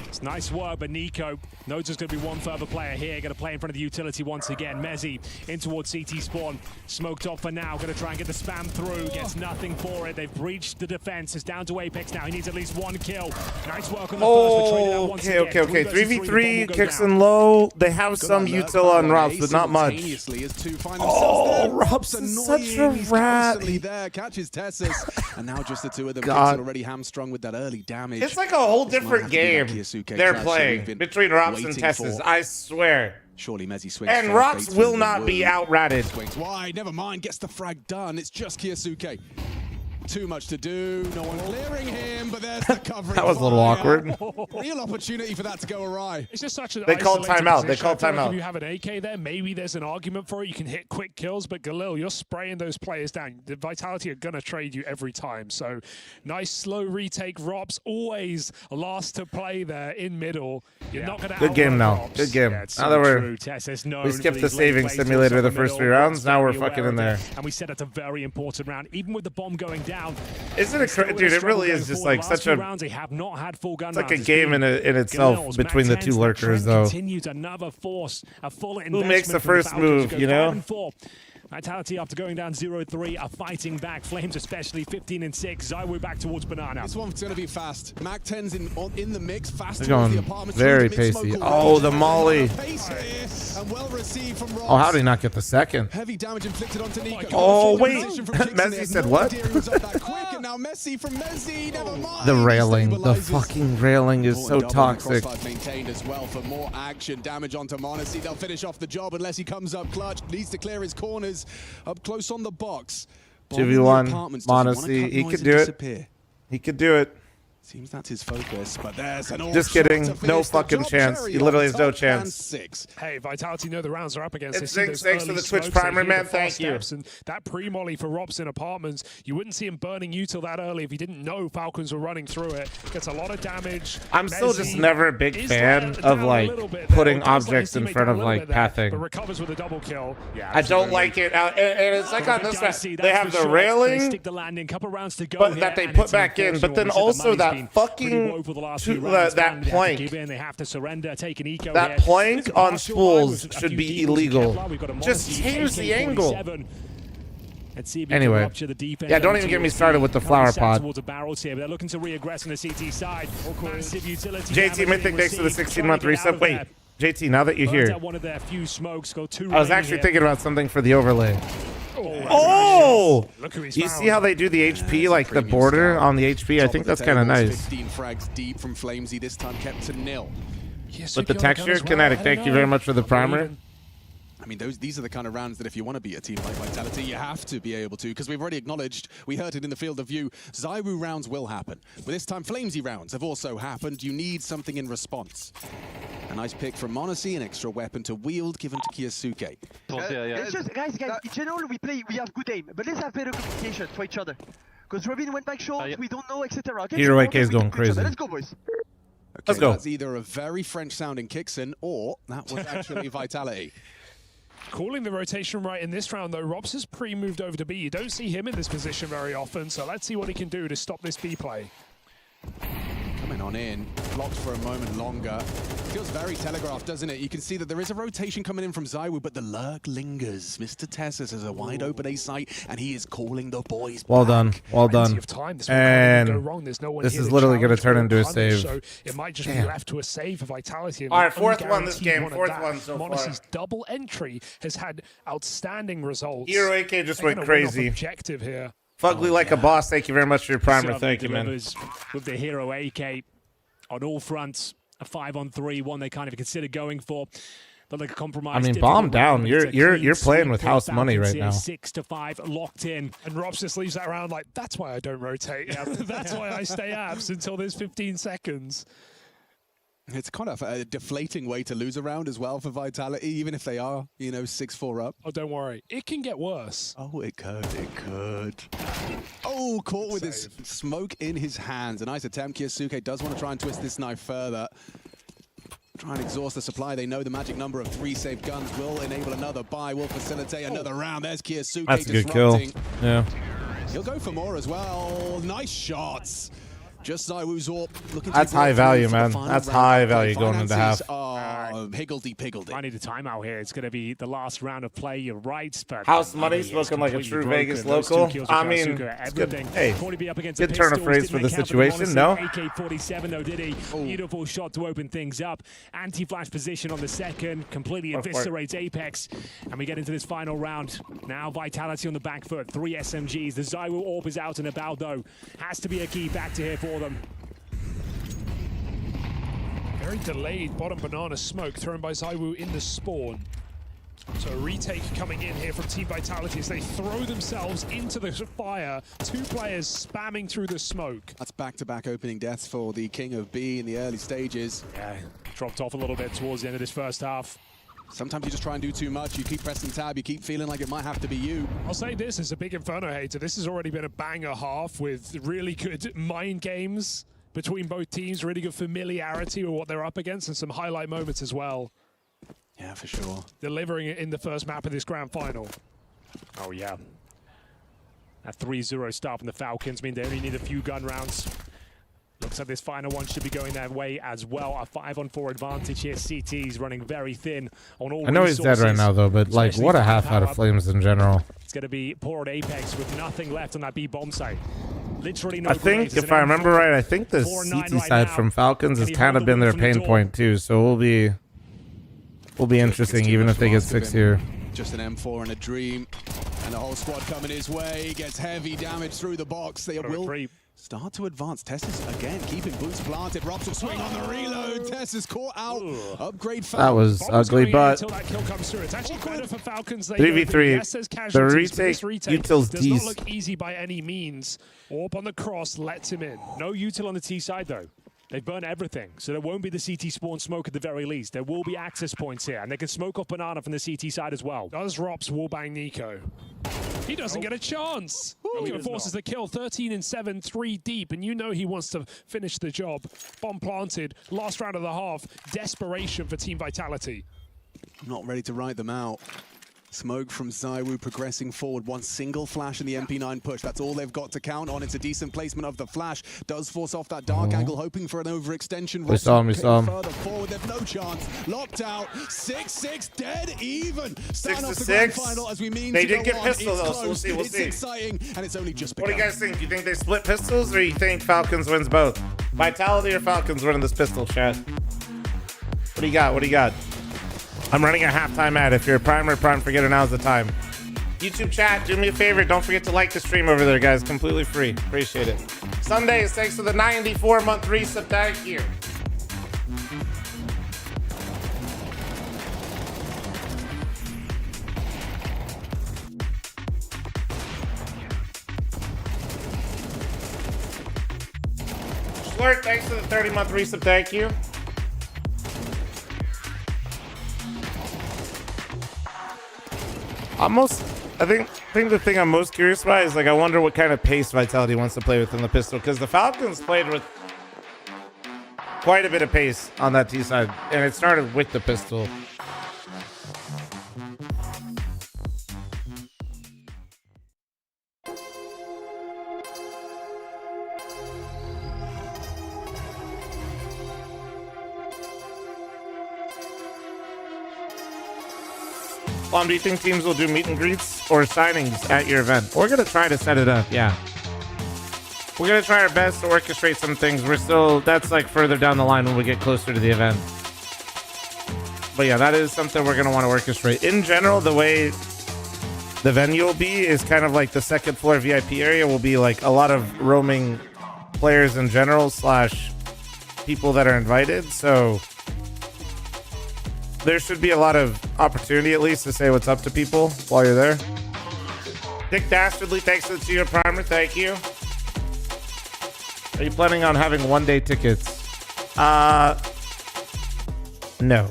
It's nice work, but Nico knows there's going to be one further player here. Going to play in front of the utility once again. Mezzy in towards CT spawn. Smoked off for now. Going to try and get the spam through. Gets nothing for it. They've breached the defense. It's down to Apex now. He needs at least 1 kill. Nice work on the first, but traded out once again. Okay. 3 versus 3, the bomb will 3v3, go kicks down. and low. They have some util on Robs, but not much. Oh, Robs is such a rat. Constantly there, catches Tessus, and now just the 2 of them. God. Kicks already hamstrung with that early damage. It's like a whole This might different have to be that game Kiyasuke they're clutch that playing we've been between Robs and waiting Tessus. for. I swear. Surely Mezzy swings. And first, Robs baits will with not the be wood. out-ratted. Swings wide, never mind, gets the frag done. It's just Kiyasuke. too much to do. No one clearing him, but there's the covering. That was a little awkward. Real opportunity for that to go awry. It's just such an They called isolated timeout. They position. called I feel like timeout. If you have an AK there, maybe there's an argument for it. You can hit quick kills, but Galil, you're spraying those players down. The Vitality are going to trade you every time. So nice slow retake. Robs always last to play there in middle. You're not going to Good game now. Robs. Good game. Yeah, it's Now so that true. Tess is known we for skipped the these late saving plays simulator towards the the first 3 middle. rounds. Now we're Very fucking aware in of there. it. And we said it's a very important round, even with the bomb going down. Isn't it crazy, dude? It really is just like such a. Rounds, they have not had full gun It's like a rounds. game in itself Galil's, between the Matt two Tens, lurkers, Trent though. Continues another force, a full investment. Who makes the from first Falcons to move, go you know? 5 and 4. Vitality after going down 0-3 are fighting back. Flames especially 15 and 6. Zywu back towards Banana. This one's going to be fast. Mac 10's in the mix, fast They're towards going the apartment. very pacey. Oh, the molly. And well received from Ross. Oh, how did he not get the second? Heavy damage inflicted onto Nico. Oh, wait. Messi said what? And now Messi from Messi. Never mind. The railing. The fucking railing is so toxic. Maintained as well for more action. Damage onto Monacy. They'll finish off the job unless he comes up clutch. Needs to clear his corners. Up close on the box. 2v1, Monacy. He could do it. He could do it. Seems that's his focus, but there's an Just kidding. No fucking chance. He literally has no chance. Hey, Vitality know the rounds are up against. It's They see those thanks to early the Twitch smokes, they primer, hear man. the Thank fast you. steps, and that pre-molly for Robson Apartments, you wouldn't see him burning you till that early if you didn't know Falcons were running through it. Gets a lot of damage. I'm still just Messi never a big is fan down of a like little bit there. putting Or does let objects his in teammate front down of a like little bit there, pathing. but recovers with a double kill. Yeah, I don't like it. And it's like on this side, they have the railing, Stick the landing, couple rounds to go but here, that they and put it's back in. But then unfortunate. We said the also money's been that fucking over the last few rounds. that They have to plank. give in, they have to surrender, take an eco That here. plank It's a on partial spools line with a should few be deep into illegal. Kevlar. We've got a Just Monacy change the angle. AK-47. Let's see if we Anyway. can rupture the defense. Yeah, don't even get me started with the flower pot. Towards the barrels here, but they're looking to re-aggress on the CT side. Massive utility JT damage Mythic, being thanks for the received. 16-month Trying to get out resub. of Wait, there. JT, now that you're Burns here, out one of their few smokes, got 2 I was remaining actually here. thinking about something for the overlay. Oh! Look who he's You found. see how they do the HP, like the border on the HP? I think that's kind of nice. 15 frags deep from Flamesy, this time kept to nil. With the texture, Kinetic, thank you very much for the primer. I mean, these are the kind of rounds that if you want to beat a team like Vitality, you have to be able to, because we've already acknowledged, we heard it in the field of view, Zywu rounds will happen. But this time, Flamesy rounds have also happened. You need something in response. A nice pick from Monacy, an extra weapon to wield, given to Kiyosuke. It's just, guys, in general, we have good aim, but let's have better communication for each other. Because Robin went back short, we don't know, etc. Okay, Hero so AK is we going can do each other. crazy. Let's go, boys. Okay, Let's go. That's either a very French-sounding Kixon, or that was actually Vitality. Calling the rotation right in this round, though. Robs has pre-moved over to B. You don't see him in this position very often, so let's see what he can do to stop this B play. Coming on in, blocked for a moment longer. Feels very telegraphed, doesn't it? You can see that there is a rotation coming in from Zywu, but the lurk lingers. Mr. Tessus has a wide open A site, and he is calling the boys Well back. done, well done. And this is literally going to turn into a save. So it might just be left to a save for Vitality. All right, fourth one this game, fourth one so far. Monacy's double entry has had outstanding results. Hero AK just They're went gonna win off crazy. Objective here. Fugly like a boss, thank you very much for your primer. So Thank you, man. delivers with the Hero AK on all fronts. A 5-on-3, one they kind of consider going for. But like a compromise. I mean, difficult bomb round, down. but it's a You're clean playing sweep with for house Falcons money right here, now. 6-5, locked in. And Robs just leaves that around like, that's why I don't rotate. That's why I stay abs until there's 15 seconds. It's kind of a deflating way to lose a round as well for Vitality, even if they are, 6-4 up. Oh, don't worry. It can get worse. Oh, it could. Oh, caught with his smoke in his hands. A nice attempt. Kiyosuke does want to try and twist this knife further. Try and exhaust the supply. They know the magic number of 3 safe guns will enable another buy, will facilitate another round. There's Kiyosuke That's a good kill. disrupting. Yeah. He'll go for more as well. Nice shots. Just Zywu's AWP looking to That's high break value, through for the man. final That's round. high value going into half. Oh, higgledy-piggledy. I need a timeout here. It's going to be the last round of play. You're right, but House money, it's smoking like a completely true broken. Vegas Those two local. kills I with mean, Kasuga, it's good. everything. Hey, 40 be up against good the turn of pistols, phrase didn't for the account situation, Monacy. no? AK-47 though, did he? Beautiful shot to open things up. Anti-flash position on the second, completely eviscerates Apex, and we get into this final round. Now Vitality on the back foot, 3 SMGs. The Zywu AWP is out and about though. Has to be a key factor here for them. Very delayed bottom banana smoke thrown by Zywu in the spawn. So a retake coming in here from Team Vitality as they throw themselves into the fire. 2 players spamming through the smoke. That's back-to-back opening deaths for the King of B in the early stages. Yeah, dropped off a little bit towards the end of this first half. Sometimes you just try and do too much. You keep pressing tab. You keep feeling like it might have to be you. I'll say this as a big Inferno hater. This has already been a banger half with really good mind games between both teams. Really good familiarity with what they're up against and some highlight moments as well. Yeah, for sure. Delivering it in the first map of this grand final. Oh, yeah. That 3-0 start from the Falcons mean they only need a few gun rounds. Looks like this final one should be going their way as well. A 5-on-4 advantage here. CT's running very thin on all I know resources, he's dead right now, though, but like, what a half out of Flames in general. It's going to be poor at Apex with nothing left on that B bomb site. Literally no I think, if I remember right, I think the CT side from Falcons has kind of been their pain point, too, so we'll be interesting, even if they get 6 here. Just an M4 and a dream, and the whole squad coming his way. Gets heavy damage through the box. They will start to advance. Tess is again keeping boots planted. Rops will swing on the reload. Tess is caught out. Upgrade. That was ugly, but 3v3. The retake util's does not look easy by any means. Orb on the cross lets him in. No util on the T side though. They've burnt everything, so there won't be the CT spawn smoke at the very least. There will be access points here, and they can smoke off Banana from the CT side as well. Does Rops wallbang Nico? He doesn't get a chance. Nico forces the kill, 13 and 7, 3 deep, and you know he wants to finish the job. Bomb planted, last round of the half. Desperation for Team Vitality. Not ready to ride them out. Smoke from ZywOo progressing forward. One single flash in the MP9 push. That's all they've got to count on. It's a decent placement of the flash. Does force off that dark angle, hoping for an overextension. We saw him. Further forward, they've no chance. Locked out. 6-6, dead even. 6-6. Final as we mean they to did go get on. pistols though, so we'll see. It's exciting, and it's only just begun. begun. What do you guys think? Do you think they split pistols, or you think Falcons wins both? Vitality or Falcons winning this pistol, chat? What do you got? What do you got? I'm running a halftime ad. If you're a primer, prime forgetter, now's the time. YouTube chat, do me a favor. Don't forget to like the stream over there, guys. Completely free. Appreciate it. Sundays, thanks for the 94-month resub. Thank you. Splurt, thanks for the 30-month resub. Thank you. I think the thing I'm most curious about is, like, I wonder what kind of pace Vitality wants to play with in the pistol, because the Falcons played with quite a bit of pace on that T side, and it started with the pistol. Do you think teams will do meet and greets or signings at your event? We're going to try to set it up, yeah. We're going to try our best to orchestrate some things. That's like further down the line when we get closer to the event. But yeah, that is something we're going to want to orchestrate. In general, the way the venue will be is kind of like the second floor VIP area will be like a lot of roaming players in general / people that are invited. So there should be a lot of opportunity, at least, to say what's up to people while you're there. Dick Dastardly, thanks for the 2-year primer. Thank you. Are you planning on having one-day tickets? No.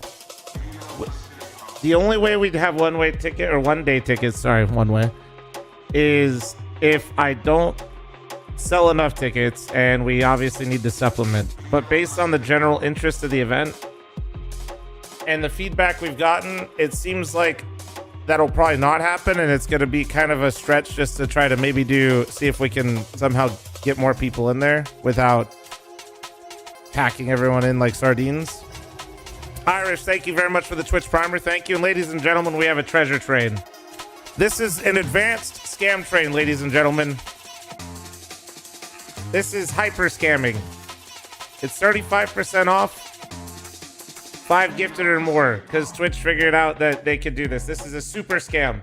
The only way we'd have one-way ticket or one-day tickets, one-way, is if I don't sell enough tickets and we obviously need to supplement. But based on the general interest of the event and the feedback we've gotten, it seems like that'll probably not happen, and it's going to be kind of a stretch just to try to maybe see if we can somehow get more people in there without packing everyone in like sardines. Irish, thank you very much for the Twitch primer. Thank you. And ladies and gentlemen, we have a treasure train. This is an advanced scam train, ladies and gentlemen. This is hyper scamming. It's 35% off. 5 gifted or more, because Twitch figured out that they could do this. This is a super scam.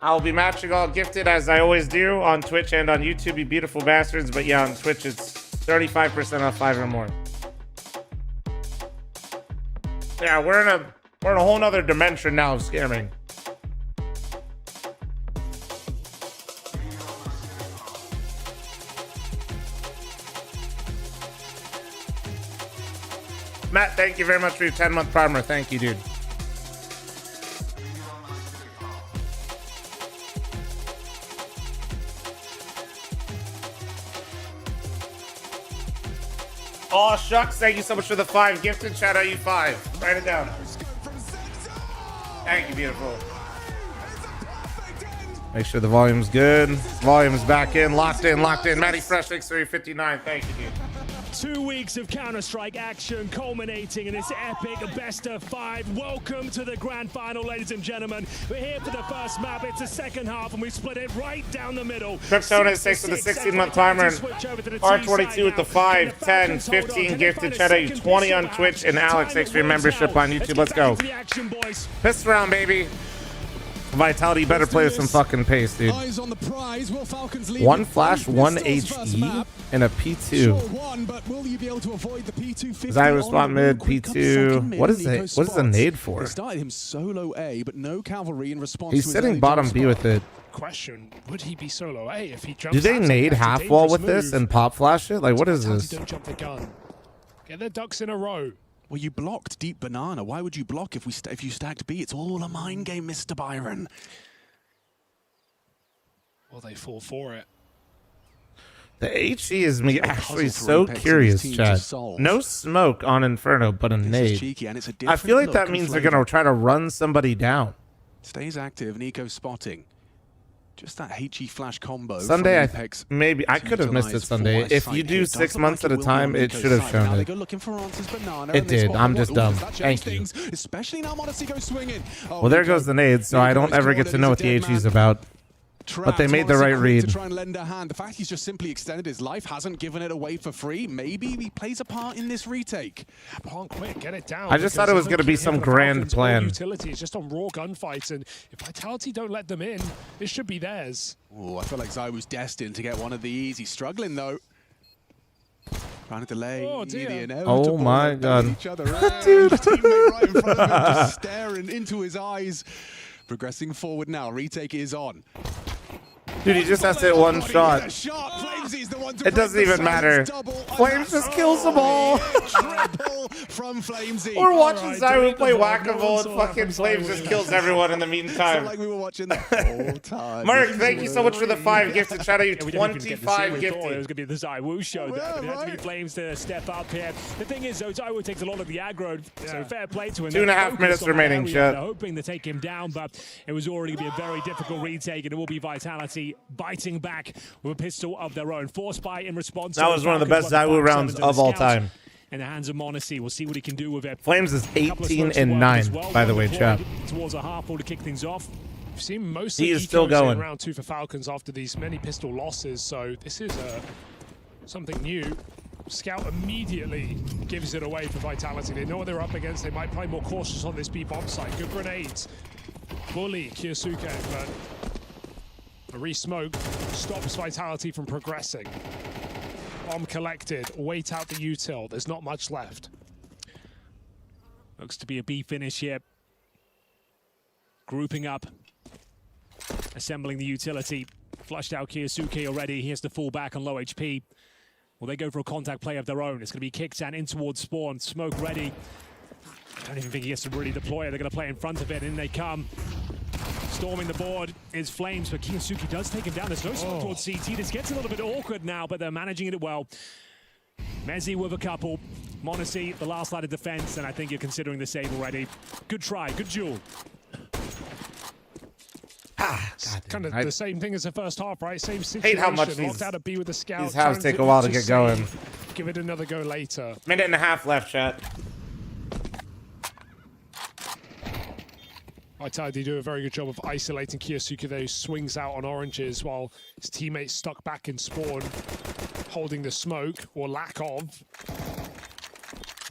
I'll be matching all gifted as I always do on Twitch and on YouTube, you beautiful bastards. But yeah, on Twitch, it's 35% off 5 or more. Yeah, we're in a We're in a whole nother dimension now of scamming. Matt, thank you very much for your 10-month primer. Thank you, dude. Oh, shucks. Thank you so much for the 5 gifted. Shout out you 5. Write it down. Thank you, beautiful. Make sure the volume's good. Volume's back in. Locked in. Locked in. Matty Fresh 6359. Thank you, dude. 2 weeks of Counter-Strike action culminating in this epic best of 5. Welcome to the grand final, ladies and gentlemen. We're here for the first map. It's the second half, and we split it right down the middle. Kryptona is 6 with the 16-month timer. R22 with the 5, 10, 15 gifted. Shout out you 20 on Twitch, and Alex, thanks for your membership on YouTube. Let's go. Piss around, baby. Vitality, you better play with some fucking pace, dude. 1 flash, 1 HE, and a P2. Zyro spot mid, P2. What is it? What is the nade for? They started him solo A, but no cavalry in response. He's sitting bottom B with it. Question: would he be solo A if he jumps? Do they out? nade That's a half wall with dangerous this move. and pop flash it? Like, what is Vitality this? Don't jump the gun. Get their ducks in a row. Well, you blocked deep banana. Why would you block if you stacked B? It's all a mind game, Mr. Byron. Well, they fall for it. The HE is me actually so curious, Chad. No smoke on Inferno, but a nade. Cheeky, and it's a I feel like different that look means and they're going to flavor. try to run somebody down. Stays active, Nico spotting. Just that HE flash combo. Sunday, from Apex maybe I could have missed it Sunday. If you do 6 months at a time, it should have shown it. It did. I'm just dumb. Thank you. Especially now Modesty goes swinging. Well, there goes the nade, so I don't ever get to know what the HE is about. But they made the right read. To try and lend a hand. The fact he's just simply extended his life, hasn't given it away for free. Maybe he plays a part in this retake. Can't quit, get it down. I just thought it was going to be some grand plan. Utility is just on raw gunfights, and if Vitality don't let them in, this should be theirs. Oh, I feel like Zai was destined to get one of these. He's struggling though. Trying to delay the inevitable. Oh my god. Each other dude. Teammate right in front of him, just staring into his eyes. Progressing forward now. Retake is on. Dude, he just has to hit one shot. It doesn't even matter. Flames just kills them all. From Flamesy. We're watching Zyro play whack-a-mole and fucking Flames just kills everyone in the meantime. Like we were watching the whole time. Mark, thank you so much for the 5 gifted. Shout out you 25 gifted. It was going to be the Zywoo show. It had to be Flames to step up here. The thing is, though, Zywoo takes a lot of the aggro, so fair play to him. 2.5 minutes remaining, chat. They're hoping to take him down, but it was already going to be a very difficult retake, and it will be Vitality biting back with a pistol of their own. Force buy in response. That was one of the best Zywoo rounds of all time. In the hands of Monacy, we'll see what he can do with it. Flames is 18-9, by the way, chat. Towards a half ball to kick things off. We've seen most He of is still going. in round 2 for Falcons after these many pistol losses, so this is something new. Scout immediately gives it away for Vitality. They know what they're up against. They might play more cautious on this B-bomb site. Good grenades. Bully Kyosuke, but a re-smoke stops Vitality from progressing. Bomb collected. Wait out the util. There's not much left. Looks to be a B finish here. Grouping up. Assembling the utility. Flushed out Kyosuke already. He has to fall back on low HP. Will they go for a contact play of their own? It's going to be Kicksan in towards spawn. Smoke ready. I don't even think he has to really deploy it. They're going to play in front of it. In they come. Storming the board is Flames, but Kyosuke does take him down. There's no smoke towards CT. This gets a little bit awkward now, but they're managing it well. Mezzi with a couple. Monacy, the last line of defense, and I think you're considering the save already. Good try, good duel. Kind of the same thing as the first half, right? Same situation. Hate how much locked out of B with the scout. these halves take a while to get going. Give it another go later. Minute and a half left, chat. Vitality do a very good job of isolating Kyosuke there, who swings out on oranges while his teammates stuck back in spawn, holding the smoke, or lack of.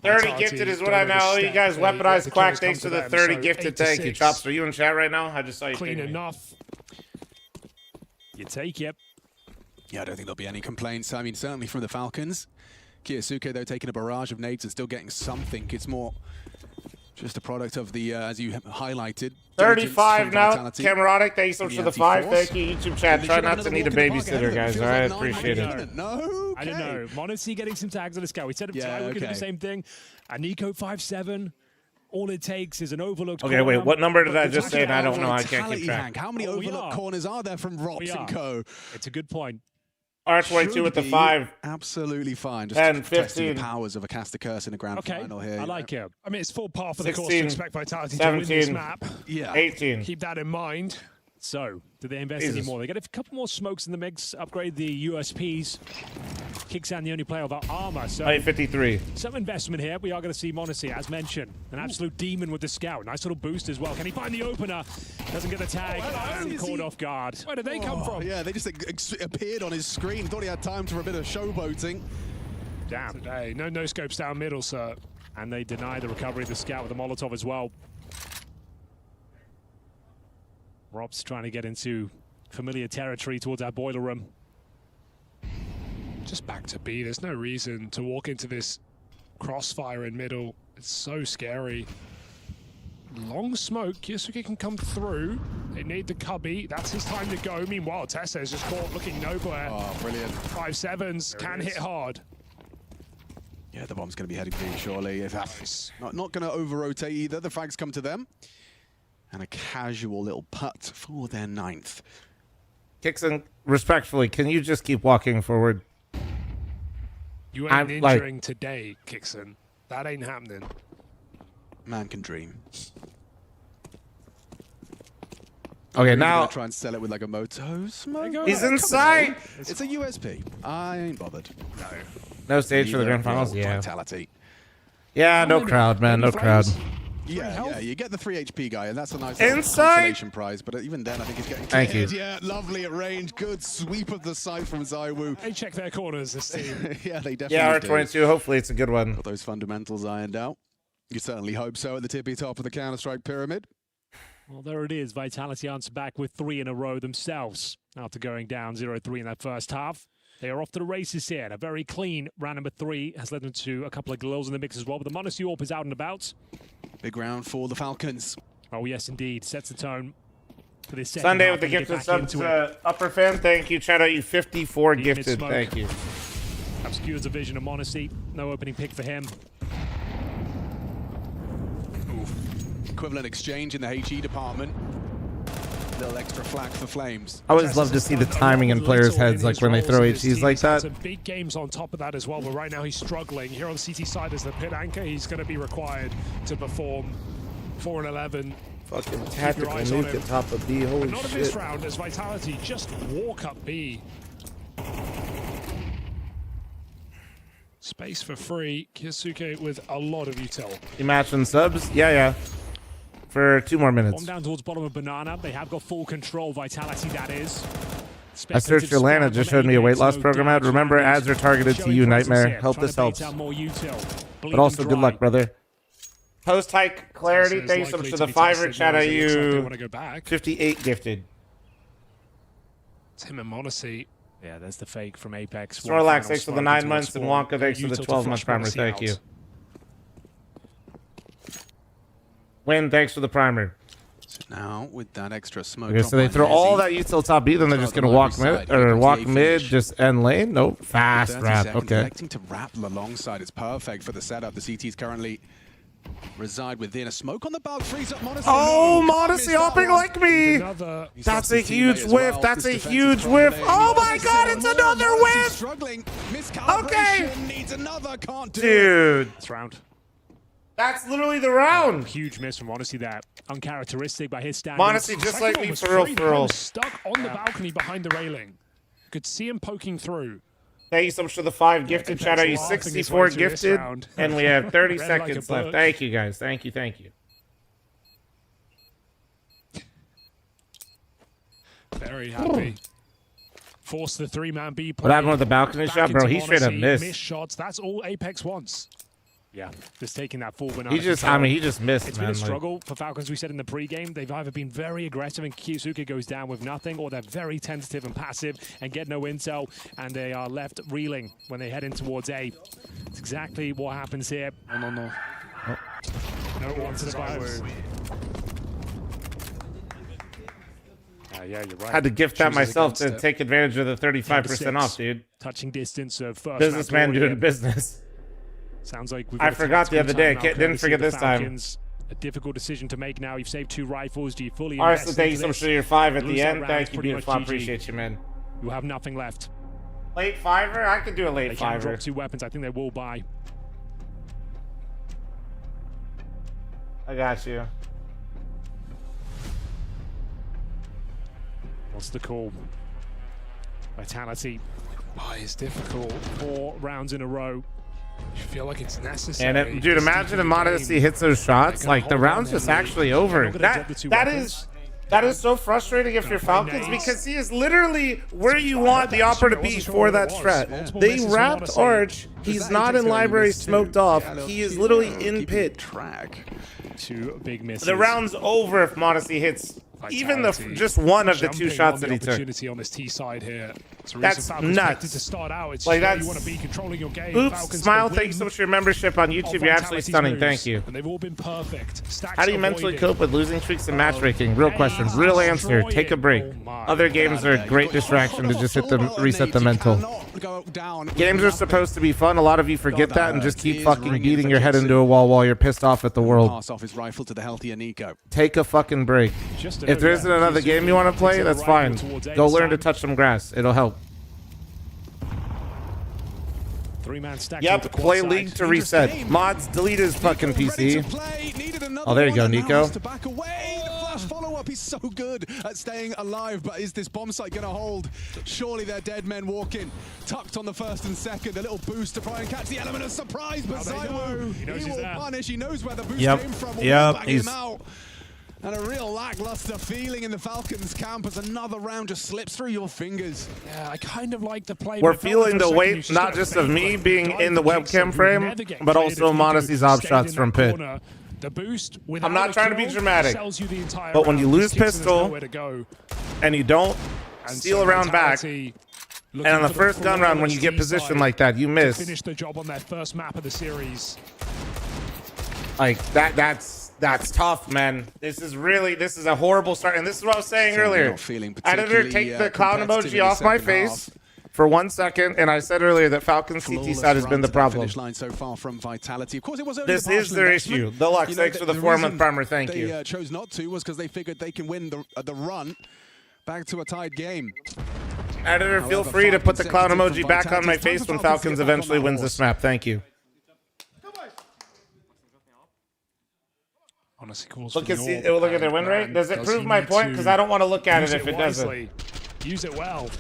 30 gifted is what I know. You guys weaponized Quack. Thanks for the 30 gifted. Thank you. Chops, are you in chat right now? I just saw you. Clean enough. You take it. Yeah, I don't think there'll be any complaints. I mean, certainly from the Falcons. Kyosuke, though, taking a barrage of nades and still getting something. It's more Just a product of the, as you highlighted, 35 now. vitality. Camaratic, thank you so much for the 5. anti-force. Thank you, YouTube chat. Try not to need a babysitter, guys. All right, appreciate it. I don't know. Monacy getting some tags on the scout. We said we could do the same thing. A Nico 5-7. All it takes is an overlooked Okay, corner. wait, what number did I just say? And I don't know. I can't keep track. Hank. How many overlooked corners are there from Rops and Co? It's a good point. R22 with the 5. Absolutely fine. Just 10, testing 15. the powers of a caster curse in a grand final here. I like it. I mean, it's full par for the course 16, to expect Vitality to win this 17, map. Yeah. 18. Keep that in mind. So, do they invest Jesus. anymore? They get a couple more smokes in the mix, upgrade the USPs. Kixan, the only player without armor. So 53. some investment here. We are going to see Monacy, as mentioned. An absolute demon with the scout. Nice little boost as well. Can he find the opener? Doesn't get a tag. And caught off guard. Where did they come from? Yeah, they just appeared on his screen. Thought he had time for a bit of showboating. Damn. Today. No scopes down middle, sir. And they deny the recovery of the scout with a Molotov as well. Rob's trying to get into familiar territory towards our boiler room. Just back to B. There's no reason to walk into this crossfire in middle. It's so scary. Long smoke. Kyosuke can come through. They need the cubby. That's his time to go. Meanwhile, Tessa is just caught looking nowhere. Oh, brilliant. 5-7s can hit hard. Yeah, the bomb's going to be heading B surely. If that's not going to over-rotate either. The frags come to them. And a casual little putt for their 9th. Kixon, respectfully, can you just keep walking forward? You ain't injuring today, Kixon. That ain't happening. Man can dream. Okay, now try and sell it with like a moto smoke. He's inside. It's a USP. I ain't bothered. No stage for the grand finals. Yeah. Vitality. Yeah, no crowd, man. No crowd. Yeah, you get the 3 HP guy, and that's a nice Inside prize. But even then, I think he's getting Thank cleared. you. Yeah, lovely at range. Good sweep of the side from Zywoo. They check their corners, this team. Yeah, they definitely Yeah, do. R22. Hopefully, it's a good one. Got those fundamentals ironed out. You certainly hope so at the tippy top of the Counter-Strike pyramid. Well, there it is. Vitality answer back with 3 in a row themselves. After going down 0-3 in that first half. They are off to the races here. And a very clean round number 3 has led them to a couple of glows in the mix as well. But the Monacy Orp is out and about. Big round for the Falcons. Oh, yes, indeed. Sets the tone for this second Sunday half with the and get gifted back subs. into it. Upper fan, thank you. Shout out you 54 gifted. Mid-smoke. Thank you. Obscures the vision of Monacy. No opening pick for him. Equivalent exchange in the HE department. Little extra flag for Flames. I always love to see the timing in players' heads, like when they throw HEs like that. Some big games on top of that as well, but right now he's struggling. Here on the CT side as the pit anchor, he's going to be required to perform 4 and 11. Fucking tactical nuke at top of B. Holy But not in this shit. round as Vitality just walk up B. Space for free. Kyosuke with a lot of util. You matching subs? Yeah. For 2 more minutes. Bomb down towards bottom of Banana. They have got full control. Vitality, that is. I searched your LAN. It just showed me a weight loss program ad. Remember, ads are targeted to you, Nightmare. Hope this helps. But also, good luck, brother. Post hike clarity. Thanks so much for the 5. Shout out you. 58 gifted. It's him and Monacy. Yeah, there's the fake from Apex. Snorlax, thanks for the 9 months. And Wonka, thanks for the 12-month primer. Thank you. Win, thanks for the primer. So now, with that extra smoke. Okay, so they throw all that util top B, then they're just gonna walk mid, or walk mid, just end lane. Nope, fast wrap. Okay. Electing to wrap alongside is perfect for the setup. The CTs currently reside within a smoke on the bug. Freeze up Monacy. Oh, Monacy hopping like me. That's a huge whiff. That's a huge whiff. Oh my God, it's another whiff. Struggling. Okay. Needs another. Can't do Dude. This round. That's literally the round. Huge miss from Monacy there. Uncharacteristic by his standards. Monacy just like me for real. Stuck on the balcony behind the railing. Could see him poking through. Thank you so much for the 5 gifted. Shout out you 64 gifted. And we have 30 seconds left. Thank you guys. Thank you. Very happy. Force the 3-man B play. What happened with the balcony shot, bro? He straight up missed. Missed shots. That's all Apex wants. Yeah, just taking that full banana. He just missed, It's man. been a struggle for Falcons, we said in the pregame. They've either been very aggressive and Kyosuke goes down with nothing, or they're very tentative and passive and get no intel, and they are left reeling when they head in towards A. It's exactly what happens here. No No one survives. Yeah, you're right. Had to gift that Chooses myself to against it. take advantage of the 35% 6. off, dude. Touching distance of first. Businessman map doing already. business. Sounds like we've I got a forgot the tactical other day. timeout Didn't courtesy forget of the this time. Falcons. A difficult decision to make now. You've saved 2 rifles. Do you fully Arsenal, invest thank you into so much this? for your 5 at Lose the that end. round, Thank it's you, pretty beautiful. I much GG. appreciate you, man. You have nothing left. Late fiver? I could do a late They can fiver. drop 2 weapons. I think they will buy. I got you. What's the call? Vitality. Oh, it's difficult. 4 rounds in a row. You feel like it's necessary. And dude, imagine if Modesty hits those shots. Like the round's just actually over. That is so frustrating if you're Falcons because he is literally where you want the Opera to be for that strat. They wrapped Arch. He's not in library smoked off. He is literally in pit. 2 big misses. The round's over if Modesty hits even just one of the 2 shots that he took. Opportunity on this T side here. That's nuts. To start out, it's like that's, that's. you want to be controlling your game. Oops, Falcons Smile. Thank you so much for your membership on YouTube. You're absolutely stunning. Thank you. And they've all been perfect. Stacks How do you mentally cope with losing streaks and matchmaking? Real question. Real answer. Take a break. Other games are a great distraction to just hit the reset the mental. Games are supposed to be fun. A lot of you forget that and just keep fucking beating your head into a wall while you're pissed off at the world. Pass off his rifle to the healthier Nico. Take a fucking break. If there isn't another game you want to play, that's fine. Go learn to touch some grass. It'll help. 3-man stack. Yep, play League to reset. Mods, delete his fucking PC. Oh, there you go, Nico. Follow-up, he's so good at staying alive, but is this bomb site gonna hold? Surely they're dead men walking, tucked on the first and second, a little boost to try and catch the element of surprise, but Zywo, he will punish, he knows where the boost came from, will bang him out. And a real lackluster feeling in the Falcons camp as another round just slips through your fingers. Yeah, I kind of like the play. We're feeling the weight, not just of me being in the webcam frame, but also Modesty's op shots from pit. The boost I'm not trying to be dramatic, but when you lose pistol and you don't steal a round back, and on the first gun round when you get positioned like that, you miss. Finish the job on their first map of the series. Like that's tough, man. This is a horrible start, and this is what I was saying earlier. Editor, take the clown emoji off my face for 1 second, and I said earlier that Falcons CT side has been the problem. Finish line so far from Vitality. Of course, it was only This is their issue. Deluxe, thanks for the 4-month primer. Thank you. They chose not to was because they figured they can win the run back to a tied game. Editor, feel free to put the clown emoji back on my face when Falcons eventually wins this map. Thank you. Honestly, calls look for at the look at their win rate. Does it prove my point? Because I don't want to look at it if it doesn't. Use it well.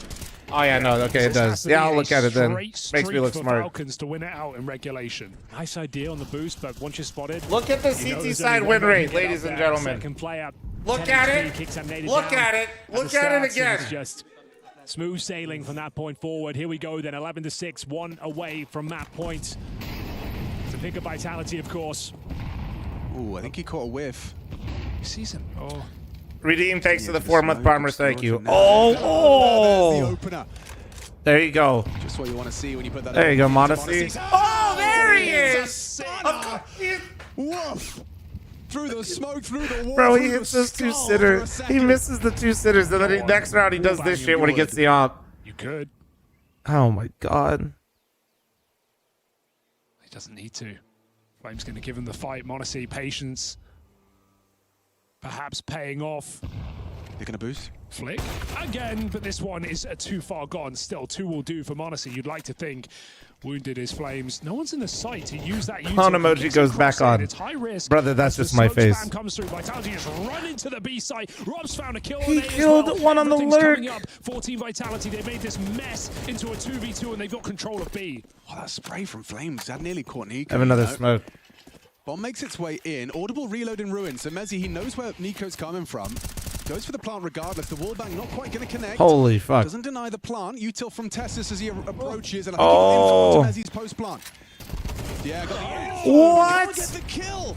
Oh yeah, no, okay, it does. Yeah, I'll look at it then. Makes me look smart. Falcons to win it out in regulation. Nice idea on the boost, but once you're spotted, look at the CT side win rate, ladies and gentlemen. Look at it. Look at it. Look at it again. Just smooth sailing from that point forward. Here we go then, 11-6, 1 away from map point. To pick a Vitality, of course. Ooh, I think he caught a whiff. Sees him. Oh. Redeem, thanks to the 4-month primer. Thank you. Oh. There you go. Just what you want to see when you put that. There you go, Modesty. Oh, there he is. Woof. Through the smoke, through the wall. Bro, he hits those 2 sitters. He misses the 2 sitters, and then next round he does this shit when he gets the op. You could. Oh my god. He doesn't need to. Flame's going to give him the fight. Modesty, patience. Perhaps paying off. They're going to boost. Flick again, but this one is too far gone. Still, 2 will do for Modesty. You'd like to think wounded his Flames. No one's in the sight to use that. Clown emoji goes back on. It's high risk. Brother, that's just my face. Comes through. Vitality just run into the B site. Rob's found a kill. He killed one on the lurk. 14 Vitality. They made this mess into a 2v2, and they've got control of B. Oh, that spray from Flames. That nearly caught Nico. Have another smoke. Bomb makes its way in. Audible reload in ruin. So Mezzi, he knows where Nico's coming from. Goes for the plant regardless. The wallbang not quite going to connect. Holy fuck. Doesn't deny the plant. Util from Tessus as he approaches. And I think he's in Mezzi's post plant. Yeah, got the what? Get the kill.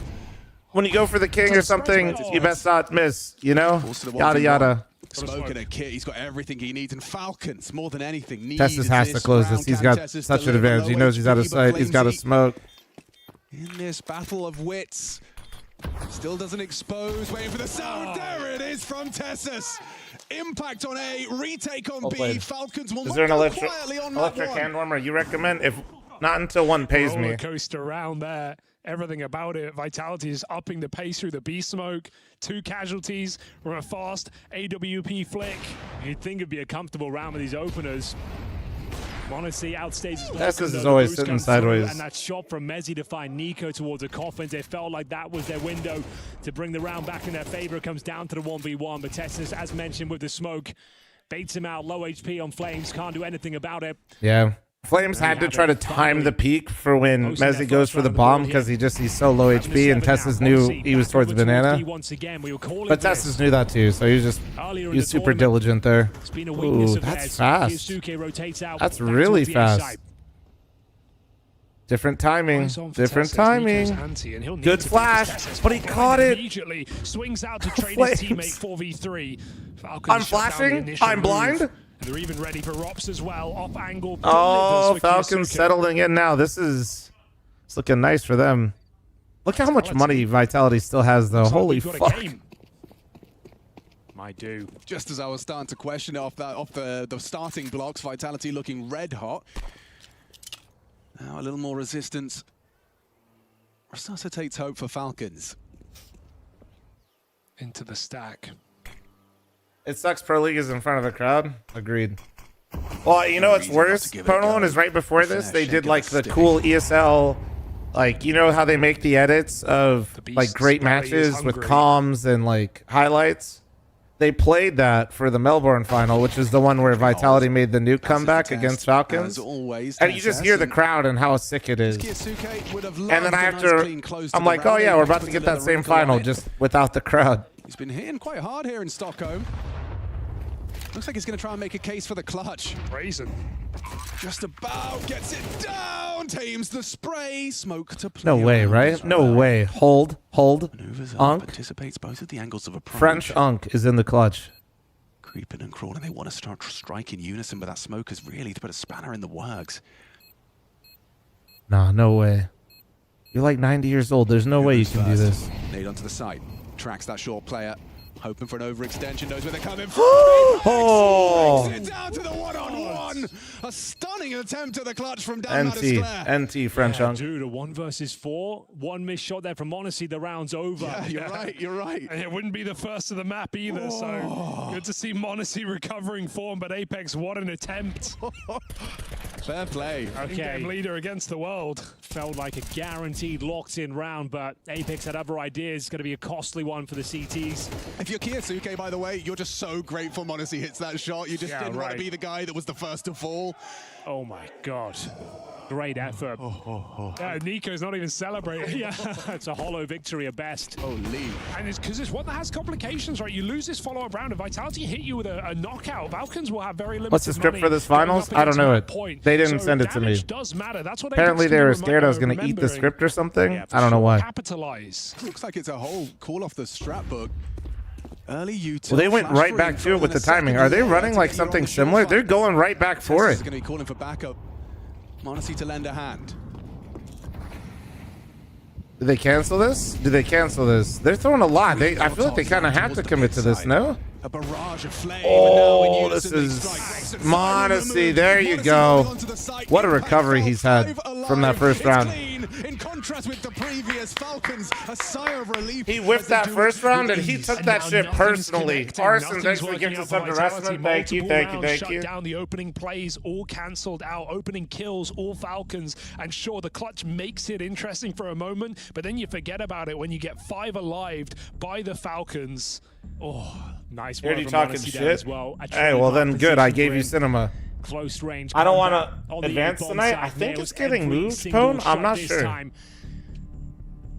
When you go for the king or something, you best not miss, you know? Yada yada. Smoking a kit. He's got everything he needs. And Falcons, more than anything, need Tessus has to close this. He's got such an advantage. He knows he's out of sight. He's got to smoke. In this battle of wits, Still doesn't expose, waiting for the sound. There it is from Tessus. Impact on A, retake on B. Falcons will Is there an not go quietly on map electric one. hand warmer you recommend? If not until one pays me. Roller coaster around there. Everything about it. Vitality is upping the pace through the B smoke. 2 casualties from a fast AWP flick. You'd think it'd be a comfortable round with these openers. Monacy outstages. Tessus is always sitting sideways. And that shot from Mezzi to find Nico towards the coffins. It felt like that was their window to bring the round back in their favor. It comes down to the 1v1. But Tessus, as mentioned with the smoke, baits him out. Low HP on Flames. Can't do anything about it. Yeah. Flames had to try to time the peak for when Mezzi goes for the bomb because he's so low HP, and Tessus knew he was towards the banana. But Tessus knew that too, so he was super diligent there. Ooh, that's fast. That's really fast. Different timing. Different timing. Good flash, but he caught it. Immediately swings out to trade his teammate 4v3. I'm flashing. I'm blind. They're even ready for Rops as well. Off angle. Oh, Falcons settling in now. It's looking nice for them. Look how much money Vitality still has, though. Holy fuck. Might do. Just as I was starting to question it off the starting blocks, Vitality looking red hot. Now a little more resistance resuscitates hope for Falcons. Into the stack. It sucks Pro League is in front of a crowd. Agreed. Well, you know what's worse? Pronolan is right before this. They did like the cool ESL, like, you know how they make the edits of like great matches with comms and like highlights? They played that for the Melbourne final, which is the one where Vitality made the nuke comeback against Falcons. And you just hear the crowd and how sick it is. And then I'm like, oh yeah, we're about to get that same final just without the crowd. He's been hitting quite hard here in Stockholm. Looks like he's going to try and make a case for the clutch. Brazen. Just about gets it down. Tames the spray. Smoke to play. No way, right? No way. Hold. Unk. Anticipates both of the angles of approach. French Unk is in the clutch. Creeping and crawling. They want to start striking unison, but that smoke is really to put a spanner in the works. Nah, no way. You're like 90 years old. There's no way you can do this. Nade onto the site. Tracks that short player. Hoping for an overextension, knows where they're coming from. Oh! It down to the one-on-one. A stunning attempt at the clutch from Dan Madisclair. NT, French Unk. Dude, a 1 versus 4. One missed shot there from Monacy. The round's over. Yeah, you're right. And it wouldn't be the first of the map either, so good to see Monacy recovering form, but Apex, what an attempt. Fair play. In-game leader against the world. Felt like a guaranteed locked-in round, but Apex had other ideas. It's going to be a costly one for the CTs. If you're Kiyotsuke, by the way, you're just so grateful Monacy hits that shot. You just didn't want to be the guy that was the first to fall. Oh my god. Great effort. Nico's not even celebrating. Yeah, it's a hollow victory at best. Holy. And it's because it's one that has complications, right? You lose this follow-up round, and Vitality hit you with a knockout. Falcons will have very limited What's the script for this finals? I don't know it. They didn't send it to me. Does matter. That's what apparently they were scared I was going to eat the script or something. Yeah, I don't know why. Capitalize. Looks like it's a whole call off the strap book. Early util. Well, they went right back to it with the timing. Are they running like something similar? They're going right back for it. Is going to be calling for backup. Monacy to lend a hand. Did they cancel this? Did they cancel this? They're throwing a lot. I feel like they kind of had to commit to this, no? A barrage of flame. Oh, this is Monacy. There you go. What a recovery he's had from that first round. In contrast with the previous Falcons, a sigh of relief. He whiffed that first round and he took that shit personally. Arson, thanks for giving us some harassment. Thank you. Shut down the opening plays, all cancelled out. Opening kills, all Falcons. And sure, the clutch makes it interesting for a moment, but then you forget about it when you get 5 alived by the Falcons. Oh, nice work. You're talking shit? As well. Hey, well then good. I gave you cinema. Close range. I don't want to advance tonight. I think it's getting moved, Pone. I'm not sure.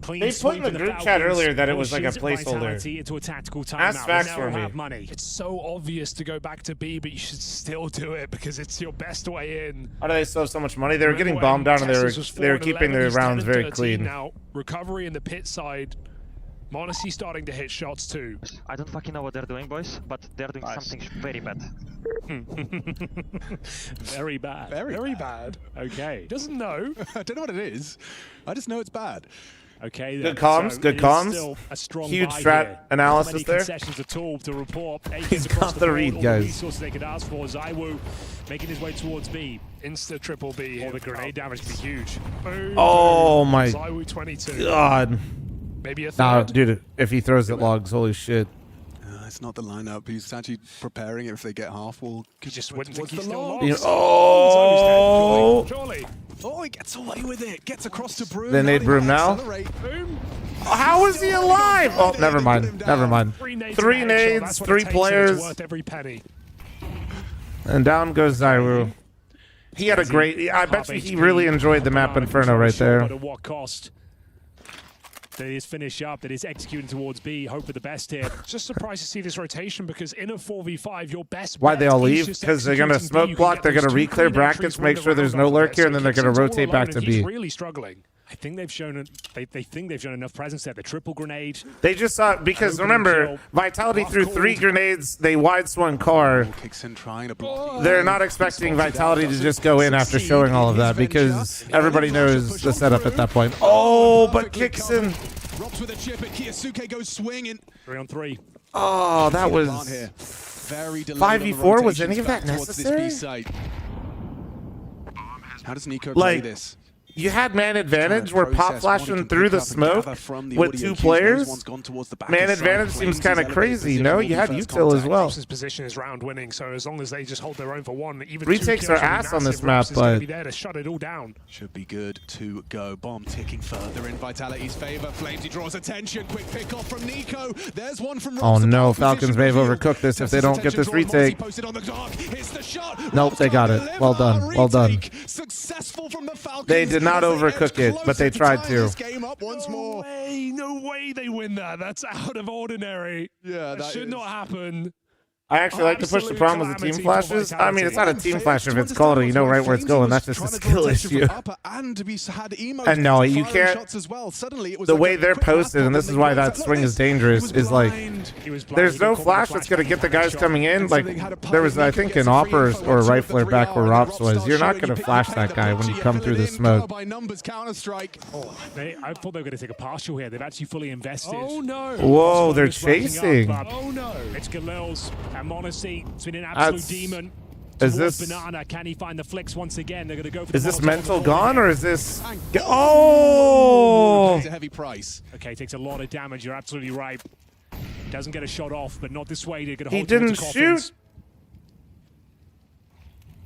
They put in the group chat earlier that it was like a placeholder. Into a tactical timeout. Ask facts for me. Money. It's so obvious to go back to B, but you should still do it because it's your best way in. How do they still have so much money? They were getting bombed down and they were keeping their rounds very clean. Now, recovery in the pit side. Monacy starting to hit shots too. I don't fucking know what they're doing, boys, but they're doing something very bad. Very bad. Very bad. Okay. Doesn't know. I don't know what it is. I just know it's bad. Okay, good comms, good comms. Huge strat analysis there. Concessions at all to report. He's got the read, guys. Resources they could ask for. ZywOo making his way towards B. Insta triple B. The grenade damage could be huge. Boom. Oh my ZywOo 22. God. Maybe a third. Nah, dude, if he throws it logs, holy shit. It's not the lineup. He's actually preparing it if they get half wall. He just wouldn't think he's still Yeah. lost. Oh. Surely. Oh, he gets away with it. Gets across to Broom. They need Broom now. Boom. How is he alive? Oh, never mind. Never mind. Three nades, three players. Worth every penny. And down goes ZywOo. He had a great... I bet you he really enjoyed the map Inferno right there. But at what cost? That is finish up, that is executing towards B. Hope for the best here. Just surprised to see this rotation because in a 4v5, your best Why'd they bet all is leave? just Because they're going to executing B. smoke You block, can they're get going to those two re-clear clean brackets, entries, make win sure the there's round no off lurk here, it. and then So they're going to Kixon's all rotate alone back to and B. He's really struggling. I think they've shown they think they've shown enough presence there. The triple grenade. They just saw, because remember, Vitality threw 3 grenades, they wide swung car. Trying to block. They're not expecting Vitality to just go in after showing all of that because everybody knows the setup at that point. Oh, but Kixon. Drops with a chip, and Kiyosuke goes swinging. 3-on-3. Oh, that was... Very 5v4, was any of that necessary? How does Nico play this? You had man advantage. We're pop flashing through the smoke with 2 players. Man advantage seems kind of crazy, no? You had util as well. His position is round winning, so as long as they just hold their own for one, even Retakes are ass on this map, but be there to shut it all down. Should be good to go. Bomb ticking further in Vitality's favor. Flames, he draws attention. Quick pick off from Nico. There's one from oh no, Falcons may have overcooked this if they don't get this retake. Nope, they got it. Well done. Well done. They did not overcook it, but they tried to. No way they win that. That's out of ordinary. Yeah, that should not happen. I actually like to push the problem with the team flashes. I mean, it's not a team flash if it's called it. You know right where it's going. That's just a skill issue. And no, you can't. The way they're posted, and this is why that swing is dangerous, is like there's no flash that's going to get the guys coming in. Like there was, I think, an op or a rifler back where Rops was. You're not going to flash that guy when you come through the smoke. I thought they were going to take a partial here. They've actually fully invested. Oh no! Whoa, they're chasing. Oh no! It's Galil's and Monacy. It's been an absolute demon. Is this Banana? Can he find the flicks once again? They're going to go for. Is this mental gone or is this? Oh! It's a heavy price. Okay, takes a lot of damage. You're absolutely right. Doesn't get a shot off, but not this way. They're going to He hold didn't shoot.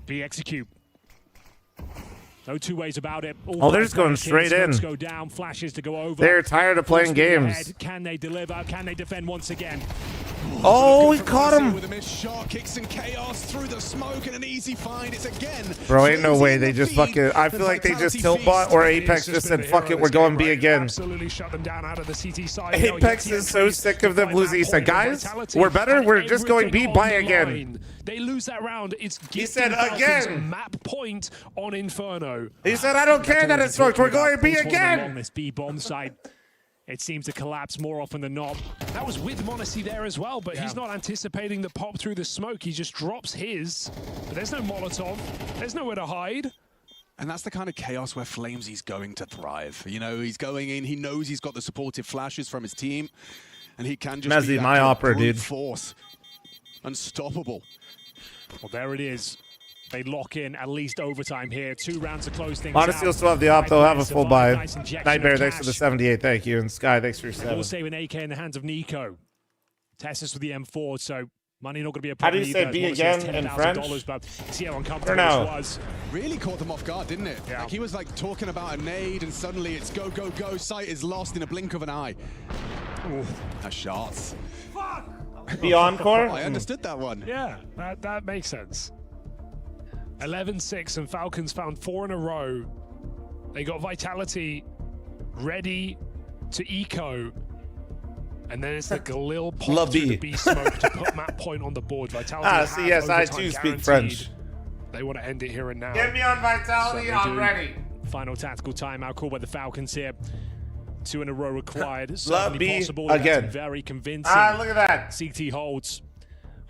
Be execute. No two ways about it. Oh, they're just going straight in. Go down, flashes to go over. They're tired of playing games. Can they deliver? Can they defend once again? Oh, he caught him. With a missed shot, kicks and chaos through the smoke and an easy find. It's again. Bro, ain't no way they just fucking. I feel like they just tilt bot or Apex just said, fuck it, we're going B again. Absolutely shut them down out of the CT side. Apex is so sick of them losing. He said, guys, we're better. We're just going B by again. They lose that round. He said again. Map point on Inferno. He said, I don't care that it smoked. We're going B again. This B bomb side. It seems to collapse more often than not. That was with Monacy there as well, but he's not anticipating the pop through the smoke. He just drops his. But there's no Molotov. There's nowhere to hide. And that's the kind of chaos where Flamesy's going to thrive. You know, he's going in. He knows he's got the supportive flashes from his team. And he can just Mezzy, be that my opera, dude. Force. Unstoppable. Well, there it is. They lock in at least overtime here. 2 rounds to close things Honestly, you'll still have the op. They'll have a full buy. Nightmare, thanks for the 78. Thank you. And Sky, thanks for your 7. We'll save an AK in the hands of Nico. Tessus with the M4, so money not going to be a How do problem. you say B again in French? But see how uncomfortable this was. Really caught them off guard, didn't it? Yeah. Like he was like talking about a nade and suddenly it's go, go, go. Sight is lost in a blink of an eye. Ooh, that's shots. B encore? I understood that one. Yeah, that makes sense. 11-6 and Falcons found 4 in a row. They got Vitality ready to eco. And then it's the Galil pop through the B smoke to put map point on the board. Vitality see, yes, I too speak French. They want to end it here and now. Get me on Vitality, I'm ready. Final tactical timeout called by the Falcons here. 2 in a row required. Love B possible. again. That's very convincing. Look at that. CT holds.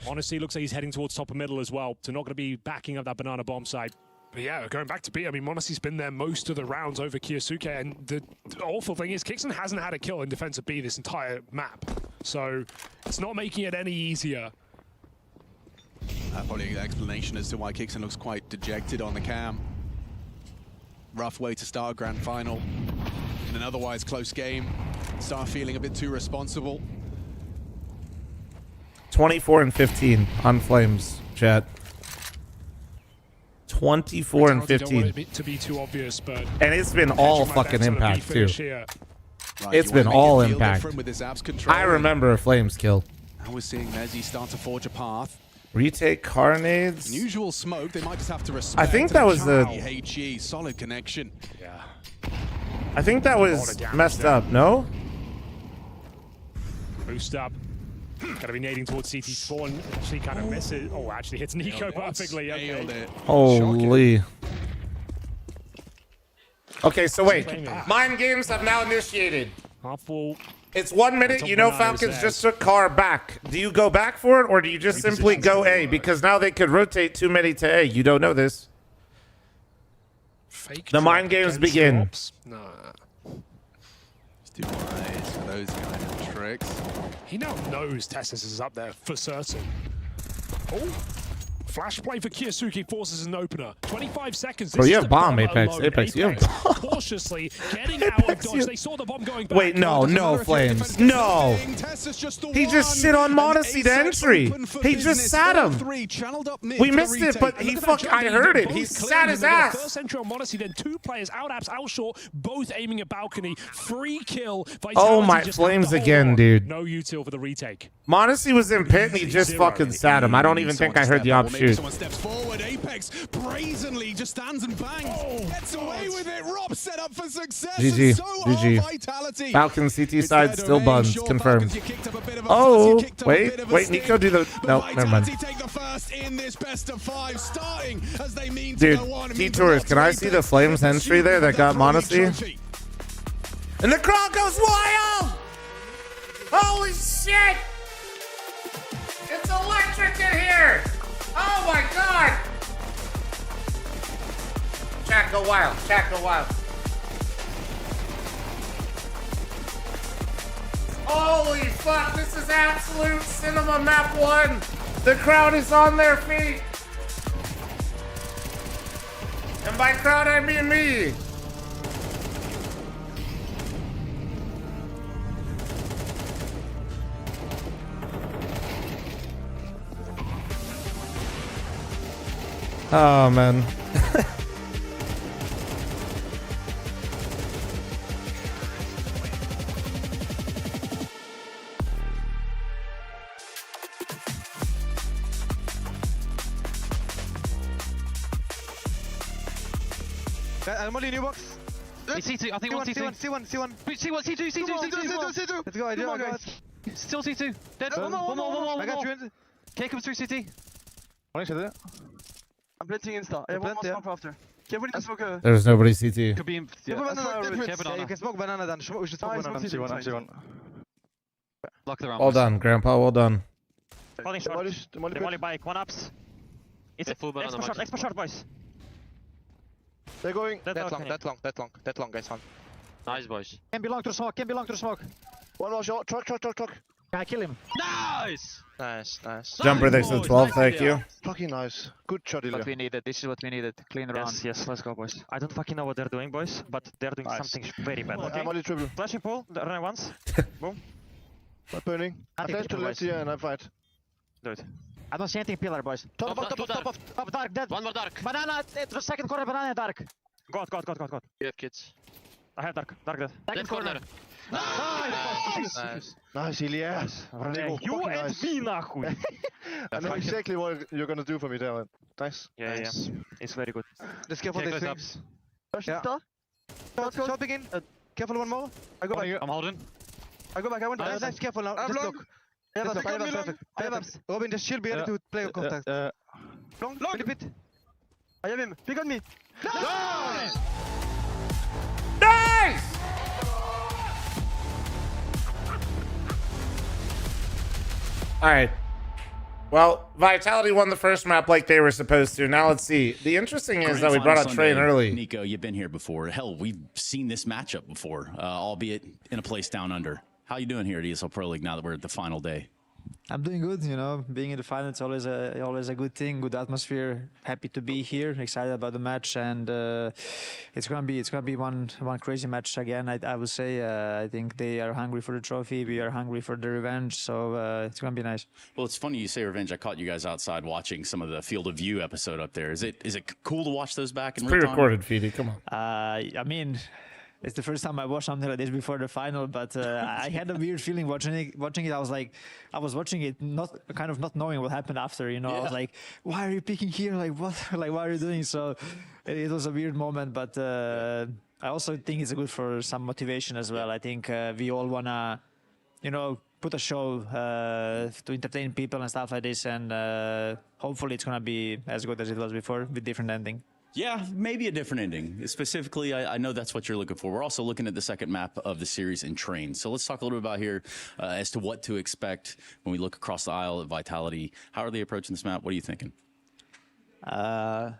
Honestly, looks like he's heading towards top of middle as well. So not going to be backing up that banana bomb side. But yeah, going back to B, I mean, Monacy's been there most of the rounds over Kyosuke, and the awful thing is Kixon hasn't had a kill in defense of B this entire map. So it's not making it any easier. Probably an explanation as to why Kixon looks quite dejected on the cam. Rough way to start a grand final in an otherwise close game. Start feeling a bit too responsible. 24 and 15 on Flames, chat. 24 and 15. Don't want it to be too obvious, but and it's been all fucking impact too. Right, it's been all impact. With this abs control. I remember a Flames kill. Now we're seeing Mezzi start to forge a path. Retake carnades. Unusual smoke. They might just have to respect. I think that was the HE solid connection. Yeah. I think that was messed up. No. Boost up. Gotta be nading towards CT spawn. She kind of misses. Oh, actually hits Nico perfectly. Okay. Holy. Okay, so wait. Mind games have now initiated. Half full. It's 1 minute. You know Falcons just took car back. Do you go back for it, or do you just simply go A? Because now they could rotate too many to A. You don't know this. The mind games begin. Nah. It's too wise for those kind of tricks. He now knows Tessus is up there for certain. Oh, flash play for Kyosuke forces an opener. 25 seconds. Bro, you have bomb, Apex. Apex, you have bomb. Cautiously getting out of dodge. They saw the bomb going back. Wait, no, Flames. No. He just shit on Monacy to entry. He just sat him. We missed it, but he I heard it. He sat his ass. First entry on Monacy, then two players out apps, out short, both aiming at balcony. Free kill. Oh my Flames again, dude. No util for the retake. Monacy was in pit and he just fucking sat him. I don't even think I heard the op shoot. Someone steps forward. Apex brazenly just stands and bangs. Gets away with it. Rob set up for success. GG. GG. Falcon CT side still buns. Confirmed. Oh, wait. Nico do the... No, never mind. Dude, T-Tours, can I see the Flames entry there that got Monacy? And the crowd goes wild! Holy shit! It's electric in here! Oh my god! Chat go wild. Chat go wild. Holy fuck, this is absolute cinema map 1. The crowd is on their feet. And by crowd, I mean me. Oh, man. I'm only in your box. It's C2, I think one C2. C1. C2. Let's go, idea, guys. Still C2. Dead. One more. I got you. K comes through CT. I'm planting insta. I have one more smoke after. Careful, you smoke. There's nobody CT. Could be in. Yeah, you can smoke banana then. We should smoke banana. C1. Lock the round. Well done, Grandpa. Well done. Falling short. Demolish bike. One ups. It's a full banana. Expo short, boys. They're going. That long, guys. Nice, boys. Can belong to smoke. One more shot. Truck. Can I kill him? Nice. Jumper next to 12, thank you. Fucking nice. Good shot, Ilya. What we needed. This is what we needed. Clean round. Yes, let's go, boys. I don't fucking know what they're doing, boys, but they're doing something very bad. Okay. I'm only triple. Flashing pull, run once. Boom. Not burning. I flash to left here and I fight. Do it. I don't see anything pillar, boys. Top, dark, dead. One more dark. Banana, second corner, banana, dark. God. You have kids. I have dark dead. Second corner. Nice, Ilya. You and me, nachuj. I know exactly what you're gonna do for me, Dylan. Nice. Yeah. It's very good. Let's careful these things. Shot begin. Careful one more. I go back. I'm holding. I go back. I want to. Nice, careful now. Just look. I have apps. Robin, just shield be ready to play on contact. Long. Flip it. I have him. Pick on me. Nice! All right. Well, Vitality won the first map like they were supposed to. Now let's see. The interesting is that we brought out Train early. Nico, you've been here before. Hell, we've seen this matchup before, albeit in a place down under. How you doing here at ESL Pro League now that we're at the final day? I'm doing good, you know. Being in the final is always a good thing. Good atmosphere. Happy to be here. Excited about the match, and it's gonna be one crazy match again. I would say. I think they are hungry for the trophy. We are hungry for the revenge. So it's gonna be nice. Well, it's funny you say revenge. I caught you guys outside watching some of the Field of View episode up there. Is it cool to watch those back in real time? Pre-recorded, Feedy. Come on. I mean. It's the first time I watched something like this before the final, but I had a weird feeling watching it. I was watching it, not knowing what happened after. You know, yeah. I was like, "Why are you picking here? Like what? Like what are you doing?" So it was a weird moment, but I also think it's good for some motivation as well. I think we all wanna, you know, put a show to entertain people and stuff like this, and hopefully it's gonna be as good as it was before with different ending. Yeah, maybe a different ending. Specifically, I know that's what you're looking for. We're also looking at the second map of the series in Train. So let's talk a little bit about here as to what to expect when we look across the aisle at Vitality. How are they approaching this map? What are you thinking? I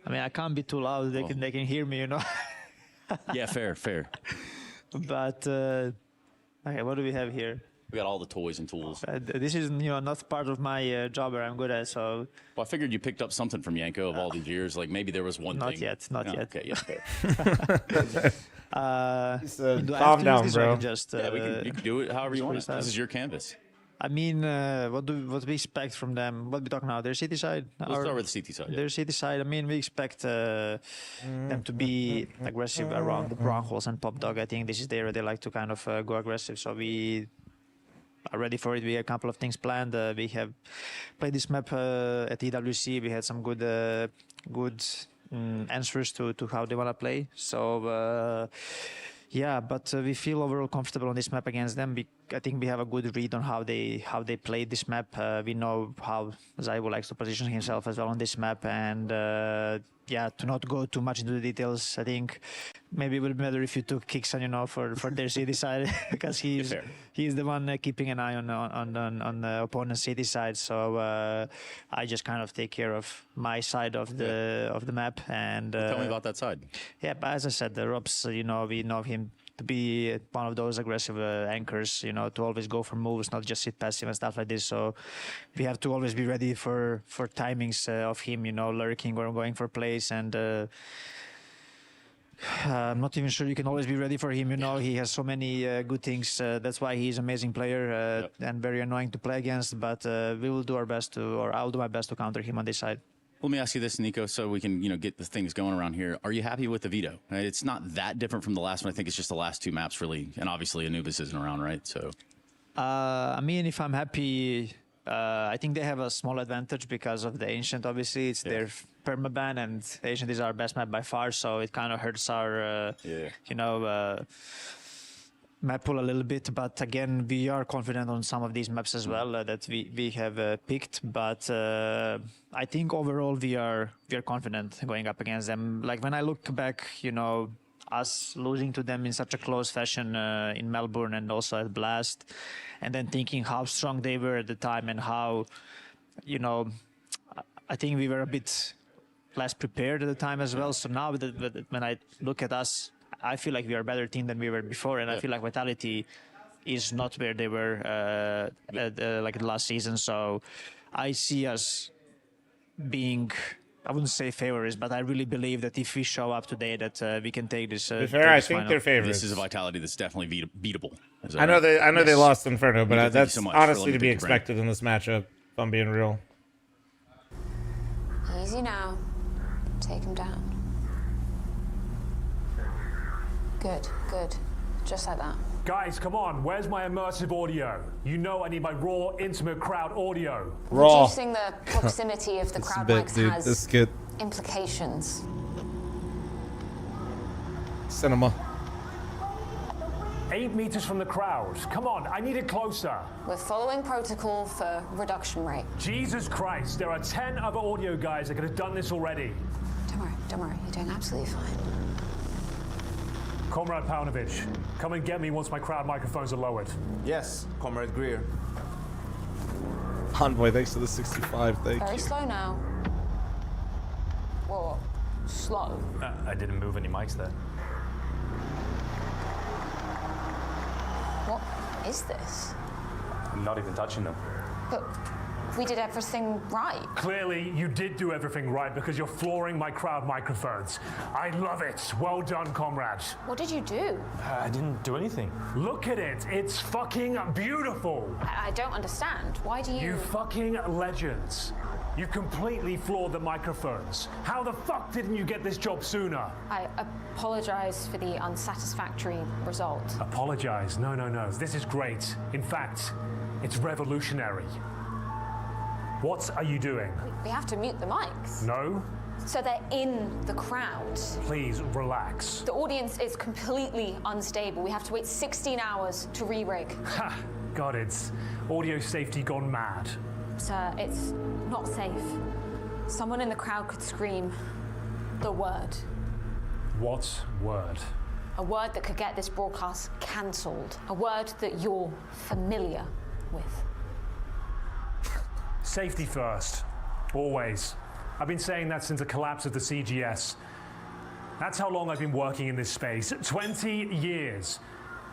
mean, I can't be too loud. They can hear me, you know. Yeah, fair. But okay, what do we have here? We got all the toys and tools. This is, you know, not part of my job where I'm good at, so... Well, I figured you picked up something from Yanko of all these years. Like, maybe there was one not thing. Not yet. Okay, yeah, fair. Calm down, bro. You can do it however you want. This is your canvas. I mean, what we expect from them? What we talk now? Their city side? Let's start with the CT side. Their city side. I mean, we expect them to be aggressive around the Broncos and Pop Dog. I think this is the area they like to kind of go aggressive. So we are ready for it. We have a couple of things planned. We have played this map at EWC. We had some good answers to how they want to play. So yeah, but we feel overall comfortable on this map against them. I think we have a good read on how they play this map. We know how Zaiwu likes to position himself as well on this map, and yeah, to not go too much into the details, I think maybe it would be better if you took Kixon, you know, for their city side, because he's the one keeping an eye on the opponent's city side. So I just kind of take care of my side of the map. And tell me about that side. Yeah, but as I said, the Robs, you know, we know him to be one of those aggressive anchors, you know, to always go for moves, not just sit passive and stuff like this. So we have to always be ready for timings of him, you know, lurking or going for plays. And I'm not even sure you can always be ready for him, you know. He has so many good things. That's why he's an amazing player and very annoying to play against. But we will do our best to, or I'll do my best to counter him on this side. Let me ask you this, Nico, so we can, you know, get the things going around here. Are you happy with the veto? It's not that different from the last one. I think it's just the last two maps, really. And obviously, Anubis isn't around, right? So, I mean, if I'm happy, I think they have a small advantage because of the Ancient. Obviously, it's their permaban, and Ancient is our best map by far. So it kind of hurts our, you know, map pool a little bit. But again, we are confident on some of these maps as well that we have picked. But I think overall we are confident going up against them. Like when I look back, you know, us losing to them in such a close fashion in Melbourne and also at Blast, and then thinking how strong they were at the time and how, you know, I think we were a bit less prepared at the time as well. So now when I look at us, I feel like we are a better team than we were before, and I feel like Vitality is not where they were like last season. So I see us being, I wouldn't say favorites, but I really believe that if we show up today, that we can take this. To be fair, I think they're favorites. This is a Vitality that's definitely beatable. I know they lost Inferno, but that's honestly to be expected in this matchup, if I'm being real. Easy now. Take him down. Good. Just like that. Guys, come on. Where's my immersive audio? You know I need my raw, intimate crowd audio. Raw. Reducing the proximity of the crowd mics has implications. Cinema. 8 meters from the crowd. Come on, I need it closer. We're following protocol for reduction rate. Jesus Christ, there are 10 other audio guys that could have done this already. Don't worry. You're doing absolutely fine. Comrade Paunovic, come and get me once my crowd microphones are lowered. Yes, Comrade Greer. Envoy, thanks to the 65. Thank Very you. slow now. Whoa, slow. I didn't move any mics there. What is this? I'm not even touching them. But we did everything right. Clearly, you did do everything right because you're flooring my crowd microphones. I love it. Well done, comrade. What did you do? I didn't do anything. Look at it. It's fucking beautiful. I don't understand. Why do you... You fucking legends. You completely floored the microphones. How the fuck didn't you get this job sooner? I apologize for the unsatisfactory result. Apologize. No. This is great. In fact, it's revolutionary. What are you doing? We have to mute the mics. No. So they're in the crowd. Please relax. The audience is completely unstable. We have to wait 16 hours to re-rig. Ha! God, it's audio safety gone mad. Sir, it's not safe. Someone in the crowd could scream the word. What word? A word that could get this broadcast cancelled. A word that you're familiar with. Safety first. Always. I've been saying that since the collapse of the CGS. That's how long I've been working in this space. 20 years.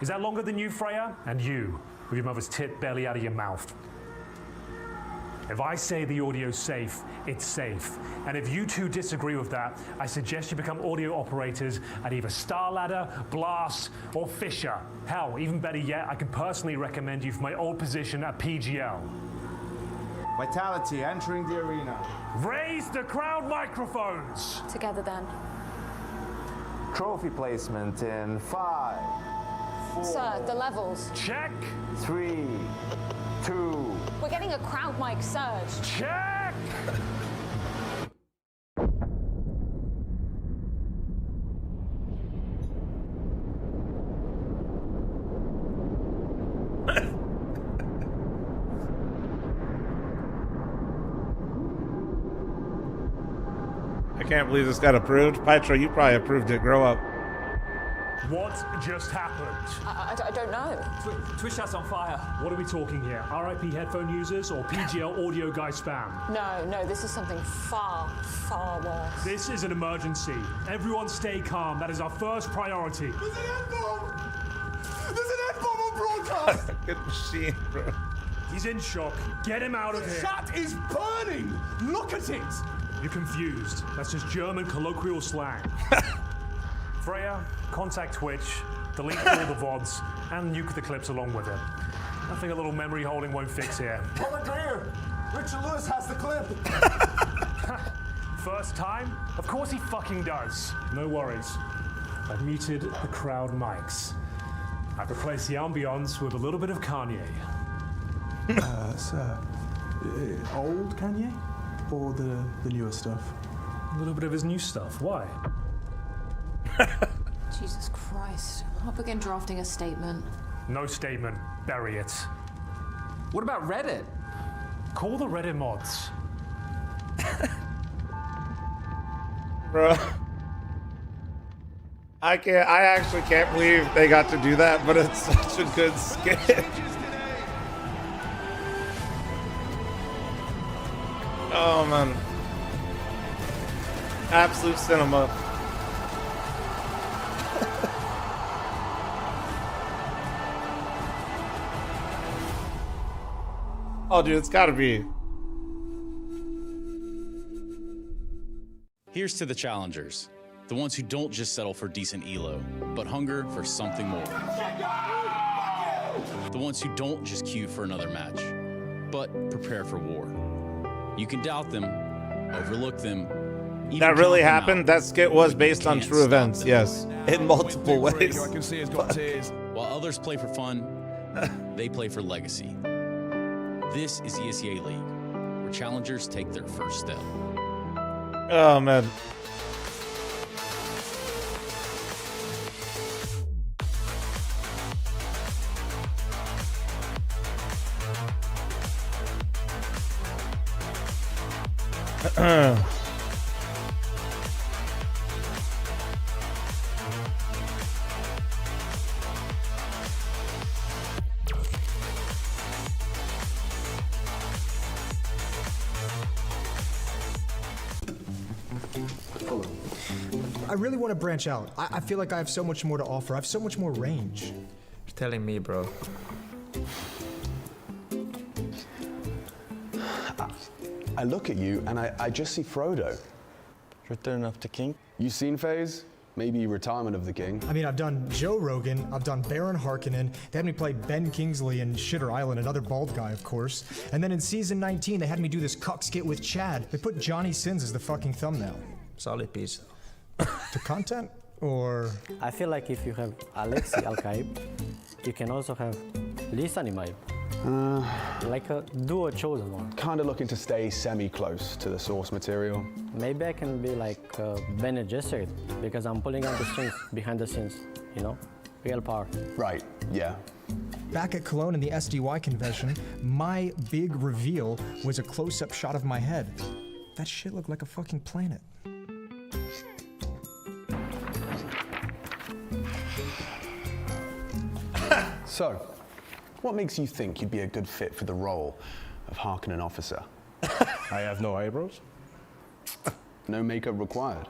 Is that longer than you, Freya? And you, with your mother's tit barely out of your mouth. If I say the audio's safe, it's safe. And if you two disagree with that, I suggest you become audio operators at either Starladder, Blast, or Fisher. Hell, even better yet, I can personally recommend you for my old position at PGL. Vitality entering the arena. Raise the crowd microphones! Together then. Trophy placement in 5, 4. Sir, the levels. Check. 3, 2. We're getting a crowd mic surge. Check! I can't believe this got approved. Pytro, you probably approved it. Grow up. What just happened? I don't know. Twitch chat's on fire. What are we talking here? RIP headphone users or PGL audio guy spam? No, this is something far, far worse. This is an emergency. Everyone stay calm. That is our first priority. There's an N-bomb! There's an N-bomb on broadcast! Good machine, bro. He's in shock. Get him out of here. Chat is burning! Look at it! You're confused. That's just German colloquial slang. Freya, contact Twitch, delete all the VODs, and nuke the clips along with it. Nothing a little memory holding won't fix here. Volunteer! Richard Lewis has the clip! First time? Of course he fucking does. No worries. I've muted the crowd mics. I've replaced the ambience with a little bit of Kanye. Sir, old Kanye? Or the newer stuff? A little bit of his new stuff. Why? Jesus Christ. I'll begin drafting a statement. No statement. Bury it. What about Reddit? Call the Reddit mods. Bro. I actually can't believe they got to do that, but it's such a good skit. Oh man. Absolute cinema. Oh dude, it's gotta be. Here's to the challengers, the ones who don't just settle for decent elo, but hunger for something more. The ones who don't just queue for another match, but prepare for war. You can doubt them, overlook them. That really happened? That skit was based on true events, yes. In multiple ways. I can see he's got tears. While others play for fun, they play for legacy. This is ESEA League, where challengers take their first step. Oh man. I really want to branch out. I feel like I have so much more to offer. I have so much more range. You're telling me, bro. I look at you and I just see Frodo. Return of the King. You seen FaZe? Maybe Retirement of the King. I mean, I've done Joe Rogan, I've done Baron Harkonnen, they had me play Ben Kingsley in Shitter Island, another bald guy, of course. And then in season 19, they had me do this cuck skit with Chad. They put Johnny Sins as the fucking thumbnail. Solid piece. The content? Or? I feel like if you have Alexi Alkaib, you can also have Lisa Nimaib. Like a duo chosen one. Kind of looking to stay semi-close to the source material. Maybe I can be like Bene Gesserit because I'm pulling out the strings behind the scenes, you know? Real power. Right, yeah. Back at Cologne in the SDY convention, my big reveal was a close-up shot of my head. That shit looked like a fucking planet. So, what makes you think you'd be a good fit for the role of Harkonnen officer? I have no eyebrows. No makeup required.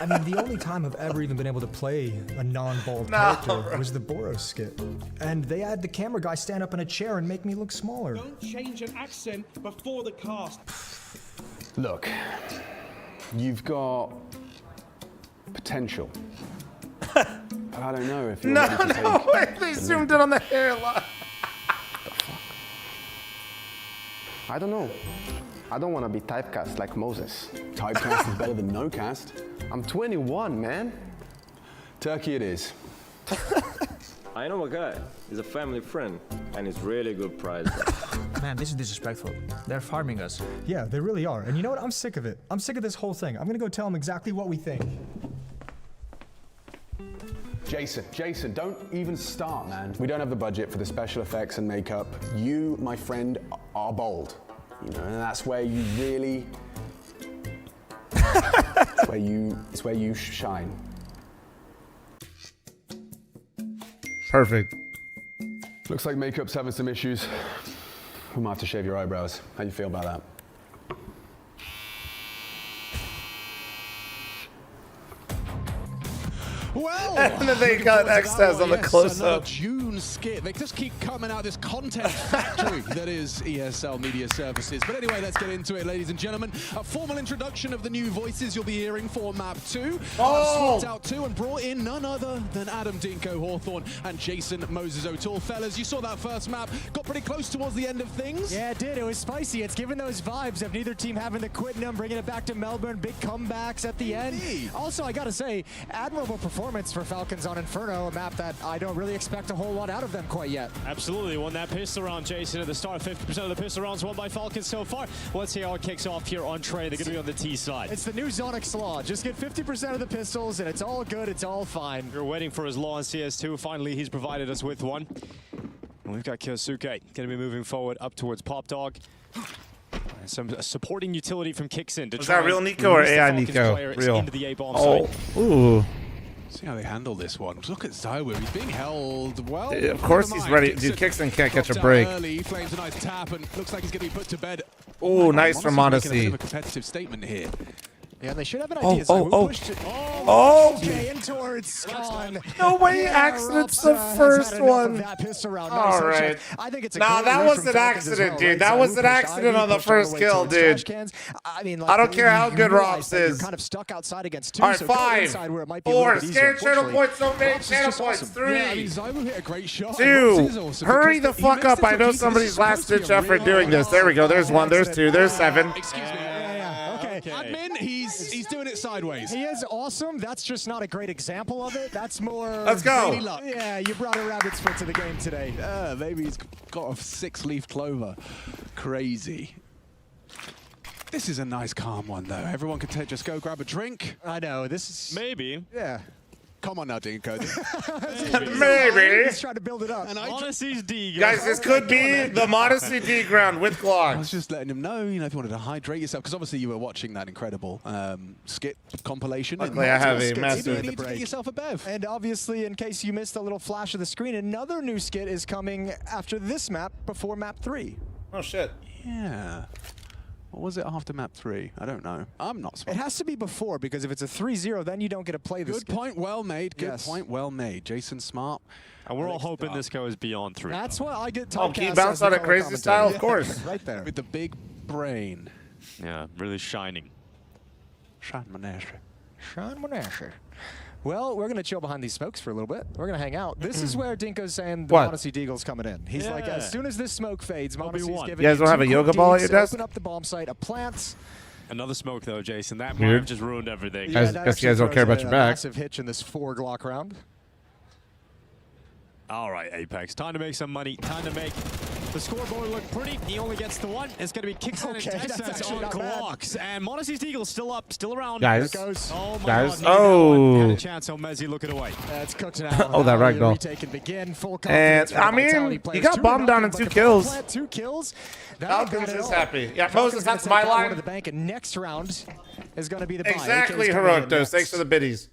I mean, the only time I've ever even been able to play a non-bald character was the Boros skit. And they had the camera guy stand up in a chair and make me look smaller. Don't change an accent before the cast. Look, you've got potential. I don't know if you're ready to take wait, they zoomed in on the hairline. I don't know. I don't want to be typecast like Moses. Typecast is better than no cast. I'm 21, man. Turkey it is. I know a guy. He's a family friend, and he's really good price. Man, this is disrespectful. They're farming us. Yeah, they really are. And you know what? I'm sick of it. I'm sick of this whole thing. I'm gonna go tell them exactly what we think. Jason, don't even start, man. We don't have the budget for the special effects and makeup. You, my friend, are bold. You know, and that's where you really... it's where you shine. Perfect. Looks like makeup's having some issues. We might have to shave your eyebrows. How do you feel about that? Well, and then they got X-Taz on the close-up. June skit. They just keep coming out this content factory that is ESL Media Services. But anyway, let's get into it, ladies and gentlemen. A formal introduction of the new voices you'll be hearing for Map 2. I've swapped out 2 and brought in none other than Adam Dinko Hawthorne and Jason Moses O'Toole. Fellas, you saw that first map. Got pretty close towards the end of things. Yeah, it did. It was spicy. It's given those vibes of neither team having the quit them, bringing it back to Melbourne, big comebacks at the end. Also, I gotta say, admirable performance for Falcons on Inferno, a map that I don't really expect a whole lot out of them quite yet. Absolutely, won that pistol round, Jason, at the start. 50% of the pistol rounds won by Falcons so far. Let's see how it kicks off here on Trey. They're going to be on the T side. It's the new Zonix law. Just get 50% of the pistols, and it's all good, it's all fine. We're waiting for his law on CS2. Finally, he's provided us with one. And we've got Kyosuke going to be moving forward up towards Pop Dog. Some supporting utility from Kixin. Was that real Nico or AI Nico? Real. Into the A-bomb oh, site. ooh. See how they handle this one. Look at Zywu. He's being held well. Of course he's ready. Dude, Kixin can't catch a break. Early. Flames a nice tap and looks like he's going to be put to bed. Ooh, nice from Odyssey. A competitive statement here. Yeah, they should have an idea. In towards Con. No way, accident's the first one. All right. I think it's a that was an accident, dude. That was an accident on the first kill, dude. I mean, I don't care how good Robs is. You're kind of stuck outside against 2. All right, so 5, 4, scared channel points, so many channel points. 3, yeah, I mean, Zywu hit a great shot. 2. Hurry the fuck up. I know somebody's last-ditch effort doing this. There we go. There's 1, there's 2, there's 7. Excuse me. Okay. Admin, he's doing it sideways. He is awesome. That's just not a great example of it. That's more. Let's go. Luck. Yeah, you brought a rabbit's foot to the game today. Maybe he's got a 6-leaf clover. Crazy. This is a nice calm one though. Everyone can just go grab a drink. I know. This is maybe. Yeah. Come on now, Dinko. Maybe. He's trying to build it up. And Modyssey's D. Guys, this could be the Modesty D ground with Glock. I was just letting him know, you know, if you wanted to hydrate yourself, because obviously you were watching that incredible skit compilation. Luckily, I have a massive. You need to get yourself a bev. And obviously, in case you missed a little flash of the screen, another new skit is coming after this map, before map 3. Oh shit. Yeah. Or was it after map 3? I don't know. I'm not smart. It has to be before, because if it's a 3-0, then you don't get to play this. Good point, well made. Good point, well made. Jason Smart. And we're all hoping this goes beyond 3. That's why I get Oh, can you typecast bounce as on the a color crazy commentator. style? Of course. Right there. With the big brain. Yeah, really shining. Sean Monash. Well, we're going to chill behind these smokes for a little bit. We're going to hang out. This is where Dinko's saying the What? Modesty Deagle's coming in. He's like, as soon as this smoke fades, Modesty's giving You guys don't have a yoga ball at your desk? Open up the bomb site, a plant. Another smoke though, Jason. That might Weird. have just ruined everything. Guys, guess you guys don't care about your back. Massive hitch in this 4 Glock round. All right, Apex. Time to make some money. Time to make the scoreboard look pretty. He only gets the 1. It's going to be kicks and death on Glocks. And Modesty's Deagle's still up, still around. Guys. Oh my Guys. God. Oh. Had a chance on Mezzi looking away. That's cooked now. Oh, that ragdoll. And, I mean, you got bombed down in 2 kills. 2 kills. Falcons is happy. Yeah, Moses, that's my line. To the bank, and next round is going to be the buy. Exactly, AK's coming in Heroic Dose. next. Thanks for the biddies.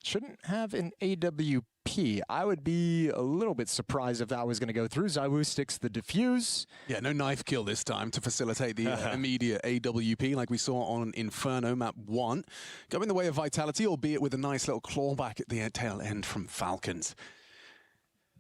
Shouldn't have an AWP. I would be a little bit surprised if that was going to go through. Zywoo sticks the defuse. Yeah, no knife kill this time to facilitate the immediate AWP like we saw on Inferno map 1. Going the way of Vitality, albeit with a nice little clawback at the tail end from Falcons.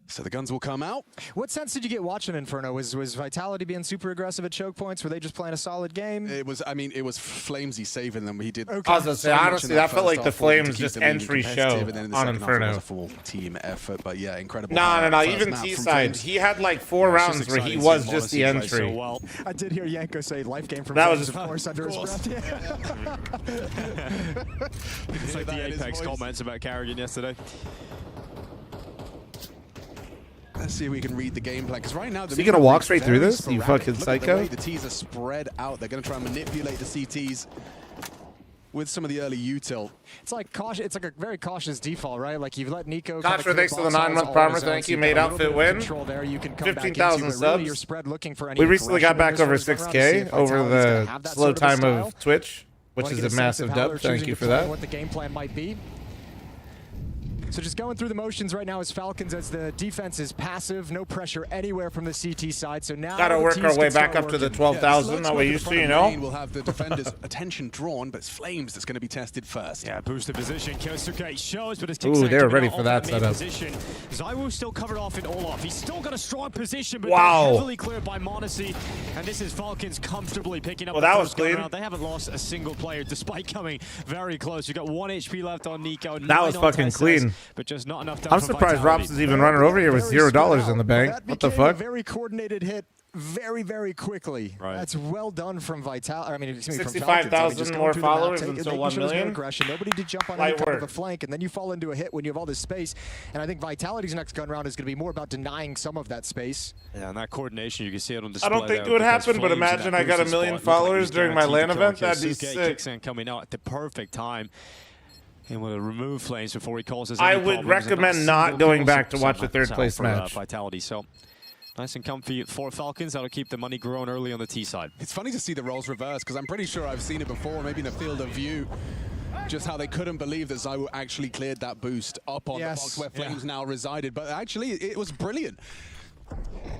So the guns will come out. What sense did you get watching Inferno? Was Vitality being super aggressive at choke points? Were they just playing a solid game? It was, I mean, it was Flamesy saving them. He did. Okay. I was gonna say, honestly, that felt like the Flames just entry show on Inferno. It was a full team effort, but yeah, incredible. No. Even T-side, he had like 4 rounds where he was just the entry. So well. I did hear Yanko say life game from that was of course under his breath. It's like the Apex comments about Carrigan yesterday. Let's see if we can read the gameplay, because right now... Is he going to walk straight through this, you fucking psycho? The T's are spread out. They're going to try and manipulate the CTs with some of the early util. It's like cautious. It's like a very cautious default, right? Like you've let Nico. Contra, thanks for the 9-month promise. Thank you. Made outfit win. 15,000 subs. We recently got back over 6K over the slow time of Twitch, which is a massive dub. Thank you for that. What the game plan might be. So just going through the motions right now as Falcons, as the defense is passive, no pressure anywhere from the CT side. So now gotta work our way back up to the 12,000 that we used to, you know. We'll have the defenders' attention drawn, but it's Flames that's going to be tested first. Yeah, boosted position. Kyosuke shows, but it's Ooh, they were ready for that setup. Zywoo still covered off in Olaf. He's still got a strong position, but wow. heavily cleared by Modesty. And this is Falcons comfortably picking up. Well, that was clean. They haven't lost a single player despite coming very close. You got 1 HP left on Nico. That was fucking clean. But just not enough. I'm surprised Robs is even running over here with $0 in the bank. What the fuck? A very coordinated hit, very quickly. Right. That's well done from Vital. I mean, 65,000 more followers until 1 million. Aggression. Nobody did jump on any kind of a flank, and then you fall into a hit when you have all this space. And I think Vitality's next gun round is going to be more about denying some of that space. Yeah, and that coordination, you can see it on display. I don't think it would happen, but imagine I got 1 million followers during my LAN event. That'd be sick. Coming out at the perfect time. And want to remove Flames before he causes I would recommend not going back to watch the 3rd place match. Vitality, so nice and comfy for Falcons. That'll keep the money growing early on the T side. It's funny to see the roles reversed, because I'm pretty sure I've seen it before, maybe in a field of view. Just how they couldn't believe that Zywoo actually cleared that boost up on the box where Flames now resided. But actually, it was brilliant.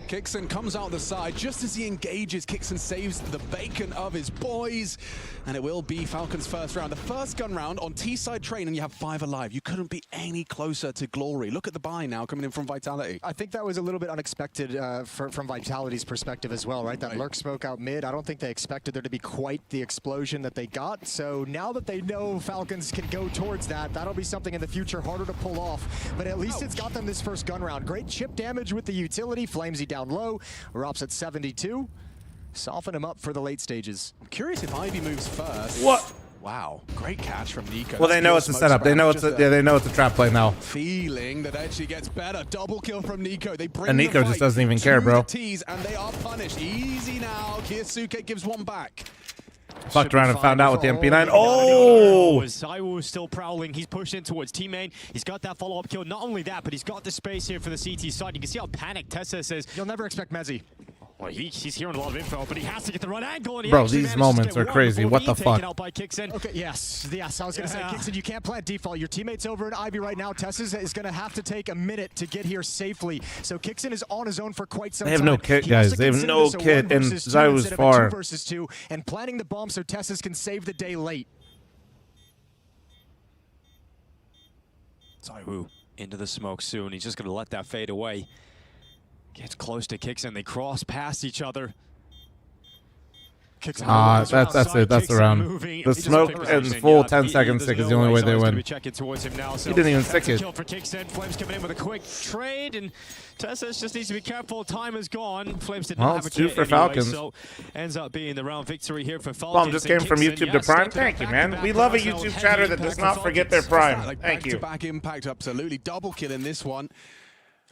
Kixon comes out the side just as he engages. Kixon saves the bacon of his boys, and it will be Falcons' first round. The first gun round on T-side train, and you have 5 alive. You couldn't be any closer to glory. Look at the buy now coming in from Vitality. I think that was a little bit unexpected from Vitality's perspective as well, right? That lurk smoke out mid. I don't think they expected there to be quite the explosion that they got. So now that they know Falcons can go towards that, that'll be something in the future harder to pull off. But at least it's got them this first gun round. Great chip damage with the utility. Flamesy down low. Rops at 72. Soften him up for the late stages. I'm curious if Ivy moves first. What? Wow, great catch from Nico. Well, they know it's a setup. They know it's a, they know it's a trap play now. Feeling that actually gets better. Double kill from Nico. They bring and Nico just doesn't even care, bro. Tease, and they are punished. Easy now. Kyosuke gives one back. Fucked around and found out with the MP9. Oh! Zywoo still prowling. He's pushed in towards teammate. He's got that follow-up kill. Not only that, but he's got the space here for the CT side. You can see how panicked Tessa says. You'll never expect Mezzi. Well, he's hearing a lot of info, but he has to get the right angle. And he Bro, actually these manages to moments get are one crazy. before What being the fuck? taken out by Kixen. Okay, yes. I was going to say, Kixen, you can't plant default. Your teammate's over in Ivy right now. Tessa's is going to have to take a minute to get here safely. So Kixen is on his own for quite some time. They have no kit, guys. They have no kit, and Zai was far. 2 versus 2, and planting the bomb so Tessa's can save the day late. Zaiwu into the smoke soon. He's just going to let that fade away. Gets close to Kixen. They cross past each other. That's it. That's the round. The smoke and full 10 seconds stick is the only way they win. He didn't even stick it. Kill for Kixen. Flames coming in with a quick trade, and Tessa's just needs to be careful. Time is gone. Flames didn't have a it's 2 kit for anyway, Falcons. So ends up being the round victory here for Falcons. Bomb just came from YouTube to Prime. Thank you, man. We love a YouTube chatter that does not forget their Prime. Thank you. Back impact, absolutely. Double kill in this one.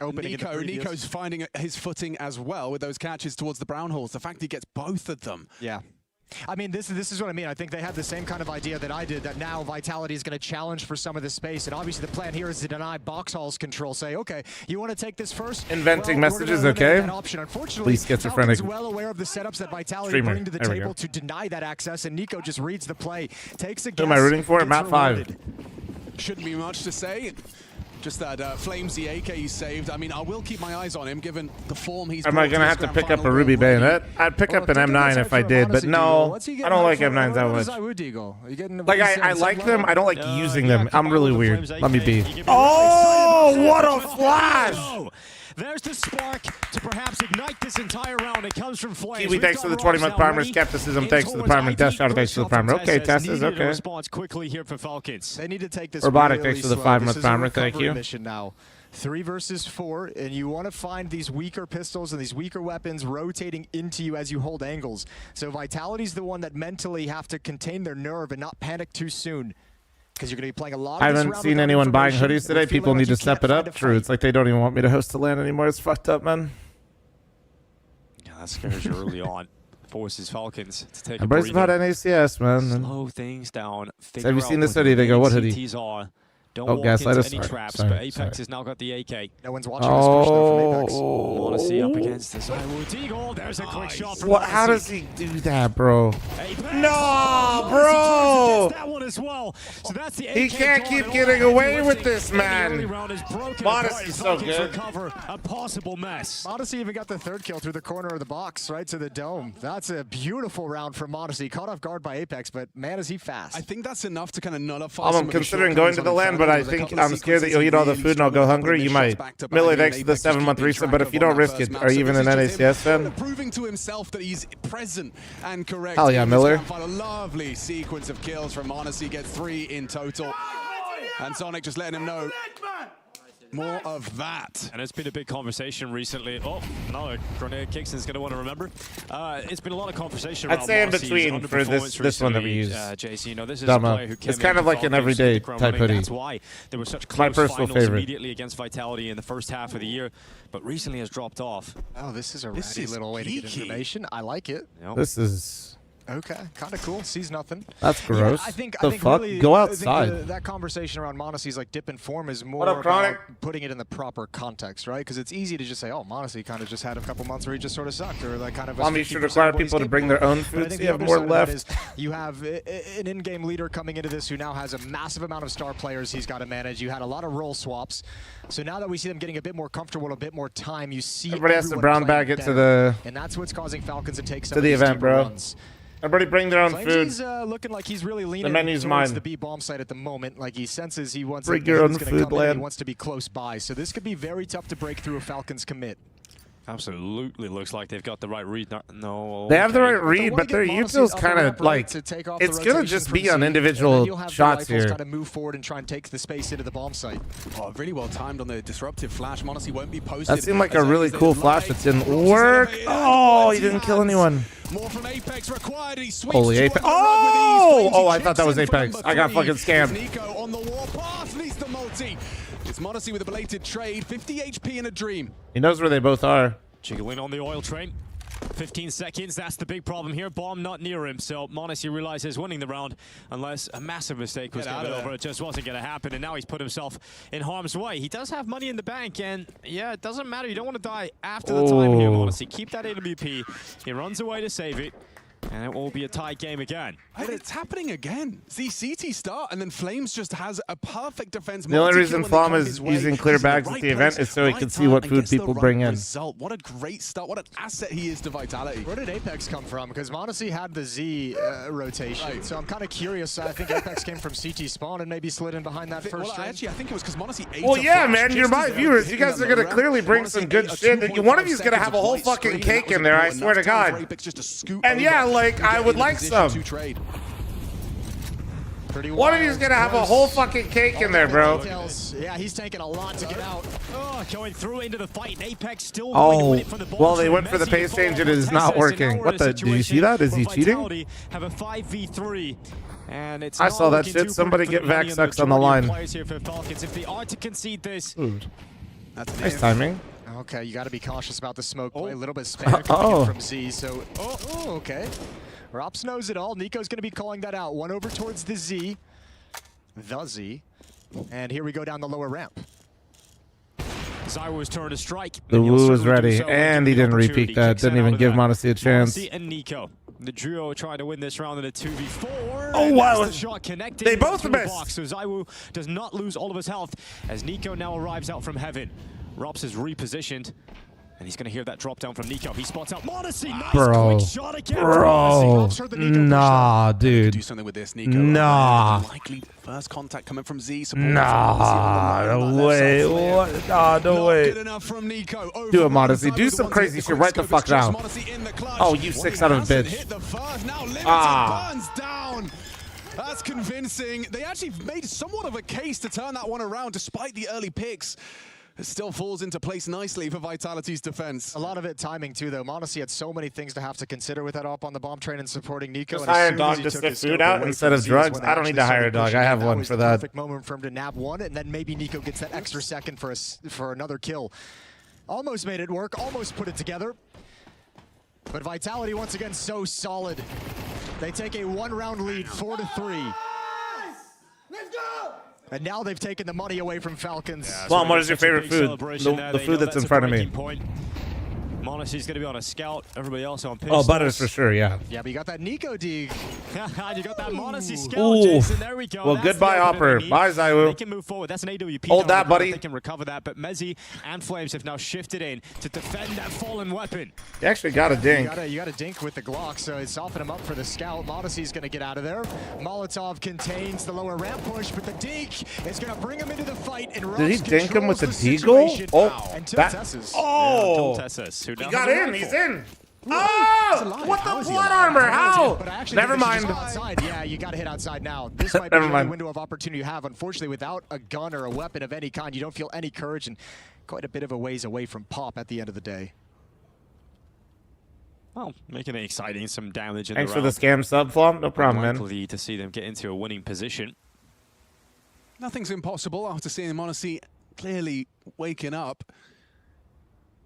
Nico's finding his footing as well with those catches towards the brown holes. The fact he gets both of them. Yeah. I mean, this is what I mean. I think they had the same kind of idea that I did, that now Vitality is going to challenge for some of this space. And obviously the plan here is to deny box halls control. Say, okay, you want to take this first? Inventing messages, okay? Unfortunately, Please schizophrenic. Falcon's well aware of the setups that Vitality bring to the table to deny that access. And Nico just reads the play, takes a guess. Who am I rooting for? Map 5. Shouldn't be much to say. Just that Flamesy AK he saved. I mean, I will keep my eyes on him given the form he's. Am I going to have to pick up a Ruby Bayonet? I'd pick up an M9 if I did, but no, I don't like M9s that much. Like, I like them. I don't like using them. I'm really weird. Let me be. Oh, what a flash! There's the spark to perhaps ignite this entire round. It comes from Flames. Kiwi, thanks for the 20-month primer. Skepticism, thanks for the primer. Death Shadow, thanks for the primer. Okay, Tess is okay. Response quickly here for Falcons. They need to take this. Robotic, really thanks for the slow. 5-month primer. Thank you. Mission now. 3 versus 4, and you want to find these weaker pistols and these weaker weapons rotating into you as you hold angles. So Vitality's the one that mentally have to contain their nerve and not panic too soon. Because you're going to be playing a lot. I haven't seen anyone buying hoodies today. People need to step it up. True, it's like they don't even want me to host the LAN anymore. It's fucked up, man. Yeah, that scares you early on. Forces Falcons to take Everybody's a about NACS, man. Slow things down. So have you seen this hoodie? They go, what hoodie? Don't oh, walk Gaslight into us. any traps, but Apex has now got the AK. No one's watching this push though from Apex. Odyssey up against this. Eagle. There's a quick shot from What? How does he do that, bro? No, bro! That one as well. So that's the he can't keep getting away with this, man. Modessy's so good. A possible mess. Modesty even got the 3rd kill through the corner of the box, right to the dome. That's a beautiful round for Modesty. Caught off guard by Apex, but man, is he fast. I think that's enough to kind of nullify. I'm considering going to the LAN, but I think I'm scared that you'll eat all the food and I'll go hungry. You might. Millie, thanks for the 7-month reset, but if you don't risk it, are you even an NACS fan? Proving to himself that he's present and correct. Hell yeah, Miller. A lovely sequence of kills from Honesty, gets 3 in total. And Sonic just letting him know. More of that. And it's been a big conversation recently. Oh, no, Grenade Kixen's going to want to remember. It's been a lot of conversation around I'd say in between for this one that we use. JC, you know, this is a player who came it's kind of like an everyday type hoodie. That's why there were such close my personal finals favorite. Immediately against Vitality in the first half of the year, but recently has dropped off. Oh, this is a ratty little way to get information. I like it. Yep. This is... Okay, kind of cool. Sees nothing. That's gross. Yeah, I think fuck? Really, go outside. That conversation around Monacy's like dip and form is more up, about putting it in the proper context, right? Because it's easy to just say, oh, Monacy kind of just had a couple months where he just sort of sucked, or like kind of. You should require people to bring their own food. So you have more left. You have an in-game leader coming into this who now has a massive amount of star players he's got to manage. You had a lot of role swaps, so now that we see them getting a bit more comfortable, a bit more time, you see everybody has to brown bag it to the. And that's what's causing Falcons to take some to the event, bro. Runs. Everybody bring their own food. He's looking like he's really leaning the menu's towards mine. the B bomb site at the moment. Like he senses he wants bring your own food, LAN. He wants to be close by. So this could be very tough to break through a Falcons commit. Absolutely looks like they've got the right read. No, they have the right read, but their util's kind of like it's gonna just be on individual shots here. Got to move forward and try and take the space into the bomb site. Oh, really well timed on the disruptive flash. Monacy won't be posted. That seemed like a really cool flash that didn't work. Oh, he didn't kill anyone. More from Apex required. He holy Apex! Oh, I thought that was Apex. I got fucking scammed. Nico on the warpath leads the multi. It's Monacy with a belated trade, 50 HP in a dream. He knows where they both are. Jiggling on the oil train. 15 seconds, that's the big problem here. Bomb not near him, so m0NESY realizes winning the round, unless a massive mistake was given over, it just wasn't going to happen, and now he's put himself in harm's way. He does have money in the bank, and yeah, it doesn't matter. You don't want to die after the time here, m0NESY. Keep that AWP. He runs away to save it, and it will be a tight game again. But it's happening again. See, CT start, and then Flames just has a perfect defense. The only reason Flom is using clear bags at the event is so he can see what food people bring in. What a great start. What an asset he is to Vitality. Where did Apex come from? Because m0NESY had the Z rotation, so I'm kind of curious. I think Apex came from CT spawn and maybe slid in behind that first I think it was because m0NESY ate Well, yeah, man, you're my viewers. You guys are going to clearly bring some good shit. One of you is going to have a whole fucking cake in there, I swear to God. And yeah, like, I would like some. One of you's gonna have a whole fucking cake in there, bro. Yeah, he's taking a lot to get out. Oh, going through into the fight, and Apex still Well, they went for the pace change and it is not working. What the? Did you see that? Is he cheating? Have a 5v3. And it's I saw that shit. Somebody get Vaxx on the line. If they are to concede this, that's nice timing. Okay, you got to be cautious about the smoke play. A little bit spam coming in from Z. So, okay. Rops knows it all. Nico's going to be calling that out. One over towards the Z. The Z. And here we go down the lower ramp. Zywo's turn to strike. The Woo was ready, and he didn't repeat that. Didn't even give m0NESY a chance. m0NESY and Nico. The duo trying to win this round in a 2v4. Oh, wow. The shot connected. They both missed. The so Zywo does not lose all of his health as Nico now arrives out from heaven. Rops is repositioned. And he's going to hear that drop down from Nico. He spots out m0NESY. Nice quick shot again. Nah, dude. Do something with this, Nico. Nah. Likely first contact coming from Z. Nah, no way. What? Nah, no way. Good enough from Nico. Do it, m0NESY. Do some crazy shit right the fuck now. Oh, you 6 out of a bitch. Burns down. That's convincing. They actually made somewhat of a case to turn that one around despite the early picks. It still falls into place nicely for Vitality's defense. A lot of it timing too, though. m0NESY had so many things to have to consider with that up on the bomb train and supporting Nico. Just hire a dog to spit food out instead of drugs. I don't need to hire a dog. I have one for that. Perfect moment for him to nab one, and then maybe Nico gets that extra second for another kill. Almost made it work. Almost put it together. But Vitality once again so solid. They take a one-round lead, 4-3. Let's go! And now they've taken the money away from Falcons. Yeah, Mom, what is your favorite food? The food that's in front of me. m0NESY's going to be on a scout. Everybody else on pitch. Oh, Butters for sure, yeah. Yeah, but you got that Nico dig. You got that m0NESY scout, Jason. There we go. Well, goodbye, Hopper. Bye, Zywo. They can move forward. That's an AWP. Hold that, buddy. They can recover that, but mezii and Flames have now shifted in to defend that fallen weapon. You actually got a dink. You got a dink with the Glock, so it's softened him up for the scout. m0NESY's going to get out of there. Molotov contains the lower ramp push, but the dink is going to bring him into the fight. And did he dink him with the deagle? Oh, He got in. He's in. Oh! What the blood armor? How? Never mind. Yeah, you got to hit outside now. This might be the only window of opportunity you have. Unfortunately, without a gun or a weapon of any kind, you don't feel any courage and quite a bit of a ways away from Pop at the end of the day. Well, making it exciting, some damage in Thanks the for the scam sub, Flom. No problem, man. Likely to see them get into a winning position. Nothing's impossible after seeing m0NESY clearly waking up.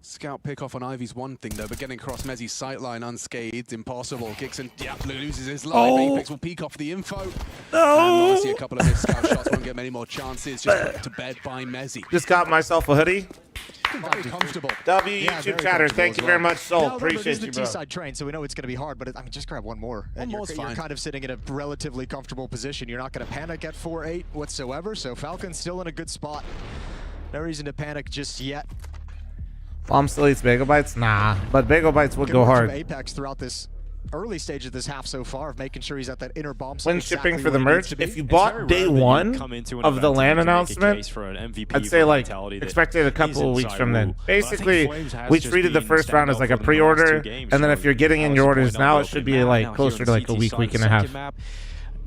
Scout pick off on Ivy's one thing though, but getting across mezii's sightline unscathed, impossible. Kixon, loses his life. Apex will peek off the info. And m0NESY, a couple of his scout shots won't get many more chances. Just put to bed by meziii. Just got myself a hoodie. Very comfortable. YouTube chatter, thank you very much, Soul. Appreciate you, bro. T-side train, so we know it's going to be hard, but I mean, just grab one more. And you're kind of sitting in a relatively comfortable position. You're not going to panic at 4-8 whatsoever, so Falcons still in a good spot. No reason to panic just yet. Flom still eats Bagel Bites? Nah, but Bagel Bites would go hard. Apex throughout this early stage of this half so far, of making sure he's at that inner bomb. When shipping for the merch, if you bought day one of the LAN announcement, I'd say like expect it a couple of weeks from then. Basically, we treated the first round as like a pre-order, and then if you're getting in your orders now, it should be like closer to like a week and a half.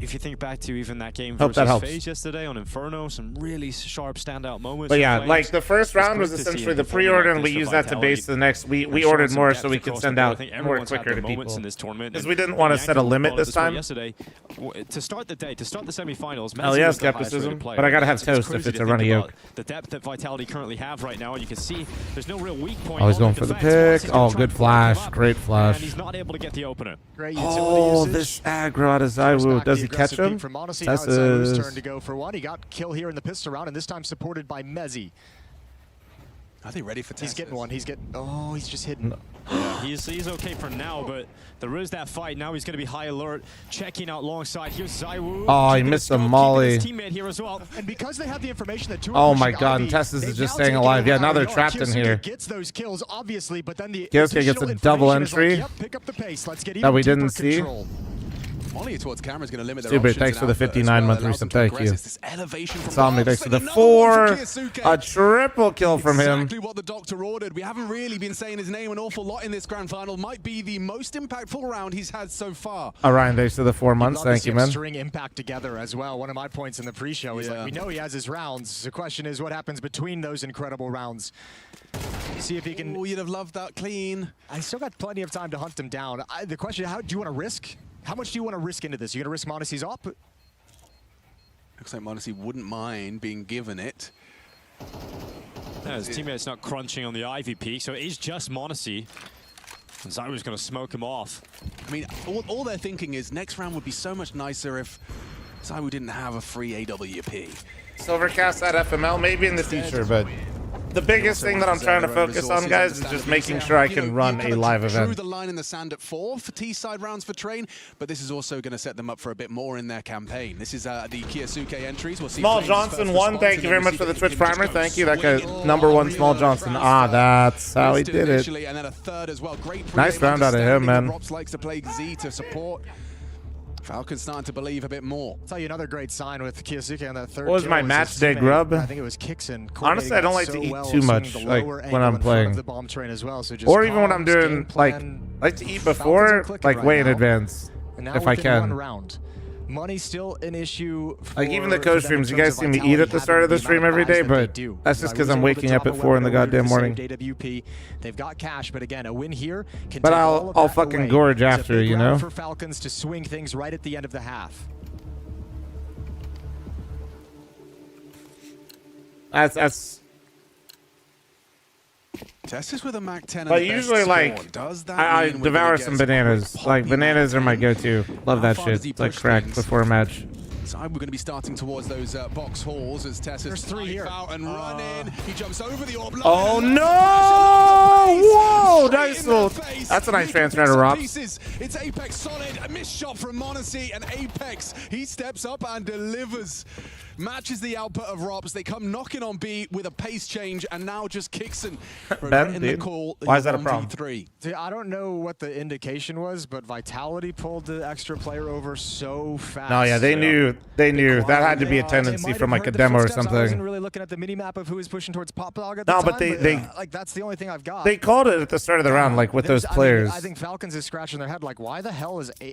if you think back to even that game Hope that versus helps. FaZe yesterday on Inferno, some really sharp standout moments. But yeah, from like players. the first round was It's good to see essentially him the performing pre-order, like and we this for used that to Vitality. base the next. We And ordered showing more some so we depth could across send the board. I out think more everyone's had quicker their to moments people. in this tournament. Because and we didn't want to the set a Yankees limit brought it this time. Yesterday, to start the day, to start the semifinals. Hell Messi yeah, was the highest skepticism, rated player. but I gotta have It's toast if crazy it's to a think runny about yolk. the depth that Vitality currently have right now, and you can see there's no real weak point. Oh, he's on going the for the defense. pick. Mouz is gonna Oh, try good and block him flash. up, Great flash. And he's not able to get the opener. Great utility Oh, usage. this aggro out of Zywoo. Does he catch him? From Monacy, now it's Zywoo's turn to That's go for one. He got kill here in the pistol round, and this time supported by Mezzi. Are they ready for He's getting one. He's getting. Oh, he's just hidden. Yeah, he's okay for now, but there is that fight. Now he's going to be high alert, checking out long side. Here's Zywoo. Oh, he missed a molly. His teammate here as well. And because they have the information that two Oh are my pushing god, Ivy, and Tessus they've is just now staying taken alive. over Yeah, now they're Ivy. trapped in Kyosuke here. Gets those kills, obviously, but then the Kyosuke gets official a double information is entry. like, yep, pick up the pace. Let's get That even we deeper didn't see. control. Molly towards camera is going to limit their Stupid, options thanks and for the output as 59-month well. Allows resub. them to Thank progress. you. It's this elevation from Somni, Mouz, thanks for and the another 4. one for Kyosuke. A triple kill from him. Exactly what the doctor ordered. We haven't really been saying his name an awful lot in this grand final. Might be the most impactful round he's had so far. Orion, thanks for the 4 months. Love to Thank see you, him man. String impact together as well. One of my points in the pre-show is like we know he has his rounds. The question is what happens between those incredible rounds. See if he can. Oh, you'd have loved that clean. I still got plenty of time to hunt him down. The question: how do you want to risk? How much do you want to risk into this? You gonna risk Monacy's op? Looks like Monacy wouldn't mind being given it. Yeah, his teammate's not crunching on the Ivy peak, so it is just Monacy. And Zywoo's going to smoke him off. I mean, all they're thinking is next round would be so much nicer if Zywoo didn't have a free AWP. Silvercast at FML, maybe in the future, but the biggest thing that I'm trying to focus on, guys, is just making sure I can run a live Drew event. the line in the sand at 4 for T-side rounds for Train, but this is also going to set them up for a bit more in their campaign. This is the Kyosuke entries. We'll see Small Flame's Johnson first 1, response, thank and you then very much we for the see Twitch him just primer. go Thank you. That guy, swinging number 1, all Small over Johnson. the Ah, crowd. that's how he Missed did it. initially, and then a third as well. Great Nice pre-aim round out of him, understanding. man. Rops likes to play Z to support. Falcons starting to believe a bit more. I'll tell you another great sign with Kyosuke on that third. What was kill my his match day teammate, grub? I think it was Kixon. Honestly, I don't like to eat too much, like, when I'm playing. The bomb train as well, so just Or even when I'm comms, game doing, like, plan. I like to eat Falcons are before, clicking like, right way in now. advance, And now if I within one can. round. Money's still an issue. Like, even the for co them in streams, you terms guys of see me eat Vitality at the start of the having stream amount every of buys day, that they but do. that's just Zywoo because was I'm able to waking up drop at a 4 in the weapon earlier goddamn to morning. save AWP. They've got cash, but again, a win here can But take all of I'll that fucking away. gorge It's a after, big you round know? for Falcons to swing things right at the end of the half. That's Tessus with a Mac 10. But and usually, best like, score. Does that I mean we're devour gonna some get bananas. poppy Like, bananas are my Mac 10? go-to. Love How that far shit. does he It's like push crack things? before a match. So we're going to be starting towards those box halls as Tessus There's 3 here. out and running. He jumps over the orb. Oh no! Whoa! Nice little. That's a nice transfer to Rob. It's Apex solid. A missed shot from Monacy, and Apex, he steps up and delivers. Matches the output of Robs. They come knocking on B with a pace change, and now just Kixon Ben, in the dude, call. why is that a problem? 1v3. See, I don't know what the indication was, but Vitality pulled the extra player over so fast. No, yeah, they knew. They knew that had to be a tendency from like a demo or I wasn't something. really looking at the mini map of who was pushing towards Pop Dog at No, the but time, they like that's the only thing I've got. They called it at the start of the round, like with those players. I think Falcons is scratching their head, like, why the hell is there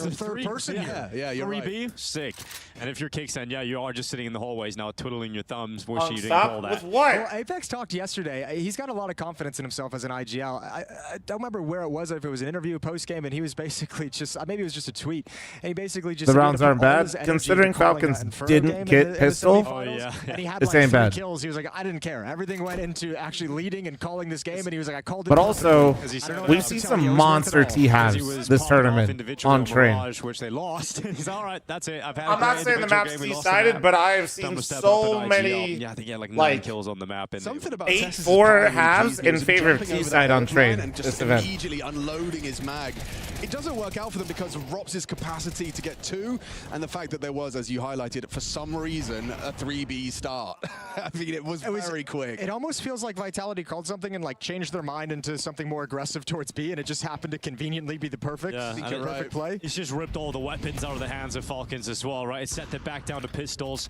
a third person here? Yeah, you're right. 3B? Sick. And if you're Kickstand, yeah, you are just sitting in the hallways now, twiddling your thumbs, wishing you didn't stop call that. with what? Well, Apex talked yesterday. He's got a lot of confidence in himself as an IGL. I don't remember where it was, if it was an interview, post game, and he was basically just maybe it was just a tweet, and he basically just The rounds aren't bad, considering Falcons didn't get pistol. Oh yeah, and he had This like ain't 3 bad. kills. He was like, I didn't care. Everything went into actually leading and calling this game, and he was like, I called it. But also, perfectly. we've seen some monster T-halves this tournament on train. Mirage, which they lost. He's all right. That's it. I've had. I'm not saying the map's T-sided, but I have seen so many. Yeah, I think he had like 9 kills on the map. And Something about 8-4 halves in favor of T-side on train and this just event. immediately unloading his mag. It doesn't work out for them because of Rops' capacity to get 2 and the fact that there was, as you highlighted, for some reason, a 3B start. I mean, it was very quick. It almost feels like Vitality called something and like changed their mind into something more aggressive towards B, and it just happened to conveniently be the perfect, perfect play. He's just ripped all the weapons out of the hands of Falcons as well, right? It set them back down to pistols.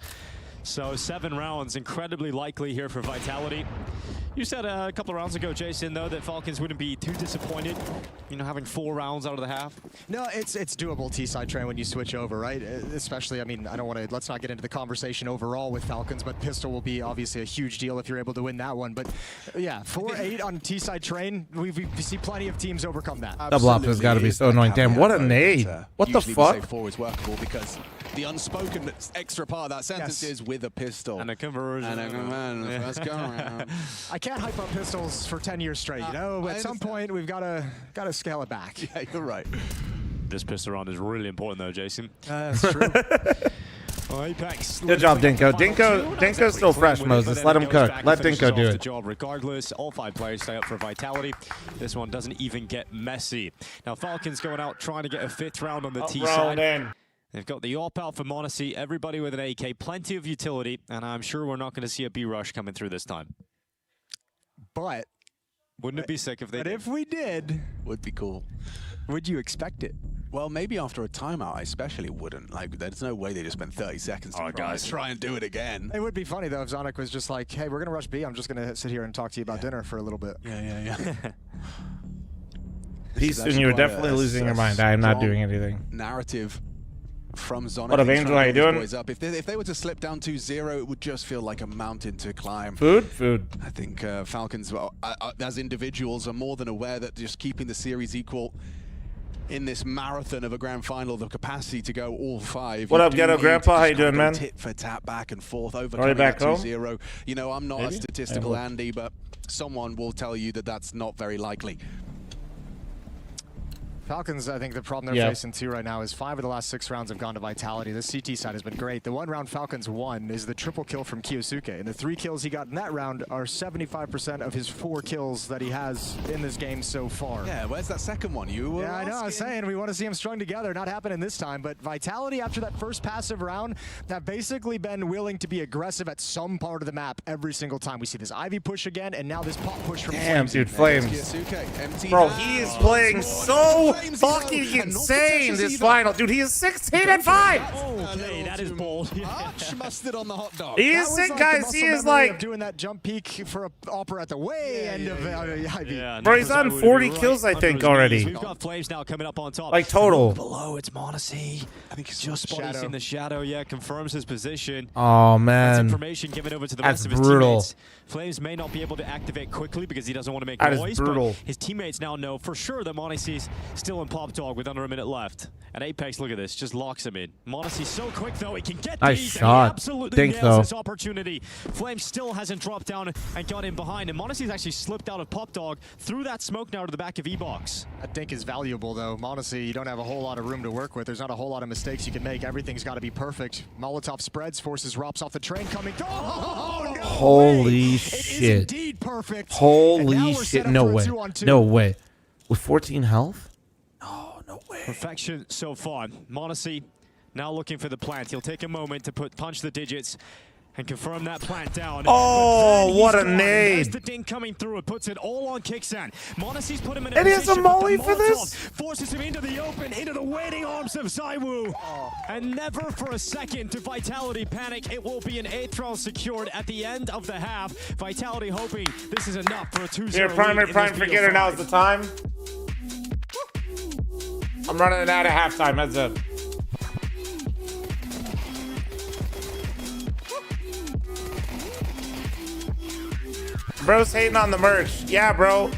So 7 rounds, incredibly likely here for Vitality. You said a couple of rounds ago, Jason, though, that Falcons wouldn't be too disappointed, you know, having 4 rounds out of the half. No, it's doable T-side train when you switch over, right? Especially, I mean, I don't want to, let's not get into the conversation overall with Falcons, but pistol will be obviously a huge deal if you're able to win that one. But yeah, 4-8 on T-side train, we see plenty of teams overcome that. Double up has got to be so annoying. Damn, what a nade. What the fuck? 4 is workable because the unspoken extra part of that sentence is with a pistol. And a conversion. And let's go. I can't hype up pistols for 10 years straight, you know? At some point, we've got to scale it back. Yeah, you're right. This pistol round is really important, though, Jason. That's true. Apex. Good job, Dinko. Dinko's still fresh, Moses. Let him cook. Let Dinko do it. Job regardless. All 5 players stay up for Vitality. This one doesn't even get messy. Now, Falcons going out trying to get a 5th round on the T side. They've got the AWP out for Monacy, everybody with an AK, plenty of utility, and I'm sure we're not going to see a B rush coming through this time. But wouldn't it be sick if they did? If we did, would be cool. Would you expect it? Well, maybe after a timeout, I especially wouldn't. Like, there's no way they just spent 30 seconds to try and do it again. It would be funny, though, if Zonic was just like, hey, we're going to rush B. I'm just going to sit here and talk to you about dinner for a little bit. Yeah. Houston, you were definitely losing your mind. I am not doing anything. Narrative from Zonic. What up, Angel? How you doing? Up. If they were to slip down 2-0, it would just feel like a mountain to climb. Food. I think Falcons, as individuals, are more than aware that just keeping the series equal in this marathon of a grand final, the capacity to go all 5. What up, Ghetto Grandpa? How you doing, man? Tit for tat, back and forth, overcoming that 2-0. You know, I'm not a statistical Andy, but someone will tell you that that's not very likely. Falcons, I think the problem they're facing too right now is 5 of the last 6 rounds have gone to Vitality. The CT side has been great. The 1 round Falcons won is the triple kill from Kiyosuke. And the 3 kills he got in that round are 75% of his 4 kills that he has in this game so far. Yeah, where's that second one? You were I know, I was saying we want to see them strung together. Not happening this time, but Vitality after that first passive round have basically been willing to be aggressive at some part of the map every single time. We see this Ivy push again, and now this pop push from Flames. Dude, Flames. Kiyosuke, Bro, he is playing so fucking insane this final. Dude, he is 16 and 5. Okay, that is bold. Mustard on the hot dog. He is sick, guys. He is like doing that jump peek for a opera at the way end of Ivy. Bro, he's on 40 kills, I think, already. We've got Flames now coming up on top. Like total. Below, it's Monacy. I think he's just spotted in the shadow. Yeah, confirms his position. Oh man. That's information given over to the rest of his teammates. Flames may not be able to activate quickly because he doesn't want to make noise. But his teammates now know for sure that Monacy's still in Pop Dog with under a minute left. And Apex, look at this, just locks him in. Monacy's so quick though, he can get these. And he absolutely nails this opportunity. Flames still hasn't dropped down and got in behind. And Monacy's actually slipped out of Pop Dog through that smoke now to the back of E-Box. That dink is valuable though. Monacy, you don't have a whole lot of room to work with. There's not a whole lot of mistakes you can make. Everything's got to be perfect. Molotov spreads, forces Rops off the train coming. Oh, no holy shit. It is indeed perfect. Holy shit. No way. No way. With 14 health? No way. Perfection so far. Monacy now looking for the plant. He'll take a moment to punch the digits and confirm that plant down. Oh, what a nade. There's the ding coming through. It puts it all on Kixan. Monacy's put him in a position. It is a molly for this? Forces him into the open, into the waiting arms of Zywoo. And never for a second to Vitality panic. It will be an 8th round secured at the end of the half. Vitality hoping this is enough for a 2-0 Here, Prime Forgetter, now's the time. I'm running it out of halftime, heads up. Bro's hating on the merch. Yeah, bro.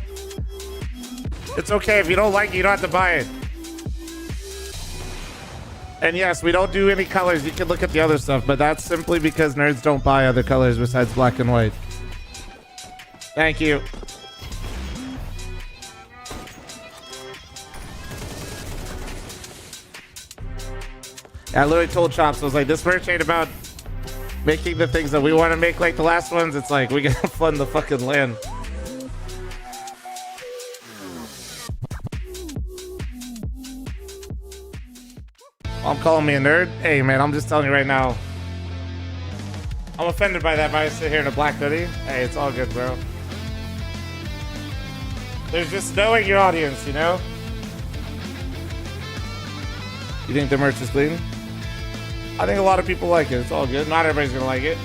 It's okay. If you don't like it, you don't have to buy it. And yes, we don't do any colors. You can look at the other stuff, but that's simply because nerds don't buy other colors besides black and white. Thank you. I literally told Chops, I was like, this merch ain't about making the things that we want to make like the last ones. It's like, we gotta fund the fucking LAN. I'm calling me a nerd? Hey, man, I'm just telling you right now. I'm offended by that, but I sit here in a black hoodie. Hey, it's all good, bro. There's just knowing your audience, you know? You think the merch is clean? I think a lot of people like it. It's all good. Not everybody's gonna like it.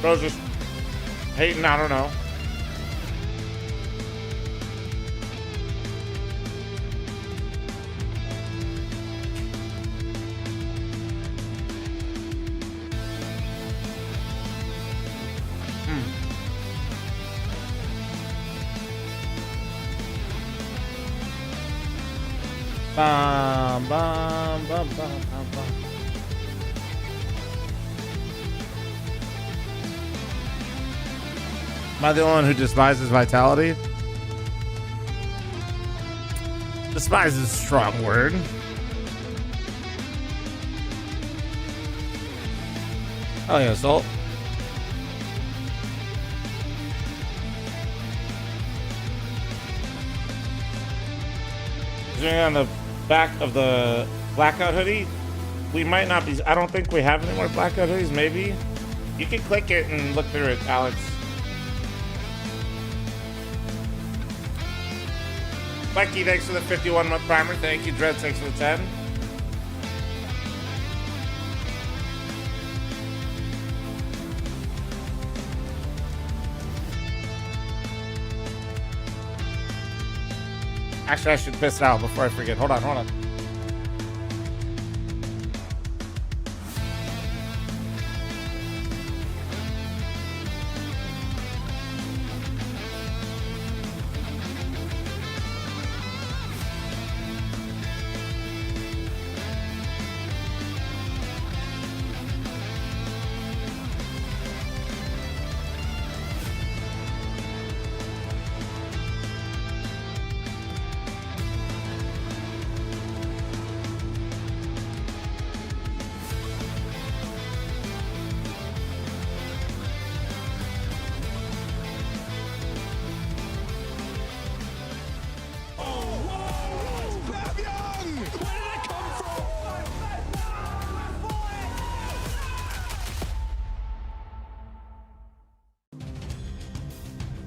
Bro's just Hating, I don't know. Bum, bum, bum, bum, bum, bum. Am I the only one who despises vitality? Despise is a strong word. Oh yeah, Salt. Zooming on the back of the blackout hoodie, we might not be. I don't think we have any more blackout hoodies. Maybe you can click it and look through it, Alex. Becky, thanks for the 51-month primer. Thank you, Dread, thanks for the 10. Actually, I should piss out before I forget. Hold on, hold on.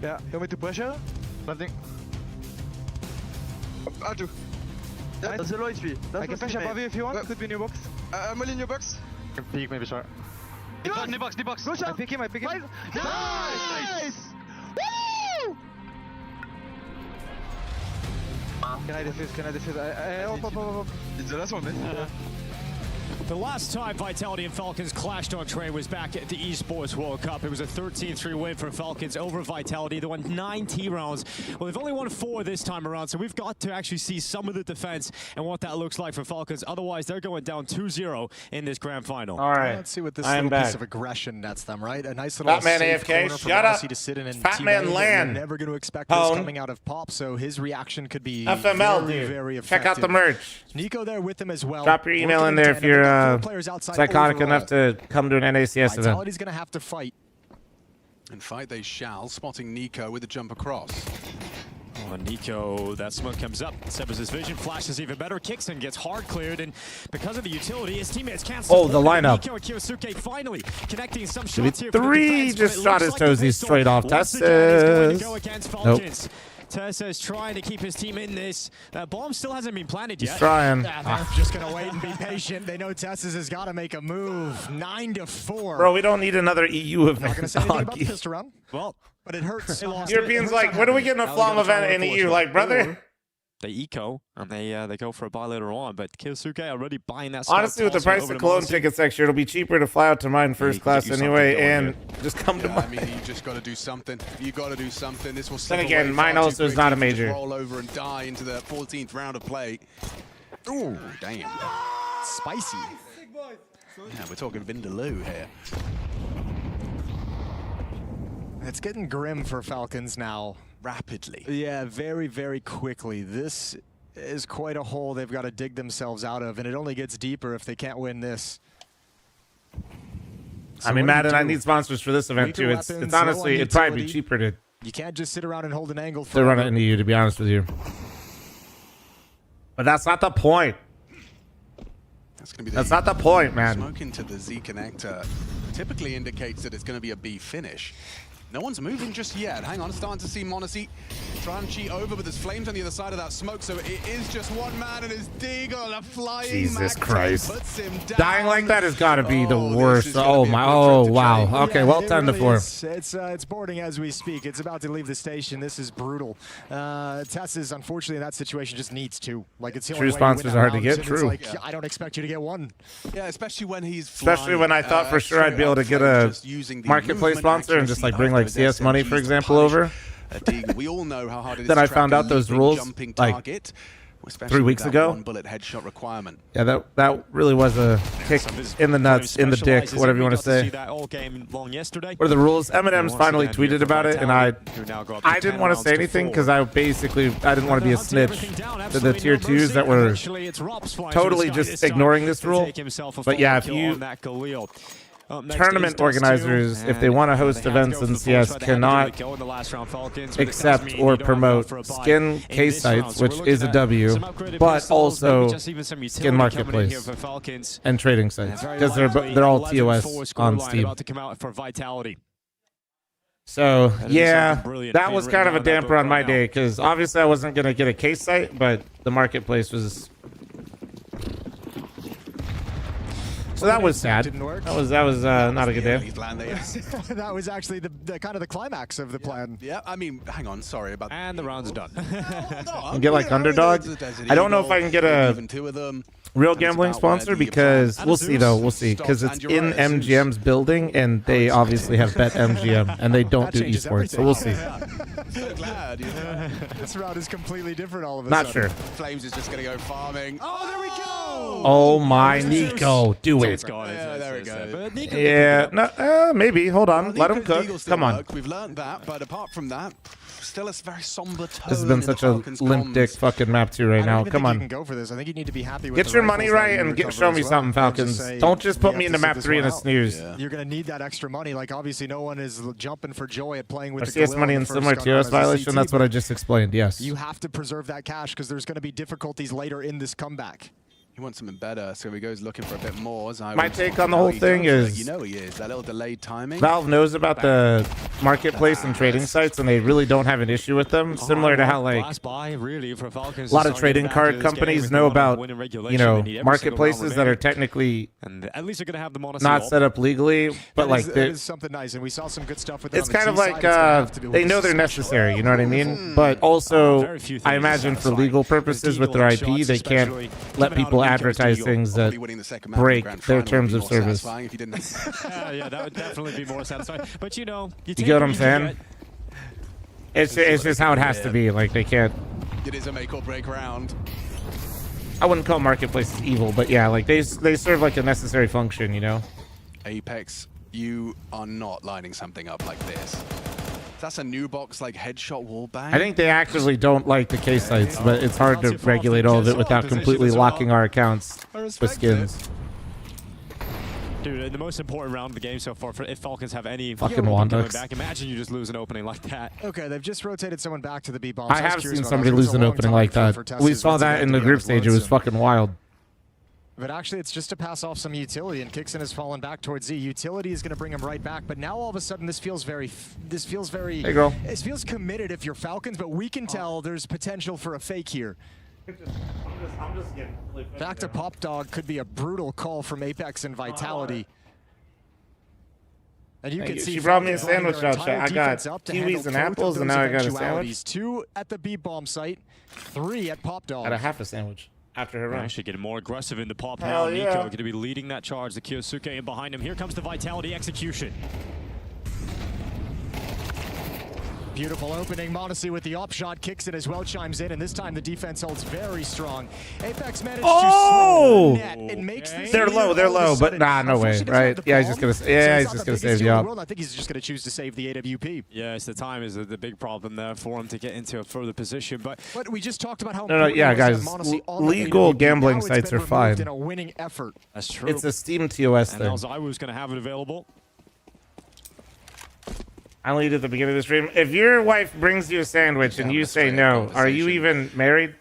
Yeah, you want me to pressure? Nothing. I'll do. Yeah, that's a low HP. I can pressure above you if you want. Could be in your box. I'm only in your box. Peek maybe short. New box, new box. I pick him, I pick him. Nice! Woo! Can I defuse? Can I defuse? Up. It's the last one, man. The last time Vitality and Falcons clashed on Train was back at the Esports World Cup. It was a 13-3 win for Falcons over Vitality. They won 9 T rounds. Well, they've only won 4 this time around, so we've got to actually see some of the defense and what that looks like for Falcons. Otherwise, they're going down 2-0 in this grand final. All right. Let's see what this little piece of aggression nets them, right? A nice little Fat Man safe AFK, corner for shut up. Mousy to sit in and Fat Man LAN. You're never going to expect this coming out of Pop, so his reaction could be FML, very, dude. very effective. Check out the merch. Nico there with him as well. Drop your email in there if you're psychotic enough to come to an NACS event. Vitality's going to have to fight. And fight they shall, spotting Nico with the jump across. Oh, Nico, that smoke comes up, severs his vision, flashes even better, kicks and gets hard cleared, and because of the utility, his teammates can't support the lineup. Nico and Kyosuke finally connecting some shots here. 3 just shot his toesies straight off. Tessus. Nope. Tessa's trying to keep his team in this. That bomb still hasn't been planted yet. He's trying. They're just going to wait and be patient. They know Tessus has got to make a move. 9-4. Bro, we don't need another EU event. Not going to say anything about the pistol round. Well, but it hurts. Europeans like, when are we getting a Flom event in EU? Like, brother. They eco and they go for a buy later on, but Kyosuke already buying that. Honestly, with the price of Cologne tickets next year, it'll be cheaper to fly out to mine first class anyway, and just come to mine. I mean, you just got to do something. You got to do something. This will. Then again, mine also is not a major. Roll over and die into the 14th round of play. Ooh, damn. Spicy. Yeah, we're talking Vindaloo here. It's getting grim for Falcons now. Rapidly. Yeah, very, very quickly. This is quite a hole they've got to dig themselves out of, and it only gets deeper if they can't win this. So I mean, Madden, I need sponsors for this event too. It's honestly, it'd probably be cheaper to. You can't just sit around and hold an angle for. To run it into you, to be honest with you. But that's not the point. That's not the point, man. Smoke into the Z connector typically indicates that it's going to be a B finish. No one's moving just yet. Hang on, starting to see m0NESY try and cheat over, but there's flames on the other side of that smoke, so it is just one man and his Deagle, a flying Jesus Mac Christ. puts him down. Dying like that has got to be the worst. Oh my! Oh wow. Okay, well timed really for. It's boarding as we speak. It's about to leave the station. This is brutal. Tess is unfortunately in that situation just needs two. Like it's the True only way you win sponsors that are hard to round, get. and True. It's like, I don't expect you to get one. Yeah, especially when he's Especially when I thought for sure I'd be able to get a marketplace sponsor and just like bring like CS money, for example, over. We all know how hard it is Then to I track found a out those leaping, rules jumping like target, especially 3 with weeks that ago. one-bullet headshot requirement. Yeah, that really was a kick in the nuts, in the dick, whatever you want to say. What are the rules? Eminem's finally tweeted about it, and I didn't want to say anything because I didn't want to be a snitch to the tier 2s that were totally just ignoring this rule. But yeah, if you tournament organizers, if they want to host events in CS, cannot accept or promote skin case sites, which is a W, but also skin marketplace and trading sites because they're all TOS on Steam. So yeah, that was kind of a damper on my day because obviously I wasn't gonna get a case site, but the marketplace was. So that was sad. That was not a good day. That was actually the kind of the climax of the plan. Yeah, I mean, hang on, sorry about that. And the round's done. And get like underdog. I don't know if I can get a real gambling sponsor because we'll see though. We'll see because it's in MGM's building and they obviously have bet MGM and they don't do esports. So we'll see. So glad. This round is completely different all of a Not sudden. sure. Flames is just gonna go farming. Oh, there we go. Oh my Nico, do it. Yeah, there we go. Yeah, no, maybe. Hold on, let him cook. Come on. We've learned that, but apart from that, still a very somber tone. This has been such a limp dick fucking map 2 right now. Come on. You can go for this. I think you need to be happy with Get your money right and show me something, Falcons. Don't just put me into map 3 in a snooze. You're going to need that extra money. Like, obviously, no one is jumping for joy at playing with Our the CS Galil money in in the similar first gun TOS as a violation, CT, that's what but I just explained, yes. You have to preserve that cash because there's going to be difficulties later in this comeback. He wants something better, so he goes looking for a bit more. My take on the whole thing is, you know he is that little delayed timing. Valve knows about the marketplace and trading sites, and they really don't have an issue with them. Similar to how like a lot of trading card companies know about, you know, marketplaces that are technically not set up legally, but like that is something nice, and we saw some good stuff with. It's kind of like they know they're necessary. You know what I mean? But also, I imagine for legal purposes with their IP, they can't let people advertise things that break their terms of service. Yeah, that would definitely be more satisfying. But you know, you get what I'm saying? It's just how it has to be. Like they can't. It is a make or break round. I wouldn't call marketplaces evil, but yeah, like they serve like a necessary function, you know. Apex, you are not lining something up like this. That's a new box like headshot wall bang. I think they actively don't like the case sites, but it's hard to regulate all of it without completely locking our accounts with skins. Dude, the most important round of the game so far, if Falcons have any fucking going Wandux. back, imagine you just lose an opening like that. Okay, they've just rotated someone back to the B bomb. I have seen somebody lose an opening like that. We saw that in the group stage. It was fucking wild. But actually, it's just to pass off some utility, and Kixon has fallen back towards Z. Utility is going to bring him right back, but now all of a sudden, this feels very. Hey, girl. It feels committed if you're Falcons, but we can tell there's potential for a fake here. I'm just getting Back to Pop Dog could be a brutal call from Apex and Vitality. And you can see she brought me a sandwich out. I got kiwis and apples, and now I got a sandwich. 2 at the B bomb site, 3 at Pop Dog. Got a half a sandwich. After her run. Actually getting more aggressive in the pop Hell now. yeah. Nico going to be leading that charge. The Kyosuke in behind him. Here comes the Vitality execution. Beautiful opening. m0NESY with the up shot kicks it as well, chimes in, and this time the defense holds very strong. Apex managed to swing the net and makes this. They're low, but nah, no way, right? Yeah, he's just gonna. Yeah, he's just gonna save the up. I think he's just gonna choose to save the AWP. Yes, the time is the big problem there for him to get into a further position. But we just talked about how. No, yeah, guys. Legal gambling sites are fine. In a winning effort. That's true. It's a Steam TOS and thing. now Zywo's going to have it available. I only did at the beginning of the stream. If your wife brings you a sandwich and you say no, are you even married?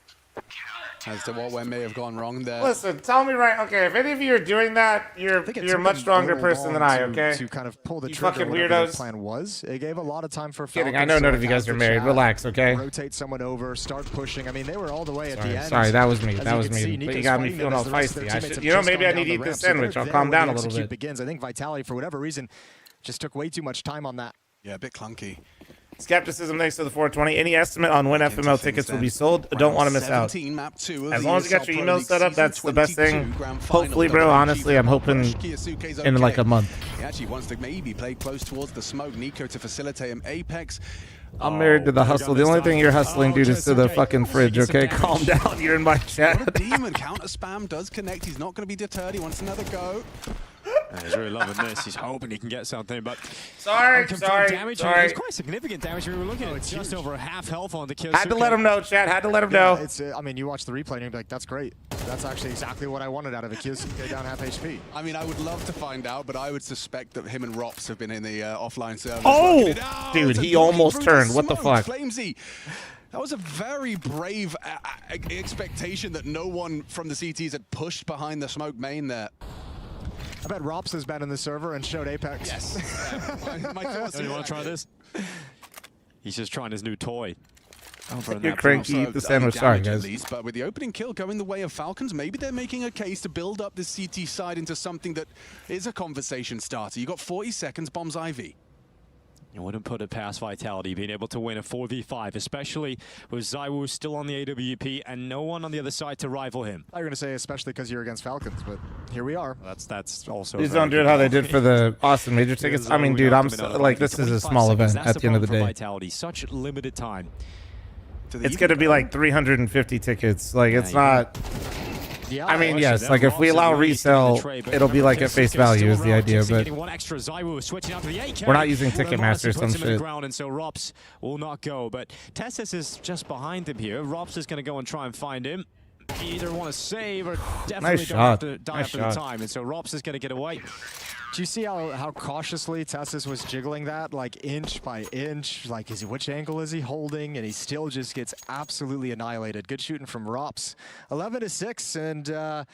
as to what may have gone wrong there. Listen, tell me right. Okay, if any of you are doing that, you're a much stronger person than I. Okay. To kind of pull the you trigger, fucking whatever weirdos. the plan was. It gave a lot of time for Kidding. Falcons I know none to of you guys have are the married. chat, Relax, okay. Rotate someone over, start pushing. I mean, they were all the way at the end. Sorry, that was me. As That you was can me. see, But Nico's you got me fighting feeling them all as the rest of their feisty. teammates have You know, just maybe gone I down need to the eat this ramp. So they're sandwich. I'll there calm when down the a little execute bit. begins. I think Vitality, for whatever reason, just took way too much time on that. Yeah, a bit clunky. Skepticism thanks to the 420. Any estimate on when FML tickets will be sold? Don't want to miss out. As long as you got your email set up, that's the best thing. Hopefully, bro, honestly, I'm hoping in like a month. He actually wants to maybe play close towards the smoke. Nico to facilitate him. Apex. I'm married to the hustle. The only thing you're hustling, dude, is to the fucking fridge, okay? Calm down. You're in my chat. Demon counter spam does connect. He's not going to be deterred. He wants another go. He's really loving this. He's hoping he can get something, but sorry. Damage. It's quite significant damage. We were looking at just over half health on the kill. Had to let him know, chat. Had to let him know. It's. I mean, you watch the replay and you're like, that's great. That's actually exactly what I wanted out of a Kyosuke down half HP. I mean, I would love to find out, but I would suspect that him and Rops have been in the offline service. Oh, dude, he almost turned. What the fuck? Flamesy. That was a very brave expectation that no one from the CTs had pushed behind the smoke main there. I bet Rops has been in the server and showed Apex. Yes. My thoughts. You want to try this? He's just trying his new toy. You're cranky. Eat the sandwich. Sorry, At guys. least, but with the opening kill going the way of Falcons, maybe they're making a case to build up the CT side into something that is a conversation starter. You got 40 seconds, Bombs IV. You wouldn't put it past Vitality being able to win a 4v5, especially with Zywoo still on the AWP and no one on the other side to rival him. I was going to say especially because you're against Falcons, but here we are. That's also. Please don't do it how they did for the Austin Major tickets. I mean, dude, I'm like, this is a small event at the end of the day. Vitality, such limited time. It's going to be like 350 tickets. Like, it's not. Yeah, I mean, yes, like if we allow resale, it'll be like at face value is the idea, but we're not using Ticketmaster or some shit. And so Rops will not go, but Testis is just behind him here. Rops is going to go and try and find him. Either want to save or definitely don't have to die after the time, and so Rops is going to get away. Do you see how cautiously Tessis was jiggling that, like inch by inch? Like, which angle is he holding? And he still just gets absolutely annihilated. Good shooting from Rops. 11-6 and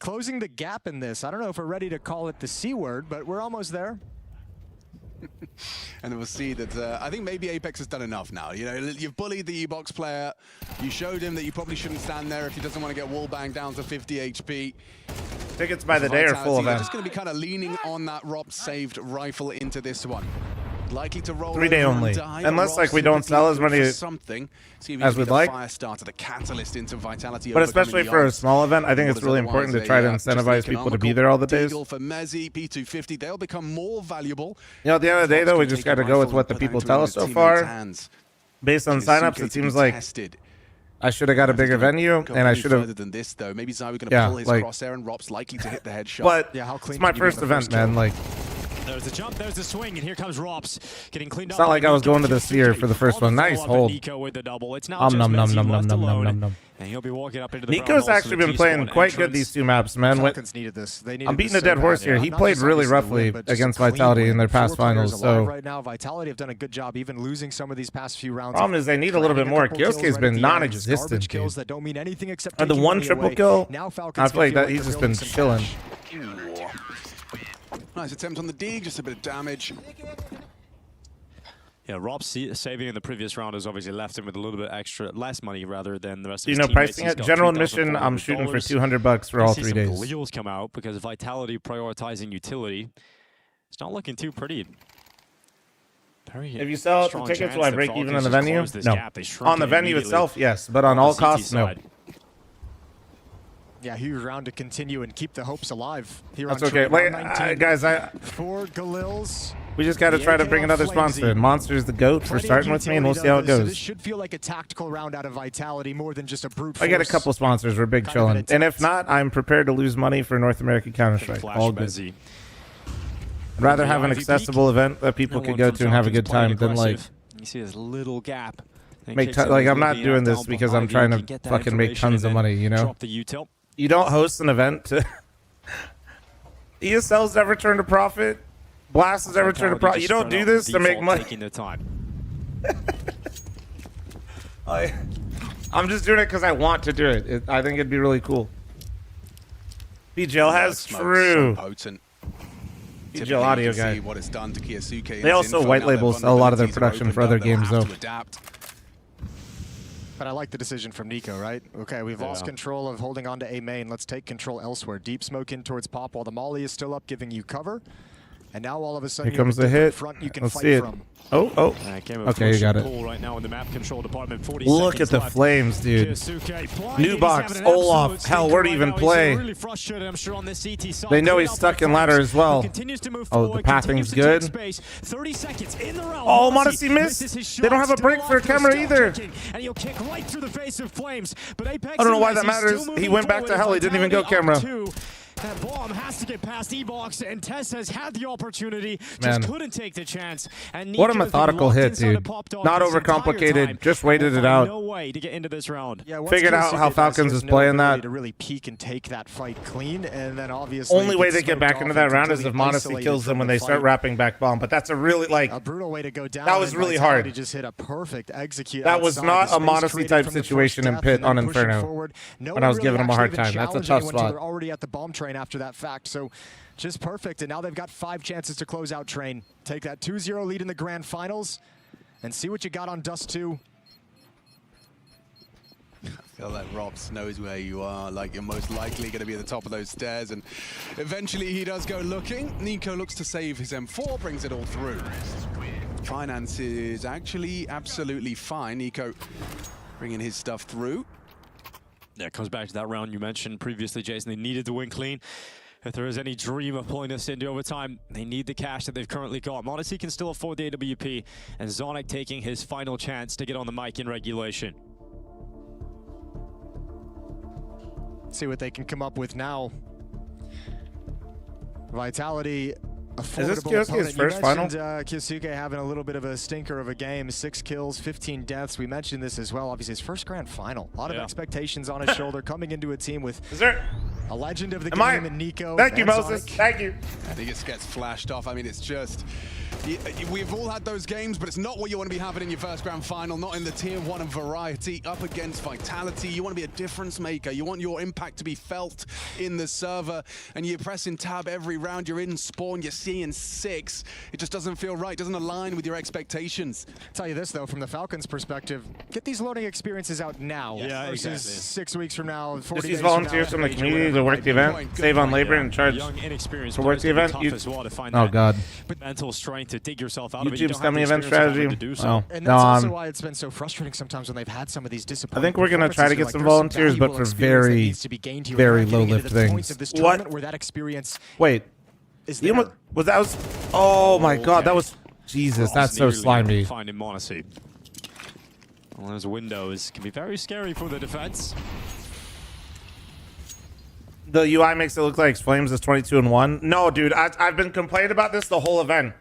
closing the gap in this. I don't know if we're ready to call it the C word, but we're almost there. And we'll see that I think maybe Apex has done enough now. You know, you've bullied the E-Box player. You showed him that you probably shouldn't stand there if he doesn't want to get wall banged down to 50 HP. Tickets by the day are full of They're them. just going to be kind of leaning on that Rob saved rifle into this one. Likely to roll 3 day over and only. die, Unless like we don't sell as many as we'd like. Fire starter, the catalyst into Vitality. But especially for a small event, I think it's really important to try to incentivize people to be there all the days. For Mezzi, P250, they'll become more valuable. You know, at the end of the day, though, we just got to go with what the people tell us so far. Based on signups, it seems like I should have got a bigger venue, and I should have. Further than this, though, maybe Zywoo going to pull his crosshair, and Rob's likely to hit the headshot. But yeah, how clean it's my first event, man. Like. There's a jump, there's a swing, and here comes Rops getting cleaned up. It's not like I was going to the Seer for the first one. Nice hold. Nico with the double. It's now Nom just nom Mezzi nom left nom nom alone, nom nom. and he'll be walking up into the Nico's actually been playing quite good these two maps, man. Falcons needed this. They needed I'm beating this a dead so horse bad. here. Yeah, He not played just really obviously the roughly win, but just against a clean Vitality win. in their past 4 players finals. alive So right now, Vitality have done a good job, even losing some of these past few rounds. problem is they need a little bit more. Kyosuke's been non-existent, Kills dude. that don't mean anything except The taking one money triple away. kill, Now Falcons I feel like can that he's they're just been building some chilling. cash. Nice attempt on the dig, just a bit of damage. Yeah, Rob saving in the previous round has obviously left him with a little bit less money rather than the rest Do of you his know teammates. pricing He's at got general admission? I'm $3,400. shooting for $200 for all 3 days. Some Gleals come out because Vitality prioritizing utility. It's not looking too pretty. If you sell out the tickets, will I break even on the venue? No. On the venue itself, yes, but on all costs, no. Yeah, huge round to continue and keep the hopes alive. Here That's on okay. Trade Like, 119. guys, for Galils. we just got to try to bring another sponsor in. Monster's the GOAT for starting with me, and we'll see how it So this goes. should feel like a tactical round out of Vitality more than just a brute force. I get a couple sponsors. We're big chilling. And if not, I'm prepared to lose money for North American Counter-Strike. All good. I'd rather have an accessible event that people could go to and have a good time than like you see this little gap. like I'm not doing this because I'm trying to fucking make tons of money, you know? Drop the util. You don't host an event to ESL's never turned a profit. Blast has never turned a profit. You don't do this to make money. Taking their time. I'm just doing it because I want to do it. I think it'd be really cool. BGL has true. So potent. BGL audio guy. What it's done to Kiyosuke. They also white label a lot of their production for other games though. But I like the decision from Nico, right? Okay, we've lost control of holding on to A main. Let's take control elsewhere. Deep smoke in towards Pop while the molly is still up, giving you cover. And now all of a sudden, here comes the hit. Front you can Let's fight see it. from. Oh. Okay, you got it. Right now in the map control department, 40 Look at the flames, dude. New box, Olaf. Hell, where to even play? They know he's stuck in ladder as well. Oh, the pathing's good. 30 seconds in the round. Oh, Modesty missed. They don't have a break for a camera either. And he'll kick right through the face of Flames. But Apex, I don't know why that matters. He went back to hell. He didn't even go camera. That bomb has to get past E-Box, and Tess has had the opportunity, just couldn't take the chance. And what a methodical hit, dude. Not overcomplicated, just waited it out. No way to get into this round. Yeah, figured out how Falcons is playing that. To really peek and take that fight clean, and then obviously only way they get back into that round is if Modesty kills them when they start wrapping back bomb. But that's a really a brutal way to go down. That was really hard. He just hit a perfect execute. That was not a Modesty type situation in pit on Inferno. When I was giving him a hard time, that's a tough spot. They're already at the bomb train after that fact. So just perfect, and now they've got 5 chances to close out Train. Take that 2-0 lead in the grand finals and see what you got on Dust 2. I feel like Robs knows where you are, like you're most likely going to be at the top of those stairs, and eventually he does go looking. Nico looks to save his M4, brings it all through. Finance is actually absolutely fine. Nico bringing his stuff through. Yeah, it comes back to that round you mentioned previously, Jason. They needed to win clean. If there is any dream of pulling this into overtime, they need the cash that they've currently got. Modesty can still afford the AWP, and Zonic taking his final chance to get on the mic in regulation. See what they can come up with now. Vitality, a formidable is this opponent. Kiyosuke's first final? Kiyosuke having a little bit of a stinker of a game. 6 kills, 15 deaths. We mentioned this as well. Obviously, his first grand final. A lot of expectations on his shoulder, coming into a team with a legend of the game in Nico. Thank you, Moses. Thank you. I think it gets flashed off. I mean, it's just... We've all had those games, but it's not what you want to be having in your first grand final, not in the tier 1 and variety, up against Vitality. You want to be a difference maker. You want your impact to be felt in the server, and you're pressing tab every round. You're in spawn, you're seeing 6. It just doesn't feel right, doesn't align with your expectations. I'll tell you this, though, from the Falcons' perspective, get these learning experiences out now. Yeah, versus exactly. 6 weeks from now, 40 Just days use from volunteers now. from the community to work the event, save on labor, and charge to work the event. Oh, God. Mental strength to dig yourself out of it. YouTube's coming event strategy. Oh, And no, that's also why it's been so frustrating sometimes when they've had some of these disappointing I think we're going to try to get some volunteers, but for very, very low lift things. What? Where that experience Wait. is Oh, my God. That was... Jesus, that's so slimy. Finding Monacy. Well, those windows can be very scary for the defense. The UI makes it look like Flames is 22-1. No, dude, I've been complaining about this the whole event.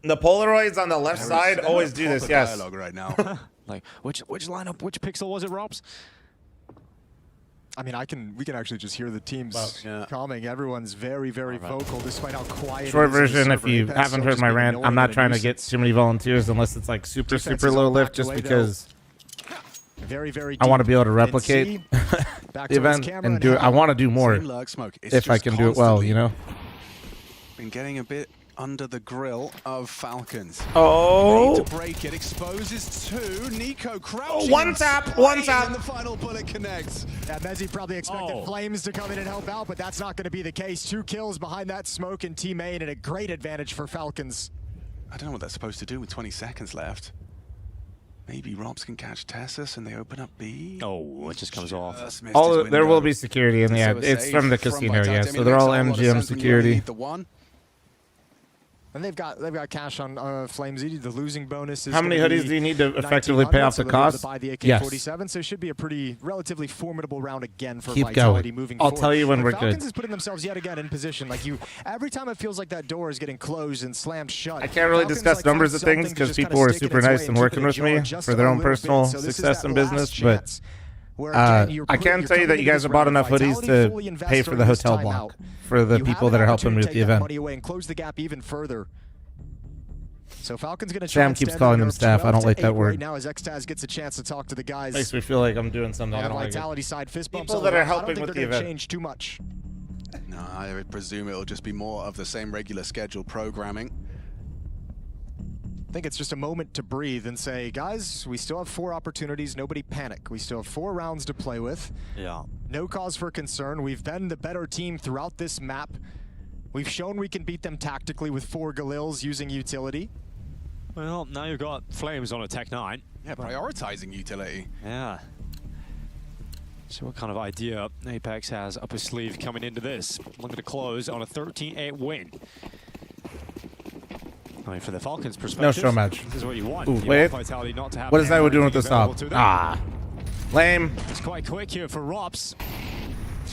The Polaroids on the left side always do this, yes. Dialogue right now. Like, which lineup, which pixel was it, Robs? I mean, we can actually just hear the teams calming. Everyone's very, very vocal, despite how quiet Short it is in the version, if server. you Apex haven't still heard just my being rant, annoying I'm not and a trying to nuisance. get too many volunteers unless it's like super, Defense super is low all lift backed just away, though. because Very, very I want to deep be able to in replicate C. Back the towards event camera and do it. I want to do more Same lurk smoke. It's if I just can do it well, constantly you know? Been getting a bit under the grill of Falcons. Oh. Need to break it. Exposes 2. Nico crouching. One tap. And the final bullet connects. Yeah, Mezzi probably expected Flames to come in and help out, but that's not going to be the case. 2 kills behind that smoke in Team A, and a great advantage for Falcons. I don't know what that's supposed to do with 20 seconds left. Maybe Robs can catch Tessus and they open up B. Oh, it just comes off. There will be security in the end. It's from the casino, yeah. So they're all MGM security. And they've got cash on Flames. The losing bonus is How many hoodies do you need to effectively pay off the cost? Buy the Yes. AK-47, so it should be a pretty relatively formidable round again for Keep Vitality going. moving I'll forward. tell you when But we're Falcons good. is putting themselves yet again in position. Like every time it feels like that door is getting closed and slammed shut. I can't really Falcons, discuss like, numbers find of things something to because just kinda people were stick in super its way nice and and keep working it with me ajar just for their a own little bit. personal So this is success that and last business, but chance where, again, you're I can tell you that you guys have bought enough hoodies to pay for the hotel block for the people that are helping me with the event. Money away and close the gap even further. So Falcons going to Sam keeps calling them staff. I don't like that word. Right now, as Xtaz gets a chance to talk to the guys. Makes me feel like I'm doing something. On I the don't like Vitality it. side, fist bumps. People that are helping with the event. Change too much. No, I would presume it'll just be more of the same regular schedule programming. I think it's just a moment to breathe and say, guys, we still have 4 opportunities. Nobody panic. We still have 4 rounds to play with. Yeah. No cause for concern. We've been the better team throughout this map. We've shown we can beat them tactically with 4 Galils using utility. Well, now you've got Flames on a Tech 9. Yeah, prioritizing utility. Yeah. So what kind of idea Apex has up his sleeve coming into this? Looking to close on a 13-8 win. I mean, for the Falcons' perspective, No show match. This is what you want. Ooh, You wait. want Vitality not to have What is that we're doing with the available stop? to them. Ah. Lame. It's quite quick here for Rops.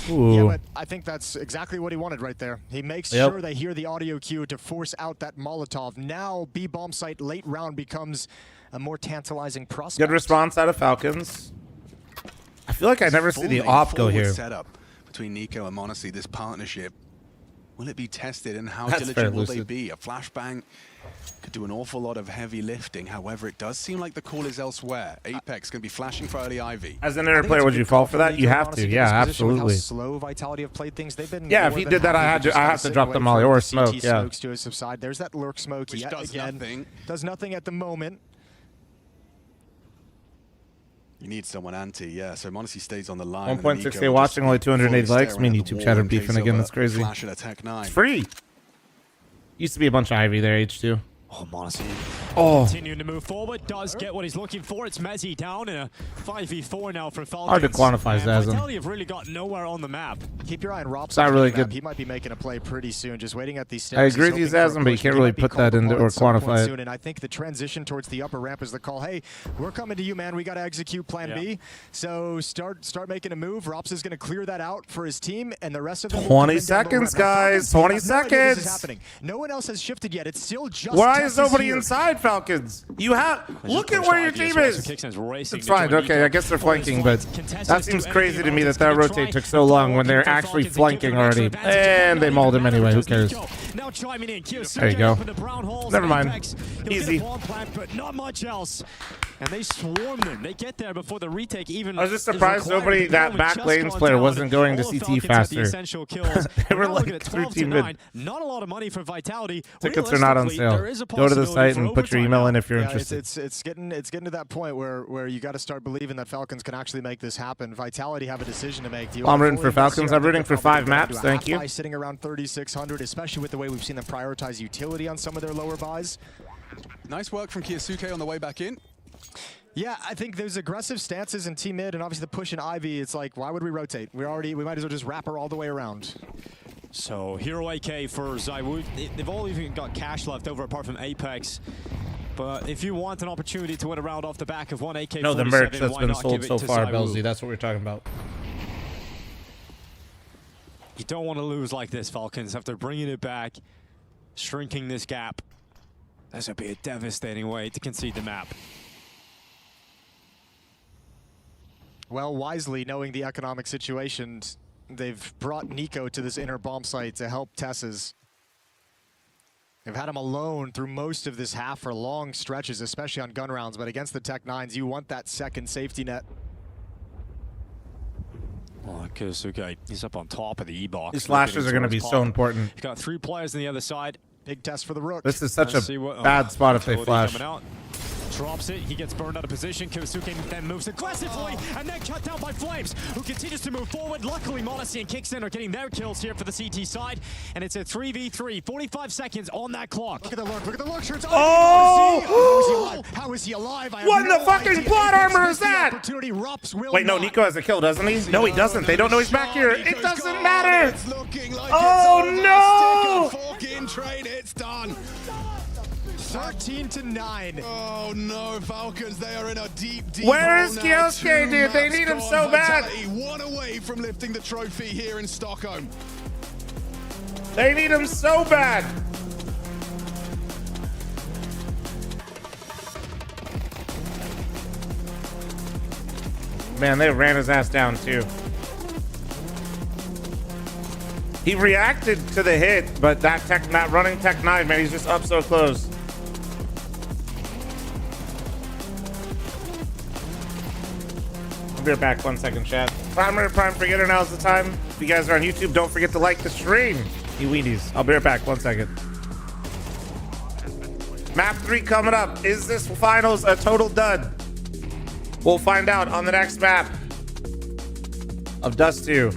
Ooh. Yeah, but I think that's exactly what he wanted right there. He makes sure they hear the audio cue to force out that Molotov. Now, B-bomb site late round becomes a more tantalizing prospect. Good response out of Falcons. I feel like I never see the op go here. Setup between Nico and Monacy, this partnership. Will it be tested, and how That's diligent will fair, they Lucid. be? A flashbang could do an awful lot of heavy lifting. However, it does seem like the call is elsewhere. Apex going to be flashing for early Ivy. As an inner player, would you fall for that? You have to. Yeah, absolutely. Slow Vitality have played things. They've been. Yeah, if he did that, I have to drop the molly or smoke. Yeah. Smokes to subside. There's that lurk smoke. Which does nothing. Does nothing at the moment. You need someone anti, yeah. So Monacy stays on the line. 1.6K watching, only 280 likes. Me and YouTube chat are beefing again. That's crazy. Flash at a Tech 9. It's free. Used to be a bunch of Ivy there, H2. Oh, Monacy. Oh. Continuing to move forward, does get what he's looking for. It's Mezzi down in a 5v4 now for Falcons. Hard to quantify Zazm. Vitality have really got nowhere on the map. Keep your eye on Rob's. It's not really good. He might be making a play pretty soon. Just waiting at these steps. I agree with you, Zazm, but you can't really put that into or quantify it. And I think the transition towards the upper ramp is the call. Hey, we're coming to you, man. We got to execute Plan B. So start making a move. Rops is going to clear that out for his team, and the rest of them. 20 seconds, guys. 20 seconds. This is happening. No one else has shifted yet. It's still just. Why is nobody inside, Falcons? You have. Look at where your team is. It's fine. Okay, I guess they're flanking, but that seems crazy to me that rotate took so long when they're actually flanking already. And they mauled him anyway. Who cares? There you go. Never mind. Easy. But not much else. And they swarm them. They get there before the retake even. I was just surprised nobody, that back lanes player, wasn't going to CT faster. They were like 13 mid. Not a lot of money for Vitality. Tickets are not on sale. Go to the site and put your email in if you're interested. It's getting to that point where you got to start believing that Falcons can actually make this happen. Vitality have a decision to make. I'm rooting for Falcons. I'm rooting for 5 maps. Thank you. Sitting around 3,600, especially with the way we've seen them prioritize utility on some of their lower buys. Nice work from Kiyosuke on the way back in. Yeah, I think there's aggressive stances in T mid, and obviously the push in Ivy. It's like, why would we rotate? We might as well just wrap her all the way around. So Hero AK for Zywoo. They've all even got cash left over apart from Apex. But if you want an opportunity to win a round off the back of one AK-47, No, the merch that's why been not sold give it so to far, Zywoo? Belzy. That's what we're talking about. You don't want to lose like this, Falcons. After bringing it back, shrinking this gap, this would be a devastating way to concede the map. Well, wisely, knowing the economic situation, they've brought Nico to this inner bomb site to help Tess's. They've had him alone through most of this half for long stretches, especially on gun rounds, but against the Tech 9s, you want that second safety net. Oh, Kiyosuke, he's up on top of the E-box. These flashes are going to be so important. He's got 3 players on the other side. Big test for the Rook. This is such a bad spot if they flash. Drops it, he gets burned out of position. Kiyosuke then moves aggressively and then cut down by Flames, who continues to move forward. Luckily, Monacy and Kicksin are getting their kills here for the CT side, and it's a 3v3, 45 seconds on that clock. Look at the lurk, look at the lurk shirts. Oh! How is he alive? What in the fucking plot armor is that? Wait, no, Nico has a kill, doesn't he? No, he doesn't. They don't know he's back here. It doesn't matter. Oh, no! Trade, it's done. 13-9. Oh no, Falcons, they are in a deep Where is Kiyosuke, dude? They need him so bad. One away from lifting the trophy here in Stockholm. They need him so bad. Man, they ran his ass down too. He reacted to the hit, but that running Tech 9, man, he's just up so close. I'll be right back. 1 second, chat. Prime forgetter, now's the time. If you guys are on YouTube, don't forget to like the stream. You weenies. I'll be right back. 1 second. Map 3 coming up. Is this finals a total dud? We'll find out on the next map of Dust 2.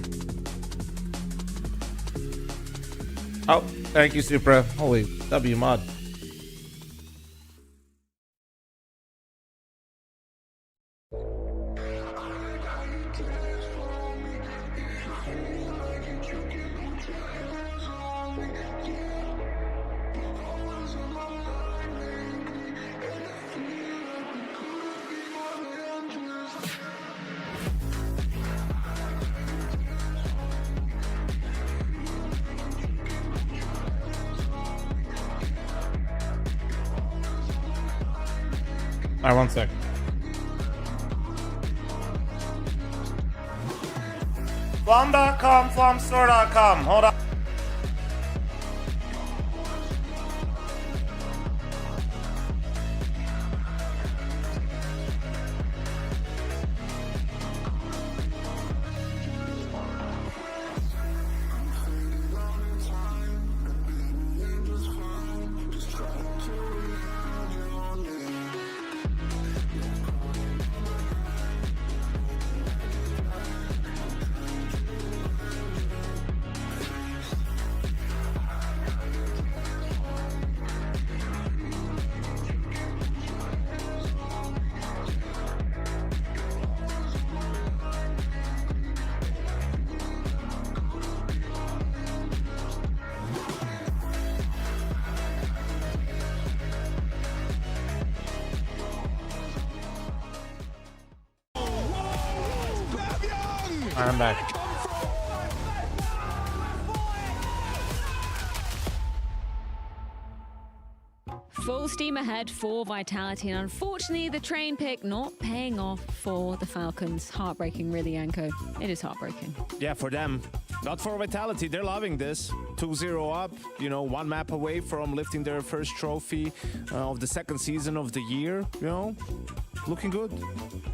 Oh, thank you, Supra. Holy W mod. All right, 1 sec. Flom.com, flomstore.com. Hold on. I'm back. Full steam ahead for Vitality, and unfortunately the train pick not paying off for the Falcons. Heartbreaking, really, Yanko. It is heartbreaking. Yeah, for them. Not for Vitality. They're loving this. 2-0 up, you know, one map away from lifting their first trophy of the second season of the year, you know. Looking good.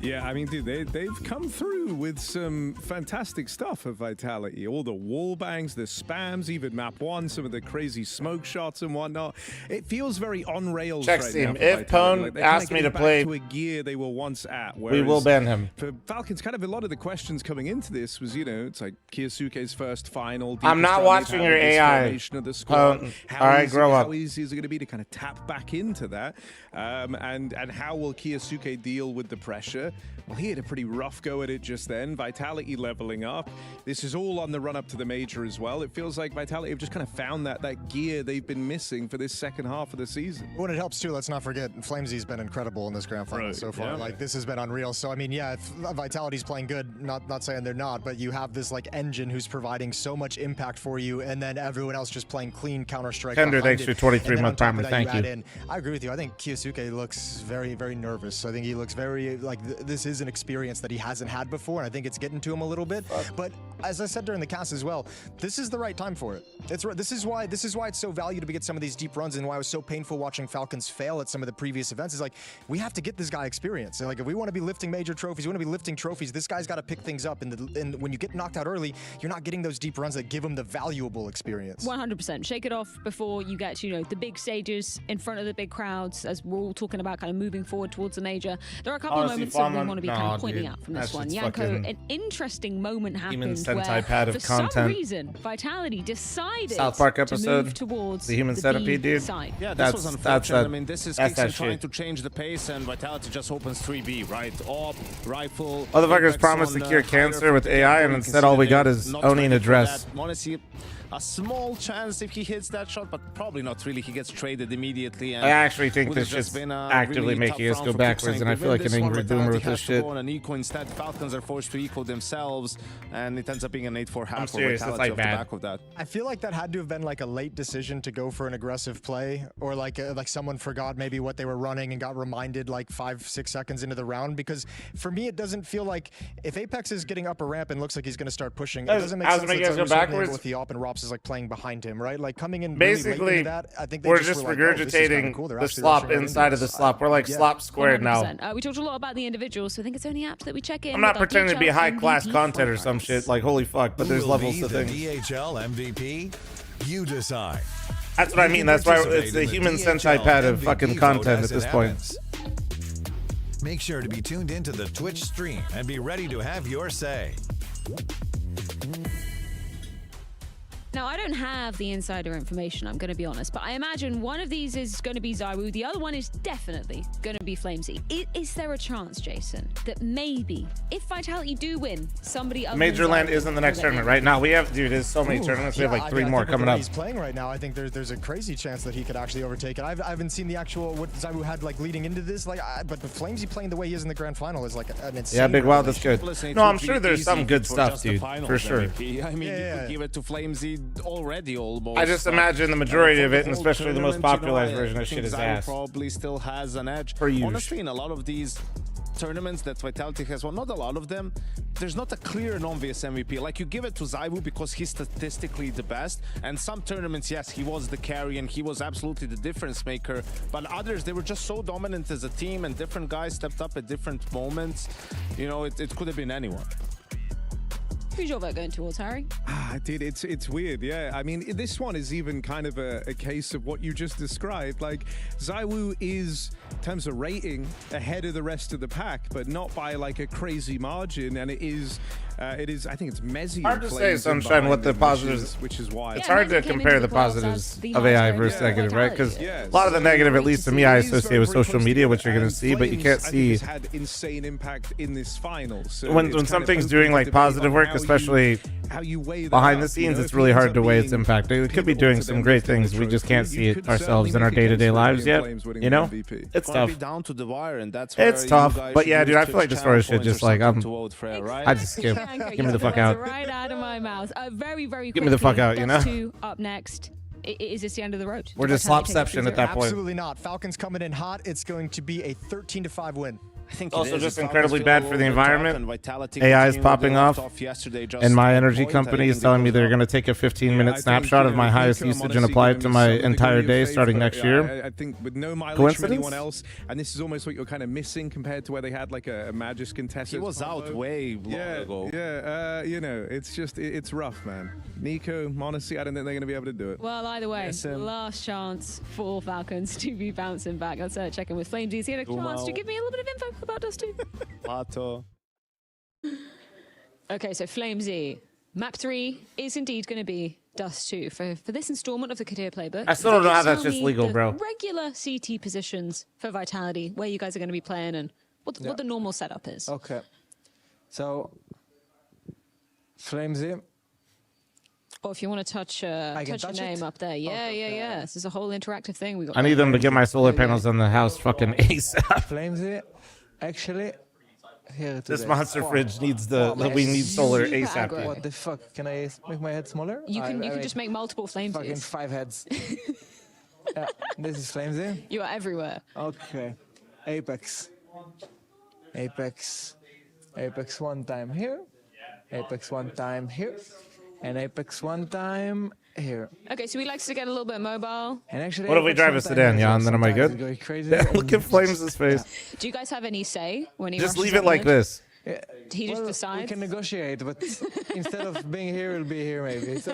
Yeah, I mean, dude, they've come through with some fantastic stuff of Vitality. All the wall bangs, the spams, even map 1, some of the crazy smoke shots and whatnot. It feels very on rails Check right team. now for If Vitality. Pwn asked me to play, to a gear they were once at. We will ban him. For Falcons, kind of a lot of the questions coming into this was, you know, it's like Kiyosuke's first final. I'm not watching your AI. Of the squad. All right, grow up. How easy is it going to be to kind of tap back into that? And how will Kiyosuke deal with the pressure? Well, he had a pretty rough go at it just then. Vitality leveling up. This is all on the run up to the major as well. It feels like Vitality have just kind of found that gear they've been missing for this second half of the season. When it helps too, let's not forget, Flamesy's been incredible in this grand final so far. Yeah. Like, this has been unreal. So I mean, yeah, if Vitality's playing good, not saying they're not, but you have this like engine who's providing so much impact for you, and then everyone else just playing clean Counter-Strike. Tender, thanks for 23-month timer. Thank you. I agree with you. I think Kiyosuke looks very, very nervous. I think he looks very like this is an experience that he hasn't had before, and I think it's getting to him a little bit. But as I said during the cast as well, this is the right time for it. This is why it's so valuable to get some of these deep runs, and why it was so painful watching Falcons fail at some of the previous events. Is like, we have to get this guy experience. And like, if we want to be lifting major trophies, we want to be lifting trophies, this guy's got to pick things up. And when you get knocked out early, you're not getting those deep runs that give him the valuable experience. 100%. Shake it off before you get to, you know, the big stages in front of the big crowds, as we're all talking about kind of moving forward towards the major. There are a couple of moments that we want to be kind of pointing out from this one. Yanko, an interesting moment happened where, for some reason, Vitality decided South Park to episode, move towards the Human Centipede dude. Side. Yeah, this was unfortunate. I mean, this is Kixen trying to change the pace, and Vitality just opens 3B, right? Op, rifle. Motherfuckers promised to cure cancer with AI, and instead all we got is Oni in a dress. Honestly, a small chance if he hits that shot, but probably not really. He gets traded immediately. And I actually think this just actively really making us go backwards, and I feel like an angry boomer with this shit. An eco instead, Falcons are forced to eco themselves, and it ends up being an 8-4 half. I'm serious, that's like bad. Back of that. I feel like that had to have been like a late decision to go for an aggressive play, or like someone forgot maybe what they were running and got reminded like 5-6 seconds into the round. Because for me, it doesn't feel like, if Apex is getting up a ramp and looks like he's going to start pushing, it doesn't make sense to go backwards with the op and ROP versus like playing behind him, right? Like coming in basically, really late into that, I think they we're just just were like, oh, this is kinda regurgitating cool. They're the actually slop rushing right inside into of the this. slop. We're like slop squared now. 100%. We talked a lot about the individuals, so I think it's only apt that we check in. I'm not with our pretending to be DHL high class MVP content or front some runners. shit. Like holy fuck, but Who there's will levels be to the things. DHL MVP? You decide. That's what I mean. That's why it's the human centipede of fucking content at this point. Make sure to be tuned into the Twitch stream and be ready to have your say. Now, I don't have the insider information, I'm going to be honest, but I imagine one of these is going to be ZywOo. The other one is definitely going to be FlameZ. Is there a chance, Jason, that maybe, if Vitality do win, somebody other Major than LAN ZywOo is in the next will tournament get right now. We have, dude, there's so many tournaments. We have like 3 more coming up. He's playing right now. I think there's a crazy chance that he could actually overtake it. I haven't seen the actual what ZywOo had like leading into this, but the FlameZ playing the way he is in the grand final is like an insane. Yeah, Big Wild, that's good. Listen, No, I'm sure there's some good stuff, dude, for sure. MVP. I mean, you could give it to FlameZ already almost. I just imagine the majority of it, and especially the most popularized version of shit, is ass. Probably still has an edge. Per use. Honestly, in a lot of these tournaments that Vitality has won, not a lot of them, there's not a clear and obvious MVP. Like, you give it to ZywOo because he's statistically the best, and some tournaments, yes, he was the carry and he was absolutely the difference maker, but others, they were just so dominant as a team, and different guys stepped up at different moments. You know, it could have been anyone. Who's your vote going towards, Harry? Dude, it's weird, yeah. I mean, this one is even kind of a case of what you just described. Like, ZywOo is, in terms of rating, ahead of the rest of the pack, but not by like a crazy margin. And it is, I think it's Mezzy. Hard to say, Sunshine, what the positives, which is why it's hard to compare the positives of AI versus negative, right? Because a lot of the negative, at least to me, I associate with social media, which you're going to see, but you can't see. Had insane impact in this final. So when something's doing like positive work, especially behind the scenes, it's really hard to weigh its impact. It could be doing some great things. We just can't see it ourselves in our day-to-day lives yet. You know, it's tough. Down to the wire, and that's it's tough, but yeah, dude, I feel like this sort of shit just like I just skip. Give me the fuck out. Right out of my mouth. Very quickly. Give me the fuck out, you know? Dust2 up next. Is this the end of the road? We're just slopception at that point. Absolutely not. Falcons coming in hot. It's going to be a 13-5 win. I think also just incredibly bad for the environment. AI is popping off, and my energy company is telling me they're going to take a 15-minute snapshot of my highest usage and apply it to my entire day starting next year. I think with no mileage from anyone else, and this is almost what you're kind of missing compared to where they had like a Magis contestant. He was out way long ago. Yeah, you know, it's just, it's rough, man. Nico, honestly, I don't think they're going to be able to do it. Well, either way, last chance for Falcons to be bouncing back. Let's check in with FlameZ. Is he had a chance to give me a little bit of info about Dust2? Pato. Okay, so FlameZ. Map 3 is indeed going to be Dust2 for this installment of the Kadir playbook. I still don't know how that's Tell just me legal, the bro. Regular CT positions for Vitality, where you guys are going to be playing, and what the normal setup is. Okay. So, FlameZ. Or if you want to touch your name up there. Yeah. This is a whole interactive thing. We got. I need them to get my solar panels on the house fucking ASAP. FlameZ, actually, here today. This monster fridge needs we need solar ASAP. Dude. What the fuck? Can I make my head smaller? You can just make multiple FlameZs. Fucking 5 heads. Yeah, this is FlameZ. You are everywhere. Okay. Apex one time here. Apex one time here. And Apex one time here. Okay, so we like to get a little bit mobile. And actually, what if we drive a sedan, Jan? Then am I good? Yeah, look at Flames' face. Do you guys have any say when he just rushes leave it like this? Yeah. He just decides. We can negotiate, but instead of being here, it'll be here maybe. So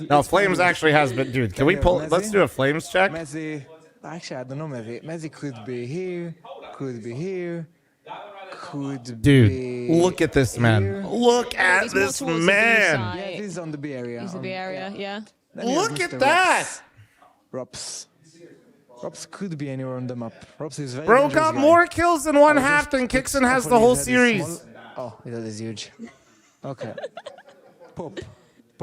no, Flames actually has been. Dude, can we pull? Let's do a Flames check. Mezzy. Actually, I don't know. Mezzy could be here. Could be here. Dude, look at this man. Look at this man. Yeah, this is on the B area. He's the B area, yeah. Look at that. Rops could be anywhere on the map. Rops is very Bro got more kills in one half than Kixon has the whole series. Oh, that is huge. Okay. Pop.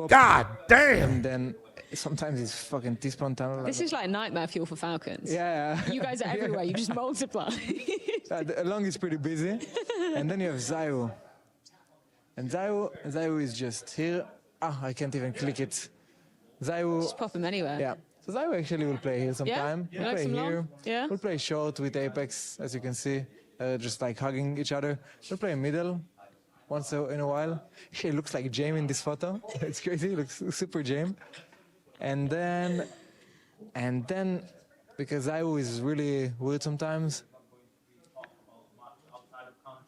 God damn. And then sometimes it's fucking T-spawn tunnel. This is like nightmare fuel for Falcons. Yeah. You guys are everywhere. You just multiply. Long is pretty busy. And then you have ZywOo. And ZywOo is just here. I can't even click it. ZywOo. Just pop him anywhere. Yeah. So ZywOo actually will play here sometime. Yeah? We'll play here. Long? Yeah. We'll play short with Apex, as you can see. Just like hugging each other. We'll play middle. once in a while. He looks like James in this photo. It's crazy. He looks super James. And then, because Zaiwu is really weird sometimes,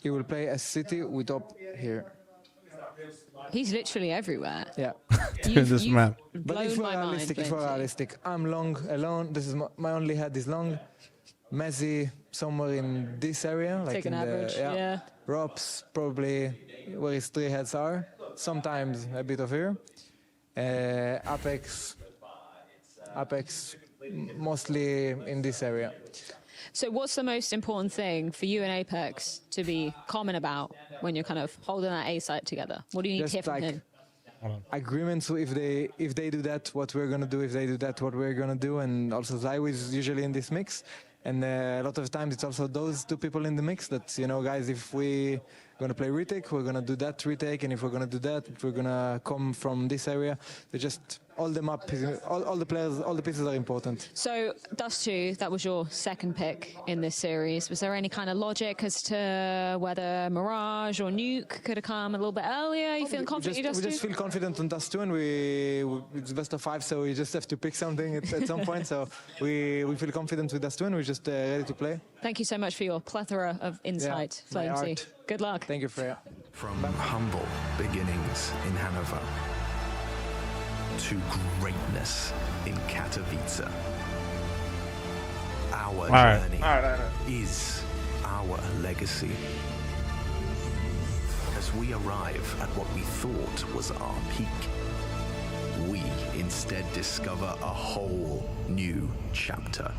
he will play a city with top here. He's literally everywhere. Yeah. This map. But if we're realistic, I'm long alone. This is my only head is long. Messi somewhere in this area, like Take an in average, yeah. Rob's probably where his 3 heads are. Sometimes a bit of here. Apex mostly in this area. So what's the most important thing for you and Apex to be common about when you're kind of holding that A site together? What do you need to hear from him? Agreements. If they do that, what we're gonna do. If they do that, what we're gonna do. And also Zaiwu is usually in this mix. And a lot of times it's also those 2 people in the mix that, you know, guys, if we gonna play retake, we're gonna do that retake, and if we're gonna do that, we're gonna come from this area. They just all the map, all the players, all the pieces are important. So Dust2, that was your second pick in this series. Was there any kind of logic as to whether Mirage or Nuke could have come a little bit earlier? You feeling confident you Dust2? We just feel confident on Dust2, and it's best of 5, so we just have to pick something at some point. So we feel confident with Dust2, and we're just ready to play. Thank you so much for your plethora of insight, Flamesy. Good luck. Thank you, Freya. From humble beginnings in Hanover to greatness in Katowice, our journey is our legacy. As we arrive at what we thought was our peak, we instead discover a whole new chapter.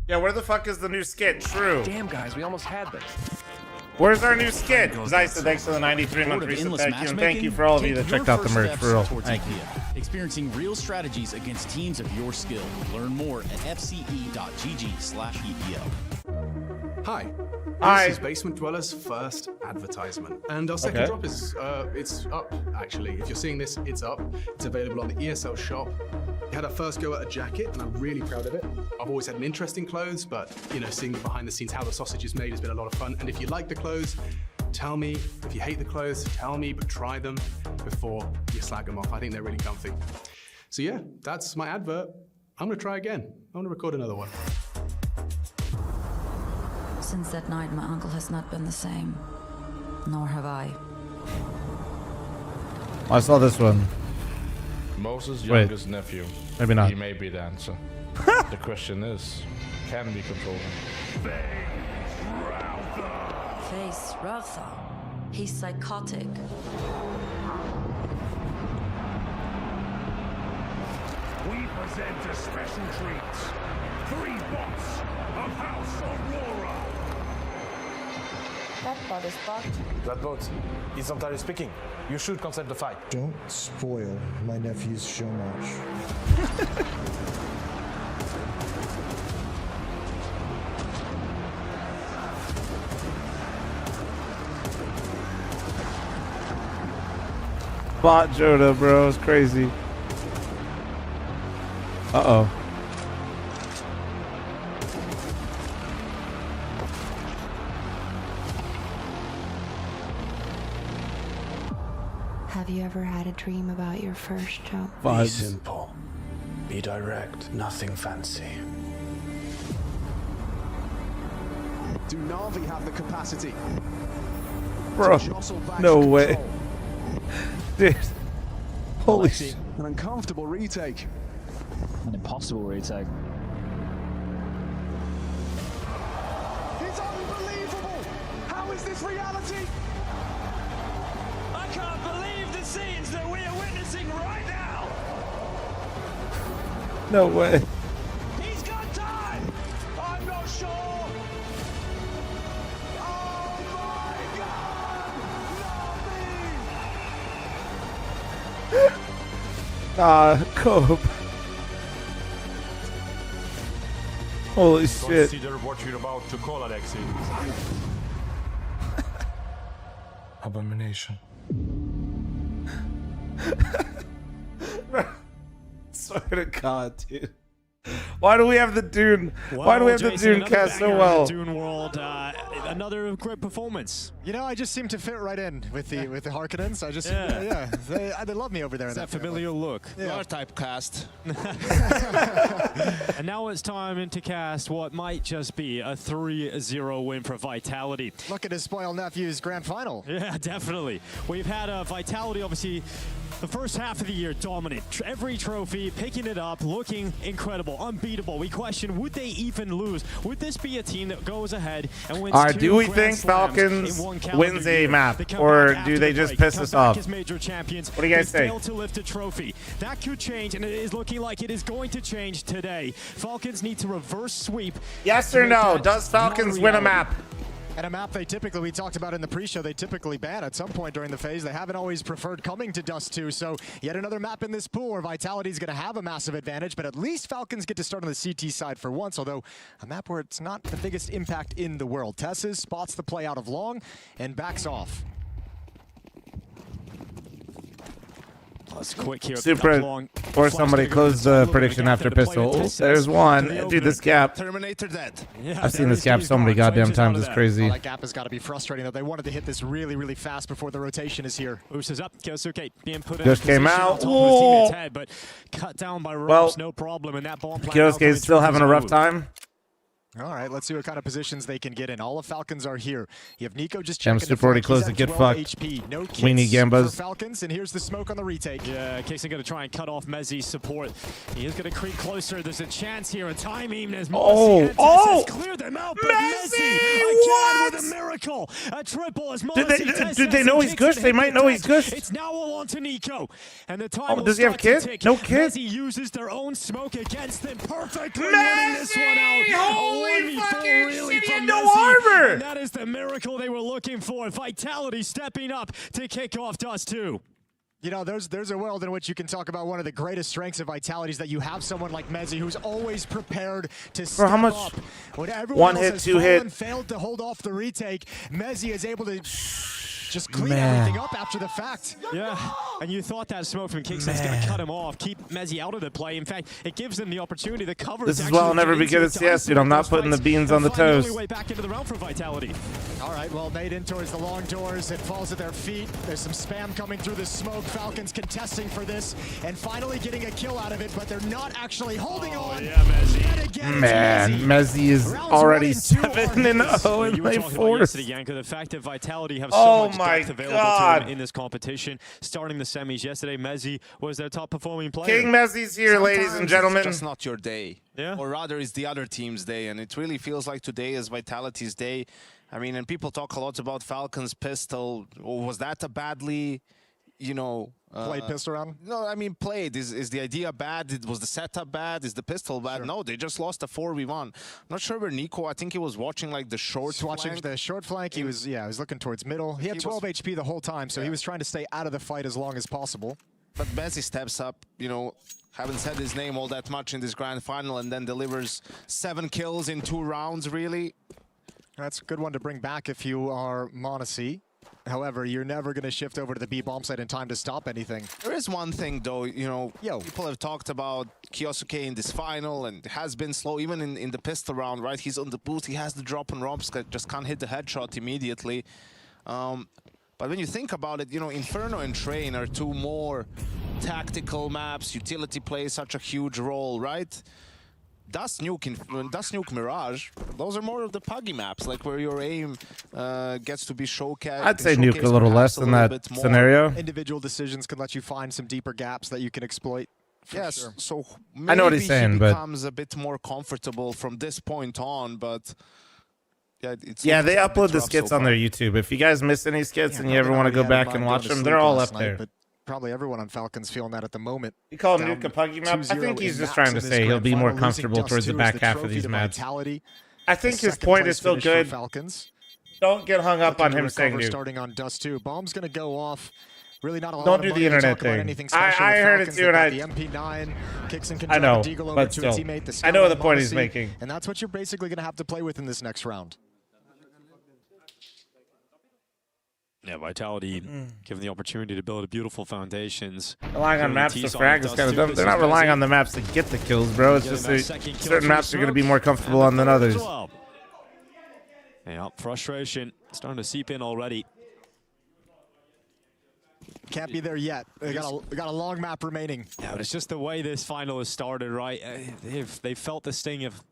Yeah, where the fuck is the new skit? True. Damn, guys, we almost had this. Where's our new skit? Zysa, thanks for the 93-month reset. Thank you for all of you that checked out the merch, for real. Thank you. Experiencing real strategies against teams of your skill. Learn more at fce.gg/EPL. Hi. Hi. This is Basement Dweller's first advertisement. And our second drop is, it's up, actually. If you're seeing this, it's up. It's available on the ESL shop. We had our first go at a jacket, and I'm really proud of it. I've always had an interest in clothes, but, you know, seeing behind the scenes how the sausage is made has been a lot of fun. And if you like the clothes, tell me. If you hate the clothes, tell me, but try them before you slag them off. I think they're really comfy. So yeah, that's my advert. I'm gonna try again. I wanna record another one. Since that night, my uncle has not been the same. Nor have I. I saw this one. Moses' youngest nephew. Maybe not. He may be the answer. The question is, can we control him? FaZe Ralpha. He's psychotic. We present a special treat. 3 bots of House Aurora. That bot is bugged. That bot is Ontario speaking. You should consent the fight. Don't spoil my nephew's show match. Bot Joda, bro. It's crazy. Uh-oh. Have you ever had a dream about your first job? Be simple. Be direct. Nothing fancy. Do Na'Vi have the capacity? Bro, no way. Dude. Holy shit. An uncomfortable retake. An impossible retake. It's unbelievable! How is this reality? I can't believe the scenes that we are witnessing right now! No way. He's got time! I'm not sure! Oh my god! Cope. Holy shit. Consider what you're about to call, Alexi. Abomination. Swear to God, dude. Why do we have the Dune? Why do we have the Dune cast so well? Dune World, another great performance. You know, I just seem to fit right in with the Harkonnens. I just they love me over there. It's that familiar look. Yeah. Our typecast. And now it's time to cast what might just be a 3-0 win for Vitality. Looking to spoil Nephew's grand final. Yeah, definitely. We've had Vitality, obviously, the first half of the year dominant. Every trophy, picking it up, looking incredible, unbeatable. We question, would they even lose? Would this be a team that goes ahead and wins do we think Falcons wins a map, or do they just piss us off? Major champions. What do you guys say? Fail to lift a trophy. That could change, and it is looking like it is going to change today. Falcons need to reverse sweep. Yes or no? Does Falcons win a map? And a map we talked about in the pre-show, they typically ban at some point during the phase. They haven't always preferred coming to Dust 2, so yet another map in this pool where Vitality's going to have a massive advantage, but at least Falcons get to start on the CT side for once, although a map where it's not the biggest impact in the world. Tesses spots the play out of long and backs off. That's quick here. Super. Or somebody close the prediction after pistol. Oh, there's one. Dude, this gap. Terminator dead. Yeah, I've seen this gap so many goddamn times. It's crazy. Well, that gap has got to be frustrating, though. They wanted to hit this really, really fast before the rotation is here. Mouz is up. Kyosuke being put in just came out. His head, but cut down by ropes, no problem. And that ball Kyosuke is still having a rough time. All right, let's see what kind of positions they can get in. All of Falcons are here. You have Nico just checking. Super already closed it. Get fucked. HP. No Weenie Gambas. For Falcons, and here's the smoke on the retake. Yeah, Kixon going to try and cut off Mezzi's support. He is going to creep closer. There's a chance here. A time even as has cleared them out. But Mezzi again with a miracle. A triple as Did they know he's Gush? They might know he's Gush. It's now all on to Nico. And the time does he have kids? No kids. Mezzi uses their own smoke against them. Perfectly winning this one out. Holy fucking shit, he had no armor! And that is the miracle they were looking for. Vitality stepping up to kick off Dust 2. You know, there's a world in which you can talk about one of the greatest strengths of Vitality is that you have someone like Mezzi who's always prepared to step up. When everyone else has failed to hold off the retake, Mezzi is able to just clean everything up after the fact. Yeah, and you thought that smoke from Kingston's going to cut him off, keep Mezzi out of the play. In fact, it gives them the opportunity to cover. This is why I'll never be good at CS, dude. I'm not putting the beans on the toast. Way back into the round for Vitality. All right, well, nade in towards the long doors. It falls at their feet. There's some spam coming through the smoke. Falcons contesting for this and finally getting a kill out of it, but they're not actually holding on. Yeah, Mezzi. Man, Mezzi is already 7-0 in my fourth. The fact that Vitality have so much depth available to them in this competition. Starting the semis yesterday, Mezzi was their top performing player. King Mezzi's here, ladies and gentlemen. It's just not your day. Yeah. Or rather, it's the other team's day, and it really feels like today is Vitality's day. I mean, and people talk a lot about Falcons pistol. Was that a badly, played pistol round? No, I mean played. Is the idea bad? Was the setup bad? Is the pistol bad? Sure. No, they just lost a 4v1. I'm not sure where Nico, I think he was watching like the short flank. Watching the short flank, he was looking towards middle. He had 12 HP the whole time, so he was trying to stay out of the fight as long as possible. But Mezzi steps up, haven't said his name all that much in this grand final, and then delivers 7 kills in 2 rounds, really. That's a good one to bring back if you are Monacy. However, you're never going to shift over to the B bomb site in time to stop anything. There is one thing, though, people have talked about Kyosuke in this final, and it has been slow, even in the pistol round, right? He's on the boost, he has the drop on romps, just can't hit the headshot immediately. But when you think about it, Inferno and Train are 2 more tactical maps. Utility plays such a huge role, right? Dust Nuke Mirage, those are more of the puggy maps, like where your aim gets to be showcased. I'd say Nuke a little less than that scenario. Individual decisions can let you find some deeper gaps that you can exploit. Yes, sure. so maybe I know what he's saying, he but becomes a bit more comfortable from this point on, but yeah, they upload the skits on their YouTube. If you guys miss any skits and you ever want to go back and watch them, they're all up there. But probably everyone on Falcons feeling that at the moment. You call him Nuke a puggy map? I think he's just trying to say he'll be more comfortable towards the back half of these maps. I think his point is still good. Don't get hung up on him saying Nuke. Starting on Dust 2. Bomb's going to go off. Really not a lot Don't do the internet thing. I heard it too, and the MP9 kicks and I know, Deagle over but to still, a teammate, I know the point he's making. And that's what you're basically going to have to play with in this next round. Yeah, Vitality given the opportunity to build beautiful foundations. Relying on maps to frag is kind of dumb. They're not relying on the maps to get the kills, bro. It's just certain maps are going to be more comfortable on than others. Yeah, frustration starting to seep in already. Can't be there yet. They got a long map remaining. Yeah, but it's just the way this final has started, right? They've felt the sting of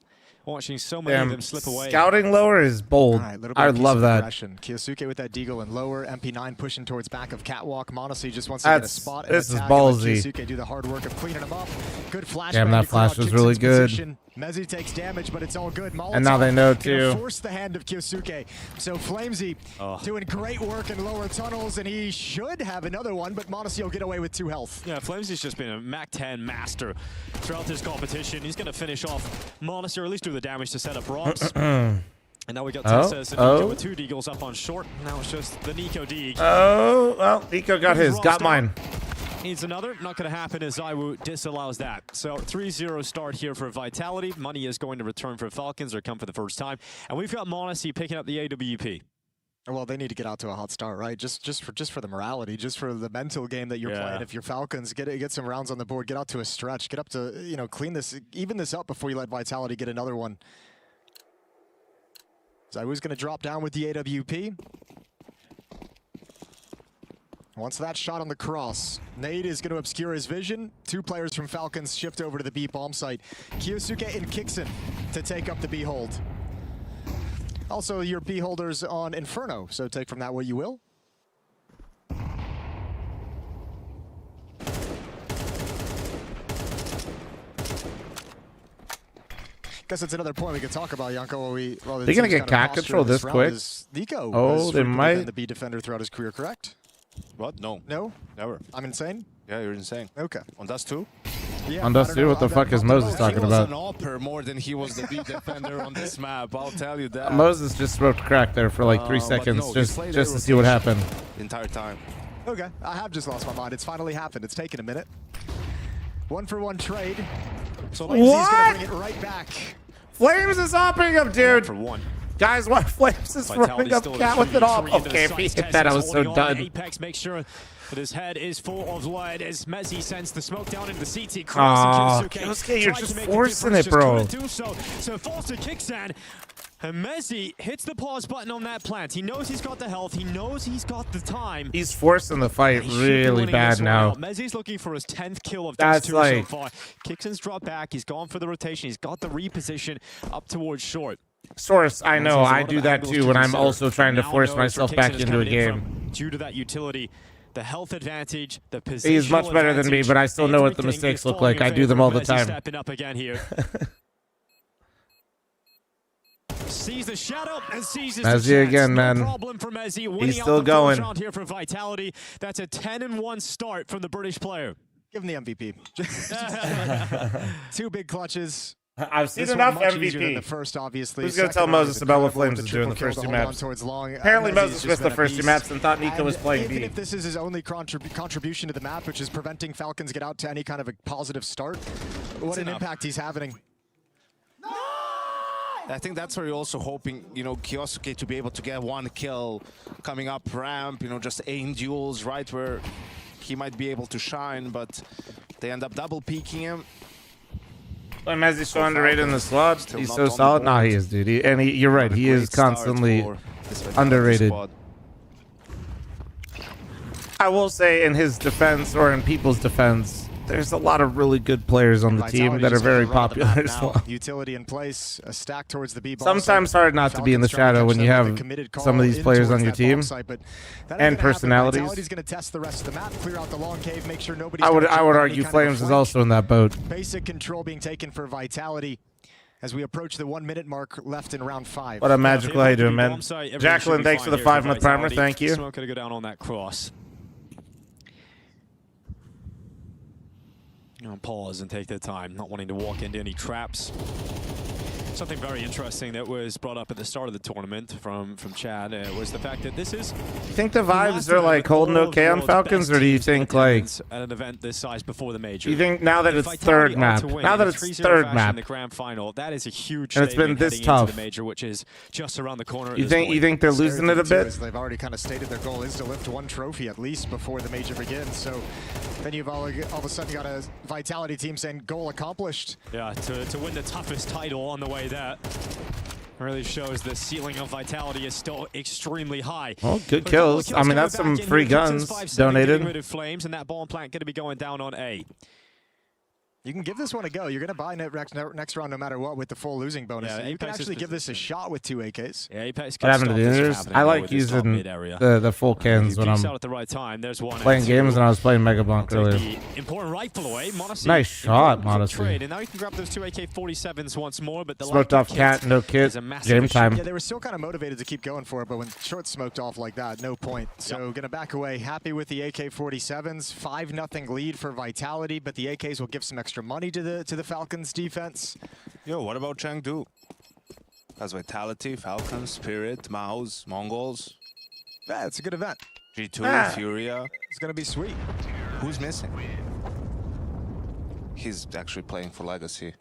watching so many of them slip away. Scouting lower is bold. Right, I love that. Kyosuke with that deagle and lower. MP9 pushing towards back of Catwalk. Monacy just wants to get a spot. This is ballsy. Kyosuke do the hard work of cleaning him up. Good flash. Damn, that flash was really good. Mezzy takes damage, but it's all good. Molotov and now they know too. Force the hand of Kyosuke. So Flamesy doing great work in lower tunnels, and he should have another one, but Monacy will get away with 2 health. Yeah, Flamesy's just been a Mac 10 master throughout this competition. He's going to finish off Monacy, or at least do the damage to set up Robs. And now we got Tessas and Nico with 2 deagles up on short. Now it's just the Nico deag. Oh, well, Nico got his, got mine. Needs another. Not going to happen as Zaiwu disallows that. So 3-0 start here for Vitality. Money is going to return for Falcons or come for the first time. And we've got Monacy picking up the AWP. Well, they need to get out to a hot start, right? Just for the morality, just for the mental game that you're playing. If you're Falcons, get some rounds on the board, get out to a stretch, get up to, you know, clean this, even this up before you let Vitality get another one. Zaiwu's going to drop down with the AWP. Once that shot on the cross, Nade is going to obscure his vision. 2 players from Falcons shift over to the B bomb site. Kyosuke and Kixon to take up the B hold. Also, your B holders on Inferno, so take from that what you will. Guess it's another point we could talk about, Yanko. They're going to get cat control this quick. Nico they might. Been the B defender throughout his career, correct? What? No. No? Never. I'm insane? Yeah, you're insane. Okay. On Dust 2? Yeah, on Dust 2? What the fuck is Moses talking about? He was an AWPer more than he was the B defender on this map, I'll tell you that. Moses just smoked crack there for like 3 seconds just to see what happened. The entire time. Okay, I have just lost my mind. It's finally happened. It's taken a minute. 1-for-1 trade. So Flames is going to bring it right back. Flames is hopping up, dude. 1-for-1. Guys, what Flames is throwing up cat with it off. Okay, if he hit that, I was so done. Apex makes sure that his head is full of lead as Mezzy sends the smoke down into the CT cross. Kyosuke, you're just forcing it, bro. So falls to Kixan. And Mezzy hits the pause button on that plant. He knows he's got the health. He knows he's got the time. He's forcing the fight really bad now. Mezzy's looking for his 10th kill of Dust 2 so far. Kixan's dropped back. He's gone for the rotation. He's got the reposition up towards short. Source, I know. I do that too when I'm also trying to force myself back into a game. Due to that utility, the health advantage, the position. He's much better than me, but I still know what the mistakes look like. I do them all the time. Stepping up again here. Sees the shadow and sees his Mezzy again, man. Problem for Mezzy. He's still going. Round here for Vitality. That's a 10-1 start from the British player. Give him the MVP. 2 big clutches. I've seen enough MVP. The first, obviously. Who's going to tell Moses about what Flames is doing the first 2 maps? Apparently Moses missed the first 2 maps and thought Nico was playing B. Even if this is his only contribution to the map, which is preventing Falcons get out to any kind of a positive start, what an impact he's having. I think that's where you're also hoping, you know, Kyosuke to be able to get 1 kill coming up ramp, you know, just aim duels, right, where he might be able to shine, but they end up double peeking him. But Mezzy's so underrated in the slot. He's so solid. Nah, he is, dude. You're right. He is constantly underrated. I will say, in his defense, or in people's defense, there's a lot of really good players on the team that are very popular as well. Utility in place, a stack towards the B ball. Sometimes hard not to be in the shadow when you have some of these players on your team and personalities. Vitality's going to test the rest of the map, clear out the long cave, make sure nobody. I would argue Flames is also in that boat. Basic control being taken for Vitality as we approach the 1-minute mark left in round 5. What a magical how you doing, man. Jacqueline, thanks for the 5-month primer. Thank you. Smoke going to go down on that cross. Pause and take their time, not wanting to walk into any traps. Something very interesting that was brought up at the start of the tournament from Chad was the fact that this is. You think the vibes are like holding okay on Falcons, or do you think like at an event this size before the major? You think now that it's third map, in the grand final, that is a huge. And it's been this tough. The major, which is just around the corner. You think they're losing it a bit? They've already kind of stated their goal is to lift one trophy at least before the major begins. So then you've all of a sudden got a Vitality team saying goal accomplished. Yeah, to win the toughest title on the way there. Really shows the ceiling of Vitality is still extremely high. Well, good kills. I mean, that's some free guns donated. Getting rid of flames, and that bomb plant going to be going down on A. You can give this one a go. You're going to buy next round no matter what with the full losing bonus. Yeah, you can actually give this a shot with 2 AKs. Yeah, Apex what happened to the others? I like using the full cans when I'm at the right time. There's one playing games, and I was playing Mega Bonk earlier. Important rifle away. Modesty, nice shot, Modesty. And now you can grab those 2 AK-47s once more. But the smoked off cat, no kit, game time. Yeah, they were still kind of motivated to keep going for it, but when short smoked off like that, no point. So going to back away. Happy with the AK-47s. 5-0 lead for Vitality, but the AKs will give some extra money to the Falcons defense. Yo, what about Chengdu? Has Vitality, Falcons, Spirit, Mouz, Mongols. Yeah, it's a good event. G2, Furia. It's gonna be sweet. Who's missing? He's actually playing for Legacy.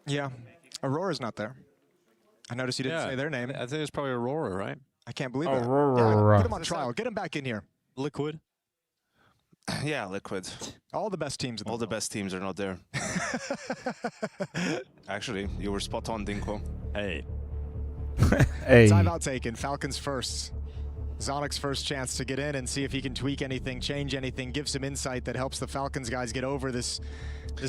Yeah, Aurora's not there. I noticed you didn't say their name. I think it's probably Aurora, right? I can't believe it. Aurora. Yeah, put him on trial. Get him back in here. Liquid. Yeah, Liquid. All the best teams. All the best teams are not there. Actually, you were spot on, Dinko. Hey. Hey. Timeout taken. Falcons first. Zonic's first chance to get in and see if he can tweak anything, change anything, give some insight that helps the Falcons guys get over this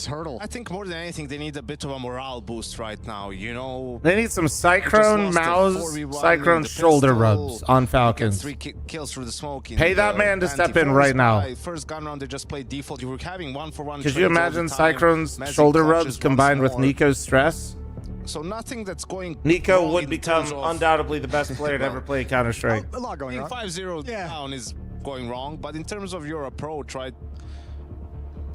hurdle. I think more than anything, they need a bit of a morale boost right now, you know? They need some Cyclone Mouse, Cyclone shoulder rubs on Falcons. 3 kills through the smoke. Pay that man to step in right now. First gun round, they just played default. You were having 1-for-1. Could you imagine Cyclone's shoulder rubs combined with Nico's stress? So nothing that's going Nico would become undoubtedly the best player to ever play Counter-Strike. A lot going wrong. 5-0 down is going wrong, but in terms of your approach, right,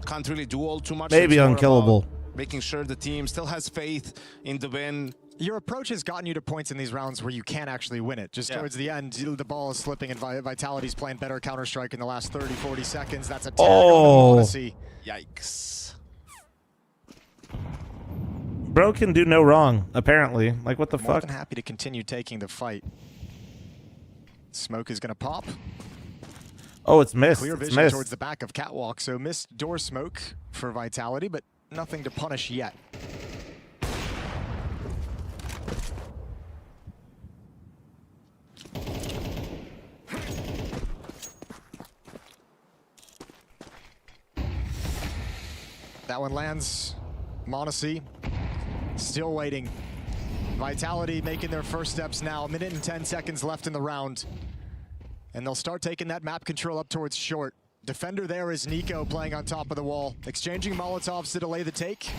can't really do all too much. Maybe unkillable. Making sure the team still has faith in the win. Your approach has gotten you to points in these rounds where you can't actually win it. Just towards the end, the ball is slipping and Vitality's playing better Counter-Strike in the last 30, 40 seconds. That's a tag on the Odyssey. Yikes. Bro can do no wrong, apparently. Like, what the fuck? More than happy to continue taking the fight. Smoke is going to pop. Oh, it's missed. Clear vision towards the back of Catwalk, so missed door smoke for Vitality, but nothing to punish yet. That one lands. Monacy still waiting. Vitality making their first steps now. 1 minute and 10 seconds left in the round. And they'll start taking that map control up towards short. Defender there is Nico playing on top of the wall. Exchanging Molotovs to delay the take.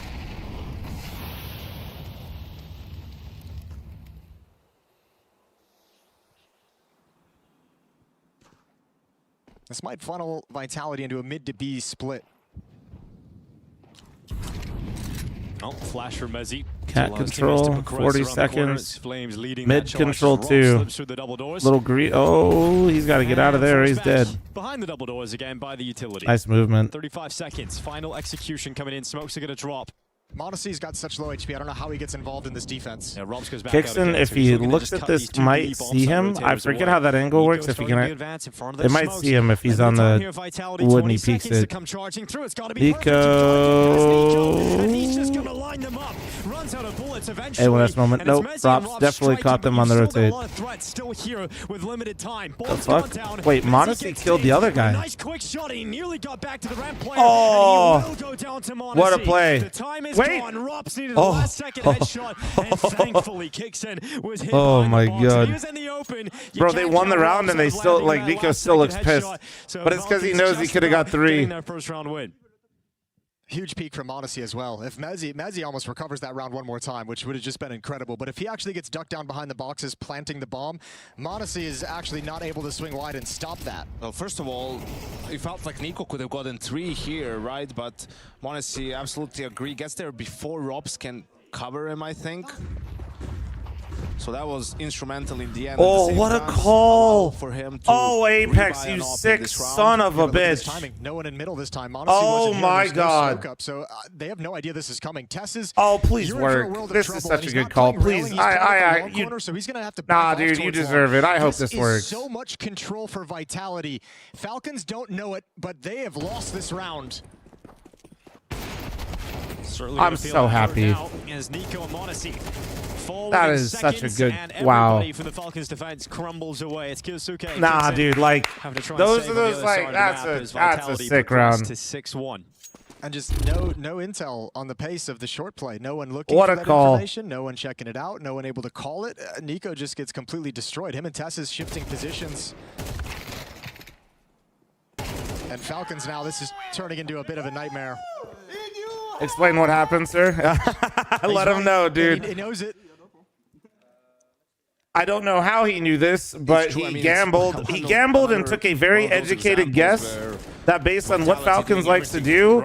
This might funnel Vitality into a mid to B split. Oh, flash for Mezzi. Cat control, 40 seconds. Flames leading mid control 2. Little green. Oh, he's got to get out of there. He's dead. Behind the double doors again by the utility. Nice movement. 35 seconds. Final execution coming in. Smokes are going to drop. Monacy's got such low HP. I don't know how he gets involved in this defense. Yeah, Robs goes back Kixon, if he looks at this, might see him. I forget how that angle works. If he can, they might see him if he's on the wood and he peeks it. Nico. Hey, last moment. Nope. Robs definitely caught them on the rotate. The fuck? Wait, Monacy killed the other guy. Oh, what a play. Wait. Rops needed the last second headshot, and thankfully Kixon was hit. Oh my god. He was in the open. Bro, they won the round and they still, like, Nico still looks pissed. But it's because he knows he could have got 3. Their first round win. Huge peak from Monacy as well. If Mezzi almost recovers that round one more time, which would have just been incredible. But if he actually gets ducked down behind the boxes, planting the bomb, Monacy is actually not able to swing wide and stop that. Well, first of all, it felt like Nico could have gotten 3 here, right? But Monacy, absolutely agree, gets there before Robs can cover him, I think. So that was instrumental in the end. Oh, what a call! For him to oh, Apex, you sick son of a bitch. No one in middle this time. Oh my god. No so they have no idea this is coming. Tess is. Oh, please work. This is such a good call. Please, so he's gonna have to. Nah, dude, you deserve it. I hope this works. So much control for Vitality. Falcons don't know it, but they have lost this round. I'm so happy. That is such a good wow. From the Falcons defense crumbles away. It's Kyosuke. Nah, dude, like those are those like that's a sick round. To 6-1. And just no intel on the pace of the short play. No one looking what for a that call. information. No one checking it out. No one able to call it. Nico just gets completely destroyed. Him and Tessa's shifting positions. And Falcons now, this is turning into a bit of a nightmare. Explain what happened, sir. Let him know, dude. He knows it. I don't know how he knew this, but he gambled. He gambled and took a very educated guess that based on what Falcons likes to do,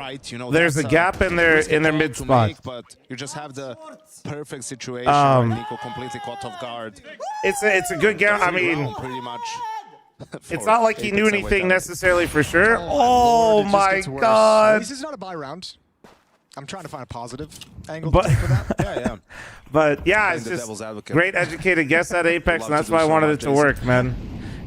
there's a gap in their mid spot. But you just have the perfect situation where Nico completely caught off guard. It's a good gamble. I mean, pretty much. It's not like he knew anything necessarily for sure. Oh my god! This is not a buy round. I'm trying to find a positive angle to take for that. Yeah. But yeah, it's just great educated guess at Apex, and that's why I wanted it to work, man.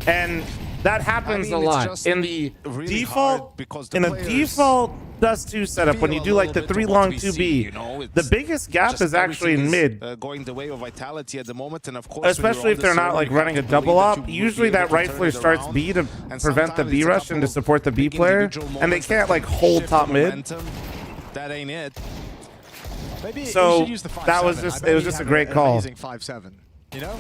And that happens a lot in the default. In a default Dust 2 setup, when you do like the 3 long 2B, the biggest gap is actually in mid. Going the way of Vitality at the moment, and of course, especially if they're not like running a double op. Usually that right flare starts B to prevent the B rush and to support the B player, and they can't like hold top mid. That ain't it. Maybe so that was just it was just a great call. Using 5-7, you know.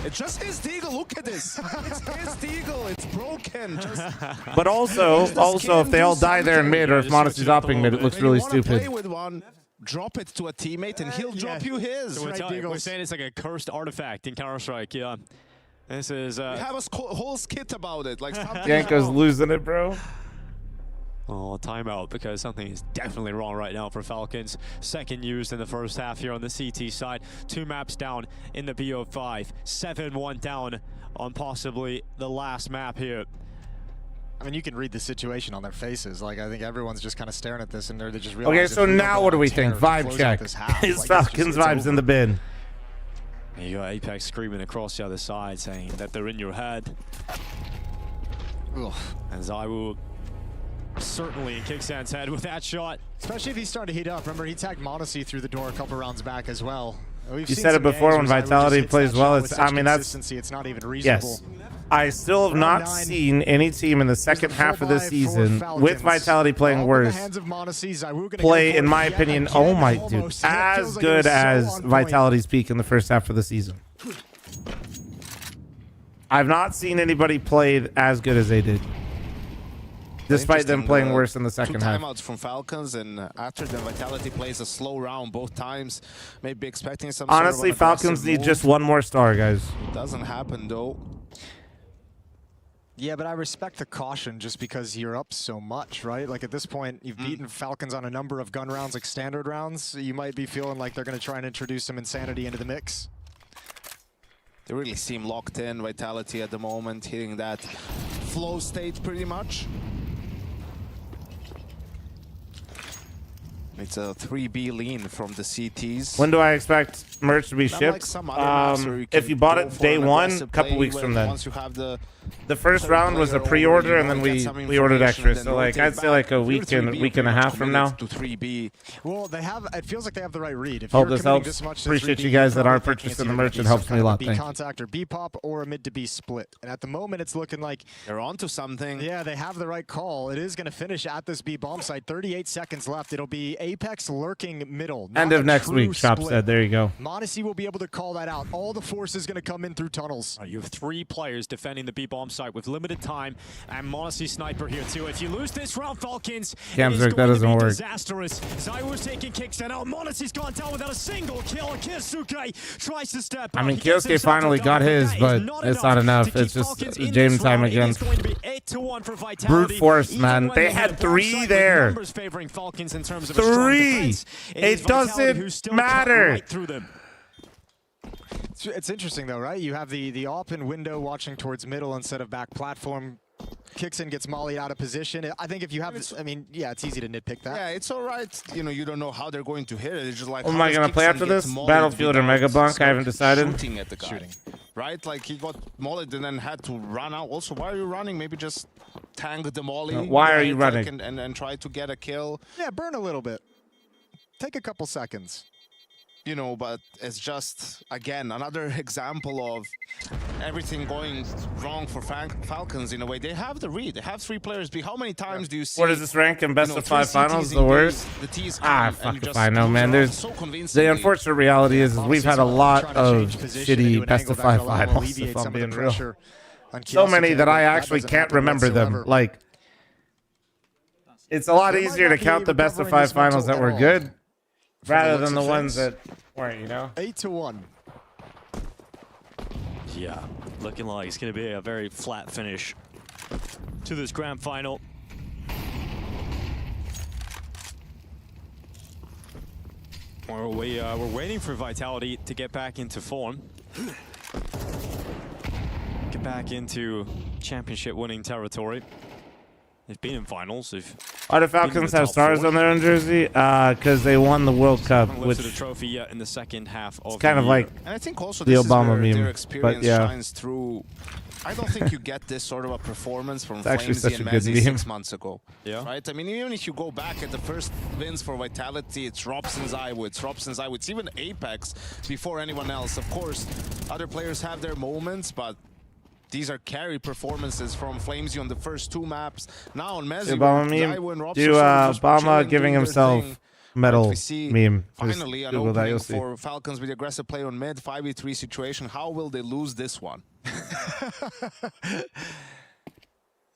It's just his deagle. Look at this. It's his deagle. It's broken. But also if they all die there in mid, or if Monasty's opping mid, it looks really stupid. Play with one, drop it to a teammate, and he'll drop you his. So we're saying it's like a cursed artifact in Counter-Strike. Yeah. This is. We have a whole skit about it. Like Yanko's losing it, bro. Oh, timeout, because something is definitely wrong right now for Falcons. Second used in the first half here on the CT side. 2 maps down in the BO5. 7-1 down on possibly the last map here. I mean, you can read the situation on their faces. Like, I think everyone's just kind of staring at this, and they're just realizing. Okay, so now what do we think? Vibe check. Is Falcons vibes in the bin? You got Apex screaming across the other side, saying that they're in your head. Ugh. And Zywoo certainly in Kickstand's head with that shot. Especially if he's starting to heat up. Remember, he tagged Monacy through the door a couple rounds back as well. You said it before, when Vitality plays well, it's, I mean, that's, it's not even reasonable. Yes. I still have not seen any team in the second half of this season with Vitality playing worse play, in my opinion, oh my dude, as good as Vitality's peak in the first half of the season. I've not seen anybody play as good as they did, despite them playing worse in the second half. 2 timeouts from Falcons, and after the Vitality plays a slow round both times, maybe expecting some. Honestly, Falcons need just one more star, guys. It doesn't happen though. Yeah, but I respect the caution just because you're up so much, right? Like at this point, you've beaten Falcons on a number of gun rounds, like standard rounds. You might be feeling like they're going to try and introduce some insanity into the mix. They really seem locked in, Vitality at the moment, hitting that flow state pretty much. It's a 3B lean from the CTs. When do I expect merch to be shipped? If you bought it day one, a couple weeks from then. Once you have the first round was a pre-order, and then we ordered extra. So like I'd say like a week and a half from now. To 3B. Well, they have. It feels like they have the right read. If hope this helps. Appreciate you guys that aren't purchasing the merch. It helps me a lot. B contact or B pop or a mid to B split. And at the moment, it's looking like they're onto something. Yeah, they have the right call. It is going to finish at this B bomb site. 38 seconds left. It'll be Apex lurking middle. End of next week, Shop said. There you go. Monacy will be able to call that out. All the force is going to come in through tunnels. You have 3 players defending the B bomb site with limited time, and Monacy sniper here too. If you lose this round, Falcons, Camzerk, that doesn't work. Disastrous. Zywoo's taking kicks and out. Monacy's gone down without a single kill. Kyosuke tries to step I mean, Kyosuke finally got his, but it's not enough. It's just James time again. Brute force, man. They had 3 there. 3. It doesn't matter. It's interesting though, right? You have the open window watching towards middle instead of back platform. Kicks in, gets mollied out of position. I think if you have, I mean, yeah, it's easy to nitpick that. Yeah, it's all right. You know, you don't know how they're going to hit it. It's just like, what am I going to play after this? Battlefield or Mega Bunk? I haven't decided. Shooting at the guy, right? Like he got mollied and then had to run out. Also, why are you running? Maybe just tank the molly. Why are you running? And try to get a kill. Yeah, burn a little bit. Take a couple seconds. You know, but it's just, again, another example of everything going wrong for FALCONS in a way. They have the read. They have 3 players. How many times do you see... What does this rank in best of 5 finals? The worst? Fuck if I know, man. The unfortunate reality is we've had a lot of shitty best of 5 finals, if I'm being real. So many that I actually can't remember them. Like, it's a lot easier to count the best of 5 finals that were good rather than the ones that weren't, you know? 8-1. Yeah, looking like it's going to be a very flat finish to this grand final. We're waiting for Vitality to get back into form. Get back into championship winning territory. They've been in finals. Why do FALCONS have stars on their own jersey? Because they won the World Cup, which the trophy yet in the second half of it's kind of like and I think also the this Obama is where meme. Their experience but yeah, shines through. I don't think you get this sort of a performance from Flamesy and Mezzy 6 months ago. Yeah. Right? I mean, even if you go back at the first wins for Vitality, it's Robson's Zywo, it's even Apex before anyone else. Of course, other players have their moments, but these are carry performances from Flamesy on the first 2 maps. Now on Mezzy, Obama giving himself medal meme. Finally, an opening for FALCONS with aggressive play on mid, 5v3 situation. How will they lose this one?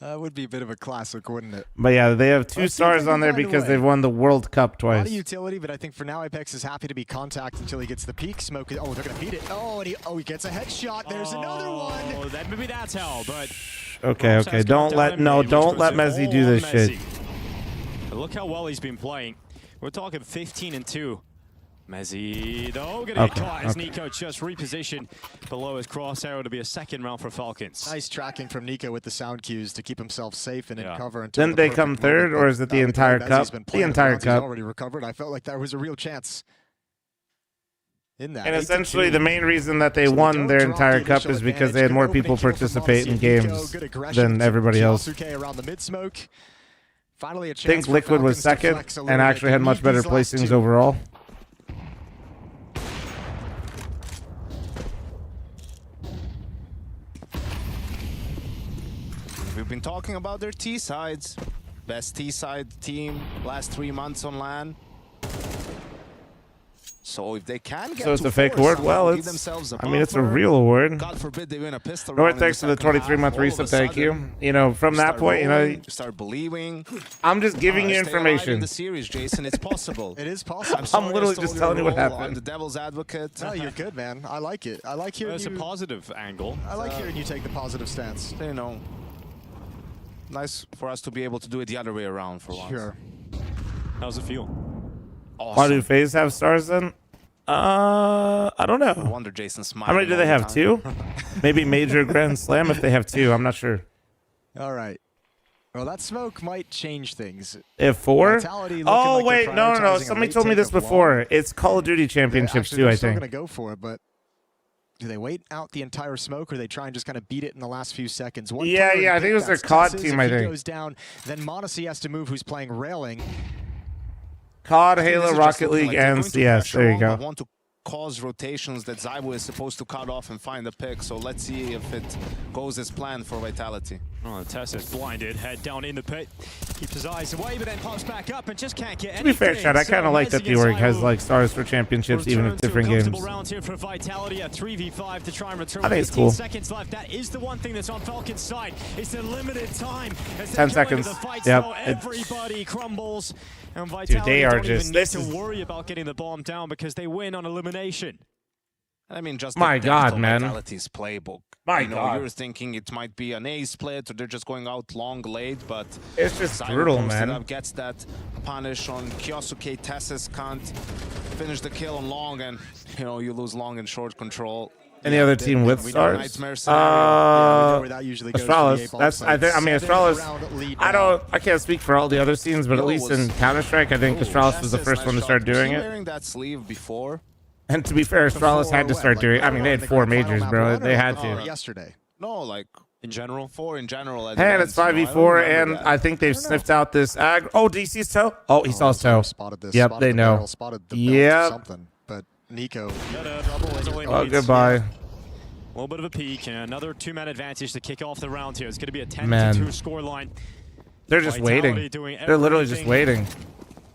That would be a bit of a classic, wouldn't it? But yeah, they have 2 stars on there because they've won the World Cup twice. A lot of utility, but I think for now Apex is happy to be contact until he gets the peak. Smoke. Oh, they're gonna beat it. Oh, and he gets a headshot. There's another one. Oh, that maybe that's how, but okay. Don't let Mezzy do this shit. But look how well he's been playing. We're talking 15-2. Mezzy, though, gonna get caught as Nico just repositioned below his crosshair to be a second round for FALCONS. Nice tracking from Nico with the sound cues to keep himself safe and in cover. Didn't they come third, or is it the entire cup? The entire cup. He's already recovered. I felt like there was a real chance in that. And essentially, the main reason that they won their entire cup is because they had more people participate in games than everybody else. Finally, a chance. I think Liquid was second and actually had much better placings overall. We've been talking about their T-sides. Best T-side team last 3 months on LAN. So if they can get it's a fake award? Well, it's, I mean, it's a real award. God forbid they win a pistol round. Thanks for the 23-month reset, thank you. You know, from that point, you know, start believing. I'm just giving you information. In the series, Jason, it's possible. It is possible. I'm literally just telling you what happened. I'm the devil's advocate. No, you're good, man. I like it. I like hearing It's a positive angle. I like hearing you take the positive stance. You know, nice for us to be able to do it the other way around for once. Sure. How's it feel? Awesome. Why do FaZe have stars then? I don't know. No wonder Jason smiling. How many do they have? 2? Maybe Major Grand Slam if they have 2. I'm not sure. All right. Well, that smoke might change things. If 4? Oh, like wait. No. Somebody told me this before. It's Call of Duty Championships too, I think. They're going to go for it, but do they wait out the entire smoke, or they try and just kind of beat it in the last few seconds? Yeah. I think it was their COD team, I think. If he goes down, then m0NESY has to move, who's playing railing. COD, Halo, Rocket League, and CS. There you go. I want to cause rotations that Zywo is supposed to cut off and find a pick. So let's see if it goes as planned for Vitality. Oh, Tessa's blinded, head down in the pit. Keeps his eyes away, but then pops back up and just can't get anything. To be fair, Chad, I kind of like that the org has like stars for championships, even if different games. Rounds here for Vitality, a 3v5 to try and return. I think it's cool. 15 seconds left. That is the one thing that's on FALCON's side. It's a limited time. 10 seconds. Yep. Everybody crumbles. And Vitality don't even need to worry about getting the bomb down because they win on elimination. I mean, just my God, man. Vitality's playbook. My God. You're thinking it might be an A split, or they're just going out long late, but it's just brutal, man. Up, gets that punish on Kyosuke. Tessus can't finish the kill on long, and you lose long and short control. Any other team with stars? Astralis. That's I think. I mean, Astralis. I can't speak for all the other scenes, but at least in Counter-Strike, I think Astralis was the first one to start doing it. Wearing that sleeve before. And to be fair, Astralis had to start doing. I mean, they had 4 majors, bro. They had to. Yesterday. No, like in general. 4 in general. And it's 5v4, and I think they've sniffed out this ag. Oh, DC's toe. Oh, he saw his toe. Yep, they know. Yep. But Nico. Oh, goodbye. A little bit of a peek, and another 2-man advantage to kick off the round here. It's going to be a 10-2 score line. They're just waiting. They're literally just waiting.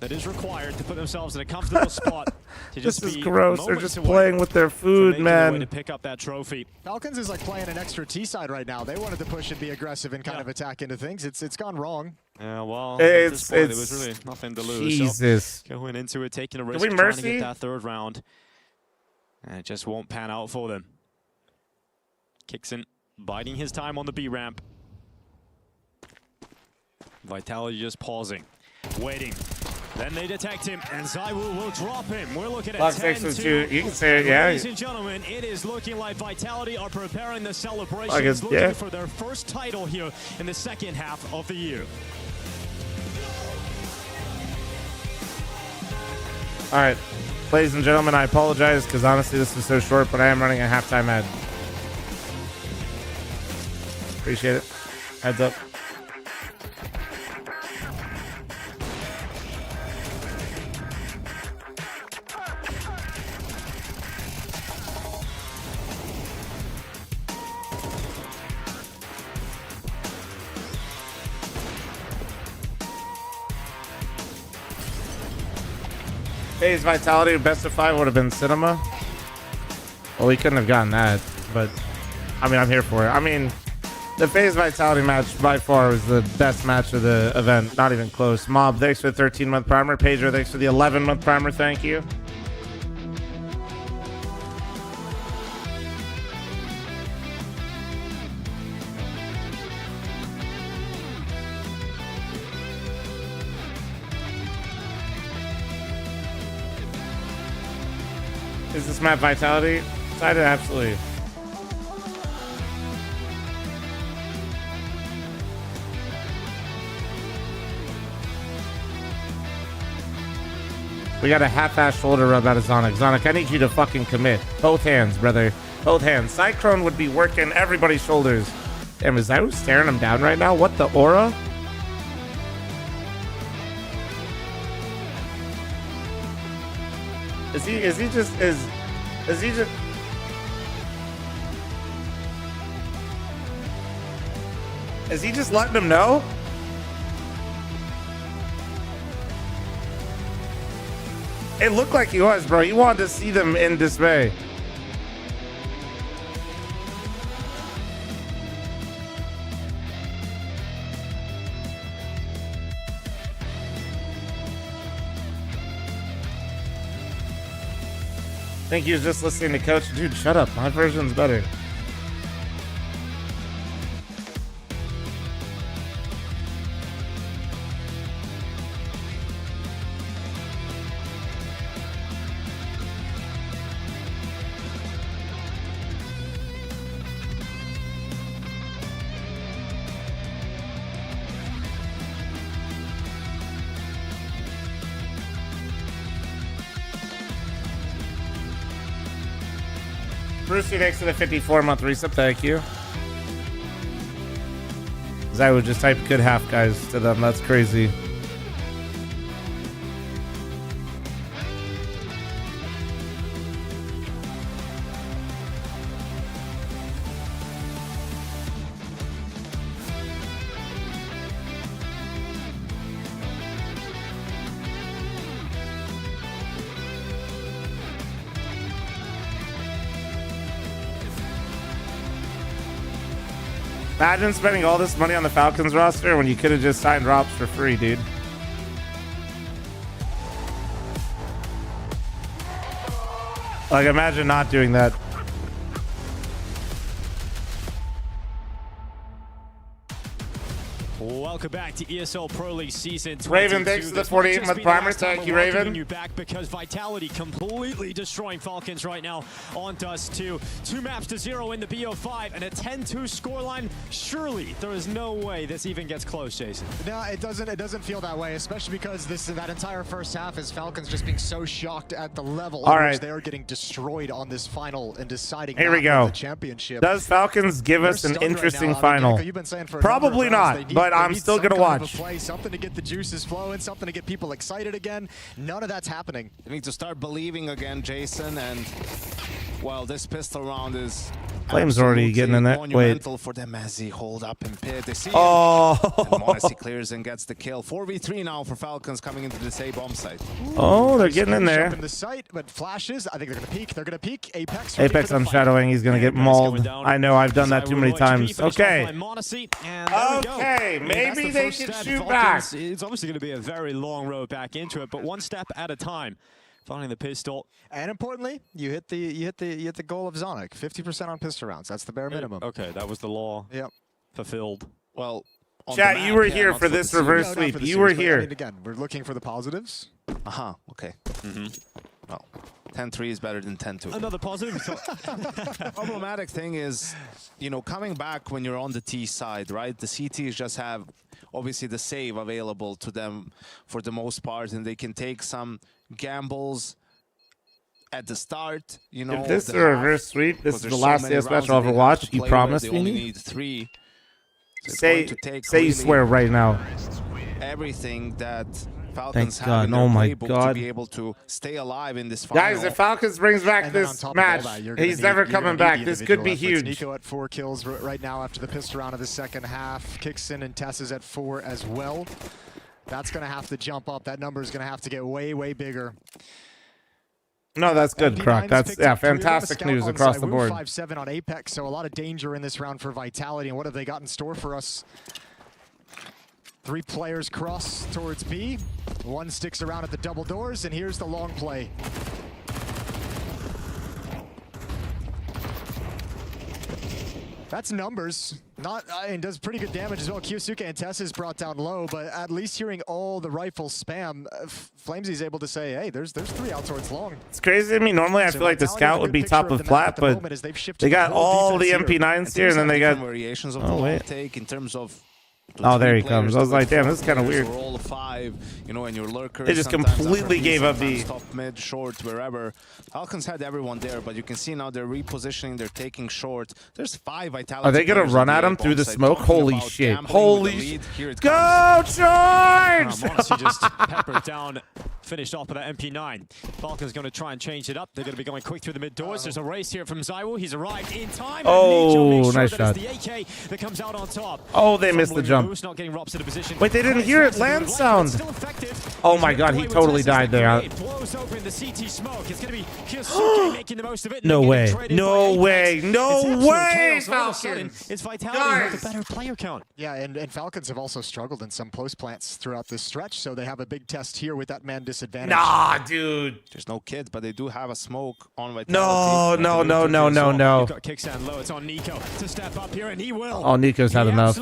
That is required to put themselves in a comfortable spot. To just this is gross. They're just playing with their food, man. To pick up that trophy. Falcons is like playing an extra T side right now. They wanted to push and be aggressive and kind of attack into things. It's gone wrong. Yeah, well, it was really nothing to lose. Jesus. So going into it, taking a risk, Did we trying mercy? to get that 3rd round, and it just won't pan out for them. Kixon biding his time on the B ramp. Vitality just pausing, waiting. Then they detect him, and ZywOo will drop him. We're looking at 10-2. You can say it, yeah. Ladies and gentlemen, it is looking like Vitality are preparing the celebrations, looking for their first title here in the second half of the year. All right, ladies and gentlemen, I apologize because honestly this is so short, but I am running a halftime ad. Appreciate it. Heads up. FaZe Vitality best of 5 would have been Cinema. Well, we couldn't have gotten that, but I mean, I'm here for it. I mean, the FaZe Vitality match by far was the best match of the event. Not even close. Mob, thanks for the 13-month primer. Pedro, thanks for the 11-month primer. Thank you. Is this map Vitality? Decided absolutely. We got a half-ass shoulder rub out of Zonic. Zonic, I need you to fucking commit. Both hands, brother. Both hands. Cyclone would be working everybody's shoulders. Damn, is ZywOo staring him down right now? What the aura? Is he just letting him know? It looked like he was, bro. He wanted to see them in dismay. I think he was just listening to Coach. Dude, shut up. My version's better. Brucey next to the 54-month resub, thank you. ZywOo just type good half guys to them, that's crazy. Imagine spending all this money on the Falcons roster when you could have just signed drops for free, dude. Like, imagine not doing that. Welcome welcome back to ESL Pro League Season 22. Raven, thanks for the 48-month primer. Thank you, Raven. You back because Vitality completely destroying Falcons right now on Dust 2. 2 maps to 0 in the BO5 and a 10-2 scoreline. Surely there is no way this even gets close, Jason. No, it doesn't feel that way, especially because that entire first half is Falcons just being so shocked at the level in which they are getting destroyed on this final and deciding Here we go. the championship. Does Falcons give us an interesting final? You've been saying for probably not, but I'm still going to watch. Something to get the juices flowing, something to get people excited again. None of that's happening. They need to start believing again, Jason, and well, this pistol round is Flame's already getting in that. Wait. For them as he hold up in pit. They see oh, he clears and gets the kill. 4v3 now for Falcons coming into this A bomb site. Oh, they're getting in there. In the site, but flashes. I think they're gonna peek. They're gonna peek. Apex. Apex on shadowing. He's gonna get mauled. I know. I've done that too many times. Okay. Okay. Maybe they can shoot back. It's obviously gonna be a very long road back into it, but one step at a time. Finding the pistol, and importantly, you hit the goal of Zonic. 50% on pistol rounds. That's the bare minimum. Okay, that was the law. Yep. Fulfilled. Well, chat, you were here for this reverse sweep. You were here. I mean, again, we're looking for the positives. Okay. Well, 10-3 is better than 10-2. Another positive. Problematic thing is, you know, coming back when you're on the T side, right? The CTs just have obviously the save available to them for the most part, and they can take some gambles at the start. You know, if this is a reverse sweep, this is the last CS match I'll ever watch. You promise me? Need 3. So say you swear right now. Everything that Falcons have in their playbook to be able to stay alive in this final. Guys, if Falcons brings back this match, he's never coming back. This could be huge. Nico at 4 kills right now after the pistol round of the second half. Kicks in and Tess is at 4 as well. That's going to have to jump up. That number is going to have to get way, way bigger. No, that's good, Croc. That's fantastic news across the board. 5-7 on Apex, so a lot of danger in this round for Vitality. And what have they got in store for us? 3 players cross towards B. 1 sticks around at the double doors, and here's the long play. That's numbers. And does pretty good damage as well. Kyosuke and Tess is brought down low, but at least hearing all the rifle spam, Flamesy's able to say, hey, there's 3 out towards long. It's crazy to me. Normally I feel like the scout would be top of plat, but they got all the MP9s here, and then they got variations of the take in terms of. Oh, there he comes. I was like, damn, this is kind of weird. Roll of 5, you know, and your lurkers. They just completely gave up the top, mid, short, wherever. Falcons had everyone there, but you can see now they're repositioning. They're taking short. There's 5 Vitality. Are they gonna run at him through the smoke? Holy shit! Holy shit! Go charge! Mouz just peppered down. Finished off with that MP9. Falcons going to try and change it up. They're going to be going quick through the mid doors. There's a race here from Zywoo. He's arrived in time. Oh, nice shot. The AK that comes out on top. Oh, they missed the jump. Not getting Robs in a position. Wait, they didn't hear it. LAN sound. Oh my God, he totally died there. Blows open the CT smoke. It's going to be Kyosuke making the most of it. No way. No way. No way, Falcons. It's Vitality with a better player count. Yeah, and Falcons have also struggled in some post plants throughout this stretch, so they have a big test here with that man disadvantage. Nah, dude. There's no kids, but they do have a smoke on Vitality. No. You've got Kickstand low. It's on Nico to step up here, and he will. Oh, Nico's had enough.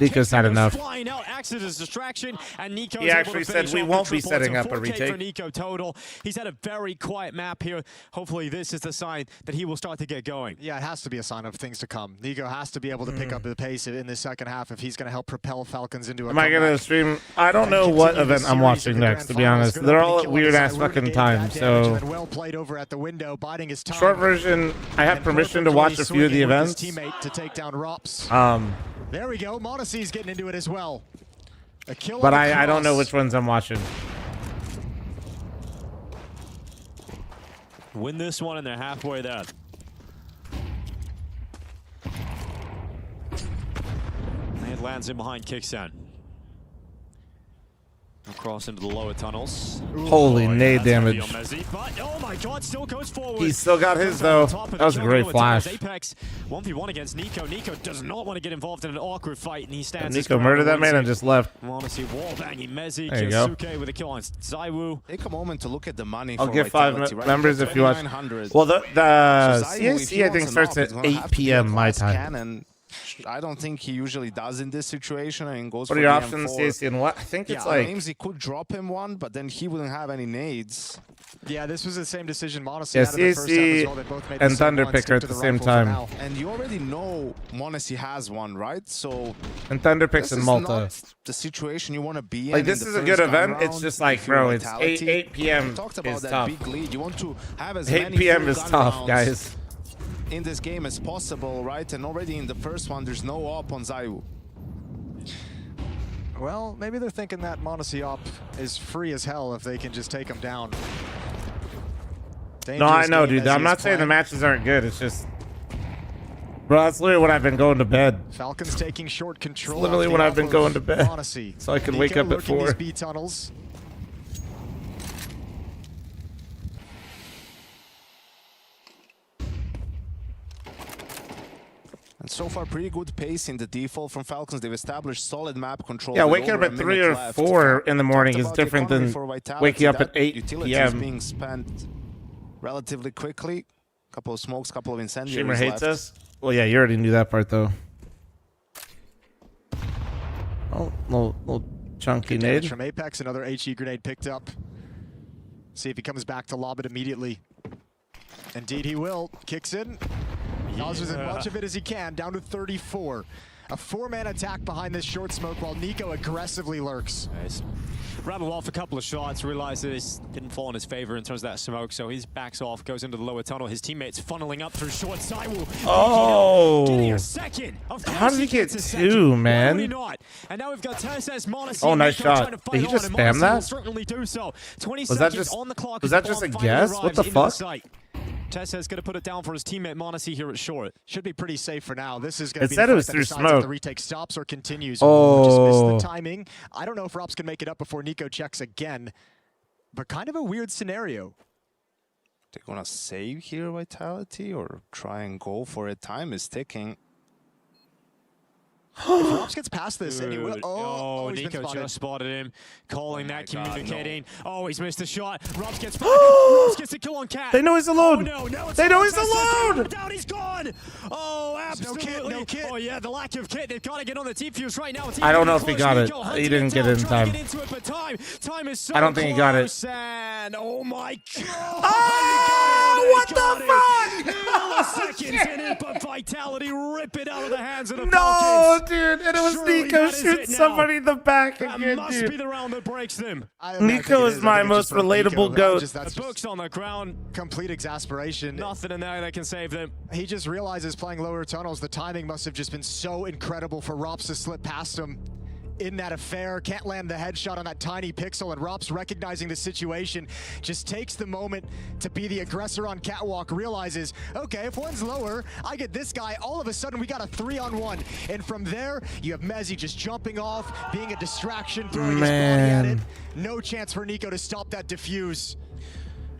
Nico's had enough. Flying out, acts as a distraction, and Nico. He actually said we won't be setting up a retake. For Nico total. He's had a very quiet map here. Hopefully, this is the sign that he will start to get going. Yeah, it has to be a sign of things to come. Nico has to be able to pick up the pace in the second half if he's going to help propel Falcons into a. Am I going to stream? I don't know what event I'm watching next, to be honest. They're all at weird ass fucking times. So well played over at the window, biding his time. Short version, I have permission to watch a few of the events. Teammate to take down Rops. There we go. Monacy's getting into it as well. A kill. But I don't know which ones I'm watching. Win this one, and they're halfway there. And it lands in behind Kickstand. Across into the lower tunnels. Holy nade damage. But, oh my God, still goes forward. He still got his though. That was a great flash. Apex 1v1 against Nico. Nico does not want to get involved in an awkward fight, and he stands. Nico murdered that man and just left. Monacy wall banging Mezzi. There you go. Kyosuke with a kill on Zywoo. Take a moment to look at the money. I'll give 5 members if you watch. Well, the CAC I think starts at 8 p.m. my time. I don't think he usually does in this situation, and goes What for are your the options, M4. Stacey, and what? I think it's Yeah, like... James, he could drop him one, but then he wouldn't have any nades. Yeah, this was the same decision Monacy Yeah, had in the first half as well. They both made the and same one, Thunderpicker stick at to the the same rifle for time. now. And you already know Monacy has one, right? So And Thunderpicks this and is Malta. not the situation you want to be in. Like, this in is the a good first event. round. It's just like, If you're bro, it's Vitality, 8 p.m. we talked about is that tough. big lead. You want to have as 8 many p.m. full is gun tough, rounds guys. in this game as possible, right? And already in the first one, there's no op on Zayu. Well, maybe they're thinking that Monacy op is free as hell if they can just take him down. No, I know, Dangerous game dude. as I'm he not is saying the playing. matches aren't good. It's just... Bro, that's literally when I've been going to bed. Falcons taking short control. It's literally off when the I've been off going of to bed. Monacy. So I can Nico wake up at lurking 4. these B tunnels. And so far, pretty good pace in the default from Falcons. They've established solid map control. Yeah, with waking up over at a 3 minute or left. 4 in the morning Talked is about the different economy than for Vitality. waking up at That 8 utility is p.m. being spent relatively quickly. Couple of smokes, couple of incendiaries Streamer hates left. us? Well, yeah, you already knew that part, though. Oh, little chunky Good damage nade. from Apex, another HE grenade picked up. See if he comes back to lob it immediately. Indeed he will. Kicks in. Causes as much of it as he can, down to 34. A 4-man attack behind this short smoke while Nico aggressively lurks. Nice. Rattled off a couple of shots, realized that this didn't fall in his favor in terms of that smoke, so he backs off, goes into the lower tunnel. His teammates funneling up through short side. Oh! Getting a second. Of How course did he get gets a 2, second. man? Why would he not? And now we've got Tess's Monacy. Oh, nice Nico shot. trying to fight Did he on, just and spam Monacy that? will certainly do so. 20 Was seconds that just- on the clock. was as that the just a bomb finally guess? What arrives the into fuck? site. Tess's going to put it down for his teammate Monacy here at short. Should be pretty safe for now. This is going to be It said the it was fight that through decides smoke. if the retake stops or continues. Oh. Just missed the timing. I don't know if Rops can make it up before Nico checks again, but kind of a weird scenario. They're gonna save here, Vitality, or try and go for it. Time is ticking. If Rops gets past this, and he will. Oh, he's been Nico spotted. just spotted him, calling that, communicating. Oh, he's missed a shot. Rops gets Oh! Rops gets a kill on Cat. They know he's alone. Oh, no, it's They know he's Tess alone. Down, he's gone. Oh, absolutely. No kit. Oh, yeah, the lack of kit. They've got to get on the defuse right now. I don't know if he got it. Nico He didn't get it in trying to time. get into it, but time is so I don't think he got it. close, and oh my God. Oh, what the fuck? Milliseconds in it, but Vitality rip it out of the hands of the No, Falcons. dude. And it was Surely Nico that is shooting it now. somebody in the back That again, must dude. be the round that breaks them. Nico is my most relatable goat. That's The book's on the ground. complete exasperation. Nothing in there that can save them. He just realizes playing lower tunnels, the timing must have just been so incredible for Rops to slip past him in that affair. Can't land the headshot on that tiny pixel, and Rops, recognizing the situation, just takes the moment to be the aggressor on Catwalk, realizes, okay, if one's lower, I get this guy. All of a sudden, we got a 3-on-1. And from there, you have Mezzy just jumping off, being a distraction, throwing his body at it. No chance for Nico to stop that defuse.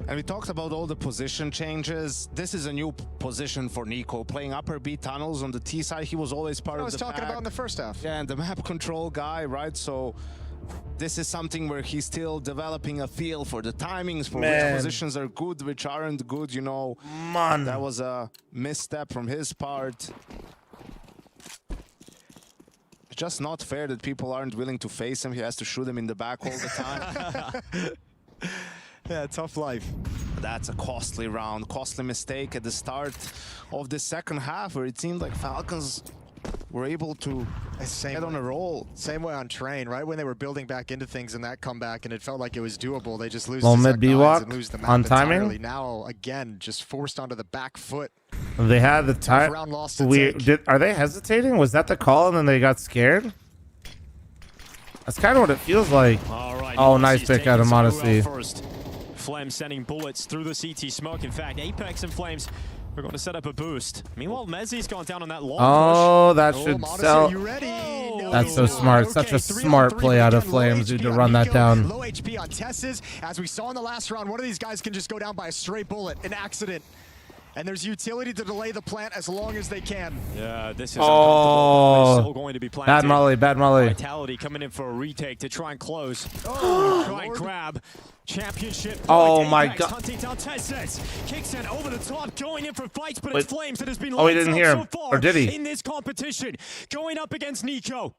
And we talked about all the position changes. This is a new position for Nico, playing upper B tunnels on the T side. He was always part I of was the talking pack. about in the first half. Yeah, and the map control guy, right? So this is something where he's still developing a feel for the timings, for which positions are good, which aren't good, you know. Man. That was a misstep from his part. It's just not fair that people aren't willing to face him. He has to shoot him in the back all the time. Yeah, tough life. That's a costly round, costly mistake at the start of the second half, where it seemed like Falcons were able to get on a roll. Same way on Train, right? When they were building back into things in that comeback and it felt like it was doable, they just lose Well, to mid Zach B Nines walk and lose the map on timing? entirely. Now, again, just forced onto the back foot. They had the time. round lost to Are they hesitating? Was that the call and then they got scared? That's kind of what it feels like. All right, Oh, nice Monacy's pick out of taking some Monacy. well first. Flames sending bullets through the CT smoke. In fact, Apex and Flames are going to set up a boost. Meanwhile, Mezzy's gone down on that long Oh, push. that should Monacy, sell. are you ready? No. That's so smart. Such a smart play out of Flames, dude, to run that down. Low HP on Tess's. As we saw in the last round, one of these guys can just go down by a stray bullet, an accident. And there's utility to delay the plant as long as they can. Yeah, this is uncomfortable. They're still going to be planted. Bad molly, bad molly. Vitality coming in for a retake to try and close. Try and grab. Championship. Oh my god. Hunting down Tesses. Kicks in over the top, going in for fights, but Wait. it's Flames that has been Oh, he didn't hear him. so far Or did he? in this competition. Going up against Nico,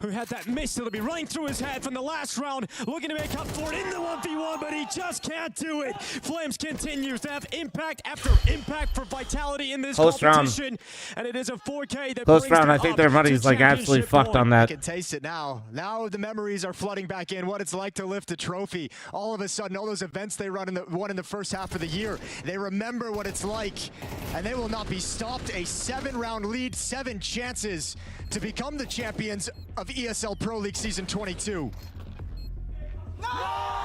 who had that miss that'll be running through his head from the last round, looking to make up for it in the 1v1, but he just can't do it. Flames continues to have impact after impact for Vitality in this competition, and it is a 4K that Close brings round. them I think up their to money's like absolutely championship fucked point. on that. I can taste it now. Now the memories are flooding back in. What it's like to lift a trophy. All of a sudden, all those events they won in the first half of the year, they remember what it's like, and they will not be stopped. A 7-round lead, 7 chances to become the champions of ESL Pro League Season 22.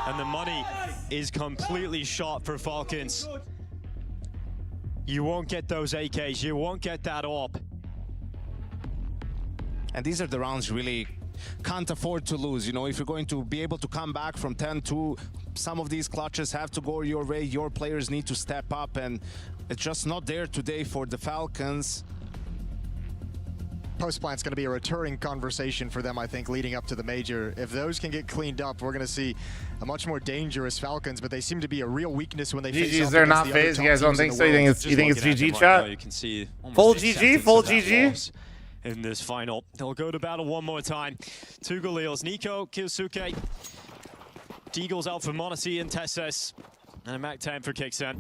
And the money is completely shot for Falcons. You won't get those AKs. You won't get that AWP. And these are the rounds you really can't afford to lose. You know, if you're going to be able to come back from 10-2, some of these clutches have to go your way. Your players need to step up, and it's just not there today for the Falcons. Post-plant's going to be a returning conversation for them, I think, leading up to the major. If those can get cleaned up, we're going to see a much more dangerous Falcons, but they seem to be a real weakness when they face GG's, off they're against not the other FaZe. top You guys don't teams in think the so? You world. think it's GG Right chat? now, you can see Full almost GG, full GG. In this final, they'll go to battle one more time. 2 Galils, Nico, Kyosuke, Deagle's out for Monacy and Tesses, and a Mac 10 for Kixen.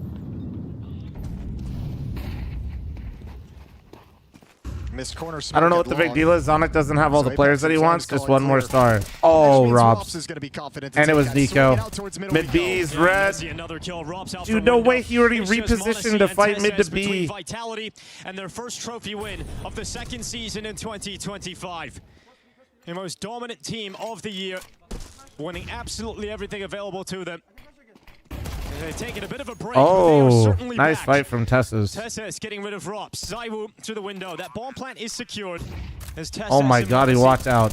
Missed corner I don't know what the big deal is. Zonic doesn't have all the players that he wants. Just one more star. Oh, Robs. And it was Nico. Mid B's red. Dude, no way he already repositioned to fight mid to B. Vitality and their first trophy win of the second season in 2025. The most dominant team of the year, winning absolutely everything available to them. They've taken a bit of a break. Oh, nice fight from Tesses. Tesses getting rid of Rops. Zaiwu to the window. That bomb plant is secured. As Tesses Oh my god, he walked out.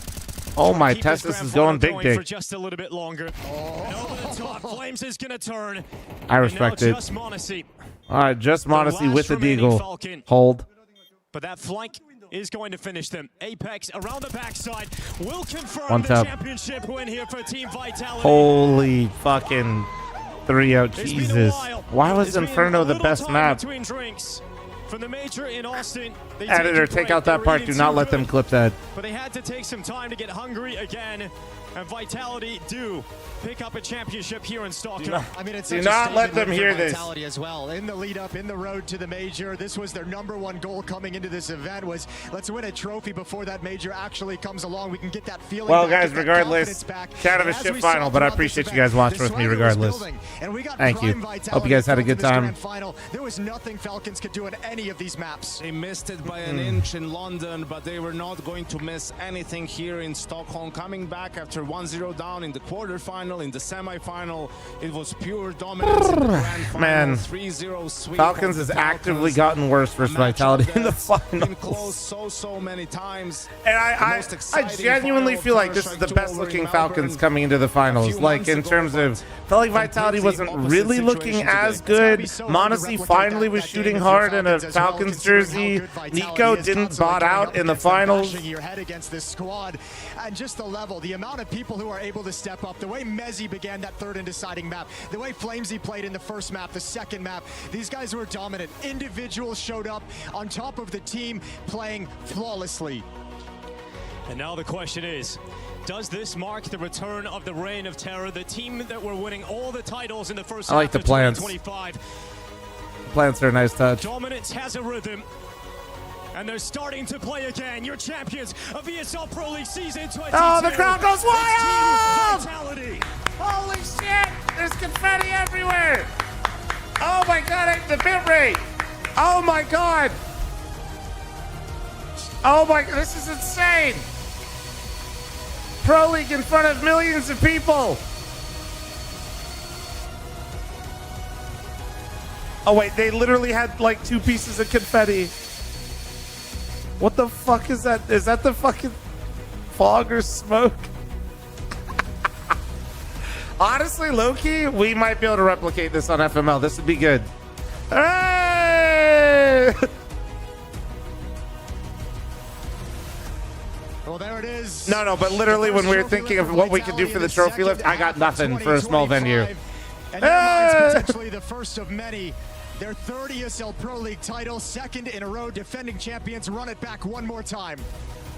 Oh my, Keep his Tesses grand is going final big dick. for just a little bit longer. And over the top, Flames is going to turn. I respect and it. now just Monacy. All right, just Monacy with the remaining Deagle. Falcon. Hold. But that flank is going to finish them. Apex around the backside will confirm One the tap. championship win here for Team Vitality. Holy fucking 3-0. Jesus. Why was Inferno the best map? Between drinks. From the major in Austin, they Editor, take a take break. out that They're part. eating Do not too let them good. clip that. But they had to take some time to get hungry again. And Vitality do pick up a championship here in Stockholm. I mean, it's Do such not a let statement them for hear this. Vitality as well. In the lead up, in the road to the major, this was their #1 goal coming into this event was let's win a trophy before that major actually comes along. We can get that feeling Well, back, guys, get that regardless, confidence back. kind of a And as shit we saw final, but I throughout this appreciate you event, guys watching the with me swagger was regardless. building, and we got Thank you. prime Hope you Vitality guys had a built good in this time. grand final. There was nothing Falcons could do in any of these maps. They missed it by an inch in London, but they were not going to miss anything here in Stockholm. Coming back after 1-0 down in the quarterfinal, in the semi-final, it was pure dominance in the grand final. Man, 3-0 sweep. Falcons has actively gotten worse versus Vitality in the Been finals. close so many times. And I genuinely feel like this is the best looking Falcons coming into the finals. Like in terms of, I felt like Vitality wasn't really looking as good. Monacy finally was shooting hard in a Falcons jersey. Nico didn't bot out in the finals. Your head against this squad, and just the level, the amount of people who are able to step up, the way Mezzi began that third and deciding map, the way Flamesy played in the first map, the second map, these guys were dominant. Individuals showed up on top of the team playing flawlessly. And now the question is, does this mark the return of the reign of terror, the team that were winning all the titles in the first I like half the of plants. 2025? Plants are a nice touch. Dominance has a rhythm, and they're starting to play again. Your champions of ESL Pro League Season 22. Oh, the crowd goes wild! Vitality. Holy shit! There's confetti everywhere! Oh my god, the bit rate! Oh my god! Oh my, this is insane! Pro League in front of millions of people! Oh wait, they literally had like 2 pieces of confetti. What the fuck is that? Is that the fucking fog or smoke? Honestly, low-key, we might be able to replicate this on FML. This would be good. Hey! Well, there it is. No, but literally when we were thinking of what we could do for the trophy lift, I got nothing for a small venue. And that mine's potentially the first of many. Their third ESL Pro League title, second in a row, defending champions, run it back one more time.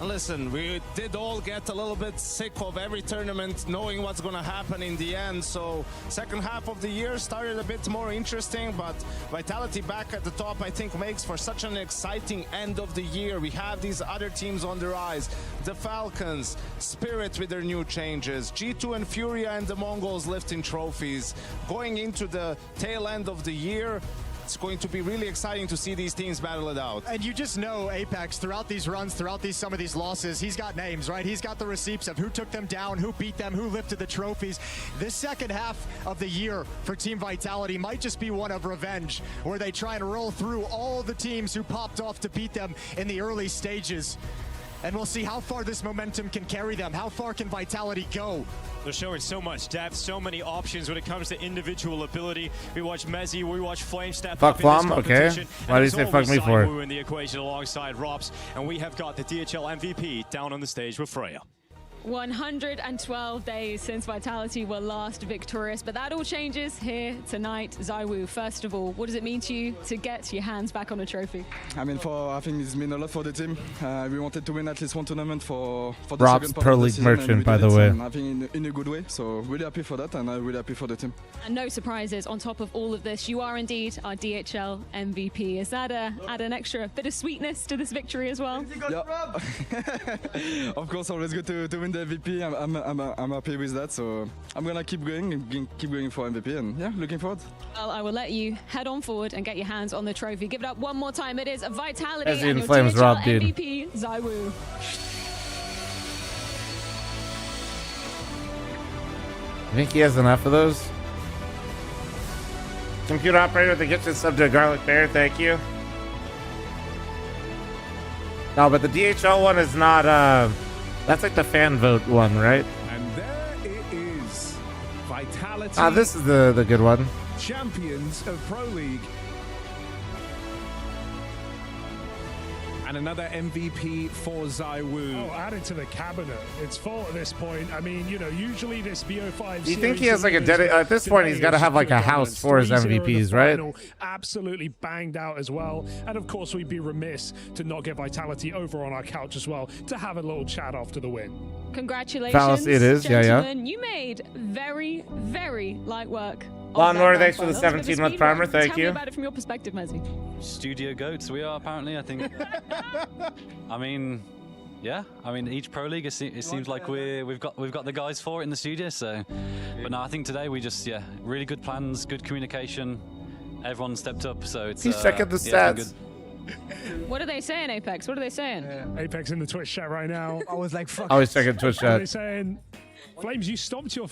Listen, we did all get a little bit sick of every tournament, knowing what's going to happen in the end. So second half of the year started a bit more interesting, but Vitality back at the top, I think, makes for such an exciting end of the year. We have these other teams on the rise. The Falcons, Spirit with their new changes, G2 and Furia and the Mongols lifting trophies. Going into the tail end of the year, it's going to be really exciting to see these teams battle it out. And you just know Apex, throughout these runs, throughout some of these losses, he's got names, right? He's got the receipts of who took them down, who beat them, who lifted the trophies. This second half of the year for Team Vitality might just be one of revenge, where they try and roll through all the teams who popped off to beat them in the early stages. And we'll see how far this momentum can carry them. How far can Vitality go? They're showing so much depth, so many options when it comes to individual ability. We watch Mezzy, we watch Flame step up in this competition. Okay. Why do you say fuck me for it? In the equation alongside Rops, and we have got the DHL MVP down on the stage with Freya. 112 days since Vitality were last victorious, but that all changes here tonight. ZywOo, first of all, what does it mean to you to get your hands back on a trophy? I mean, I think it's meant a lot for the team. We wanted to win at least one tournament for the Rob's second part Pro of the League season, merchant, by the way. I think in a good way, so really happy for that, and I'm really happy for the team. And no surprises on top of all of this. You are indeed our DHL MVP. Is that add an extra bit of sweetness to this victory as well? Yeah. Of course, always good to win the MVP. I'm happy with that, so I'm gonna keep going for MVP, and yeah, looking forward. Well, I will let you head on forward and get your hands on the trophy. Give it up one more time. It is Vitality As and your Flames DHL Rob did. MVP, ZywOo. I think he has enough of those. Computer operator, they get you sub to a garlic bear, thank you. No, but the DHL one is not, that's like the fan vote one, right? And there it is. Vitality. This is the good one. Champions of Pro League. And another MVP for ZywOo. Oh, added to the cabinet. It's full at this point. I mean, you know, usually this BO5 Do you think he has like a at this point he's got to have like a house for his MVPs, right? Absolutely banged out as well. And of course, we'd be remiss to not get Vitality over on our couch as well to have a little chat after the win. Congratulations, Fallacy it is, gentlemen. yeah. You made very, very light work. Lawnmower, thanks for the 17-month primer, thank Tell you. me about it from your perspective, Mezzy. Studio goats we are, apparently, I think. I mean, yeah. I mean, each Pro League, it seems like we've got the guys for it in the studio, so. But no, I think today we just, really good plans, good communication. Everyone stepped up, so it's... He's checking the stats. What are they saying, Apex? What are they saying? Apex in the Twitch chat right now. I was like, fuck. I was checking Twitch What are they chat. saying? Flames, you stomped your...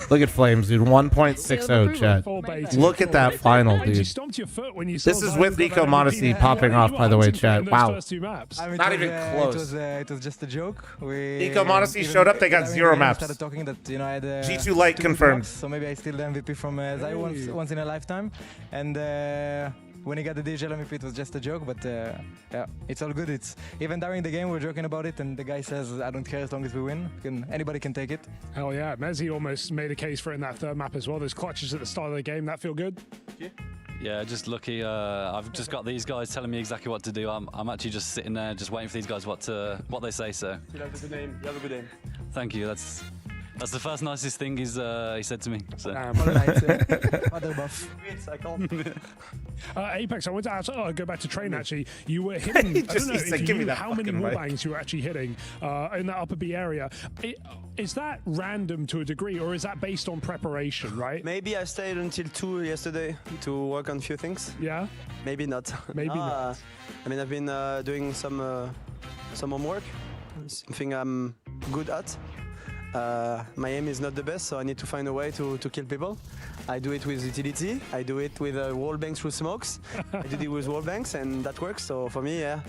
Look at Flames, dude. 1.60 chat. Look at that final, You dude. stomped your foot when you saw This is with Nico Modesty popping off, by the way, chat. Wow. I mean, Not even close. It was just a joke. Nico Modesty showed up, they got 0 maps. Started talking that, you know, I had G2 Light 2 confirmed. maps, so maybe I steal the MVP from Zai once in a lifetime. And when he got the DHL MVP, it was just a joke, but yeah, it's all good. It's even during the game we're joking about it, and the guy says, "I don't care as long as we win. Anybody can take it." Hell yeah, Mezzy almost made a case for it in that third map as well. Those clutches at the start of the game, that feel good? Yeah, just lucky. I've just got these guys telling me exactly what to do. I'm actually just sitting there, just waiting for these guys what they say. So. You have a good name. You have a good name. Thank you. That's the first nicest thing he said to me. So. Mother buff. Apex, I want to ask, go back to Train actually. You were hitting, I don't know if you knew how many wallbangs you were actually hitting in that upper B area. Is that random to a degree, or is that based on preparation, right? Maybe I stayed until 2 yesterday to work on a few things. Yeah? Maybe not. Maybe not. I mean, I've been doing some homework, something I'm good at. My aim is not the best, so I need to find a way to kill people. I do it with utility. I do it with wall banks through smokes. I do it with wall banks, and that works. So for me, yeah,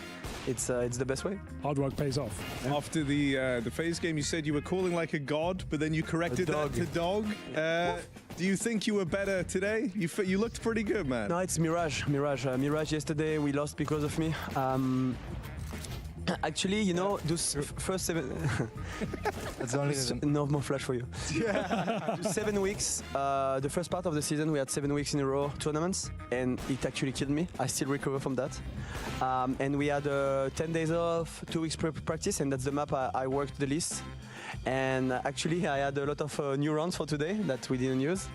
it's the best way. Hard work pays off. Yeah. After the FaZe game, you said you were calling like a god, but then you corrected that to dog. Do you think you were better today? You looked pretty good, man. No, it's Mirage. Mirage yesterday we lost because of me. Actually, you know, those first 7... That's the only reason. No more flash for you. Yeah. 7 weeks, the first part of the season, we had 7 weeks in a row tournaments, and it actually killed me. I still recover from that. And we had 10 days off, 2 weeks practice, and that's the map I worked the least. And actually, I had a lot of new rounds for today that we didn't use.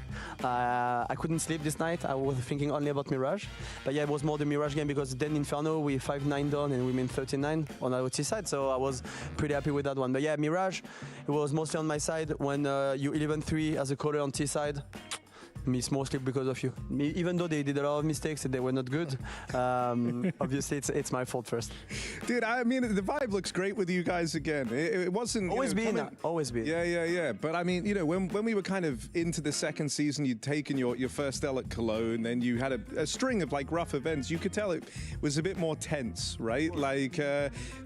I couldn't sleep this night. I was thinking only about Mirage. But yeah, it was more the Mirage game because then Inferno, we 5-9 down and we made 13-9 on our T side. So I was pretty happy with that one. But yeah, Mirage, it was mostly on my side. When you 11-3 as a caller on T side, miss mostly because of you. Even though they did a lot of mistakes and they were not good, obviously it's my fault first. Dude, I mean, the vibe looks great with you guys again. It wasn't... Always been. Yeah. But I mean, you know, when we were kind of into the second season, you'd taken your first L at Cologne, then you had a string of like rough events. You could tell it was a bit more tense, right? Like,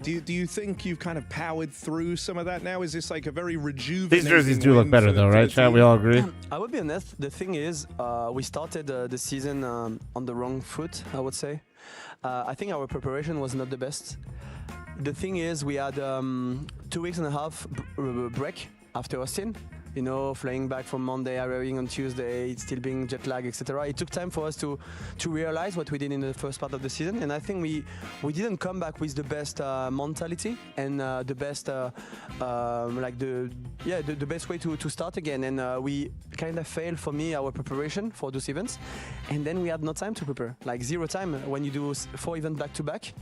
do you think you've kind of powered through some of that now? Is this like a very rejuvenating... These jerseys do look better though, right, Chad? We all agree? I would be honest, the thing is, we started the season on the wrong foot, I would say. I think our preparation was not the best. The thing is, we had 2 weeks and a half break after Austin. You know, flying back from Monday, arriving on Tuesday, still being jet lag, etc. It took time for us to realize what we did in the first part of the season, and I think we didn't come back with the best mentality and the best the best way to start again. And we kind of failed, for me, our preparation for those events, and then we had no time to prepare, like 0 time. When you do 4 events back to back,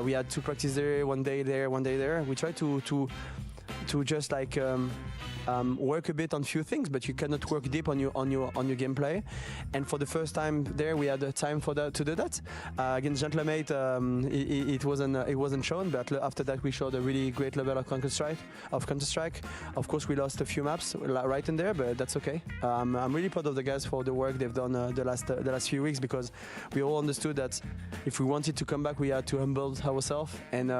we had 2 practice there, 1 day there, 1 day there. We tried to just like work a bit on few things, but you cannot work deep on your gameplay. And for the first time there, we had time for that to do that. Against Gentlemate, it wasn't shown, but after that we showed a really great level of Counter-Strike. Of course, we lost a few maps right in there, but that's okay. I'm really proud of the guys for the work they've done the last few weeks, because we all understood that if we wanted to come back, we had to humble ourselves and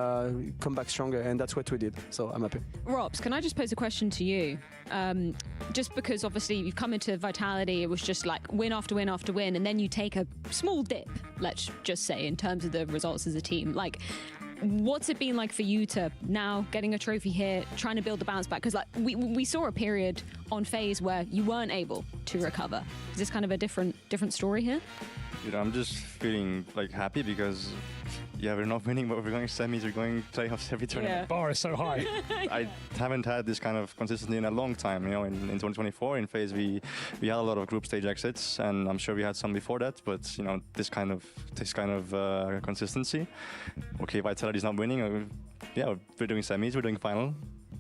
come back stronger, and that's what we did. So I'm happy. Robs, can I just pose a question to you? Just because obviously you've come into Vitality, it was just like win after win after win, and then you take a small dip, let's just say, in terms of the results as a team. Like, what's it been like for you to now getting a trophy here, trying to build the bounce back? Because like we saw a period on FaZe where you weren't able to recover. Is this kind of a different story here? Dude, I'm just feeling like happy because we're not winning, but we're going semis, we're going playoffs every tournament. Yeah. Bar is so high. I haven't had this kind of consistency in a long time. You know, in 2024 in FaZe, we had a lot of group stage exits, and I'm sure we had some before that. But you know, this kind of consistency. Okay, Vitality's not winning. We're doing semis, we're doing final.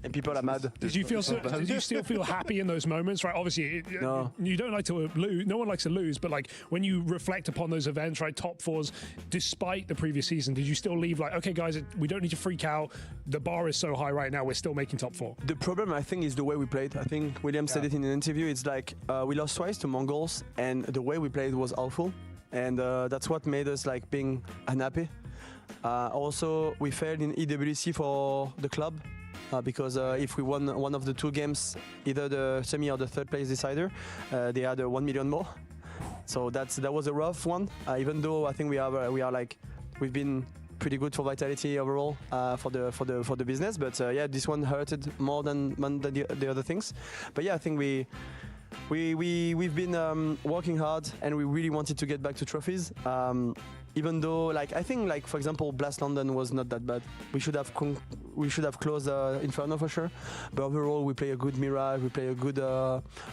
And people are mad. Did you still feel happy in those moments? Right, obviously, no. You don't like to lose. No one likes to lose, but like when you reflect upon those events, right, top 4s, despite the previous season, did you still leave like, okay, guys, we don't need to freak out. The bar is so high right now. We're still making top 4. The problem, I think, is the way we played. I think William said it in an interview. It's like we lost twice to Mongols, and the way we played was awful, and that's what made us like being unhappy. Also, we failed in EWC for the club. Because if we won one of the 2 games, either the semi or the 3rd place decider, they had 1 million more. So that was a rough one. Even though I think we've been pretty good for Vitality overall for the business, but this one hurted more than the other things. But yeah, I think we've been working hard, and we really wanted to get back to trophies. Even though, I think, for example, Blast London was not that bad. We should have closed Inferno for sure. But overall, we play a good Mirage, we play a good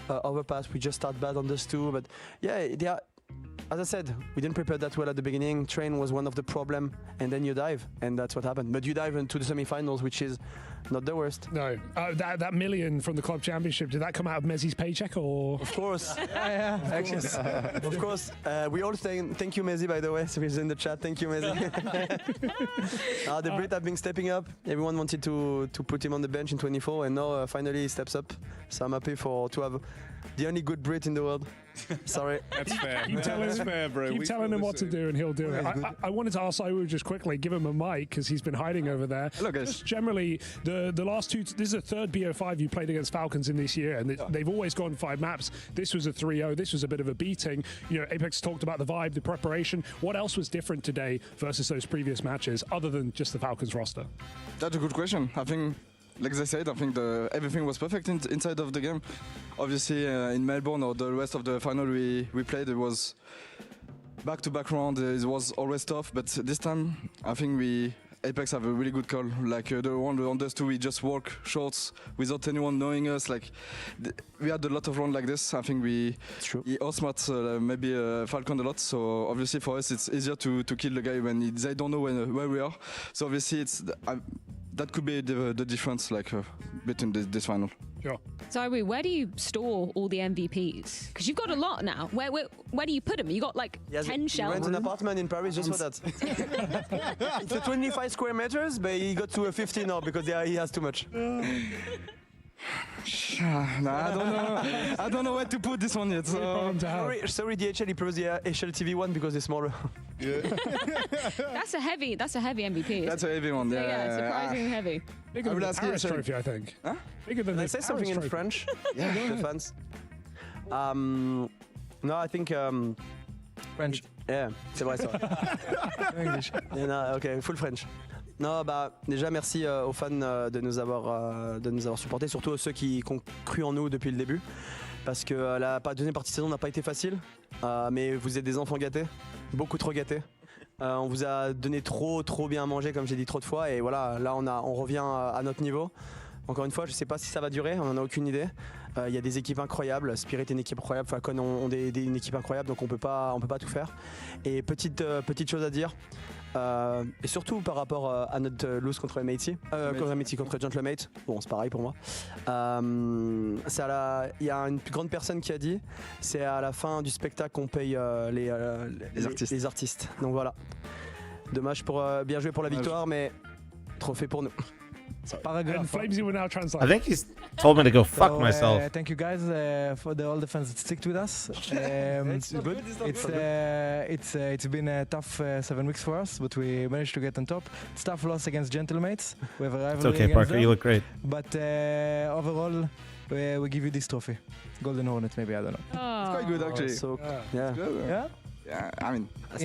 Overpass. We just start bad on those 2. But yeah, as I said, we didn't prepare that well at the beginning. Train was one of the problem, and then you dive, and that's what happened. But you dive into the semifinals, which is not the worst. No, that million from the club championship, did that come out of Messi's paycheck or? Of course. Actually, of course. We all thank you, Messi, by the way. So he's in the chat. Thank you, Messi. The Brit have been stepping up. Everyone wanted to put him on the bench in 24, and now finally he steps up. So I'm happy to have the only good Brit in the world. Sorry. That's fair. That's fair, bro. Keep telling him what to do and he'll do it. I wanted to ask Saiwu just quickly, give him a mic because he's been hiding over there. Hello, guys. Just generally, the last two, this is a third BO5 you played against Falcons in this year, and they've always gone 5 maps. This was a 3-0. This was a bit of a beating. You know, Apex talked about the vibe, the preparation. What else was different today versus those previous matches other than just the Falcons roster? That's a good question. I think, like I said, I think everything was perfect inside of the game. Obviously, in Melbourne or the rest of the final we played, it was back-to-back round. It was always tough, but this time I think Apex have a really good call. Like the one on those two, we just walk shorts without anyone knowing us. Like we had a lot of rounds like this. I think we outsmart maybe Falcon a lot. So obviously for us, it's easier to kill the guy when they don't know where we are. So obviously that could be the difference, like between this final. Sure. Saiwu, where do you store all the MVPs? Because you've got a lot now. Where do you put them? You got like 10 shelves. He rents an apartment in Paris just for that. It's a 25 square meters, but he got to a 50 now because he has too much. No, I don't know where to put this one yet. So. Sorry, DHL. He prefers the HL TV one because it's smaller. Yeah. That's a heavy MVP. That's a heavy one. Yeah, surprisingly heavy. Bigger than the Paris trophy, I think. Huh? Bigger than the say Paris something trophy. in French? Yeah, the fans. No, I think French. Yeah, c'est vrai ça. English. Yeah, no, okay, full French. Non, déjà merci aux fans de nous avoir supportés, surtout à ceux qui ont cru en nous depuis le début, parce que la deuxième partie de saison n'a pas été facile, mais vous êtes des enfants gâtés, beaucoup trop gâtés. On vous a donné trop bien à manger, comme j'ai dit trop de fois, et voilà, là on revient à notre niveau. Encore une fois, je ne sais pas si ça va durer, on n'en a aucune idée. Il y a des équipes incroyables, Spirit est une équipe incroyable, Falcon ont une équipe incroyable, donc on peut pas tout faire. Et petite chose à dire, et surtout par rapport à notre lose contre contre Gentlemate, bon c'est pareil pour moi. Il y a une grande personne qui a dit, c'est à la fin du spectacle qu'on paye les artistes. Donc voilà. Dommage bien joué pour la victoire, mais trophée pour nous. And Flamesy will now translate. I think he's told me to go fuck myself. Thank you guys for all the fans that stick with us. It's been a tough 7 weeks for us, but we managed to get on top. It's tough loss against Gentlemates. We have a rivalry It's okay, against Parker. them. You look great. But overall, we give you this trophy. Golden Hornet, maybe, I don't know. Oh. It's quite good actually. So, Yeah. Yeah? Yeah, I mean, I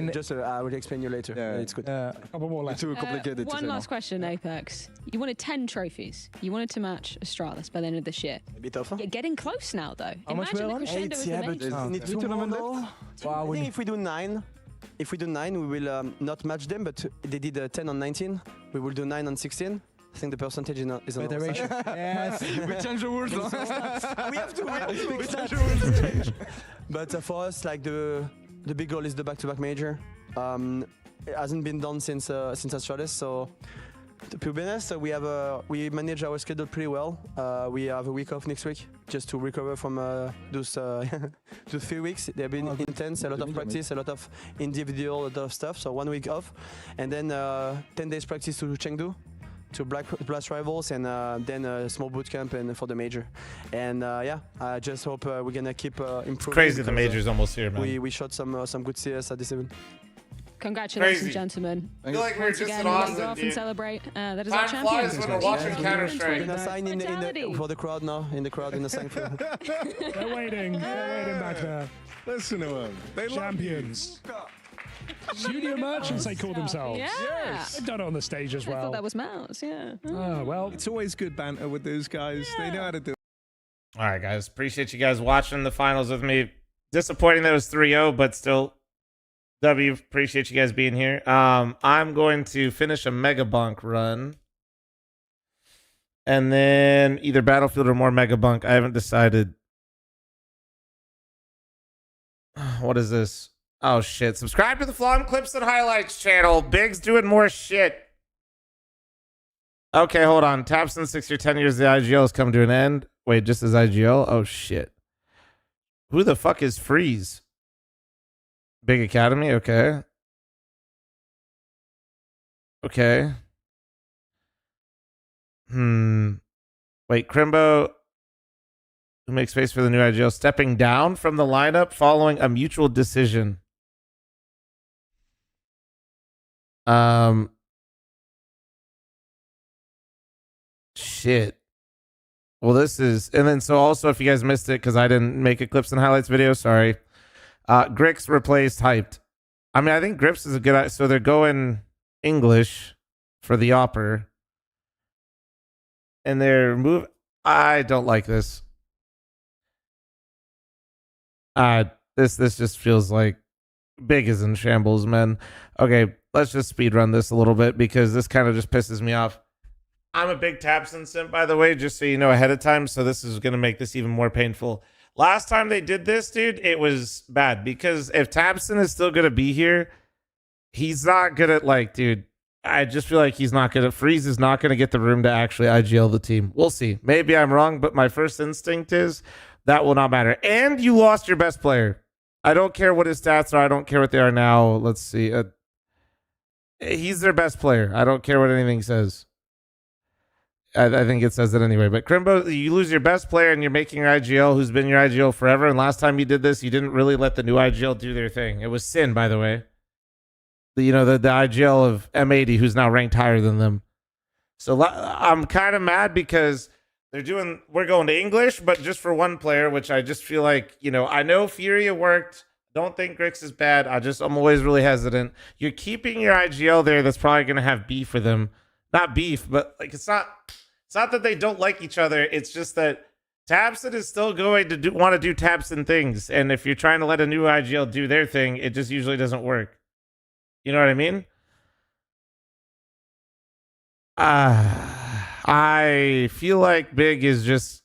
will explain you later. Yeah. It's good. A couple more left. Too complicated. One last question, Apex. You wanted 10 trophies. You wanted to match Astralis by the end of this year. A bit tougher. You're getting close now, though. How much Imagine we the are on? crescendo of the major. We need 2 more though. Wow, I think if we do 9, we will not match them, but they did 10 on 19. We will do 9 on 16. I think the percentage is on Better our ratio. side. Yes. we change the rules. We have to change the rules. But for us, like the big goal is the back-to-back major. It hasn't been done since Astralis, so to be honest, we manage our schedule pretty well. We have a week off next week just to recover from those 3 weeks. They've been intense, a lot of practice, a lot of individual, a lot of stuff. So 1 week off, and then 10 days practice to Chengdu, to blast rivals, and then a small boot camp and for the major. And I just hope we're gonna keep improving. Crazy, the major's almost here, man. We shot some good CS at this event. Congratulations, Crazy. gentlemen. I feel like we're Once just again, in we'll Austin, go off and dude. celebrate. That is Time our champion. flies when we're watching Yes. Counter-Strike. We're gonna sign in Vitality. for the crowd now. In the crowd, in the sign for. They're waiting back there. Listen to them. They Champions. Studio merchants, they call themselves. Yeah. They've done it on the stage as I well. thought that was Mouz, yeah. Oh, well. It's always good banter with those guys. They know how to do it. All right, guys. Appreciate you guys watching the finals with me. Disappointing that it was 3-0, but still, W. Appreciate you guys being here. I'm going to finish a Mega Bunk run. And then either Battlefield or more Mega Bunk. I haven't decided. What is this? Oh shit. Subscribe to the Flom Clips and Highlights channel. Big's doing more shit. Okay, hold on. Taps in 6 or 10 years, the IGL has come to an end. Wait, just as IGL? Oh shit. Who the fuck is Freeze? Big Academy? Okay. Okay. Wait, Crimbo, who makes space for the new IGL, stepping down from the lineup following a mutual decision. Shit. Well, this is, and then so also if you guys missed it because I didn't make a clips and highlights video, sorry. Grix replaced Hyped. I mean, I think Grips is a good, so they're going English for the Opper. And they're I don't like this. This just feels like Big is in shambles, man. Okay, let's just speed run this a little bit because this kind of just pisses me off. I'm a big Tapson simp, by the way, just so you know ahead of time. So this is going to make this even more painful. Last time they did this, dude, it was bad because if Tapson is still going to be here, he's not good at, like, dude, I just feel like he's not going to, Freeze is not going to get the room to actually IGL the team. We'll see. Maybe I'm wrong, but my first instinct is that will not matter. And you lost your best player. I don't care what his stats are. I don't care what they are now. Let's see. He's their best player. I don't care what anything says. I think it says it anyway. But Crimbo, you lose your best player and you're making your IGL, who's been your IGL forever. And last time you did this, you didn't really let the new IGL do their thing. It was Sin, by the way. The IGL of M80, who's now ranked higher than them. So I'm kind of mad because we're going to English, but just for one player, which I just feel like, I know Furia worked. Don't think Grix is bad. I'm always really hesitant. You're keeping your IGL there that's probably going to have beef with them. Not beef, but like it's not that they don't like each other. It's just that Tabson is still going to want to do Tabson things. And if you're trying to let a new IGL do their thing, it just usually doesn't work. You know what I mean? I feel like Big is just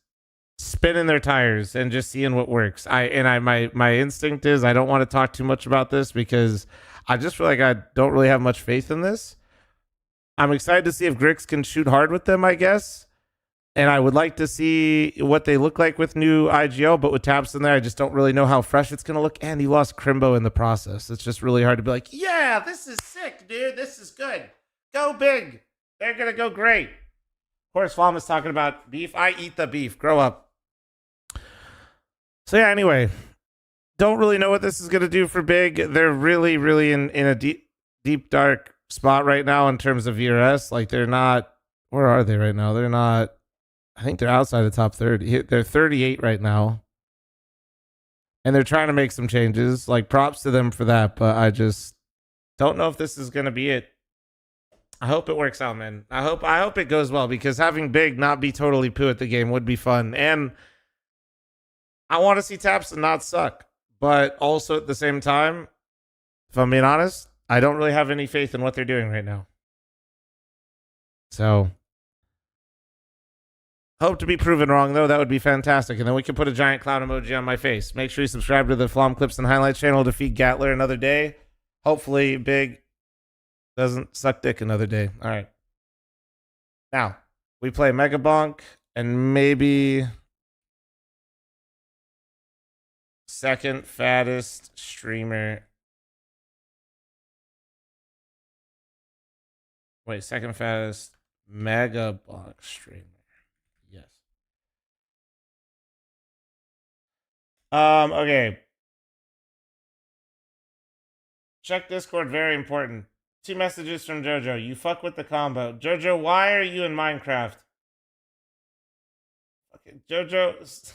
spinning their tires and just seeing what works. My instinct is I don't want to talk too much about this because I just feel like I don't really have much faith in this. I'm excited to see if Grix can shoot hard with them, I guess. And I would like to see what they look like with new IGL, but with Taps in there, I just don't really know how fresh it's going to look. And he lost Crimbo in the process. It's just really hard to be like, yeah, this is sick, dude. This is good. Go Big. They're going to go great. Of course, Flom is talking about beef. I eat the beef. Grow up. So yeah, anyway, don't really know what this is going to do for Big. They're really, really in a deep, dark spot right now in terms of VRS. Like they're not, where are they right now? They're not, I think they're outside the top 30. They're 38 right now. And they're trying to make some changes. Like props to them for that, but I just don't know if this is going to be it. I hope it works out, man. I hope it goes well because having Big not be totally poo at the game would be fun. And I want to see Tapson not suck, but also at the same time, if I'm being honest, I don't really have any faith in what they're doing right now. So, hope to be proven wrong, though. That would be fantastic. And then we can put a giant clown emoji on my face. Make sure you subscribe to the Flom Clips and Highlights channel to feed Gatler another day. Hopefully, Big doesn't suck dick another day. All right. Now, we play Mega Bonk and maybe second fattest streamer. Wait, second fattest Mega Bonk streamer. Yes. Okay. Check Discord, very important. 2 messages from Jojo. You fuck with the combo. Jojo, why are you in Minecraft? Okay, Jojo,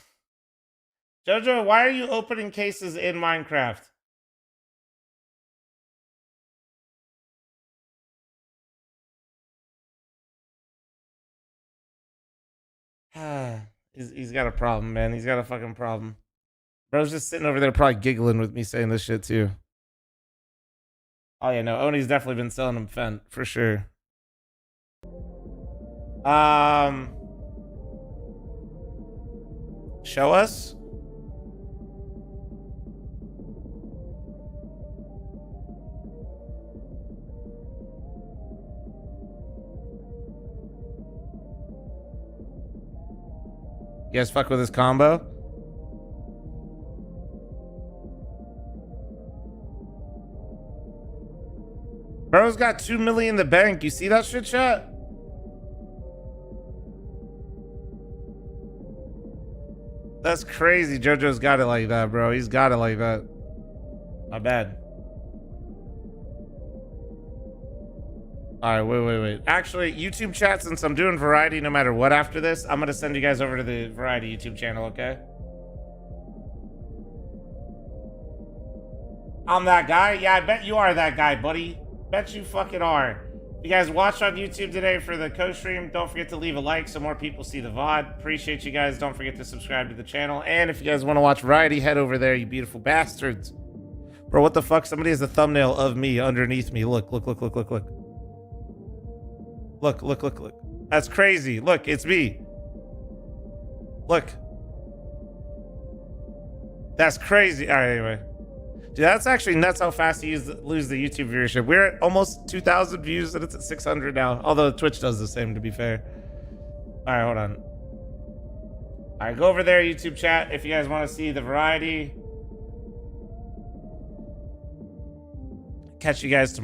why are you opening cases in Minecraft? He's got a problem, man. He's got a fucking problem. Bro's just sitting over there probably giggling with me saying this shit too. Oh yeah, no, Oni's definitely been selling him Fent for sure. Show us. You guys fuck with this combo? Bro's got 2 million in the bank. You see that shit, chat? That's crazy. JoJo's got it like that, bro. He's got it like that. Not bad. All right, wait. Actually, YouTube chat, since I'm doing variety no matter what after this, I'm going to send you guys over to the variety YouTube channel, okay? I'm that guy? Yeah, I bet you are that guy, buddy. Bet you fucking are. If you guys watched on YouTube today for the co-stream, don't forget to leave a like so more people see the VOD. Appreciate you guys. Don't forget to subscribe to the channel. And if you guys want to watch variety, head over there, you beautiful bastards. Bro, what the fuck? Somebody has a thumbnail of me underneath me. Look. Look. That's crazy. Look, it's me. Look. That's crazy. All right, anyway. Dude, that's actually nuts how fast you lose the YouTube viewership. We're at almost 2,000 views and it's at 600 now. Although Twitch does the same, to be fair. All right, hold on. All right, go over there, YouTube chat, if you guys want to see the variety. Catch you guys tomorrow.